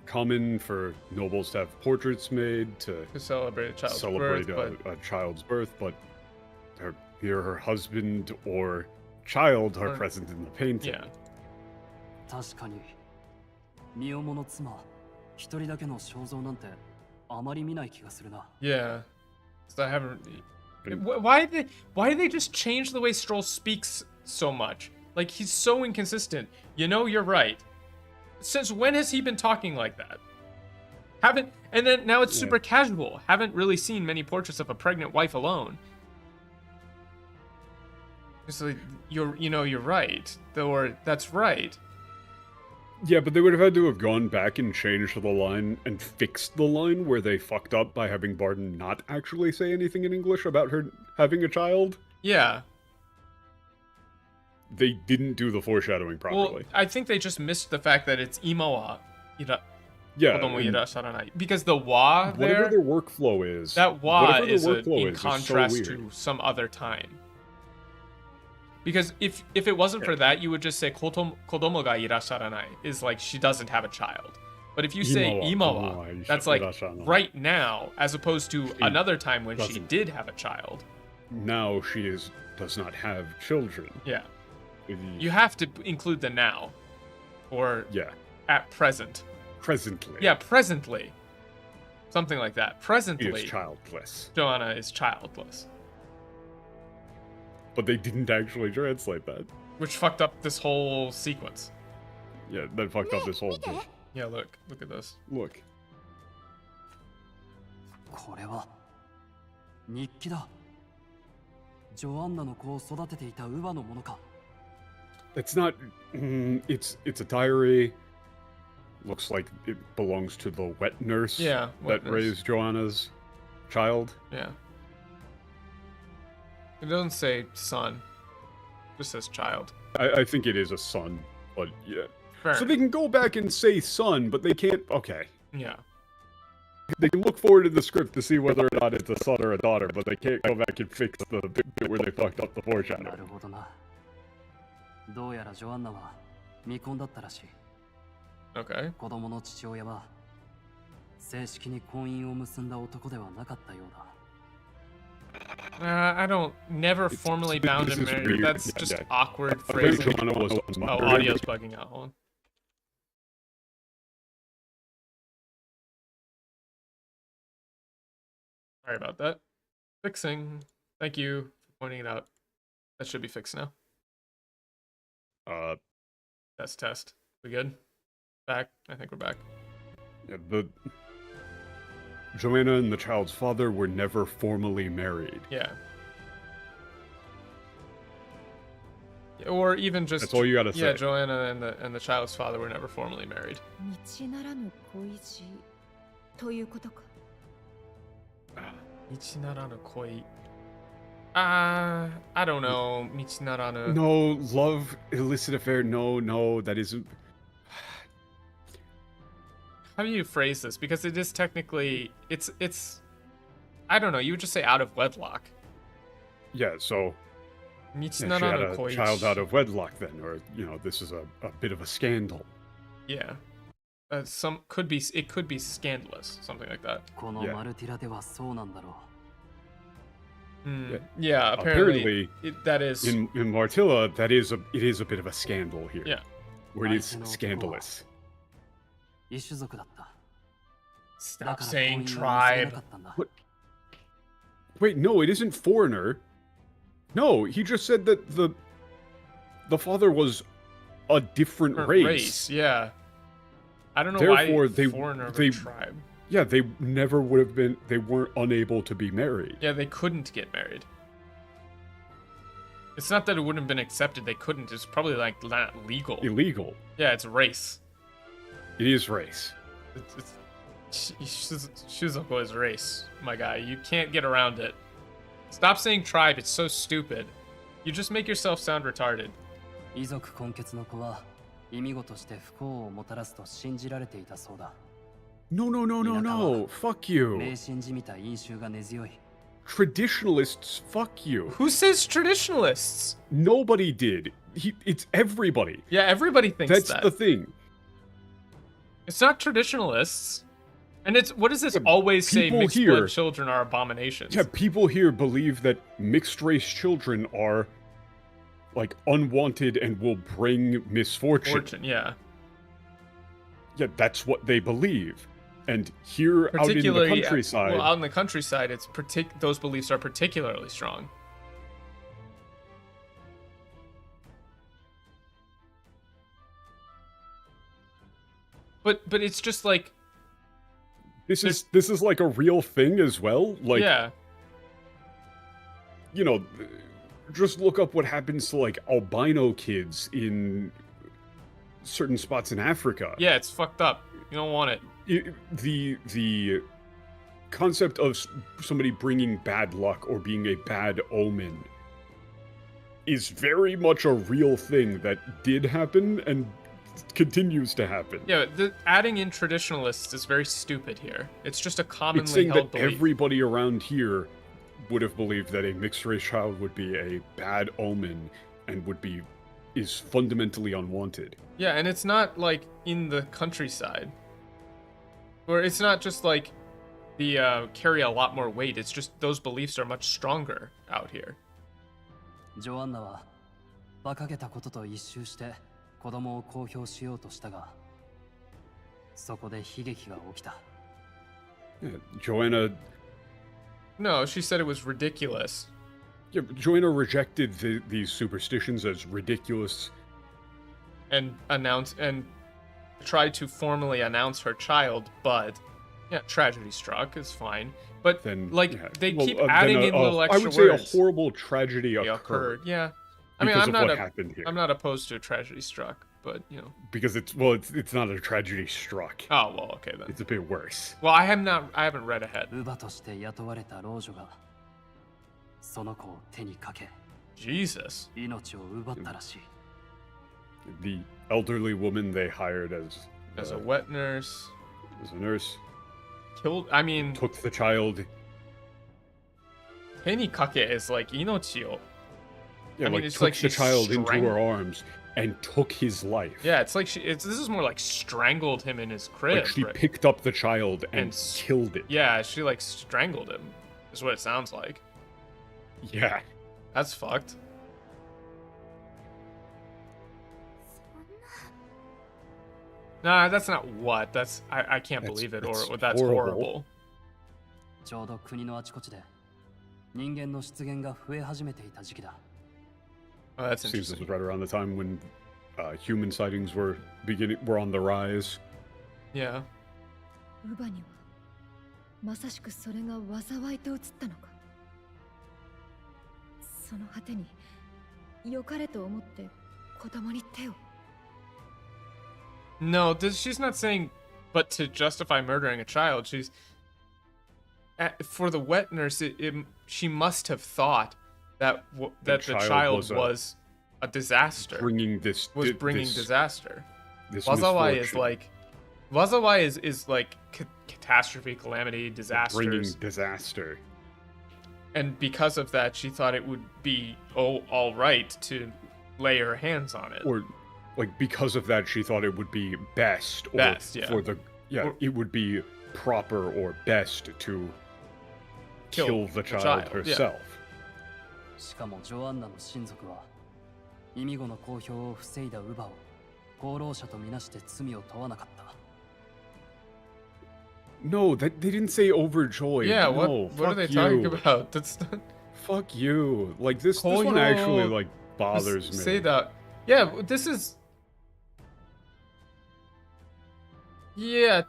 common for nobles to have portraits made to celebrate a child's celebrate birth, a child's birth, but here her husband or child are present in the painting. Yeah. 確かに、身重の妻、一人だけの肖像なんてあまり見ない気がするな。Yeah. So I haven't. Why did they just change the way Stroll speaks so much? Like he's so inconsistent. You know, you're right. Since when has he been talking like that? And then now it's super casual. Haven't really seen many portraits of a pregnant wife alone. It's like you're right. Or that's right. Yeah, but they would have had to have gone back and changed the line and fixed the line where they fucked up by having Barden not actually say anything in English about her having a child. Yeah. They didn't do the foreshadowing properly. Well, I think they just missed the fact that it's imawa. Yeah. Because the wa there, whatever their workflow is, that wa is in so contrast to weird. some other time. Because if it wasn't for that, you would just say kodomo ga irasharanai is like she doesn't have a child. But if you say imawa, that's like right now, as opposed to another time when she did have a child. Now she does not have children. Yeah. You have to include the now. Or at present. Presently. Yeah, presently. Something like that. Presently. She is childless. Joanna is childless. But they didn't actually translate that. Which fucked up this whole sequence. Yeah, that fucked up this whole thing. Yeah, look at this. Look. これは日記だ。ジョアンナの子を育てていた乳母のものか。It's not. It's a diary. Looks like it belongs to the wet nurse that raised Joanna's child. Yeah. It doesn't say son. It just says child. I think it is a son, but yeah. Fair. So they can go back and say son, but they can't. Okay. Yeah. They can look forward to the script to see whether or not it's a son or a daughter, but they can't go back and fix the bit where they fucked up the foreshadowing. なるほどな。どうやらジョアンナは未婚だったらしい。Okay. 子供の父親は正式に婚姻を結んだ男ではなかったようだ。I don't never formally bound and married. That's just awkward phrasing. Oh, audio's bugging out. Hold on. Sorry about that. Fixing. Thank you for pointing it out. That should be fixed now. Test. We good? Back? I think we're back. Yeah, Joanna and the child's father were never formally married. Yeah. Or even just... That's all you gotta say. Yeah, Joanna and the child's father were never formally married. Michinaranu koi. I don't know. Michinaranu. No, love, illicit affair. No, that isn't... How do you phrase this? Because it is technically... It's... I don't know. You would just say out of wedlock. Yeah, so... Yeah, she had a child out of wedlock then, or, this is a bit of a scandal. Yeah. It could be scandalous, something like that. Yeah, apparently that is... In Martilla, it is a bit of a scandal here. Yeah. Where it is scandalous. Stop saying tribe. What? Wait, no, it isn't foreigner. No, he just said that the father was a different race. Yeah. I don't know Therefore, why foreigner of a tribe. Yeah, they never would have been, they weren't unable to be married. Yeah, they couldn't get married. It's not that it wouldn't have been accepted. They couldn't. It's probably like not legal. Illegal. Yeah, it's race. It is race. Shizuko is race, my guy. You can't get around it. Stop saying tribe. It's so stupid. You just make yourself sound retarded. 遺族根血の子は意味ごとして不幸をもたらすと信じられていたそうだ。No, no, no, no, no. Fuck you. 迷信じみた因習が根強い。Traditionalists, fuck you. Who says traditionalists? Nobody did. It's everybody. Yeah, everybody thinks That's that. the thing. It's not traditionalists. And it's, what does this always say? Mixed blood children are abominations. Yeah, people here believe that mixed race children are, like, unwanted and will bring misfortune. Yeah. Yeah, that's what they believe. And here out in the countryside... Well, out in the countryside, it's those beliefs are particularly strong. But it's just like... This is like a real thing as well. Like, yeah. You know, just look up what happens to, like, albino kids in certain spots in Africa. Yeah, it's fucked up. You don't want it. The concept of somebody bringing bad luck or being a bad omen is very much a real thing that did happen and continues to happen. Yeah, adding in traditionalists is very stupid here. It's just a commonly it's saying held that belief. Everybody around here would have believed that a mixed race child would be a bad omen and is fundamentally unwanted. Yeah, and it's not like in the countryside. Or it's not just like carry a lot more weight. It's just those beliefs are much stronger out here. Joanna は馬鹿げたことと一周して子供を公表しようとしたが、そこで悲劇が起きた。Yeah, Joanna... No, she said it was ridiculous. Yeah, Joanna rejected these superstitions as ridiculous. And tried to formally announce her child, but yeah, tragedy struck is fine. But then, like, yeah. They keep adding in little extra words. I would say a horrible tragedy occurred. Yeah, I mean, I'm not opposed to a tragedy struck, but you know, because it's not a tragedy struck. Oh well, okay then. It's a bit worse. Well, I haven't read ahead. Jesus. The elderly woman they hired as a wet nurse. As a nurse. Took the child. Tenikake is like inochi o. Yeah, I mean, it's like the child into her arms and took his life. Yeah, it's like this is more like strangled him in his crib. Like she picked up the child and killed it. Yeah, she like strangled him. Is what it sounds like. Yeah. That's fucked. Nah, that's not what. I can't believe it, or that's horrible. ちょうど国のあちこちで人間の出現が増え始めていた時期だ。Oh, that's interesting. Seems this was right around the time when human sightings were on the rise. Yeah. ウバにはまさしくそれが災いと映ったのか。その果てに良かれと思って子供に手を。No, she's not saying, but to justify murdering a child. She's for the wet nurse. She must have thought that the child was a disaster. Bringing disaster. This Wazawai is like, is like catastrophe, calamity, disasters. Bringing disaster. And because of that, she thought it would be all right to lay her hands on it. Or, like, because of that, she thought it would be best, it would be proper or best to kill the child herself. しかもジョアンナの親族は意味後の公表を防いだ乳母を功労者とみなして罪を問わなかった。No, they didn't say overjoyed. Yeah, no, what are they talking about? That's not... Fuck you. Like this one actually like bothers me. Say that. Yeah, this is. Yeah,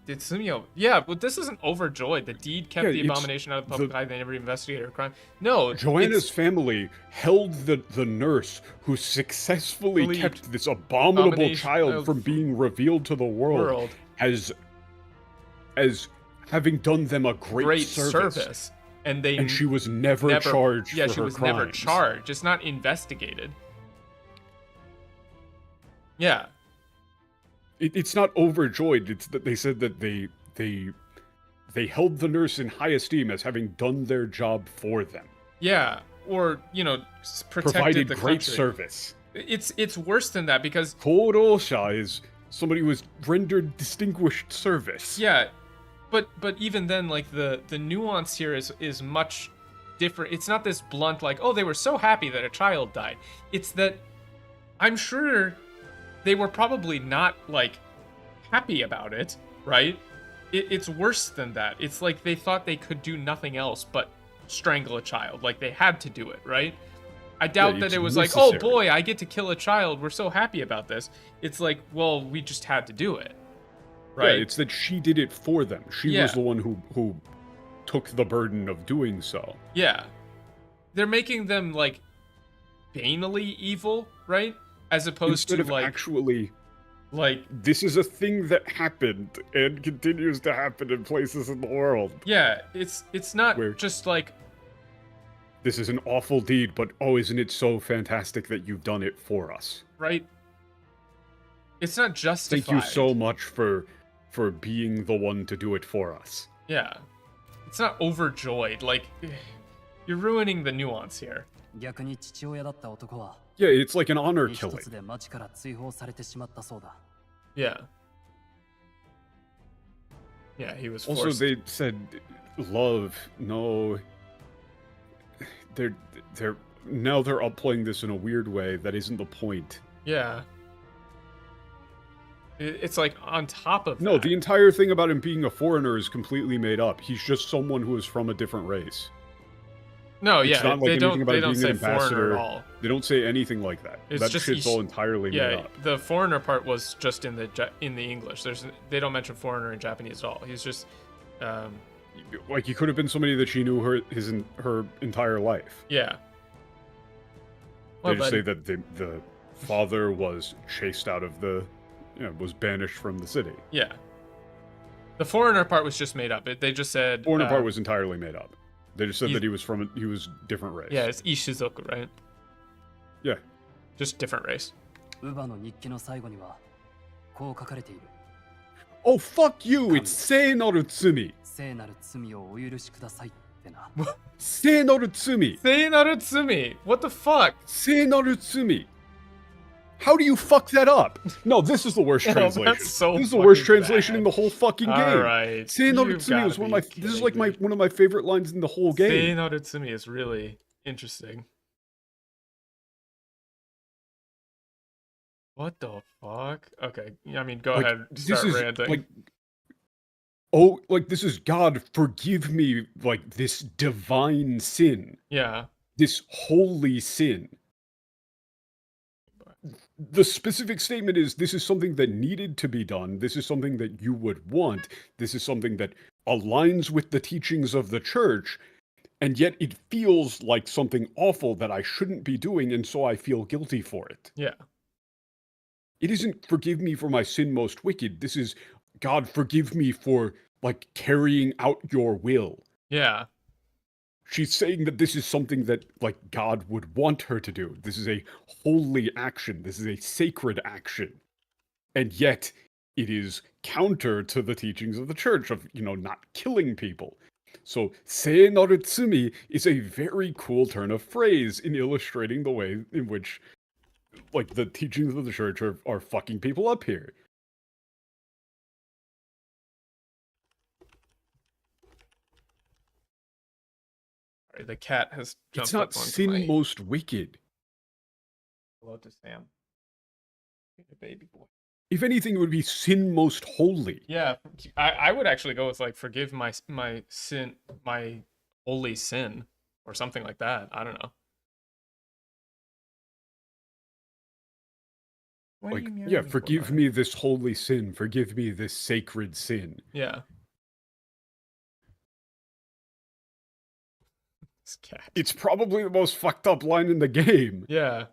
Did Sumio? Yeah, but this isn't overjoyed. The deed kept the abomination out of the public eye. They never investigated her crime. No, Joanna's family held the nurse who successfully kept this abominable child from being revealed to the world as having done them a great service. And she was never charged. Yeah, for she her was crimes. never charged. It's not investigated. Yeah. It's not overjoyed. It's that they said that they held the nurse in high esteem as having done their job for them. Yeah, or provided the great country. service. It's worse than that because Korosha is somebody who has rendered distinguished service. Yeah, but even then, like the nuance here is much different. It's not this blunt like, oh, they were so happy that a child died. It's that I'm sure they were probably not like happy about it, right? It's worse than that. It's like they thought they could do nothing else but strangle a child. Like they had to do it, right? I doubt that it was necessary. like, oh boy, I get to kill a child. We're so happy about this. It's like, well, we just had to do it, right? Yeah, it's that she did it for them. She was the one who took the burden of doing so. Yeah. They're making them like banally evil, right? As opposed Instead to of like actually like this is a thing that happened and continues to happen in places in the world. Yeah, it's not just like this is an awful deed, but oh, isn't it so fantastic that you've done it for us? Right. It's not justified. Thank you so much for being the one to do it for us. Yeah. It's not overjoyed. Like you're ruining the nuance here. Yeah, it's like an honor killing. Yeah. Yeah, he was forced. Also, they said love. No, they're upplaying this in a weird way that isn't the point. Yeah. It's like on top of No, that. the entire thing about him being a foreigner is completely made up. He's just someone who is from a different race. No, it's yeah, not like they don't being say an foreigner ambassador at all. They don't say anything like that. It's that just shit's all entirely made up. The foreigner part was just in the English. They don't mention foreigner in Japanese at all. He's just like he could have been somebody that she knew her entire life. Yeah. They just say that the father was chased out of was banished from the city. Yeah. The foreigner part was just made up. They just said foreigner part was entirely made up. They just said that he was different race. Yeah, it's Ishizoku, right? Yeah. Just different race. Oh, fuck you! It's Seinaru Tsumi! Seinaru Tsumi! Seinaru Tsumi! What the fuck? Seinaru Tsumi! How do you fuck that up? No, this is the worst translation. This is the worst translation in the whole fucking game. Alright. Seinaru Tsumi was this is like one of my favorite lines in the whole game. Seinaru Tsumi is really interesting. What the fuck? Okay, I mean, go ahead, start ranting. This is God, forgive me, like, this divine sin. Yeah. This holy sin. The specific statement is, this is something that needed to be done. This is something that you would want. This is something that aligns with the teachings of the church, and yet it feels like something awful that I shouldn't be doing, and so I feel guilty for it. Yeah. It isn't forgive me for my sin most wicked. This is God, forgive me for, like, carrying out your will. Yeah. She's saying that this is something that, like, God would want her to do. This is a holy action. This is a sacred action. And yet, it is counter to the teachings of the church of, not killing people. So, Seinaru Tsumi is a very cool turn of phrase in illustrating the way in which, like, the teachings of the church are fucking people up here. The cat has jumped It's not up onto sin most wicked. Hello to Sam. Baby boy. If anything, it would be sin most holy. Yeah, I would actually go with, like, forgive my sin, my holy sin, or something like that. I don't know. What like, are you yeah, meowing forgive for? me this holy sin. Forgive me this sacred sin. Yeah. This cat. It's probably the most fucked up line in the game. Yeah.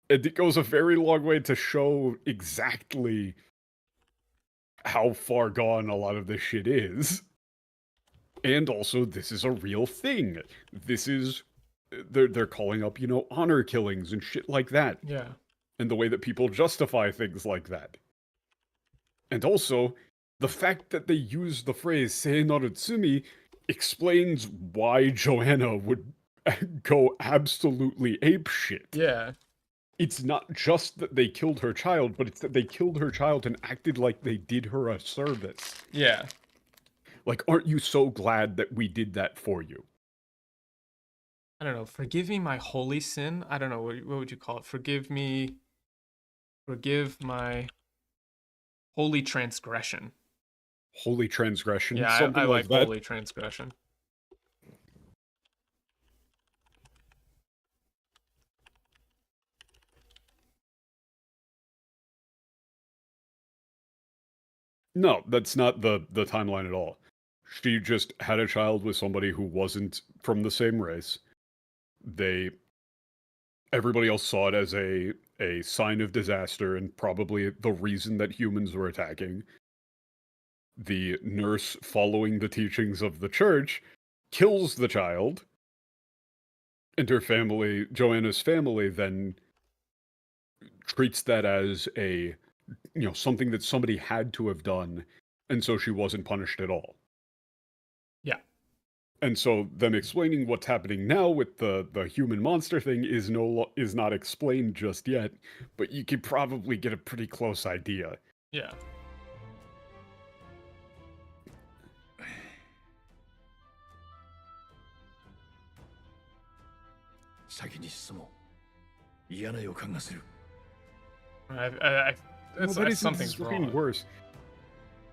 And it goes a very long way to show exactly how far gone a lot of this shit is. And also, this is a real thing. This is... They're calling up, you know, honor killings and shit like that. Yeah. And the way that people justify things like that. And also, the fact that they use the phrase Seinorutsumi explains why Joanna would go absolutely apeshit. Yeah. It's not just that they killed her child, but it's that they killed her child and acted like they did her a service. Yeah. Like, aren't you so glad that we did that for you? I don't know. Forgive me my holy sin. I don't know. What would you call it? Forgive me. Forgive my holy transgression. Holy transgression? Yeah, Something I like that. holy transgression. No, that's not the timeline at all. She just had a child with somebody who wasn't from the same race. Everybody else saw it as a sign of disaster and probably the reason that humans were attacking. The nurse, following the teachings of the church, kills the child. And her family, Joanna's family, then treats that as a, you know, something that somebody had to have done, and so she wasn't punished at all. Yeah. And so them explaining what's happening now with the human monster thing is not explained just yet, but you could probably get a pretty close idea. Yeah. That's something's wrong. Worse.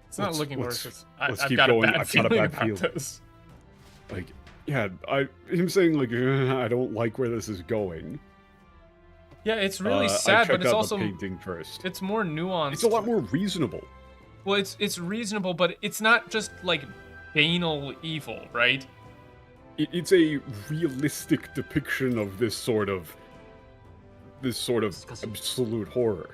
It's not looking worse. Let's I've keep got going. a bad I've got a feeling bad about feeling. this. Like, yeah, him saying like, I don't like where this is going. Yeah, it's really sad, but it's also the painting first. It's more nuanced. It's a lot more reasonable. Well, it's reasonable, but it's not just like banal evil, right? It's a realistic depiction of this sort of absolute horror.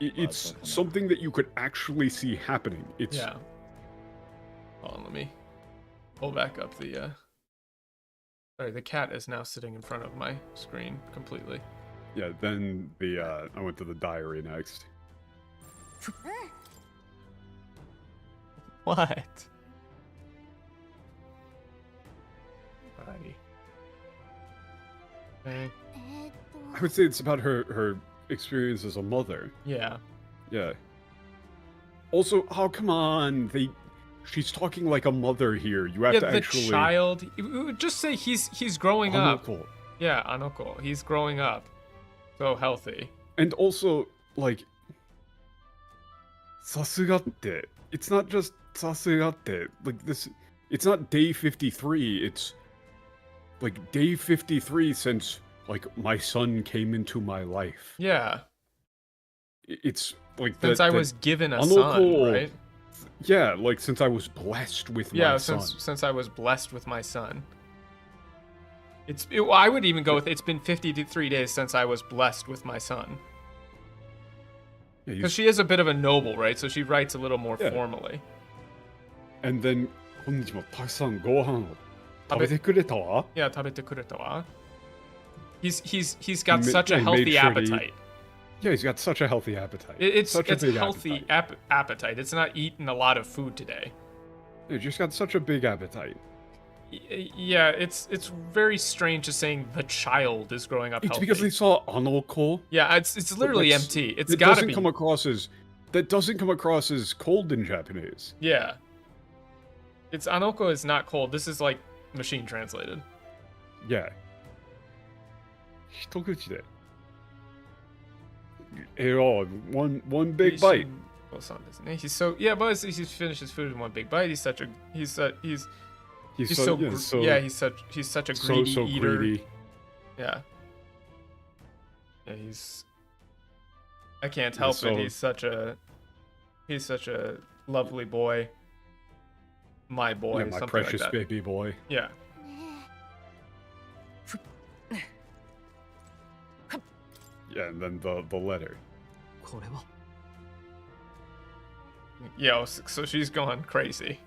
It's something that you could actually see happening. It's yeah. Hold on, let me pull back up the. Sorry, the cat is now sitting in front of my screen completely. Yeah. Then I went to the diary next. What? Alrighty. Okay. I would say it's about her experience as a mother. Yeah. Yeah. Also, oh come on, she's talking like a mother here. You have to actually. The child. Just say he's growing up. Anoko. Yeah, Anoko. He's growing up. So healthy. And also, like, sasugatte. It's not just sasugatte. Like this, it's not day 53. It's like day 53 since like my son came into my life. Yeah. It's like since I was given a son, right? Yeah, like since I was blessed with my son. Yeah, since I was blessed with my son. I would even go with it's been 53 days since I was blessed with my son. Because she is a bit of a noble, right? So she writes a little more formally. And then, konnichiwa, takusan gohan o tabete kureta wa? Yeah, tabete kureta wa. He's got such a healthy appetite. Yeah, he's got such a healthy appetite. It's healthy appetite. It's not eating a lot of food today. He's just got such a big appetite. Yeah, it's very strange just saying the child is growing up healthy. It's because they saw Anoko. Yeah, it's literally empty. It's gotta be. That doesn't come across as cold in Japanese. Yeah. Anoko is not cold. This is like machine translated. Yeah. Hitoguchi de. One big bite. He's so but he's finished his food in one big bite. He's such a greedy eater. Yeah. Yeah, I can't help it. He's such a lovely boy. My boy, yeah, my precious like baby boy. Yeah. Yeah, and then the letter. Yeah, so she's going crazy.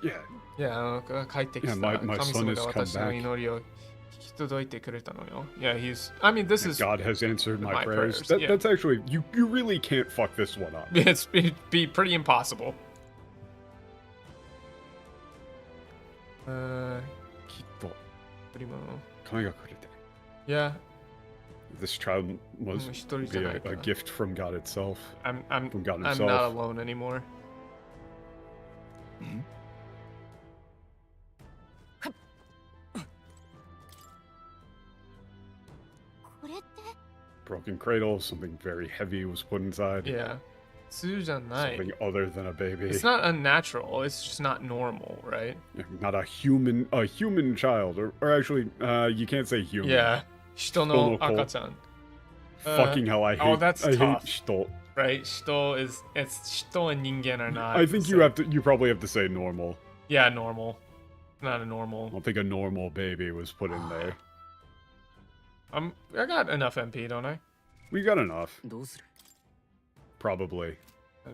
Yeah. Yeah, my son has come back. Yeah, I mean, this is God has answered my prayers. Yeah. That's actually, you really can't fuck this one up. It'd be pretty impossible. Yeah. This child must be a gift from God itself. I'm from God I'm himself. not alone anymore. Broken cradle, something very heavy was put inside. Yeah. Something other than a baby. It's not unnatural, it's just not normal, right? Not a human child. Or actually, you can't say human. Yeah. Shito no akachan. Fucking hell, I hate that's I tough. hate shito. Right? Shito and ningen are not. I think you probably have to say normal. Yeah, normal. Not a normal. I don't think a normal baby was put in there. I got enough MP, don't I? We got enough. Probably.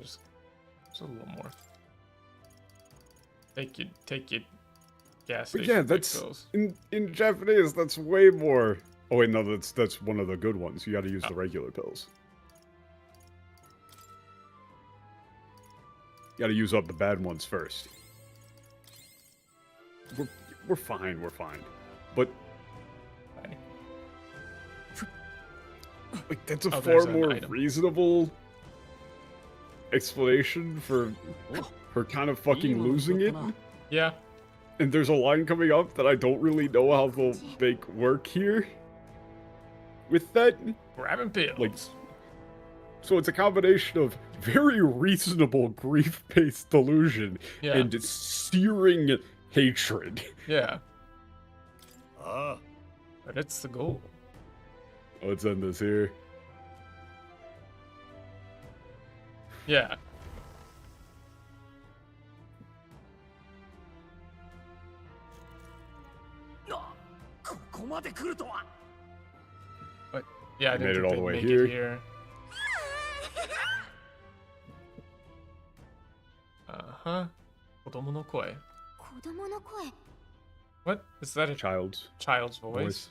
Just a little more. Take your gas station. But yeah, that's in Japanese. That's way more. Oh wait, no, that's one of the good ones. You got to use the regular pills. You got to use up the bad ones first. We're fine. We're fine. But like that's a far more reasonable explanation for her kind of fucking losing it. Yeah. And there's a line coming up that I don't really know how they'll make work here. With that, grabbing pills. Like, so it's a combination of very reasonable grief-based delusion and searing hatred. Yeah. But it's the goal. Let's end this here. Yeah. But yeah, I made it all the way make here. It here. Kodomo no koi. What? Is that a child's voice?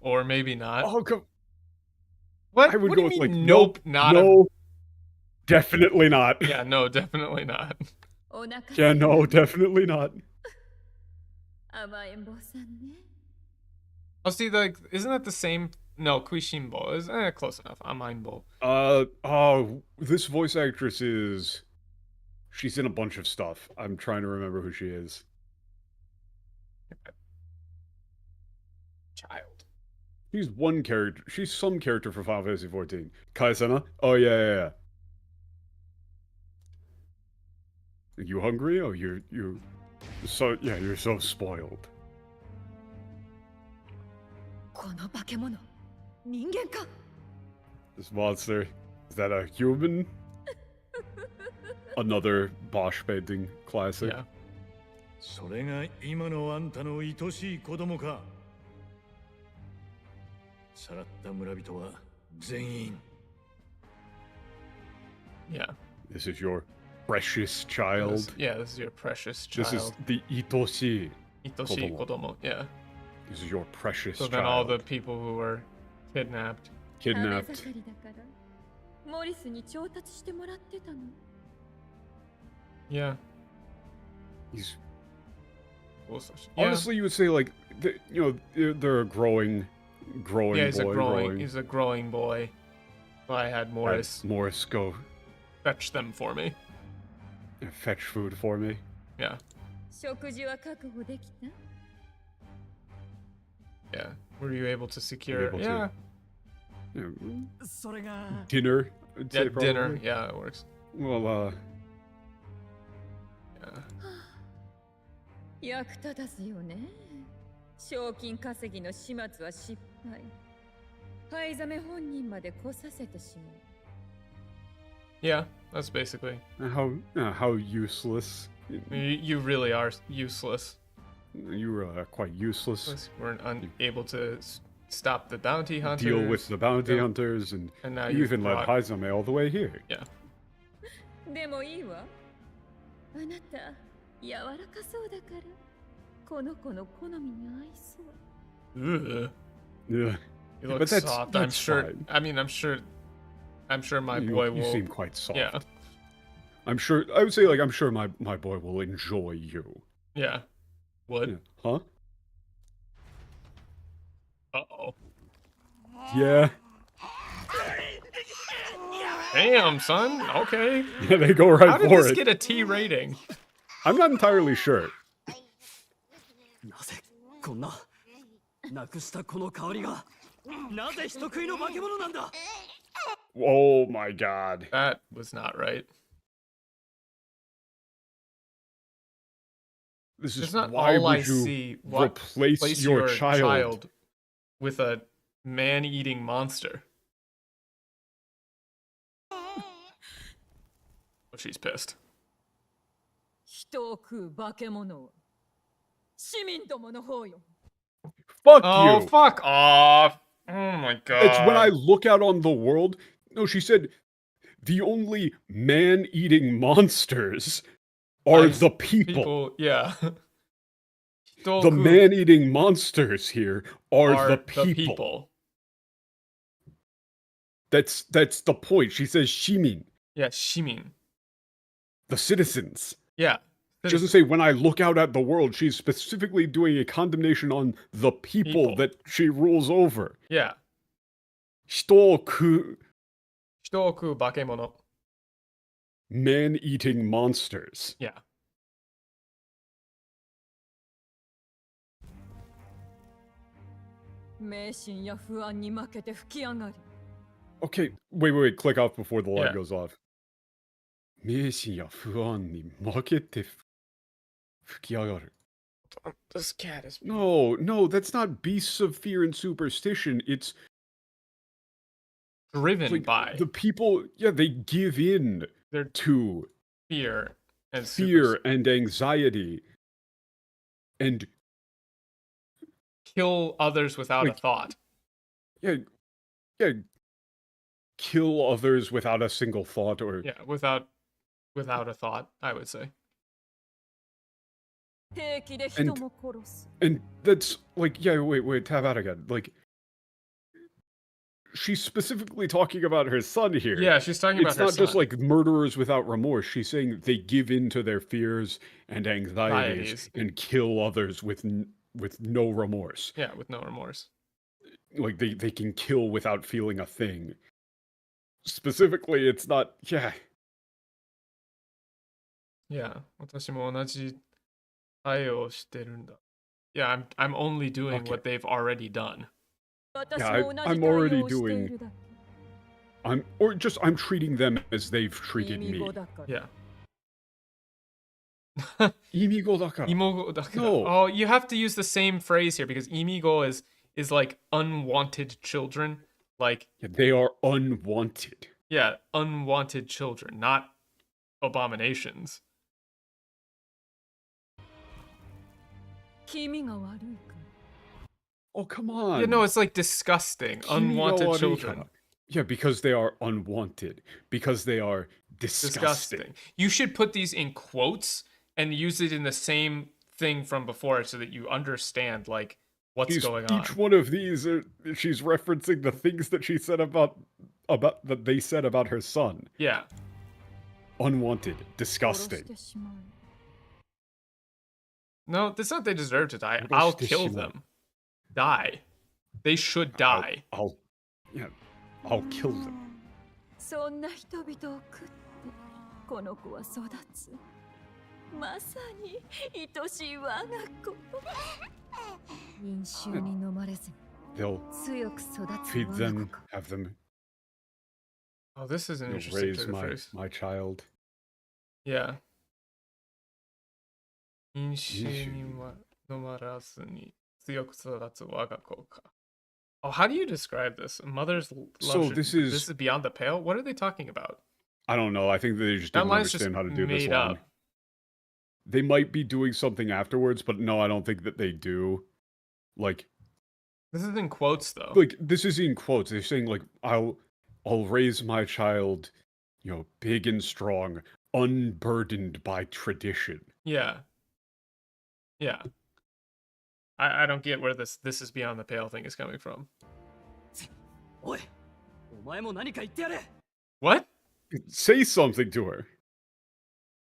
Or maybe not. Oh, come. What? I would what go do with you like mean, nope, not no, definitely not. Yeah, no, definitely not. Yeah, no, definitely not. Oh, see, like, isn't that the same? No, Kuishimbo is close enough. Amaimbo. This voice actress she's in a bunch of stuff. I'm trying to remember who she is. Child. She's one character. She's some character for Final Fantasy XIV. Kaisana? Oh yeah. You hungry? Oh, you're so you're so spoiled. This monster, is that a human? Another Bosch painting classic. Yeah. それが今のあんたの愛しい子供か。さらった村人は全員。Yeah. This is your precious child. This is your precious child. This is the itoshi. Itoshi kodomo. Yeah. This is your precious child. So then all the people who were kidnapped. Yeah. He's... Yeah. Honestly, you would say like, they're a growing yeah, boy. He's a growing boy. Well, I had Morris. Morris, go fetch them for me. Fetch food for me. Yeah. Yeah. Were you able to secure? Yeah. Dinner. Yeah, dinner. Yeah, it works. Well, 役立たずよね。賞金稼ぎの始末は失敗。灰ザメ本人まで来させてしまう。Yeah, that's basically. How useless. You really are useless. You're quite useless. We're unable to stop the bounty hunters. Deal with the bounty hunters, and now you even led Haizame all the way here. Yeah. でもいいわ。あなた柔らかそうだから、この子の好みに合いそう。Ugh. Yeah. You look But that's- soft. that's I'm sure. fine. I mean, I'm sure my boy will. You seem quite soft. Yeah. I'm sure. I would say, like, I'm sure my boy will enjoy you. Yeah. What? Yeah. Huh? Uh-oh. Yeah. Damn, son. Okay. Yeah, they go right How did for this it. get a T rating? I'm not entirely sure. なぜこんななくしたこの香りがなぜ人食いの化け物なんだ Oh my god. That was not right. This It's is not why all I would you see. replace your child with a man-eating monster. Oh, she's pissed. 人を食う化け物は市民どもの方よ。 Fuck Oh, you. fuck off. Oh my god. It's when I look out on the world. No, she said the only man-eating monsters are the people. Yeah. The man-eating monsters here are the people. That's the point. She says shimin. Yeah, shimin. The citizens. Yeah. She doesn't say when I look out at the world. She's specifically doing a condemnation on the people that she rules over. Yeah. 人を食う化け物. Man-eating monsters. Yeah. Okay, wait, click off before the light Yeah. goes off. 迷信や不安に負けて吹き上がる. This cat is. No, that's not beasts of fear and superstition. It's driven like by the people. Yeah, they give in to fear and anxiety and kill others without a thought. Yeah. Kill others without a single thought, or without a thought, I would say. And that's like, wait, tab out again. Like, she's specifically talking about her son here. Yeah, she's talking about her son. It's not just like murderers without remorse. She's saying they give in to their fears and anxieties and kill others with no remorse. Yeah, with no remorse. Like, they can kill without feeling a thing. Specifically, it's not, Yeah, 私も同じ愛をしてるんだ. Yeah, I'm only doing what they've already done. Yeah, I'm already doing. I'm treating them as they've treated me. Yeah. 意味語だから. No. Oh, you have to use the same phrase here because 意味語 is like unwanted children. Like they are unwanted. Yeah, unwanted children, not abominations. Oh, come on. Yeah, no, it's like disgusting. Unwanted children. Yeah, because they are unwanted. Because they are disgusting. You should put these in quotes and use it in the same thing from before so that you understand, like, what's going on. Each one of these, she's referencing the things that she said about that they said about her son. Yeah. Unwanted. Disgusting. No, it's not they deserve to die. I'll kill them. Die. They should die. I'll kill them. そんな人々を食ってこの子は育つ。まさに愛しい我が子。飲酒に飲まれず、強く育つ我が子。Feed them, have them. Oh, this is an interesting raise my child. Yeah. 飲酒に飲まらずに強く育つ我が子か. Oh, how do you describe this? Mother's love. So this is beyond the pale? What are they talking about? I don't know. I think they just didn't understand how to do this line. They might be doing something afterwards, but no, I don't think that they do. Like, this is in quotes, though. Like, this is in quotes. They're saying, like, I'll raise my child, big and strong, unburdened by tradition. Yeah. Yeah. I don't get where this is beyond the pale thing is coming from. What? Say something to her.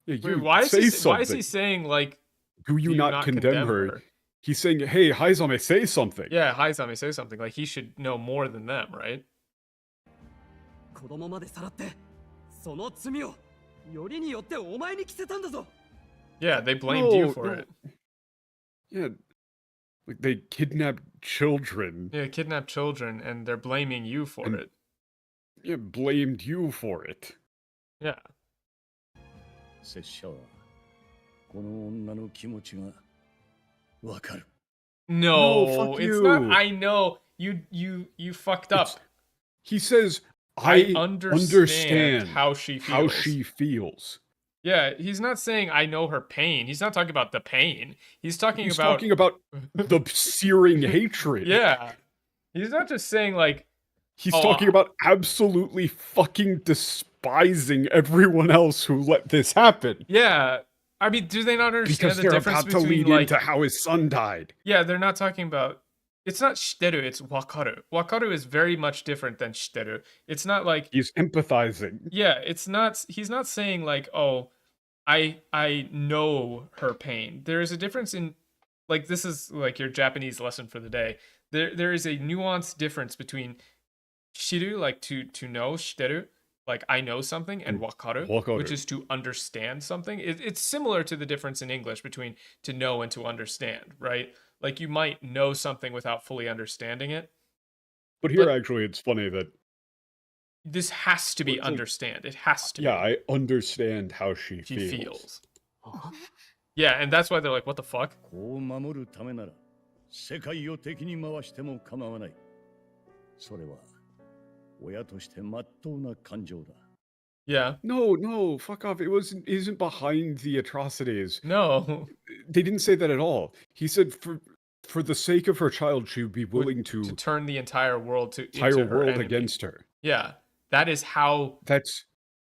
Yeah, wait, why is he saying, like, do you not condemn her? He's saying, hey, Haizame, say something. Yeah, Haizame, say something. Like, he should know more than them, right? Yeah, they blamed you for it. Yeah, like they kidnapped children. Yeah, kidnapped children, and they're blaming you for it. Yeah, blamed you for it. Yeah. No, it's you. not. I know you fucked up. He says, I understand how she feels. Yeah, he's not saying I know her pain. He's not talking about the pain. He's talking about the searing hatred. Yeah. He's not just saying, like, he's talking about absolutely fucking despising everyone else who let this happen. Yeah. I mean, do they not understand the difference between, about to lead into how his son died? Yeah, they're not talking about. It's not shiteru, it's wakaru. Wakaru is very much different than shiteru. It's not like he's empathizing. Yeah, it's not. He's not saying, like, oh, I know her pain. There is a difference in, like, this is like your Japanese lesson for the day. There is a nuanced difference between shiru, like to know, shiteru, like I know something, and wakaru, which is to understand something. It's similar to the difference in English between to know and to understand, right? Like, you might know something without fully understanding it. But here, actually, it's funny that this has to be understand. It has to. Yeah, I understand how she feels. Yeah, and that's why they're like, what the fuck? Yeah. No, fuck off. It isn't behind the atrocities. No. They didn't say that at all. He said for the sake of her child, she would be willing to turn the entire world against her. Yeah. That is how that's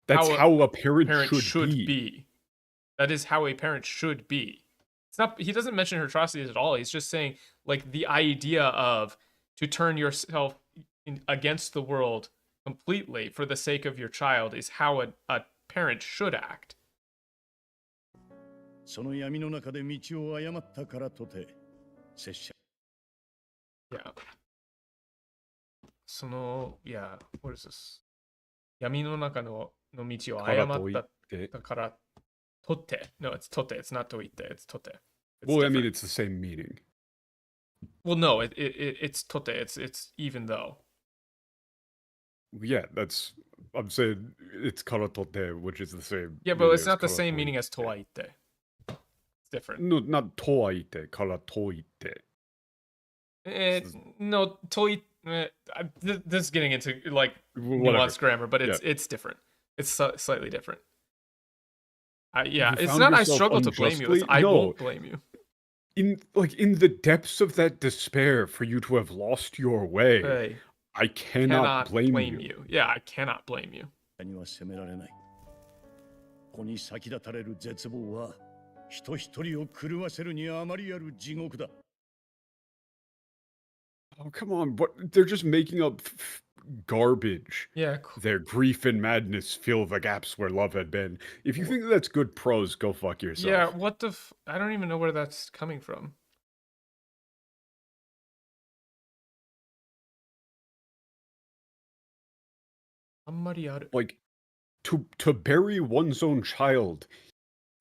how a parent should be. That is how a parent should be. It's not. He doesn't mention her atrocities at all. He's just saying, like, the idea of to turn yourself against the world completely for the sake of your child is how a parent should act. Yeah. What is this? 闇の中の道を誤ったから取って. No, it's 取って. It's not 解いて. It's 取って. Well, I mean, it's the same meaning. Well, no, it's 取って. It's even though. Yeah, I'm saying it's から取って, which is the same. Yeah, but it's not the same meaning as とはいって. It's different. No, not とはいって, から解いて. No, 解いて. This is getting into, like, nuanced grammar, but it's different. It's slightly different. Yeah, it's not I struggle to blame you. It's I won't blame you. In the depths of that despair for you to have lost your way, I cannot blame you. Yeah, I cannot blame you. Oh, come on, but they're just making up garbage. Yeah, cool. Their grief and madness fill the gaps where love had been. If you think that's good prose, go fuck yourself. Yeah, what the I don't even know where that's coming from. Like, to bury one's own child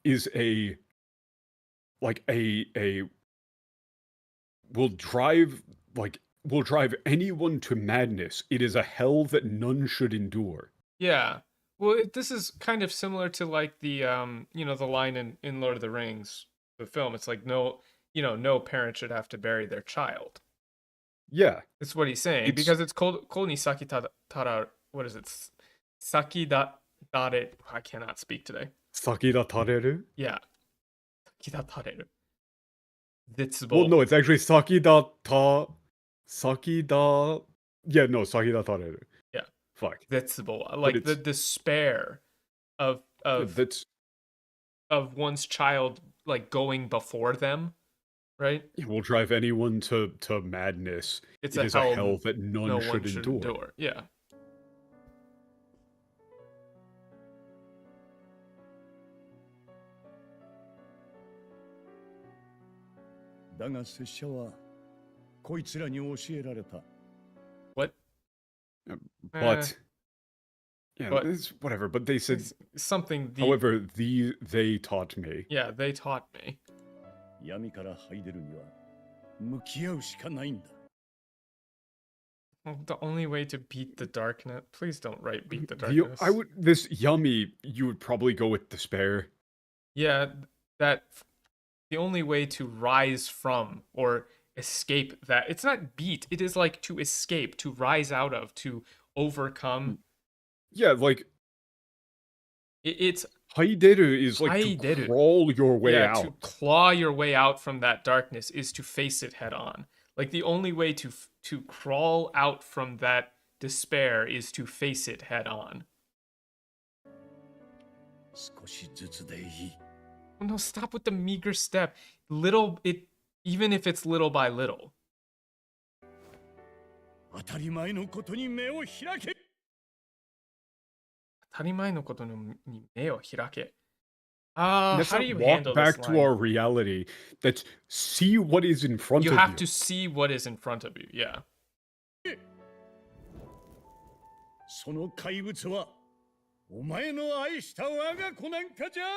is will drive anyone to madness. It is a hell that none should endure. Yeah. Well, this is kind of similar to, like, the the line in Lord of the Rings the film. It's like no parent should have to bury their child. Yeah. That's what he's saying. Because it's ko ni saki tara, what is it? Saki da tare. I cannot speak today. Saki da tareru? Yeah. Saki da tareru. Zetsubo. Well, no, it's actually saki da saki da tareru. Yeah. Fuck. Zetsubo. Like the despair of one's child like going before them, right? It will drive anyone to madness. It is a hell that none should endure. Yeah. だが拙者はこいつらに教えられた。What? But it's whatever. But they said something. However, they taught me. Yeah, they taught me. 闇から這い出るには向き合うしかないんだ。 The only way to beat the darkness. Please don't write beat the darkness. This yummy. You would probably go with despair. Yeah, that the only way to rise from or escape that. It's not beat. It is like to escape, to rise out of, to overcome. Yeah, like it's haideru is like to crawl your way out. To claw your way out from that darkness is to face it head on. Like the only way to crawl out from that despair is to face it head on. 少しずつでいい。 Oh, no, stop with the meager step. Even if it's little by little. 当たり前のことに目を開け。当たり前のことに目を開け。How do you walk handle back this to line? our reality. That's see what is in front of you. You have to see what is in front of you, yeah. その怪物はお前の愛した我が子なんかじゃない。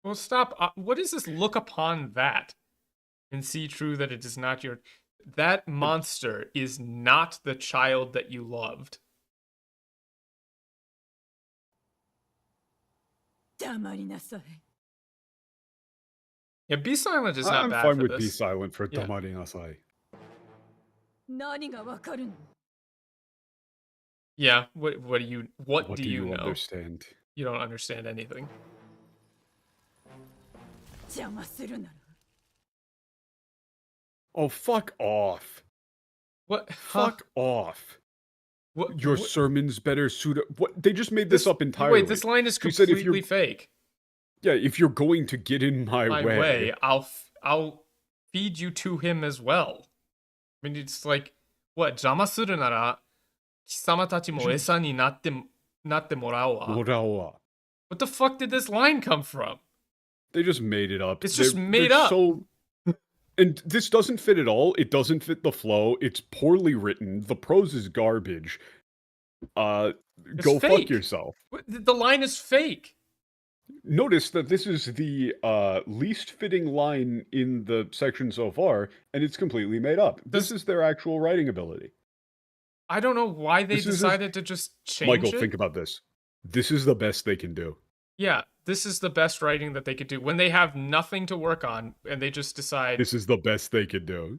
Well, stop. What is this? Look upon that and see true that it is not your... That monster is not the child that you loved. 黙りなさい。 Yeah, be silent is not I'm bad fine for with this. be silent for Yeah. damari nasai. 何がわかるの？ Yeah, what do you know? Understand? You don't understand anything. 邪魔するなら。 Oh, fuck off. What? Fuck off. What? Your sermon's better suited. What? They just made this up entirely. Wait, this line is You said if completely fake. Yeah, if you're going to get in my way, I'll feed you to him as well. I mean, it's like, what? 邪魔するなら貴様たちも餌になってもらおうわ。 Morawa. What the fuck did this line come from? They just made it up. It's just made up. And this doesn't fit at all. It doesn't fit the flow. It's poorly written. The prose is garbage. Go fake. fuck yourself. The line is fake. Notice that this is the least fitting line in the section so far, and it's completely made up. This is their actual writing ability. I don't know why they decided to just change it. Michael, think about this. This is the best they can do. Yeah, this is the best writing that they could do. When they have nothing to work on, and they just decide... This is the best they could do.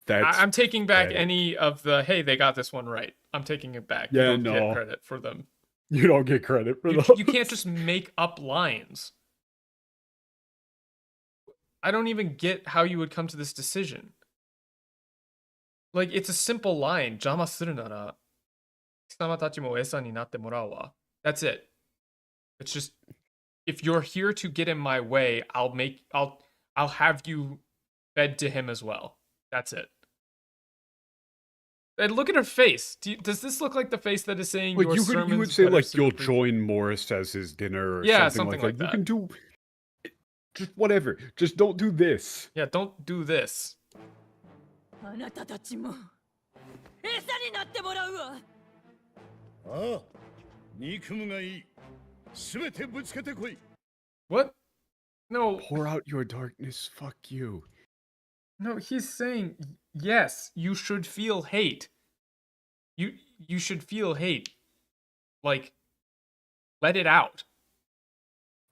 I'm taking back any of the, hey, they got this one right. I'm taking it back. Yeah, you don't get credit for them. You don't get credit for those. You can't just make up lines. I don't even get how you would come to this decision. Like, it's a simple line. 邪魔するなら、貴様たちも餌になってもらうわ. That's it. It's just, if you're here to get in my way, I'll have you fed to him as well. That's it. And look at her face. Does this look like the face that is saying like your sermons? You would say like you'll join Morris as his dinner or something like that. You can do just whatever. Just don't do this. Yeah, don't do this. あなたたちも餌になってもらうわ。ああ、憎むがいい。すべてぶつけてこい。What? No. Pour out your darkness. Fuck you. No, he's saying yes, you should feel hate. You should feel hate. Like, let it out.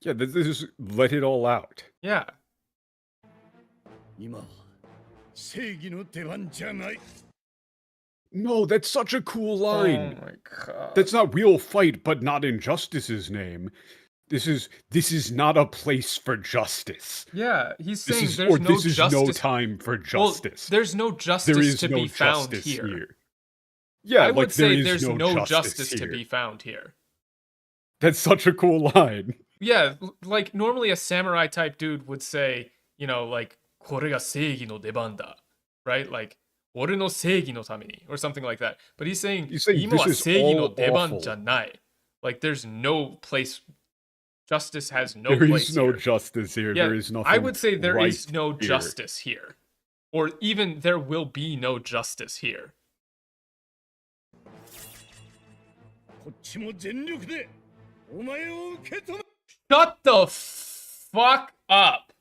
Yeah, this is let it all out. Yeah. No, that's such a cool line. Oh my god. That's not we'll fight, but not in justice's name. This is not a place for justice. Yeah, he's saying this there's is no time for justice. Well, there's no justice to be found here. Yeah, I would say there's no justice to be found here. That's such a cool line. Yeah, like normally a samurai type dude would say, you know, like これが正義の出番だ, right? Like 俺の正義のために or something like that. But he's saying 今は正義の出番じゃない. Like there's no place. Justice has no there place is no here. justice here. Yeah, there is nothing. I would say there right is no here. justice here. Or even there will be no justice here. Shut the fuck up.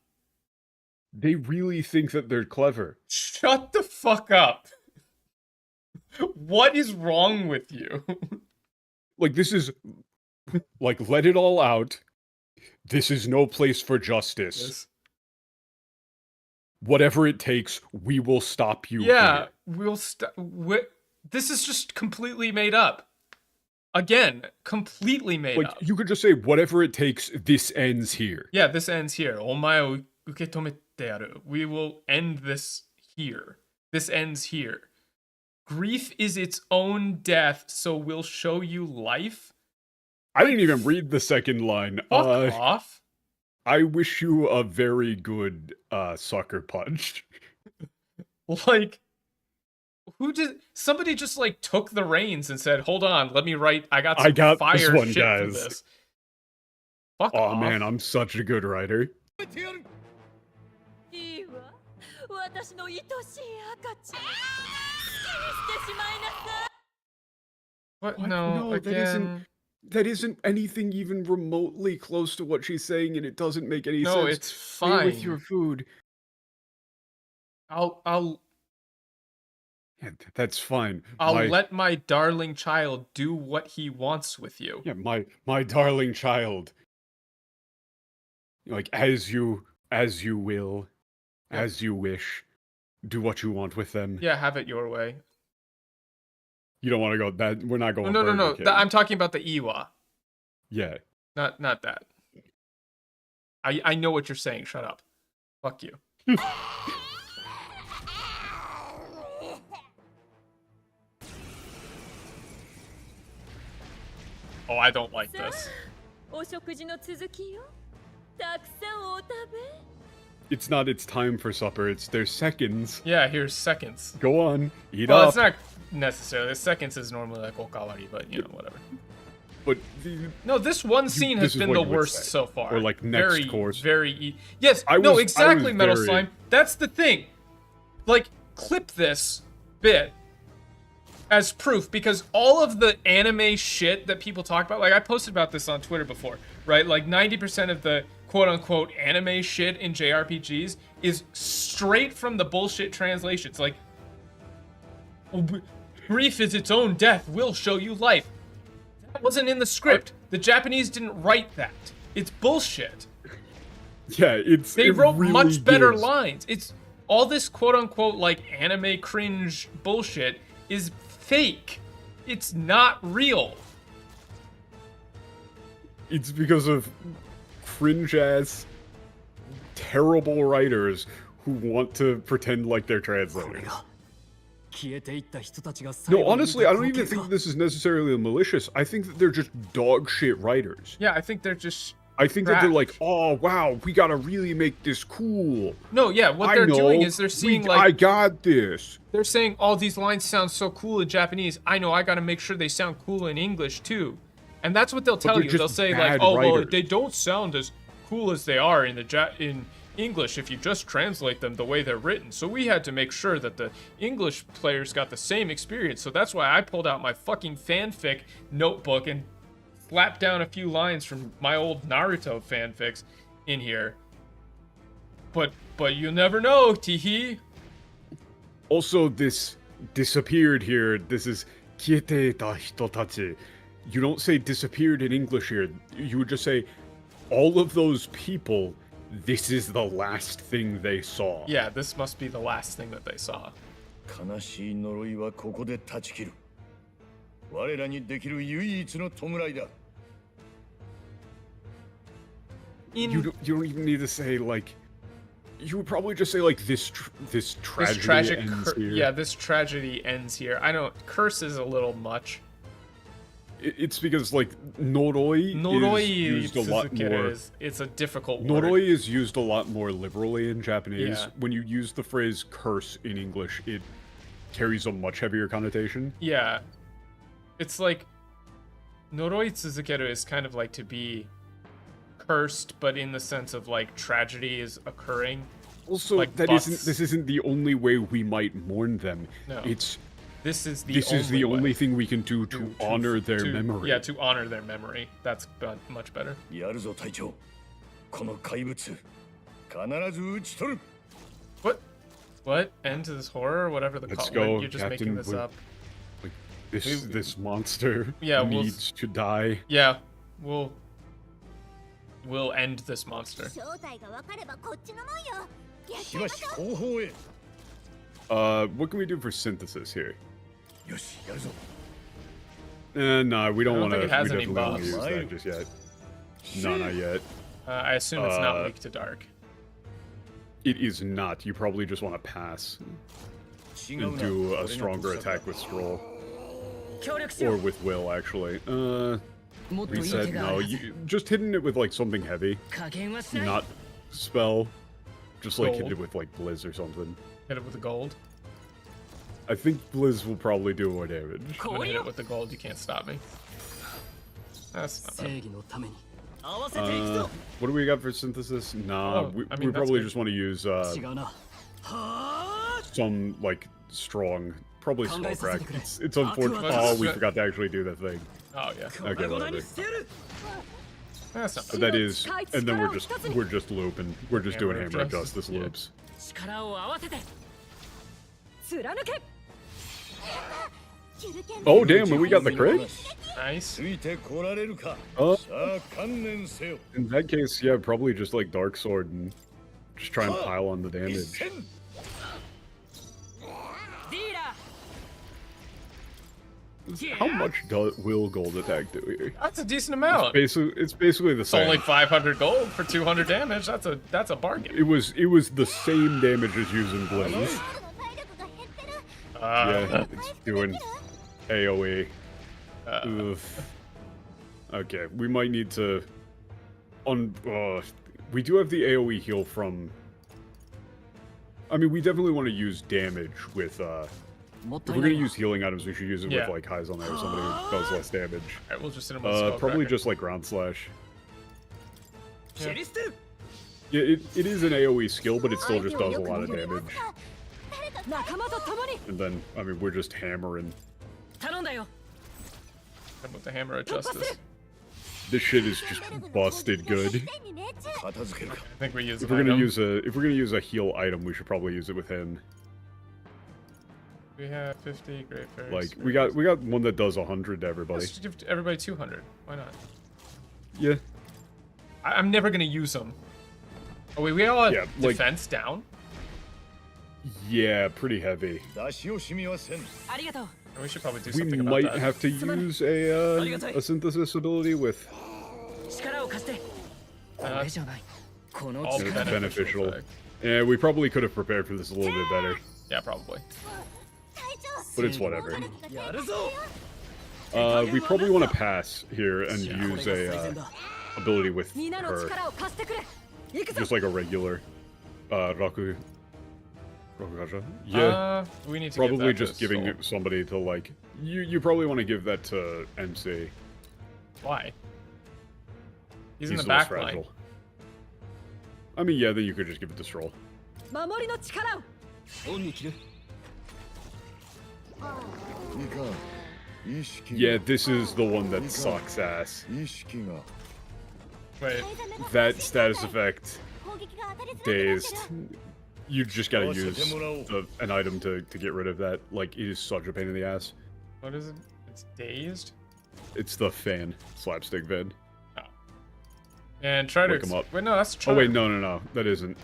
They really think that they're clever. Shut the fuck up. What is wrong with you? Like, this is... Like, let it all out. This is no place for justice. Yes. Whatever it takes, we will stop you. Yeah, we'll stop. This is just completely made up. Again, completely made up. You could just say, whatever it takes, this ends here. Yeah, this ends here. お前を受け止めてやる. We will end this here. This ends here. Grief is its own death, so we'll show you life. I didn't even read the second line. Fuck off. I wish you a very good sucker punch. Like, who did... Somebody just, like, took the reins and said, hold on, let me write... I got fire this one, shit guys. from this. Fuck off. Oh, man, I'm such a good writer. What? No, again... That isn't anything even remotely close to what she's saying, and it doesn't make any sense. No, it's fine. Stay with your food. I'll... Yeah, that's fine. I'll let my darling child do what he wants with you. Yeah, my darling child. Like, as you will, yeah. As you wish. Do what you want with them. Yeah, have it your way. You don't want to go that. We're not going. No. I'm talking about the Iwa. Yeah. Not that. I know what you're saying. Shut up. Fuck you. Oh, I don't like this. It's not its time for supper, it's their seconds. Yeah, here's seconds. Go on, eat well, up. It's not necessarily. Seconds is normally like okawari, but you know, whatever. But no, this one scene has been the worst so far. Or like next course. Yes, exactly, Metal Slime. That's the thing. Like, clip this bit as proof, because all of the anime shit that people talk about, like I posted about this on Twitter before, right? Like 90% of the quote-unquote anime shit in JRPGs is straight from the bullshit translations. Like, grief is its own death, we'll show you life. That wasn't in the script. The Japanese didn't write that. It's bullshit. Yeah, they wrote really much better lines. It's all this quote-unquote like anime cringe bullshit is fake. It's not real. It's because of cringe-ass, terrible writers who want to pretend like they're translators. No, honestly, I don't even think this is necessarily malicious. I think that they're just dog shit writers. Yeah, I think they're just... I think that they're like, oh, wow, we gotta really make this cool. No, yeah, what they're doing is they're seeing like... I got this. They're saying, oh, these lines sound so cool in Japanese. I know, I gotta make sure they sound cool in English, too. And that's what they'll tell you. They'll say, like, oh, well, they don't sound as cool as they are in in English if you just translate them the way they're written. So we had to make sure that the English players got the same experience. So that's why I pulled out my fucking fanfic notebook and slapped down a few lines from my old Naruto fanfics in here. But you never know, Teehee. Also, this disappeared here. This is kiete ta hitotachi. You don't say disappeared in English here. You would just say all of those people, this is the last thing they saw. Yeah, this must be the last thing that they saw. You don't even need to say, like... You would probably just say, like, this tragedy ends here. Yeah, this tragedy ends here. I know, curse is a little much. It's because, like, noroi is used a lot more... It's a difficult word. Noroi is used a lot more liberally in Japanese. Yeah. When you use the phrase curse in English, it carries a much heavier connotation. Yeah. It's like... Noroi tsuzukeru is kind of like to be... cursed, but in the sense of like tragedy is occurring. Also, like this isn't the only way we might mourn them. No. This is the only thing we can do to honor their memory. Yeah, to honor their memory. That's much better. What? End to this horror? Whatever the Let's go, You're just Captain, making this up. Like, this monster needs to die. Yeah, we'll end this monster. What can we do for synthesis here? Nah, we don't want to. We definitely don't want to use that just yet. No, not yet. I assume it's not weak to dark. It is not. You probably just want to pass and do a stronger attack with Stroll. Or with Will, actually. Reset, no. You just hitting it with, like, something heavy. Not spell. Just, like, hit it with, like, Blizz or something. Hit it with the gold? I think Blizz will probably do more damage. I'm gonna hit it with the gold, you can't stop me. That's not bad. What do we got for synthesis? Nah, we probably just want to use some, like, strong, probably skull crack. It's unfortunate. Oh, we forgot to actually do that thing. Oh yeah. Okay, whatever. That's not bad. That is, and then we're just looping. We're just doing hammer justice loops. Oh damn! We got the crit. Nice. In that case, yeah, probably just like Dark Sword and just try and pile on the damage. How much will gold attack do here? That's a decent amount. It's basically the same. It's only 500 gold for 200 damage. That's a bargain. It was the same damage as using Blizz. Yeah, it's doing AOE. Oof. Okay, we might need to we do have the AOE heal from... I mean, we definitely want to use damage with, if we're going to use healing items, we should use it with, like, highs on there or something who does less damage. Alright, we'll just hit him with probably just, like, Ground Slash. Yeah, it is an AOE skill, but it still just does a lot of damage. And then, I mean, we're just hammering. With the hammer of justice. This shit is just busted good. I think we use if we're gonna use a heal item, we should probably use it with him. We have 50 great fairies. Like we got one that does 100 to everybody. Let's give everybody 200. Why not? Yeah. I'm never gonna use them. Oh wait, we all have defense down. Yeah, pretty heavy. We should probably do something about that. We might have to use a synthesis ability with... all beneficial. Yeah, we probably could have prepared for this a little bit better. Yeah, probably. But it's whatever. We probably want to pass here and use a ability with her. Just like a regular Raku. Yeah, we need to probably just giving somebody to like you probably want to give that to MC. Why? He's in the back line. I mean, yeah, then you could just give it to Stroll. Yeah, this is the one that sucks ass. Wait. That status effect, dazed. You just gotta use an item to get rid of that. Like, it is such a pain in the ass. What is it? It's dazed? It's the fan. Slapstick fan. And try to wake him up. Wait, no, that's Oh wait, no, that isn't.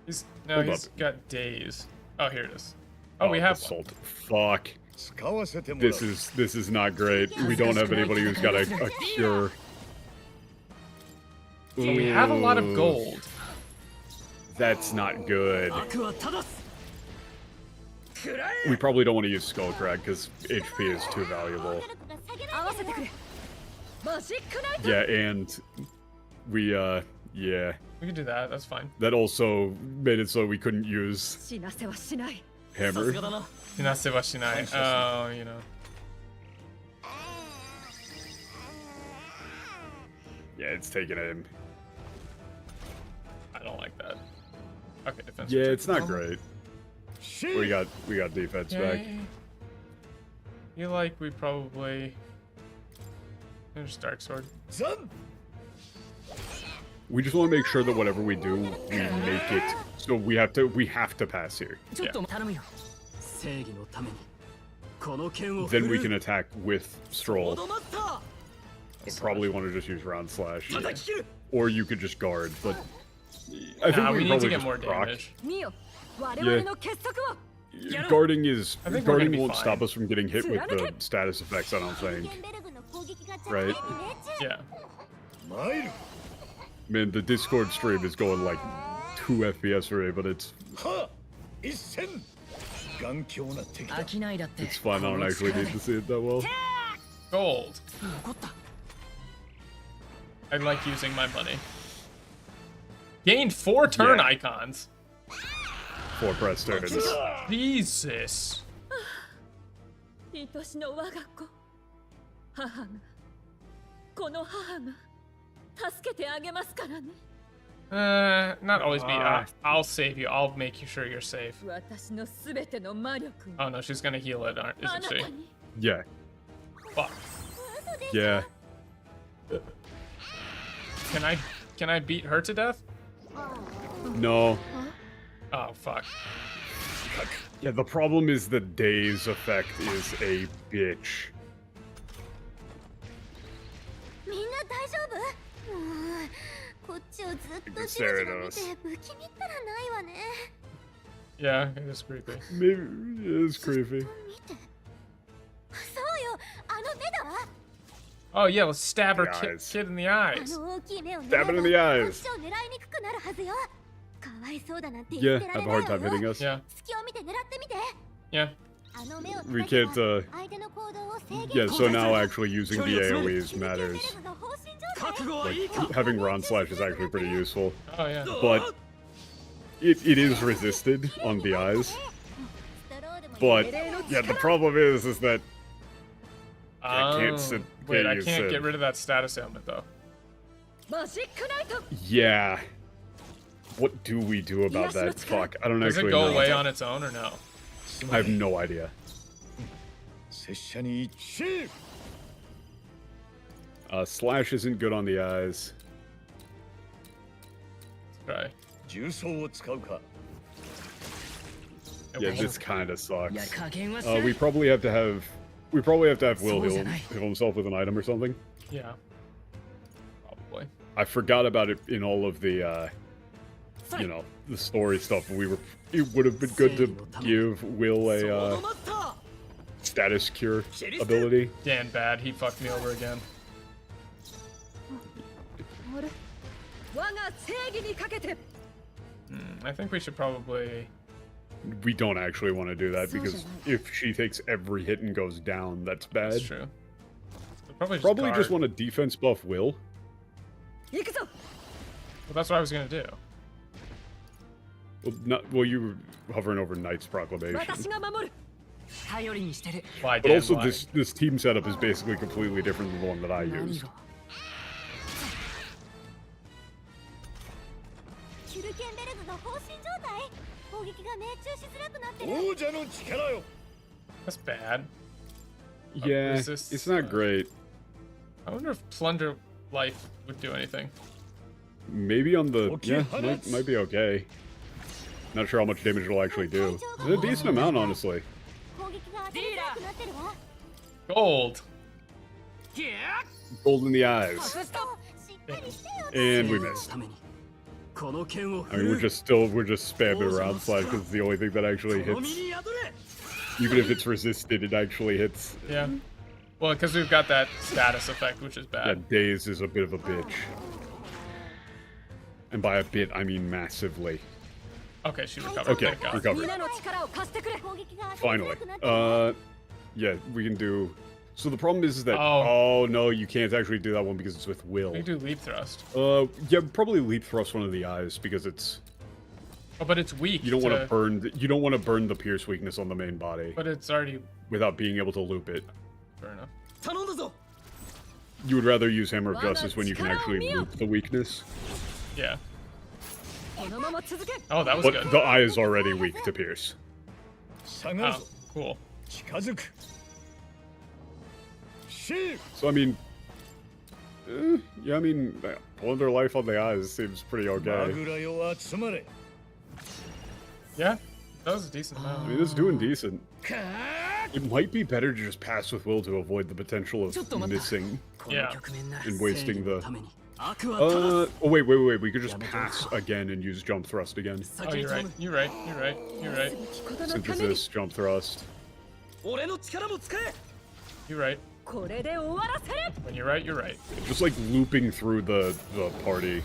He's hold got days. Oh, here it is. Oh, we have salt. Fuck. This is not great. We don't have anybody who's got a cure. So we have a lot of gold. That's not good. We probably don't want to use Skullcrag because HP is too valuable. Yeah, and we yeah. We can do that. That's fine. That also made it so we couldn't use hammer. Hinase wa shinai. Oh, you know. Yeah, it's taking him. I don't like that. Okay, defense. Yeah, it's not great. We got defense back. You like we probably there's Dark Sword. We just want to make sure that whatever we do, we make it so we have to pass here. Yeah. Then we can attack with Stroll. We'll probably want to just use Round Slash. Yeah. Or you could just guard, but I think we need to get more proc. damage. Yeah. Guarding won't stop us from getting hit with the status effects, I don't think. Right? Yeah. Man, the Discord stream is going like 2 FPS for me, but it's fine. I don't actually need to see it that well. Gold. I like using my money. Gained 4 turn icons. 4 press turns. Jesus. Not always be. I'll save you. I'll make sure you're safe. Oh no, she's gonna heal it, isn't she? Yeah. Fuck. Yeah. Can I beat her to death? No. Oh fuck. Yeah, the problem is the daze effect is a bitch. Stare at us. Yeah, it is creepy. Maybe it is creepy. Oh yeah, let's stab her kid in the eyes. Stab it in the eyes. Yeah, have a hard time hitting us. Yeah. Yeah. We can't, yeah, so now actually using the AoEs matters. Like, having Ron Slash is actually pretty useful. Oh yeah. But it is resisted on the eyes. But, yeah, the problem is that I can't sit. Wait, I can't get rid of that status ailment though. Yeah. What do we do about that? Fuck, I don't actually know. Does it go away on its own or no? I have no idea. Slash isn't good on the eyes. Try. Yeah, this kind of sucks. We probably have to have Will heal himself with an item or something. Yeah. Probably. I forgot about it in all of the you know, the story stuff. It would have been good to give Will a status cure ability. Dan bad, he fucked me over again. I think we should probably... We don't actually want to do that because if she takes every hit and goes down, that's bad. That's true. Probably just want to defense buff Will. Well, that's what I was gonna do. Well, you were hovering over Knight's Proclamation. Why, but also, this team setup is basically completely different than the one that I used. That's bad. Yeah, it's not great. I wonder if Plunder Life would do anything. Maybe on the... Yeah, might be okay. Not sure how much damage it'll actually do. It's a decent amount, honestly. Gold. Gold in the eyes. And we missed. I mean, we're just spamming around slash because it's the only thing that actually hits. Even if it's resisted, it actually hits. Yeah. Well, because we've got that status effect, which is bad. Yeah, Daze is a bit of a bitch. And by a bit, I mean massively. Okay, she recovered. Okay, recovered. Finally. Yeah, we can do... So the problem is that... Oh, no, you can't actually do that one because it's with will. We can do leap thrust. Yeah, probably leap thrust one of the eyes because it's... Oh, but it's weak. You don't want to burn... You don't want to burn the pierce weakness on the main body. But it's already... Without being able to loop it. Fair enough. You would rather use Hammer of Justice when you can actually loop the weakness. Yeah. Oh, that was good. But the eye is already weak to pierce. Oh, cool. So, I mean... yeah, I mean, pulling their life on the eyes seems pretty okay. Yeah, that was a decent amount. I mean, it's doing decent. It might be better to just pass with will to avoid the potential of missing. Yeah. And wasting the... oh, wait. We could just pass again and use jump thrust again. Oh, you're right. You're right. Synthesis, jump thrust. You're right. When you're right, you're right. Just like looping through the party.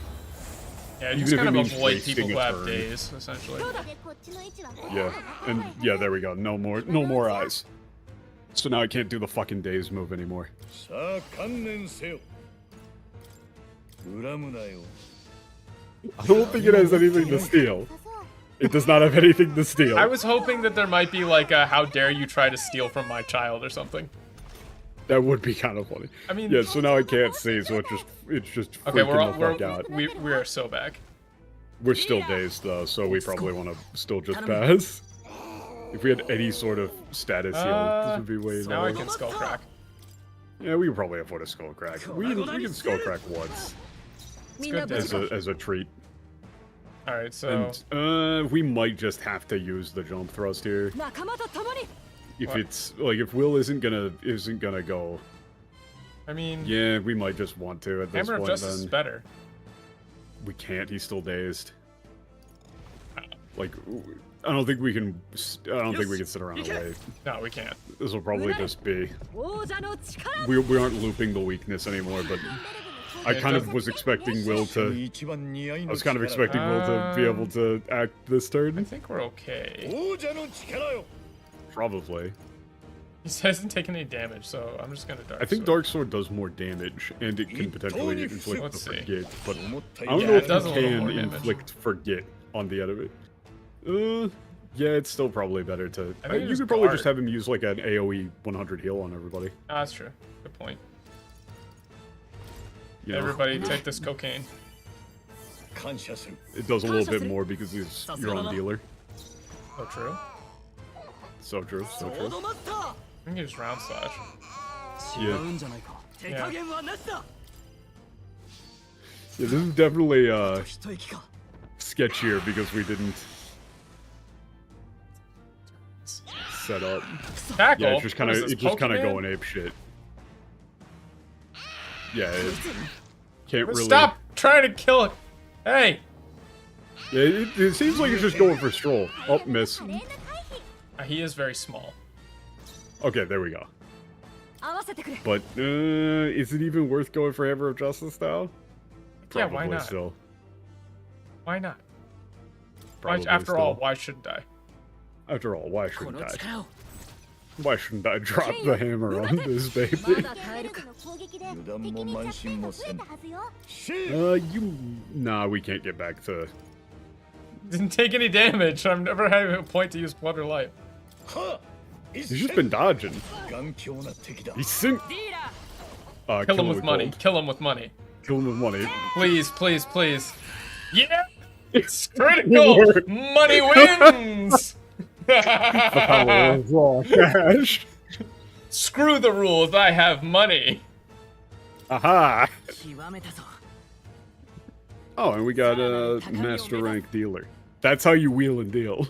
Yeah, you just kind of avoid people who have days, essentially. Yeah, and yeah, there we go. No more eyes. So now I can't do the fucking days move anymore. I don't think it has anything to steal. It does not have anything to steal. I was hoping that there might be like a "How dare you try to steal from my child" or something. That would be kind of funny. I mean, yeah. So now I can't see, so it's just okay. Freaking the fuck out. We are so back. We're still dazed though, so we probably want to still just pass. If we had any sort of status heal, this would be way now lower. I can skull crack. Yeah, we can probably afford a skull crack. We can skull crack once. It's good as a treat. All right, so and we might just have to use the jump thrust here. If it's like if Will isn't gonna go. I mean, yeah, we might just want to at this Hammer point. of Justice is better. We can't. He's still dazed. Like, I don't think we can. I don't think we can sit around and wait. No, we can't. This will probably just be. We aren't looping the weakness anymore, but I kind of was expecting Will to. I was kind of expecting Will to be able to act this turn. I think we're okay. Probably. He hasn't taken any damage, so I'm just gonna Dark I think Sword. Dark Sword does more damage, and it can potentially inflict the forget, but I don't Yeah, know it if does a you little can more damage. inflict forget on the enemy. Yeah, it's still probably better to... I think you just could probably guard. just have him use like an AoE 100 heal on everybody. Oh, that's true. Good point. You know? Everybody take this cocaine. It does a little bit more because he's your own dealer. Oh, true. So true, so true. I think he just round slash. Yeah. Yeah, this is definitely sketchier because we didn't set up. Tackle? Yeah, it's just kind of Pokemon? going ape shit. Yeah, it can't really. Stop trying to kill it. Hey. Yeah, it seems like it's just going for stroll. Oh, miss. He is very small. Okay, there we go. But is it even worth going for Hammer of Justice now? Yeah, why not? Still. Why not? Probably After still. all, why shouldn't I? After all, why shouldn't I? Why shouldn't I drop the hammer on this baby? Nah, we can't get back to... Didn't take any damage. I'm never having a point to use Plunder Light. He's just been dodging. He's sink. Kill him with money. Kill him with money. Kill him with money. Please, please, please. Yeah! It's critical! Money wins! Cash. Screw the rules, I have money. Aha! Oh, and we got a master rank dealer. That's how you wheel and deal.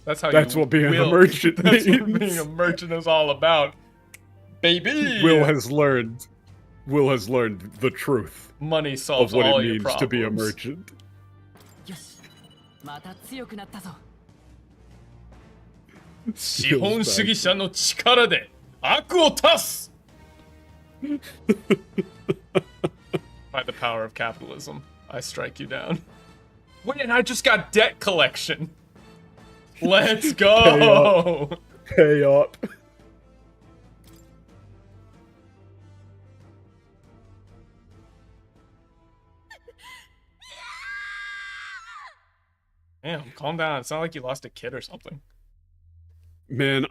That's what being a merchant means. That's what being a merchant is all about. Baby! Will has learned. Will has learned the truth Money solves of what all it your means problems. to be a merchant. 資本主義者の力で悪を足す By the power of capitalism, I strike you down. Wait, and I just got debt collection. Let's go! Pay up. Damn, calm down. It's not like you lost a kid or something. Man,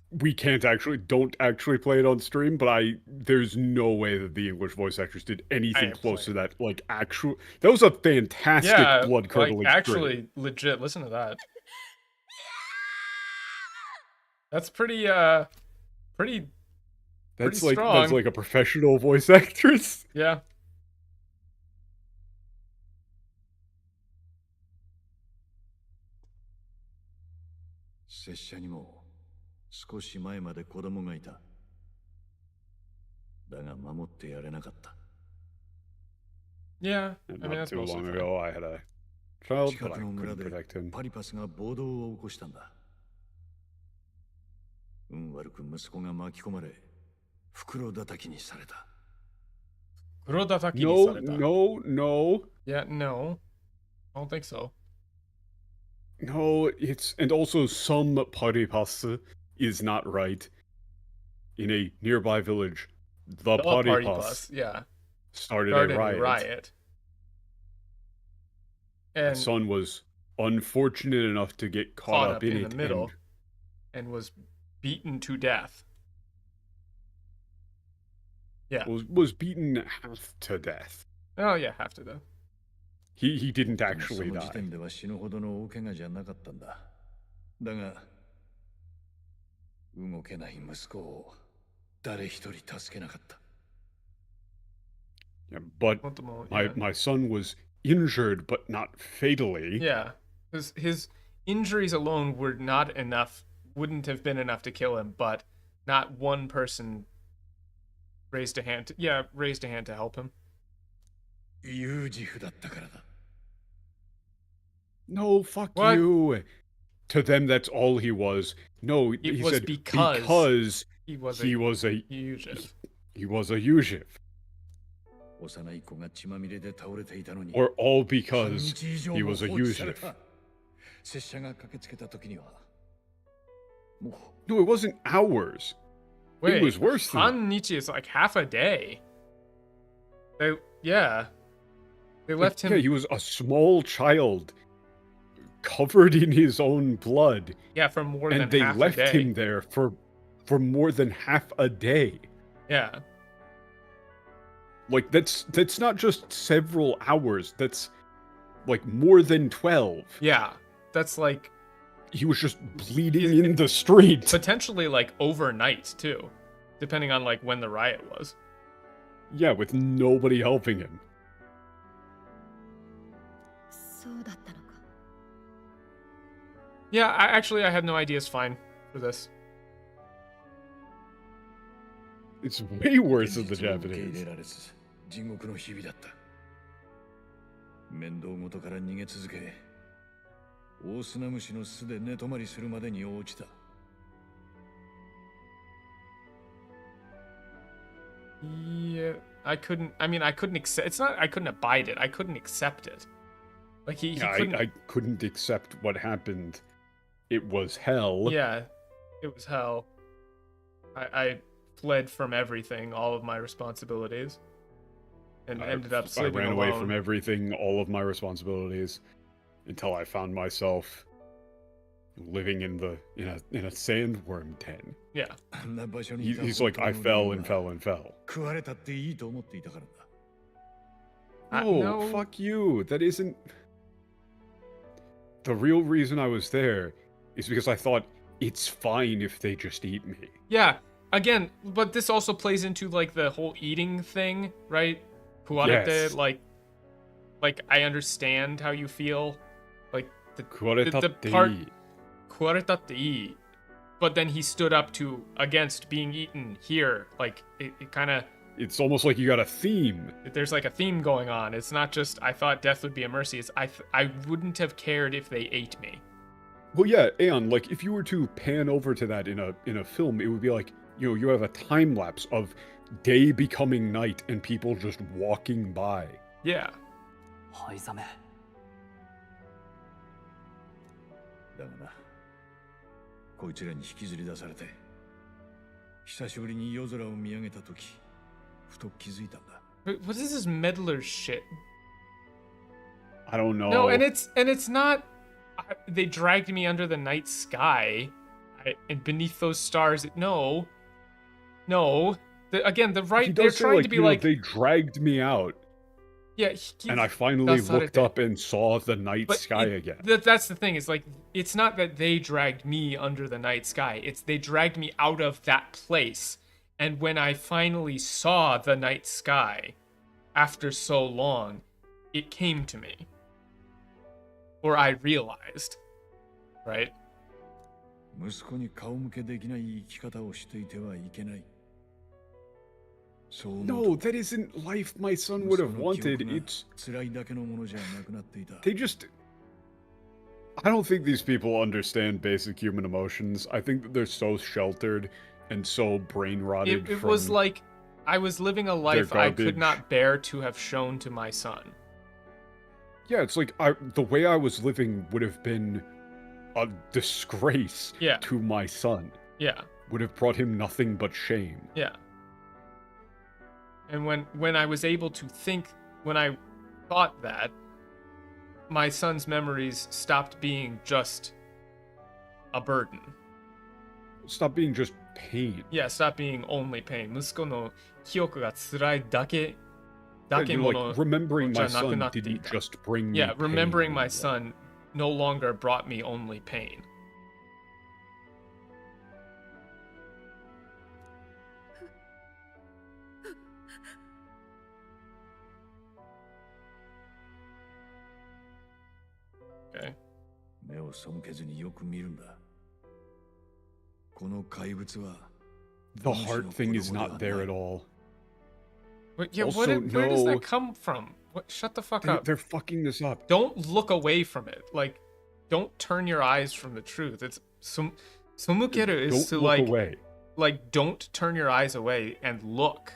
we don't actually play it on stream, but there's no way that the English voice actors did anything close to that. Like, that was a fantastic blood-curdling like, actually, legit, listen to that. That's pretty strong. That's like a professional voice actress. Yeah. Yeah, I mean, that's too long ago. I had a child, but I couldn't protect him. 運悪く息子が巻き込まれ、袋叩きにされた。袋叩きにされた。No. Yeah, no. I don't think so. No, and also some paripasa is not right. In a nearby village, the paripas started a riot. And my son was unfortunate enough to get caught up in the middle and was beaten to death. Yeah. Was beaten half to death. Oh yeah, half to death. He didn't actually die. Yeah, but my son was injured, but not fatally. Yeah, his injuries alone were not enough. Wouldn't have been enough to kill him, but not one person raised a hand to help him. No, fuck what? You. To them, that's all he was. No, he said because he was a Yujiv. He was a Yujiv. Or all because he was a Yujiv. No, it wasn't hours. Wait, it was worse than Hannichi is like half a day. They left him. Yeah, he was a small child, covered in his own blood. Yeah, for more than half a day. And they left him there for more than half a day. Yeah. Like, that's not just several hours. That's, like, more than 12. Yeah, that's like... He was just bleeding in the street. Potentially, like, overnight, too. Depending on, like, when the riot was. Yeah, with nobody helping him. Yeah, I had no ideas fine for this. It's way worse than the Japanese. 大砂虫の巣で寝泊まりするまでに落ちた。Yeah, I couldn't accept. It's not I couldn't abide it. I couldn't accept it. Like he couldn't. I couldn't accept what happened. It was hell. Yeah, it was hell. I fled from everything, all of my responsibilities, and ended up sleeping alone. I ran away from everything, all of my responsibilities, until I found myself living in a sandworm den. Yeah. He's like, I fell and fell and fell. No, fuck you. That isn't... The real reason I was there is because I thought it's fine if they just eat me. Yeah, again, but this also plays into, like, the whole eating thing, right? Yes. Like, I understand how you feel. Like, the part... But then he stood up against being eaten here. Like, it kind of... It's almost like you got a theme. There's like a theme going on. It's not just I thought death would be a mercy. It's I wouldn't have cared if they ate me. Well, yeah, Aeon, like if you were to pan over to that in a film, it would be like, you know, you have a time lapse of day becoming night and people just walking by. Yeah. だがな、こいつらに引きずり出されて、久しぶりに夜空を見上げたとき、ふと気づいたんだ。What is this meddler shit? I don't know. No, and it's not. They dragged me under the night sky, and beneath those stars. No. Again, they're trying like, to be you know, like they dragged me out. Yeah, and I finally looked up and saw the night sky again. That's the thing. Is like it's not that they dragged me under the night sky. It's they dragged me out of that place. And when I finally saw the night sky, after so long, it came to me. Or I realized, right? No, that isn't life my son would have wanted. It's... They just... I don't think these people understand basic human emotions. I think that they're so sheltered and so brain-rotted. It was like I was living a life I could not bear to have shown to my son. Yeah, it's like the way I was living would have been a disgrace to my son. Yeah. Would have brought him nothing but shame. Yeah. And when I was able to think, when I thought that, my son's memories stopped being just a burden. Stop being just pain. Yeah, stop being only pain. 息子の記憶が辛いだけ like, remembering my son didn't just bring me Yeah, remembering pain my son no longer brought me only pain. Okay. The heart thing is not there at all. But yeah, also, where does that come from? What? Shut the fuck up. They're fucking this up. Don't look away from it. Like, don't turn your eyes from the truth. It's somukeru is to like away. Like don't turn your eyes away and look.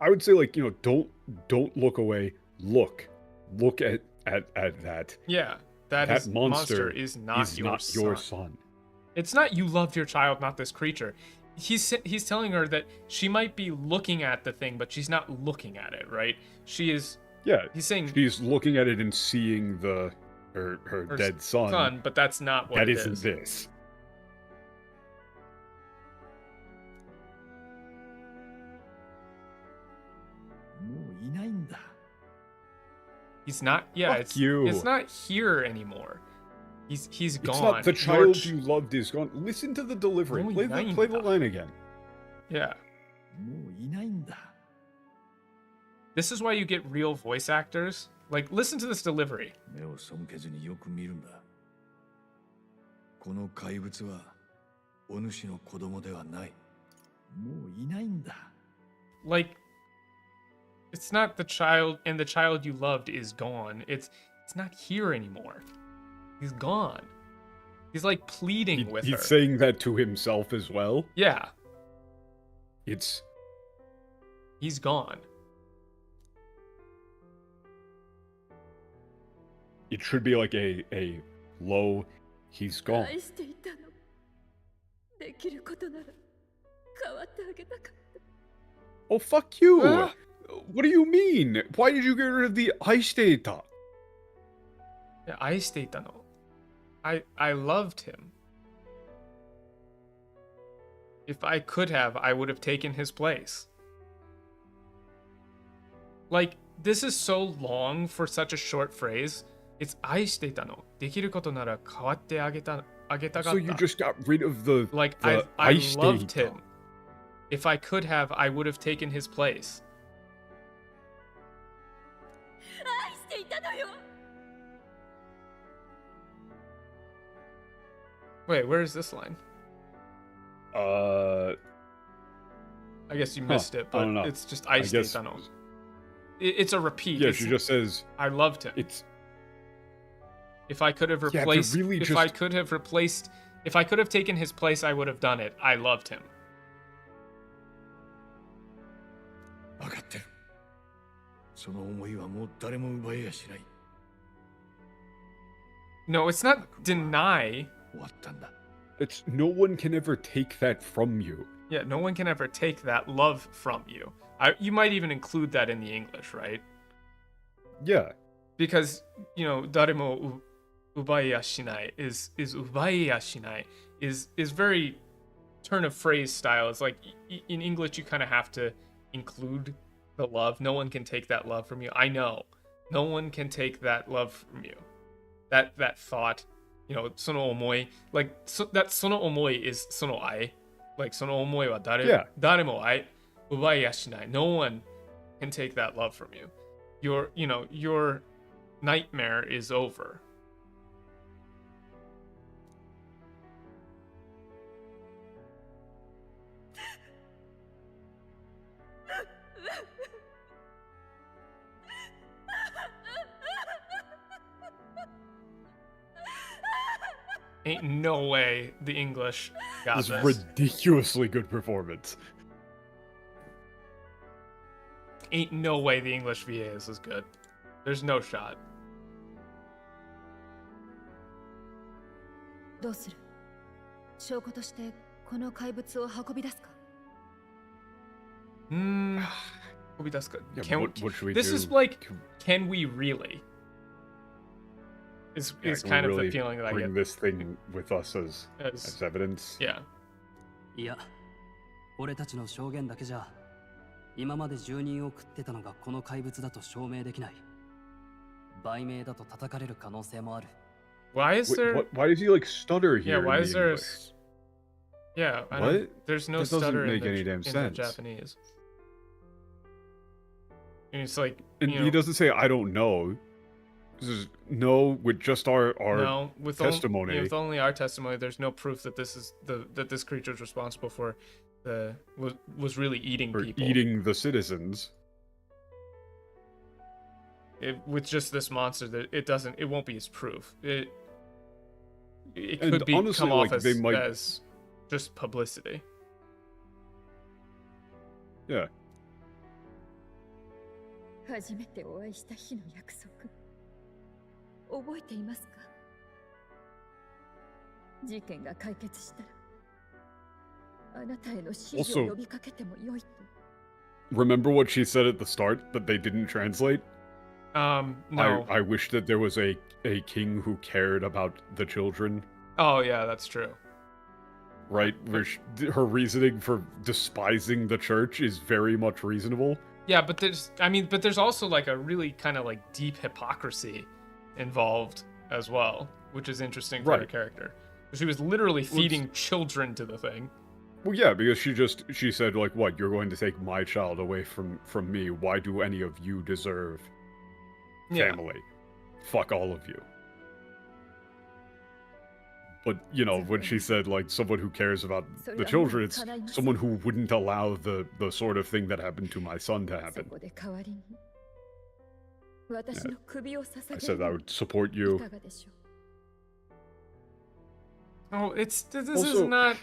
I would say like, you know, don't look away. Look at that. Yeah, that monster is not your son. It's not you loved your child, not this creature. He's telling her that she might be looking at the thing, but she's not looking at it, right? She is. Yeah. He's saying she's looking at it and seeing her dead son. But that's not what it is. That isn't this. He's not. Yeah, Fuck you. It's not here anymore. He's gone. It's not the child you loved is gone. Listen to the delivery. Play the line again. Yeah. This is why you get real voice actors. Like, listen to this delivery. Like, it's not the child, and the child you loved is gone. It's not here anymore. He's gone. He's like pleading with her. He's saying that to himself as well? Yeah. He's gone. It should be like a low, he's gone. Oh, fuck you! What do you mean? Why did you get rid of the aishiteita? Yeah, aishiteita no. I loved him. If I could have, I would have taken his place. Like, this is so long for such a short phrase. It's aishiteita no. Dekiru koto nara kawatte ageta. So you just got rid of the like I loved him. If I could have, I would have taken his place. Wait, where is this line? I guess you missed it, but it's just I state dunno. It's a repeat. Yeah, she just says I loved him. If I could have replaced, if I could have taken his place, I would have done it. I loved him. No, it's not deny. It's no one can ever take that from you. Yeah, no one can ever take that love from you. You might even include that in the English, right? Yeah. Because, you know, daremo ubaiya shinai is ubaiya shinai is very turn of phrase style. It's like in English you kind of have to include the love. No one can take that love from you. I know. No one can take that love from you. That thought, you know, sono omoi, like that sono omoi is sono ai. Like sono omoi wa daremo ai ubaiya shinai. No one can take that love from you. Your nightmare is over. Ain't no way the English got this. Ridiculously good performance. Ain't no way the English VA is as good. There's no shot. Yeah, what should we this do? Is like, can we really? Is kind of the feeling that I get. Bring this thing with us as evidence. Yeah. いや、俺たちの証言だけじゃ今まで住人を食ってたのがこの怪物だと証明できない。売名だと叩かれる可能性もある。Why is there? Why does he like stutter here? Yeah, why is there? English? Yeah, there's no stutter in the Japanese. And it's like, and he doesn't say I don't know. Just no, with just our testimony. With only our testimony, there's no proof that this is that this creature is responsible for was really eating people. Eating the citizens. With just this monster, that it won't be as proof. It and could be honestly, come off like, as just publicity. Yeah. 初めてお会いした日の約束覚えていますか？事件が解決したらあなたへの指示を呼びかけてもよいと。Remember what she said at the start that they didn't translate? No. I wish that there was a king who cared about the children. Oh yeah, that's true. Right, her reasoning for despising the church is very much reasonable. Yeah, but there's also like a really kind of like deep hypocrisy involved as well, which is interesting for her character. She was literally feeding children to the thing. Well, yeah, because she said like, "What? You're going to take my child away from me? Why do any of you deserve family? Fuck all of you." But, you know, when she said, like, someone who cares about the children, it's someone who wouldn't allow the sort of thing that happened to my son to happen. Yeah. I said I would support you. Oh, this is not...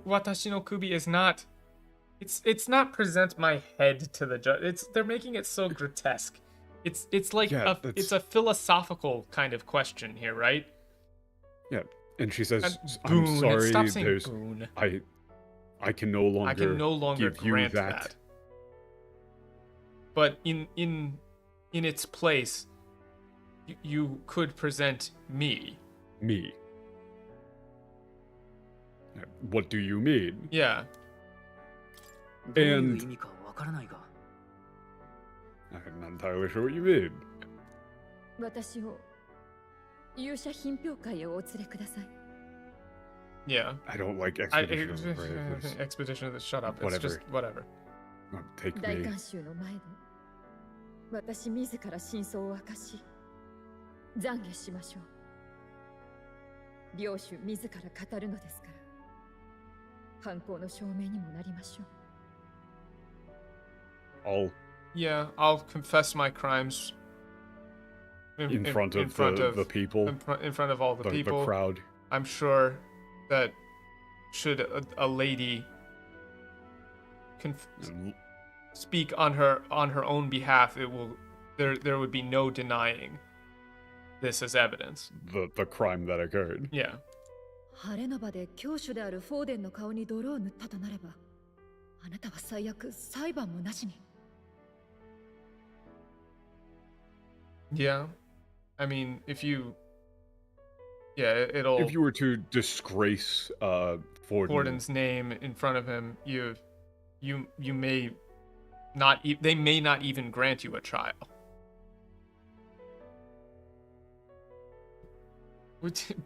Watashi no kubi is not... It's not present my head to the judge. They're making it so grotesque. It's like it's a philosophical kind of question here, right? Yeah. And she says, "I'm sorry. I can no longer give you that." But in its place, you could present me. Me. What do you mean? Yeah. And I'm not entirely sure what you mean. Yeah. I don't like Expedition of the Brave. Expedition of the... Shut up. Whatever. It's just whatever. Take me. I'll confess my crimes in front of the people, in front of all the people, the crowd. I'm sure that should a lady speak on her own behalf, there would be no denying this as evidence. The crime that occurred. Yeah. 晴れの場で教主であるフォーデンの顔に泥を塗ったとなれば、あなたは最悪裁判もなしに。Yeah. I mean, if you were to disgrace Forden's name in front of him, you may not they may not even grant you a trial.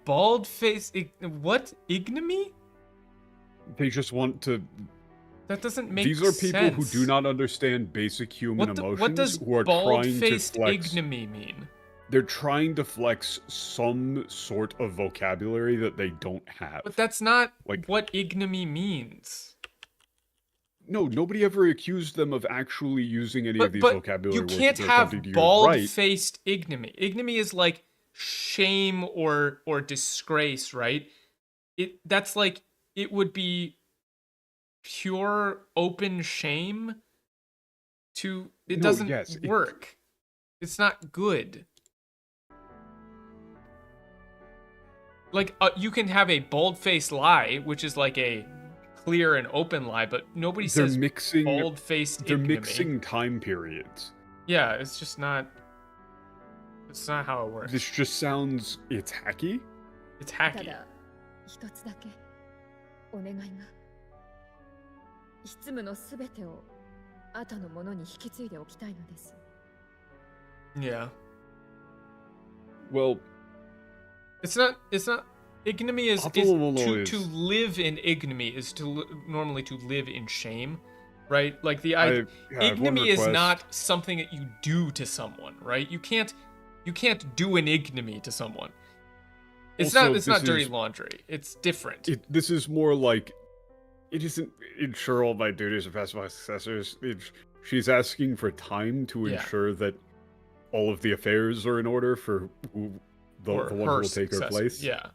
Bald face, what? Ignominy? They just want to. That doesn't make sense. These are people who do not understand basic human emotions. What does who are trying to flex, ignominy mean? They're trying to flex some sort of vocabulary that they don't have. But that's not what ignominy means. No, nobody ever accused them of actually using any of these vocabulary words. You can't have bald-faced ignominy. Ignominy is like shame or disgrace, right? That's like, it would be pure open shame it doesn't work. It's not good. Like, you can have a bold-faced lie, which is like a clear and open lie, but nobody says bold-faced ignominy. They're mixing time periods. Yeah, it's just not... It's not how it works. This just sounds... It's hacky? It's hacky. 一つだけお願いが。執務のすべてを後の者に引き継いでおきたいのです。Yeah. Well, it's not ignominy is to live in ignominy is normally to live in shame, right? Like ignominy is not something that you do to someone, right? You can't do an ignominy to someone. It's not dirty laundry. It's different. This is more like, it isn't ensure all my duties are passed by successors. She's asking for time to ensure that all of the affairs are in order for the one who will take her place. Yeah.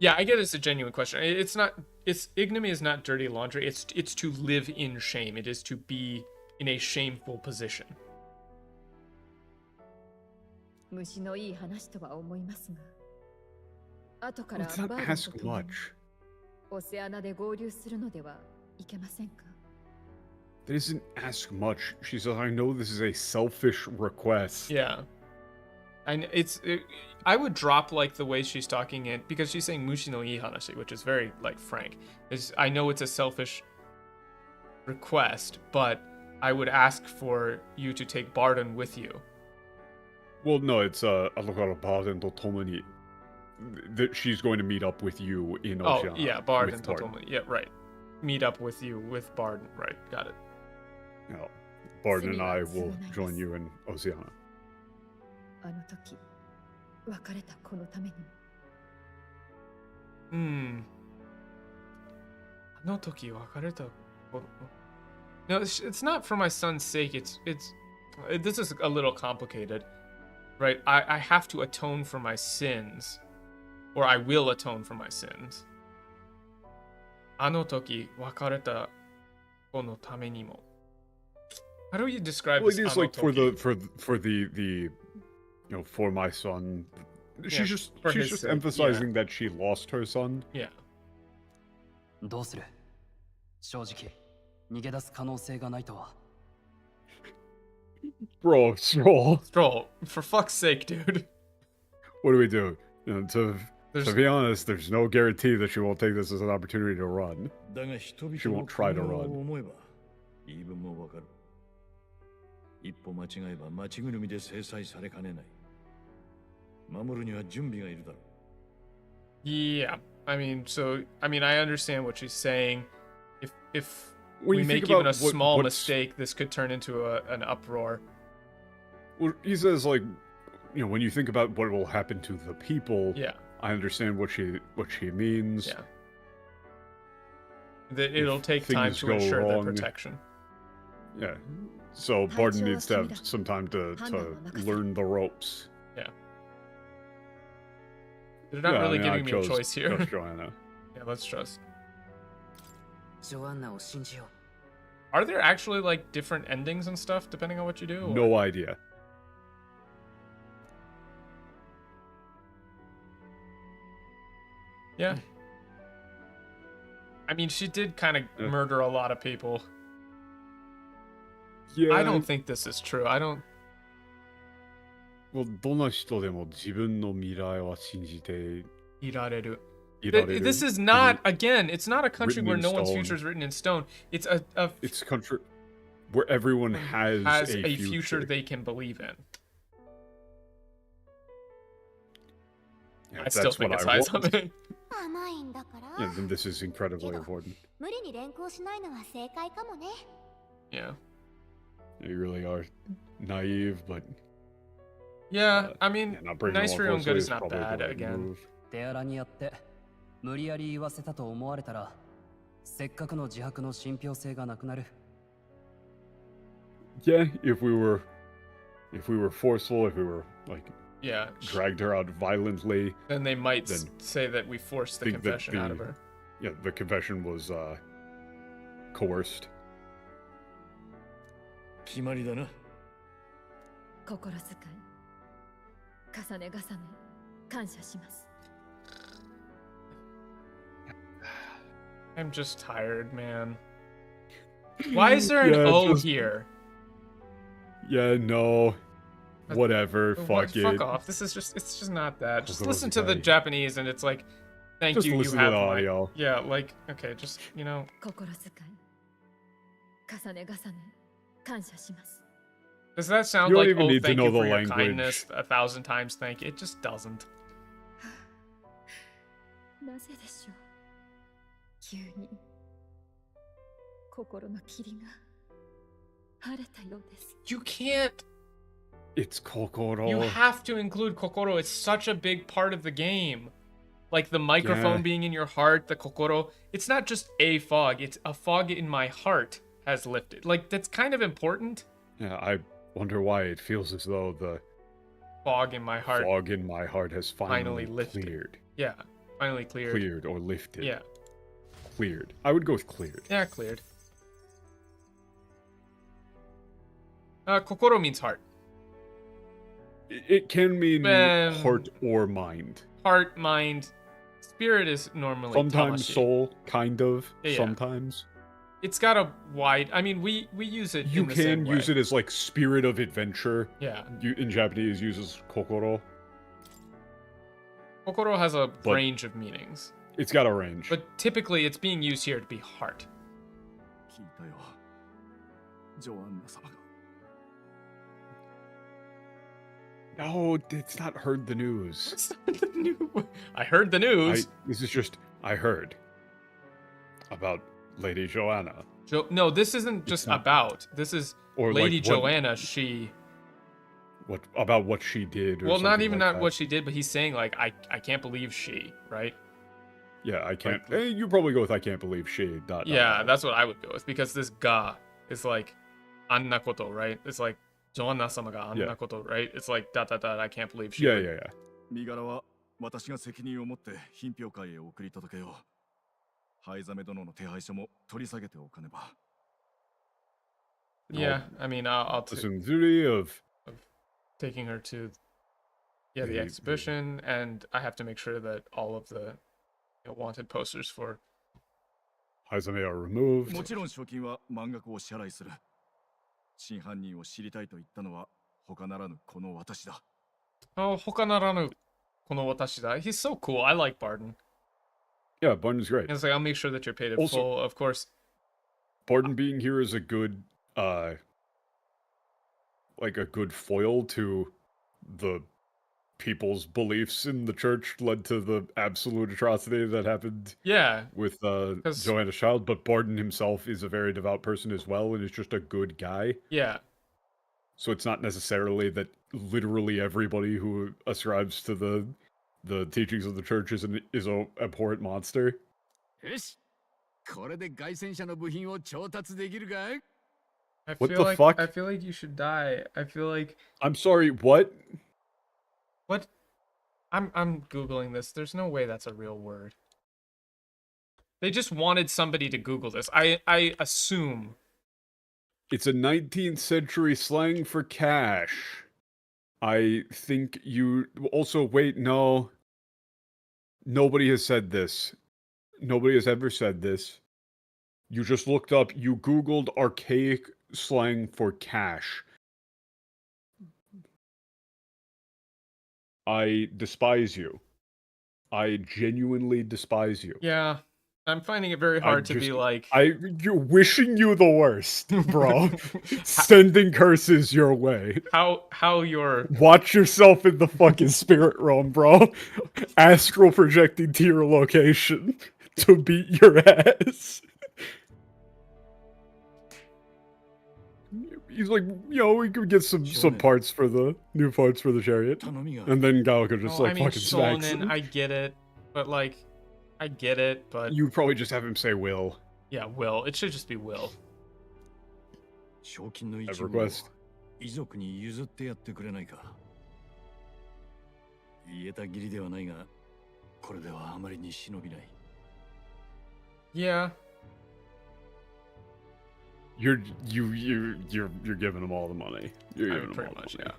Yeah, I get it's a genuine question. Ignominy is not dirty laundry. It's to live in shame. It is to be in a shameful position. 虫のいい話とは思いますが、後からバードと共にオセアナで合流するのではいけませんか? That isn't ask much. She says, I know this is a selfish request. Yeah. And I would drop like the way she's talking it because she's saying mushi no ii hanashi, which is very like frank. I know it's a selfish request, but I would ask for you to take Barden with you. Well, no, it's Barden to Tomoni. That she's going to meet up with you in Oceana. Oh, yeah, Barden to Tomoni. Yeah, right. Meet up with you with Barden. Right, got it. No, Barden and I will join you in Oceana. あの時別れた子のために。あの時別れた子。No, it's not for my son's sake. This is a little complicated, right? I have to atone for my sins, or I will atone for my sins. あの時別れた子のためにも。How do you describe this? Well, it is like for the for my son. She's just emphasizing that she lost her son. Yeah. どうする? 正直逃げ出す可能性がないとは。Bro, Stroll, for fuck's sake, dude. What do we do? To be honest, there's no guarantee that she won't take this as an opportunity to run. She won't try to run. 一歩間違えば町ぐるみで制裁されかねない。守るには準備がいるだろう。Yeah, I mean, I understand what she's saying. If we make even a small mistake, this could turn into an uproar. Well, he says like, when you think about what will happen to the people, I understand what she means. Yeah. That it'll take time to ensure their protection. Yeah. So Borden needs to have some time to learn the ropes. Yeah. They're not really giving me a choice here. Trust Joanna. Yeah, let's trust. Are there actually like different endings and stuff depending on what you do? Or? No idea. Yeah. I mean, she did kind of murder a lot of people. Yeah. I don't think this is true. I don't. Well, どの人でも自分の未来は信じて Irareru. いられる This is not, again, it's not a country Written where in no one's stone. future is written in stone. It's It's a country where everyone has a future they can believe in. Yeah, I still think it's high something. Yeah, then this is incredibly important. Yeah. You really are naive, but yeah, I mean, not bringing nice all for your own closely good is is not probably bad, the right again. move. 手荒にやって無理やり言わせたと思われたらせっかくの自白の信憑性がなくなる。Yeah, if we were forceful, if we were like dragged her out violently, then they might say that we forced the confession out of her. Yeah, the confession was coerced. 決まりだな。心遣い重ね重ね感謝します。I'm just tired, man. Why is there an O here? Yeah, no. Whatever, fuck it. Fuck off. This is just, it's just not that. Just listen to the Japanese and it's like, thank you, you have my... Yeah, like, okay, just, you know. 心遣い重ね重ね感謝します。 Does that sound you like, don't even oh, need thank to know you the for your language. kindness 1,000 times, thank you? It just doesn't. なぜでしょう。急に心の霧が晴れたようです。 You can't. It's kokoro. You have to include kokoro. It's such a big part of the game. Like the microphone being in your heart, the kokoro. It's not just a fog. It's a fog in my heart has lifted. Like, that's kind of important. Yeah, I wonder why it feels as though the fog in my heart has finally lifted. Cleared. Yeah, finally cleared. Cleared or lifted. Yeah. Cleared. I would go with cleared. Yeah, cleared. Kokoro means heart. It can mean heart or mind. Heart, mind. Spirit is normally sometimes tamashi. Soul, kind of. Yeah. Sometimes. It's got a wide... I mean, we use it You in the same can use way. it as, like, spirit of adventure. Yeah. In Japanese, uses kokoro. Kokoro has a range of meanings. It's got a range. But typically, it's being used here to be heart. No, it's not heard the news. It's not the news. I heard the news. This is just, I heard about Lady Joanna. No, this isn't just about. This is Lady Joanna, she... What about what she did? Or well, not even like not what she did, but he's saying, like, I can't believe she, right? Yeah, I can't... you probably go with I can't believe she. Yeah, that's what I would go with, because this ga is like, anna koto, right? It's like, Joanna-sama ga anna koto, right? It's like, I can't believe she. Yeah. 身柄は私が責任を持って品評会へ送り届けよう。灰ザメ殿の手配書も取り下げておかねば。Yeah, I mean, I'll take duty of taking her to the exhibition, and I have to make sure that all of the wanted posters for Haizame are removed. もちろん賞金は満額を支払いする。真犯人を知りたいと言ったのは他ならぬこの私だ。Oh, 他ならぬこの私だ. He's so cool. I like Barden. Yeah, Barden's great. And it's like, I'll make sure that you're paid in full, of course. Barden being here is a good, like a good foil to the people's beliefs in the church led to the absolute atrocity that happened. Yeah. With Joanna's child, but Barden himself is a very devout person as well, and is just a good guy. Yeah. So it's not necessarily that literally everybody who ascribes to the teachings of the church is an abhorrent monster. よし、これで凱旋者の部品を調達できるかい？ What the fuck? I feel like you should die. I feel like... I'm sorry, what? What? I'm Googling this. There's no way that's a real word. They just wanted somebody to Google this. I assume. It's a 19th century slang for cash. I think you... Also, wait, no. Nobody has said this. Nobody has ever said this. You just looked up, you Googled archaic slang for cash. I despise you. I genuinely despise you. Yeah. I'm finding it very hard to be like... You're wishing you the worst, bro. Sending curses your way. How you're... Watch yourself in the fucking spirit realm, bro. Astral projecting to your location to beat your ass. He's like, we could get some parts for the new parts for the chariot, and then Gao could just fucking smacks him. I get it, but like, I get it, but you probably just have him say will. Yeah, will. It should just be will. Have request. Yeah. You're giving them all the money. You're giving them all the money. Yeah.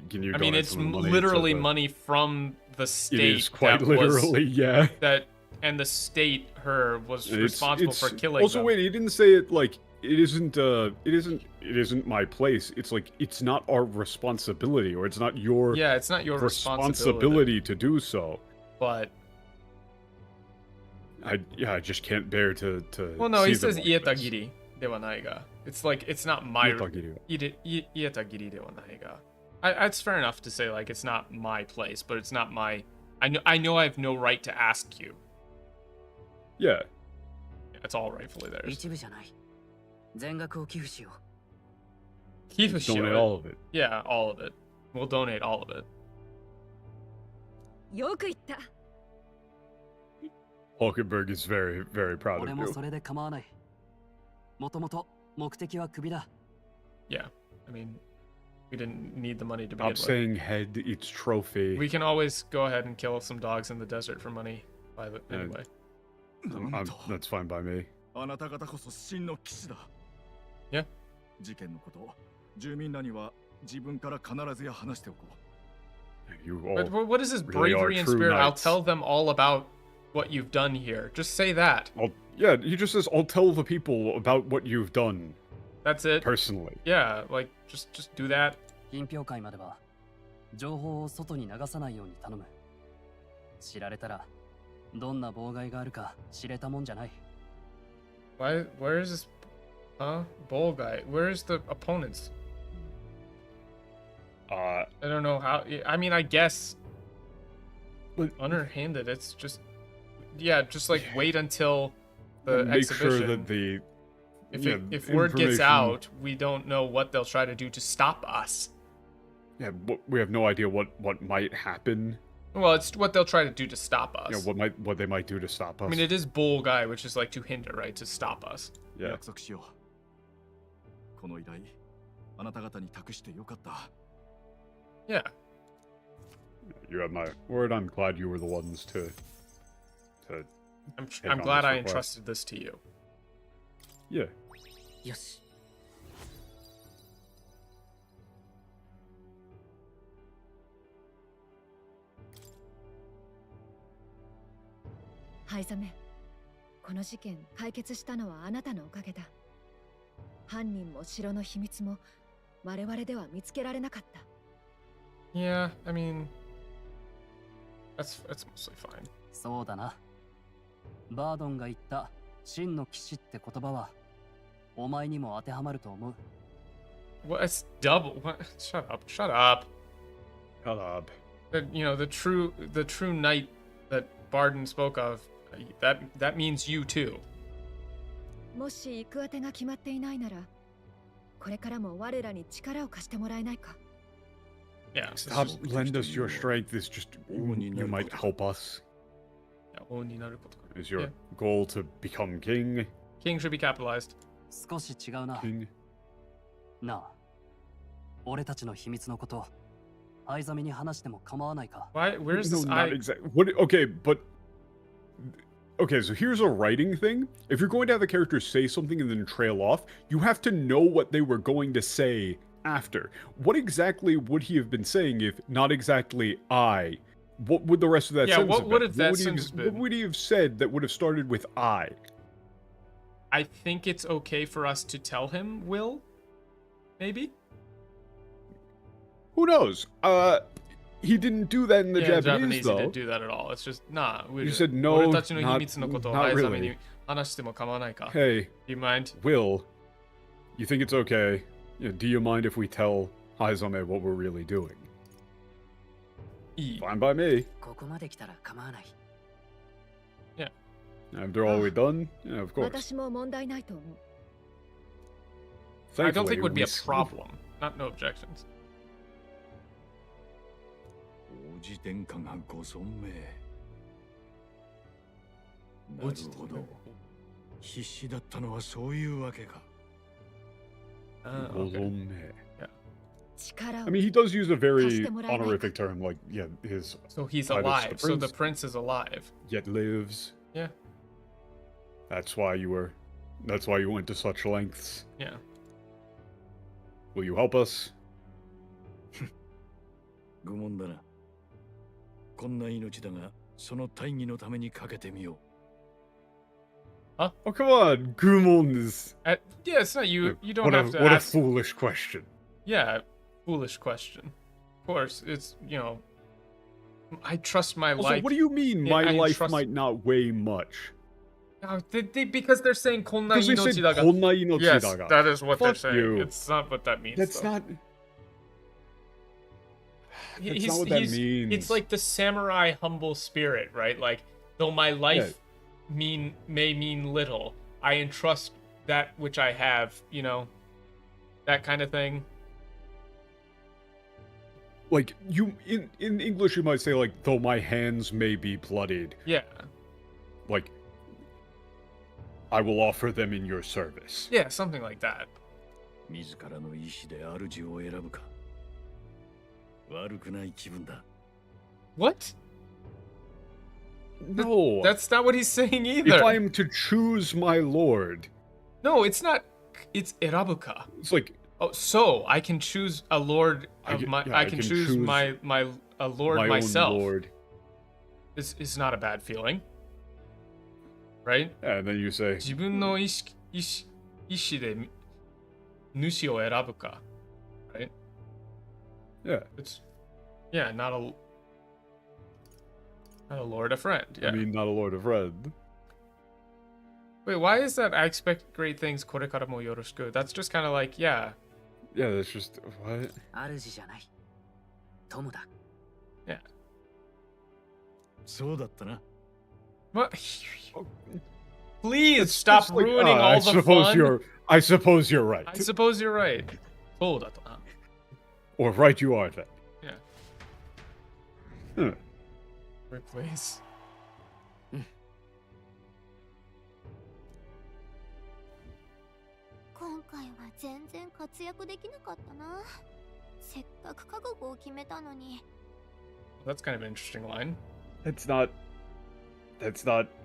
Can you? I mean, it's literally money from the state. It is quite literally, yeah. And the state was responsible for killing. Also, them. wait, he didn't say it like it isn't my place. It's like it's not our responsibility, or it's not your. Yeah, it's not your responsibility to do so. But. I just can't bear to Well, no, he says like ietagiri dewa nai ga. It's like it's not my ietagiri dewa nai ga. It's fair enough to say like it's not my place, but it's not my. I know I have no right to ask you. Yeah. It's all rightfully theirs. Donate all of it. Yeah, all of it. We'll donate all of it. Hulkenberg is very, very proud of you. Yeah, I mean, we didn't need the money to begin with. Stop saying head, it's trophy. We can always go ahead and kill some dogs in the desert for money. Anyway. That's fine by me. Yeah. But what is this bravery and spirit? I'll tell them all about what you've done here. Just say that. Yeah, he just says, I'll tell the people about what you've done. That's it. Personally. Yeah, like, just do that. Where is this? Bowl guy. Where's the opponents? I don't know how. I mean, I guess. Underhanded. It's just. Yeah, just like wait until the exhibition. Make sure that the. If word gets out, we don't know what they'll try to do to stop us. Yeah, we have no idea what might happen. Well, it's what they'll try to do to stop us. Yeah, what they might do to stop us. I mean, it is bull guy, which is like to hinder, right? To stop us. Yeah. Yeah. You have my word. I'm glad you were the ones to I'm glad I entrusted this to you. Yeah. Yes. Haizame, この事件解決したのはあなたのおかげだ。犯人も城の秘密も我々では見つけられなかった。Yeah, I mean, that's mostly fine. そうだな。バードンが言った真の騎士って言葉はお前にも当てはまると思う。What? It's double. What? Shut up. Shut up. Shut up. The true knight that Barden spoke of. That means you too. もし行く当てが決まっていないなら、これからも我らに力を貸してもらえないか。Yeah. Stop. Lend us your strength. Is just you might help us. Yeah, Is your goal to become king? King should be capitalized. 少し違うな。なあ、俺たちの秘密のこと、藍染めに話しても構わないか。Why? Where's this? No, not exactly. What? Okay, but okay. So here's a writing thing. If you're going to have a character say something and then trail off, you have to know what they were going to say after. What exactly would he have been saying if not exactly I? What would the rest of that sentence what have would been? have that sentence been? What would he have said that would have started with I? I think it's okay for us to tell him, Will? Maybe? Who knows? He didn't do that in the Japanese, though. He didn't do that at all. It's just, nah. You said no, not really. Hey, do you mind? Will, you think it's okay? Do you mind if we tell Haizame what we're really doing? Fine by me. Yeah. After all we've done, yeah, of course. I don't think it would be a problem. Not no objections. 王子殿下がご存命。なるほど。必死だったのはそういうわけか。Okay. I mean, he does use a very honorific term, like, yeah, his. So he's alive. So the prince is alive. Yet lives. Yeah. That's why you went to such lengths. Yeah. Will you help us? 愚問だな。こんな命だが、その大義のためにかけてみよう。Huh? Oh, come on, Gumon is. Yeah, it's not you. You don't have to What ask. a foolish question. Yeah, foolish question. Of course, it's, I trust my Also, life. what do you mean my life might not weigh much? Because they're saying konna Because they said inochi daga. konna inochi Yes, daga. that is what they're Fuck saying. you. It's not what that means. That's though. not. That's not what that means. It's like the samurai humble spirit, right? Like, though my life may mean little, I entrust that which I have, that kind of thing. Like, you in English you might say, like, though my hands may be bloodied. Yeah. Like, I will offer them in your service. Yeah, something like that. 自らの意志で主を選ぶか。悪くない気分だ。What? No. That's not what he's saying either. If I am to choose my lord. No, it's not. It's erabuka. It's like. Oh, so I can choose a lord of I can choose my lord myself. Own lord. This is not a bad feeling, right? And then you say. 自分の意志で主を選ぶか, right? Yeah. It's not a lord, a friend. Yeah. I mean, not a lord, a friend. Wait, why is that? I expect great things. これからもよろしく. That's just kind of like, yeah. Yeah, that's just what. 主じゃない。友だ。Yeah. そうだったな。What? Please stop ruining all the fun. I suppose you're right. I suppose you're right. そうだったな. Or right you are then. Yeah. Replace. 今回は全然活躍できなかったな。せっかく覚悟を決めたのに。That's kind of an interesting line. That's not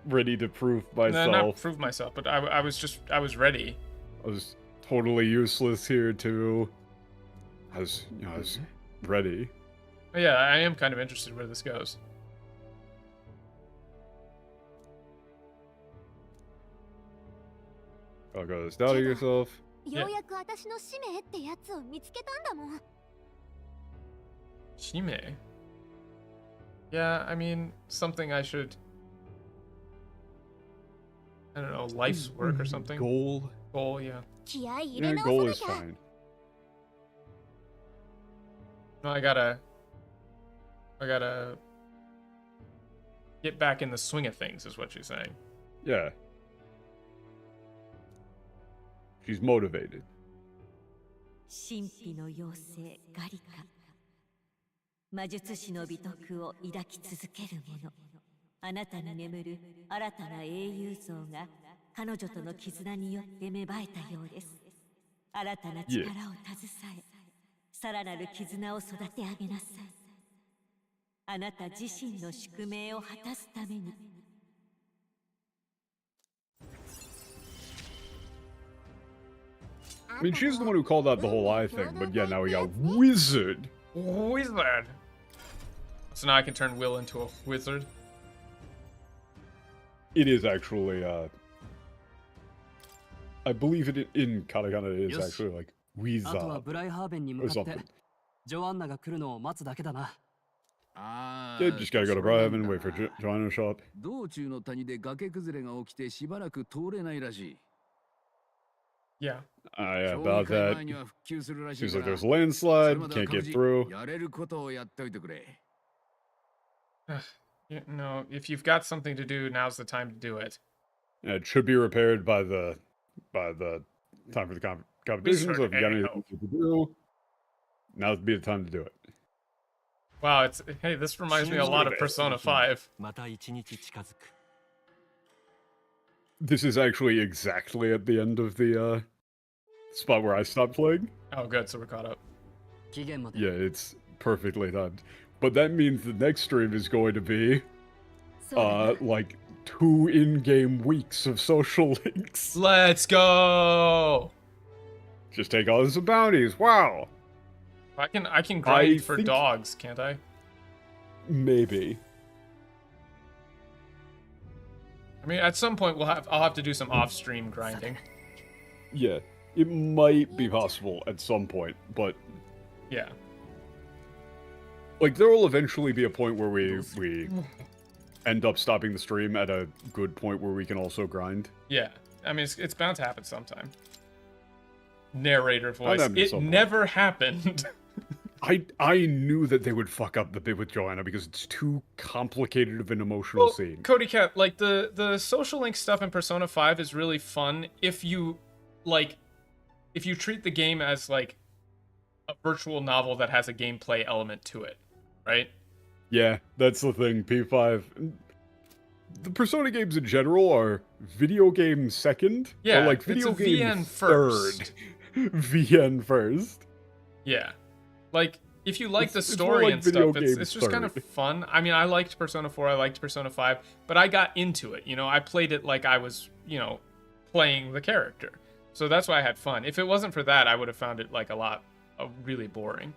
ready to prove myself. No, not prove myself, but I was ready. I was totally useless here too. I was ready. But yeah, I am kind of interested where this goes. Oh, go this down to yourself. ようやく私の使命ってやつを見つけたんだもん。使命? Yeah, I mean, something I should. I don't know, life's work or something. Goal. Goal, yeah. Yeah, goal is fine. No, I gotta get back in the swing of things, is what she's saying. Yeah. She's motivated. 神秘の妖精ガリカ。魔術師の美徳を抱き続ける者。あなたに眠る新たな英雄像が彼女との絆によって芽生えたようです。新たな力を携え、さらなる絆を育て上げなさい。あなた自身の宿命を果たすために。I mean, she's the one who called out the whole eye thing, but yeah, now we got wizard. Wizard. So now I can turn Will into a wizard. It is actually, I believe it in katakana it is actually like wizard or something. Yeah, just gotta go to Briarhaven and wait for Joanna to show up. Yeah. Yeah, about that. Seems like there's a landslide, can't get through. No, if you've got something to do, now's the time to do it. Yeah, it should be repaired by the time for the competition, so if you got anything to do, now would be the time to do it. Wow, hey, this reminds me a lot of Persona 5. This is actually exactly at the end of the spot where I stopped playing. Oh, good, so we're caught up. Yeah, it's perfectly timed. But that means the next stream is going to be like 2 in-game weeks of social links. Let's go! Just take on some bounties. Wow. I can grind for dogs, can't I? Maybe. I mean, at some point I'll have to do some off-stream grinding. Yeah, it might be possible at some point, but yeah. Like there will eventually be a point where we end up stopping the stream at a good point where we can also grind. Yeah, I mean it's bound to happen sometime. Narrator voice. It never happened. I knew that they would fuck up the bit with Joanna because it's too complicated of an emotional scene. Cody Cat, like the social link stuff in Persona 5 is really fun if you treat the game as like a virtual novel that has a gameplay element to it, right? Yeah, that's the thing. P5. The Persona games in general are video game second. Yeah, or like video it's a game VN first. VN first. Yeah. Like, if you like the story and stuff, it's just kind of fun. I mean, I liked Persona 4, I liked Persona 5, but I got into it, you know? I played it like I was, you know, playing the character. So that's why I had fun. If it wasn't for that, I would have found it, like, really boring.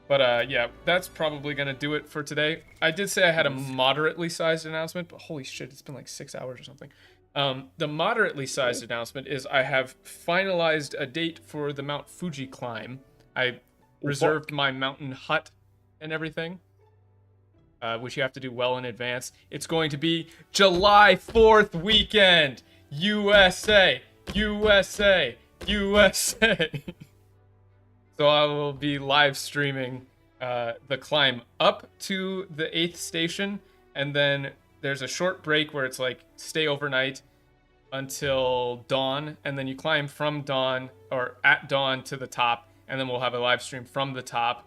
But, yeah, that's probably gonna do it for today. I did say I had a moderately sized announcement, but holy shit, it's been like 6 hours or something. The moderately sized announcement is I have finalized a date for the Mount Fuji climb. I reserved my mountain hut and everything, which you have to do well in advance. It's going to be July 4th weekend. USA, USA, USA. So I will be live streaming the climb up to the 8th station, and then there's a short break where it's like stay overnight until dawn, and then you climb from dawn or at dawn to the top. And then we'll have a live stream from the top,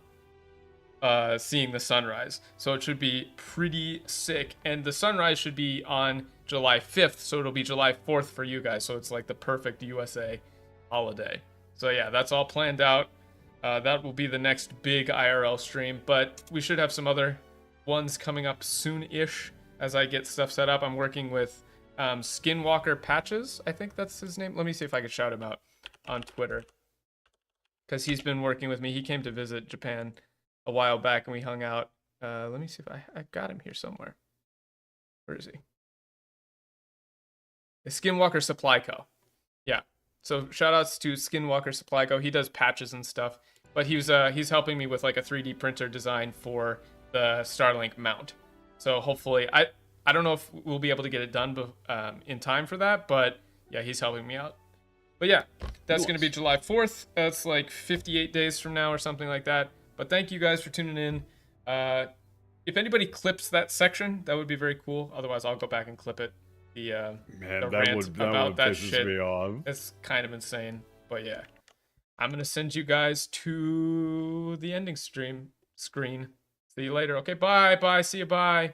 seeing the sunrise. So it should be pretty sick. And the sunrise should be on July 5th, so it'll be July 4th for you guys. So it's like the perfect USA holiday. So yeah, that's all planned out. That will be the next big IRL stream. But we should have some other ones coming up soon-ish as I get stuff set up. I'm working with Skinwalker Patches. I think that's his name. Let me see if I can shout him out on Twitter, because he's been working with me. He came to visit Japan a while back and we hung out. Let me see if I got him here somewhere. Where is he? The Skinwalker Supply Co. Yeah. So shout outs to Skinwalker Supply Co. He does patches and stuff, but he's helping me with like a 3D printer design for the Starlink mount. So hopefully, I don't know if we'll be able to get it done in time for that, but yeah, he's helping me out. But yeah, that's going to be July 4th. That's like 58 days from now or something like that. But thank you guys for tuning in. If anybody clips that section, that would be very cool. Otherwise, I'll go back and clip it. The rant about that shit. Me off. It's kind of insane. But yeah, I'm going to send you guys to the ending screen. See you later. Okay, bye. See you, bye.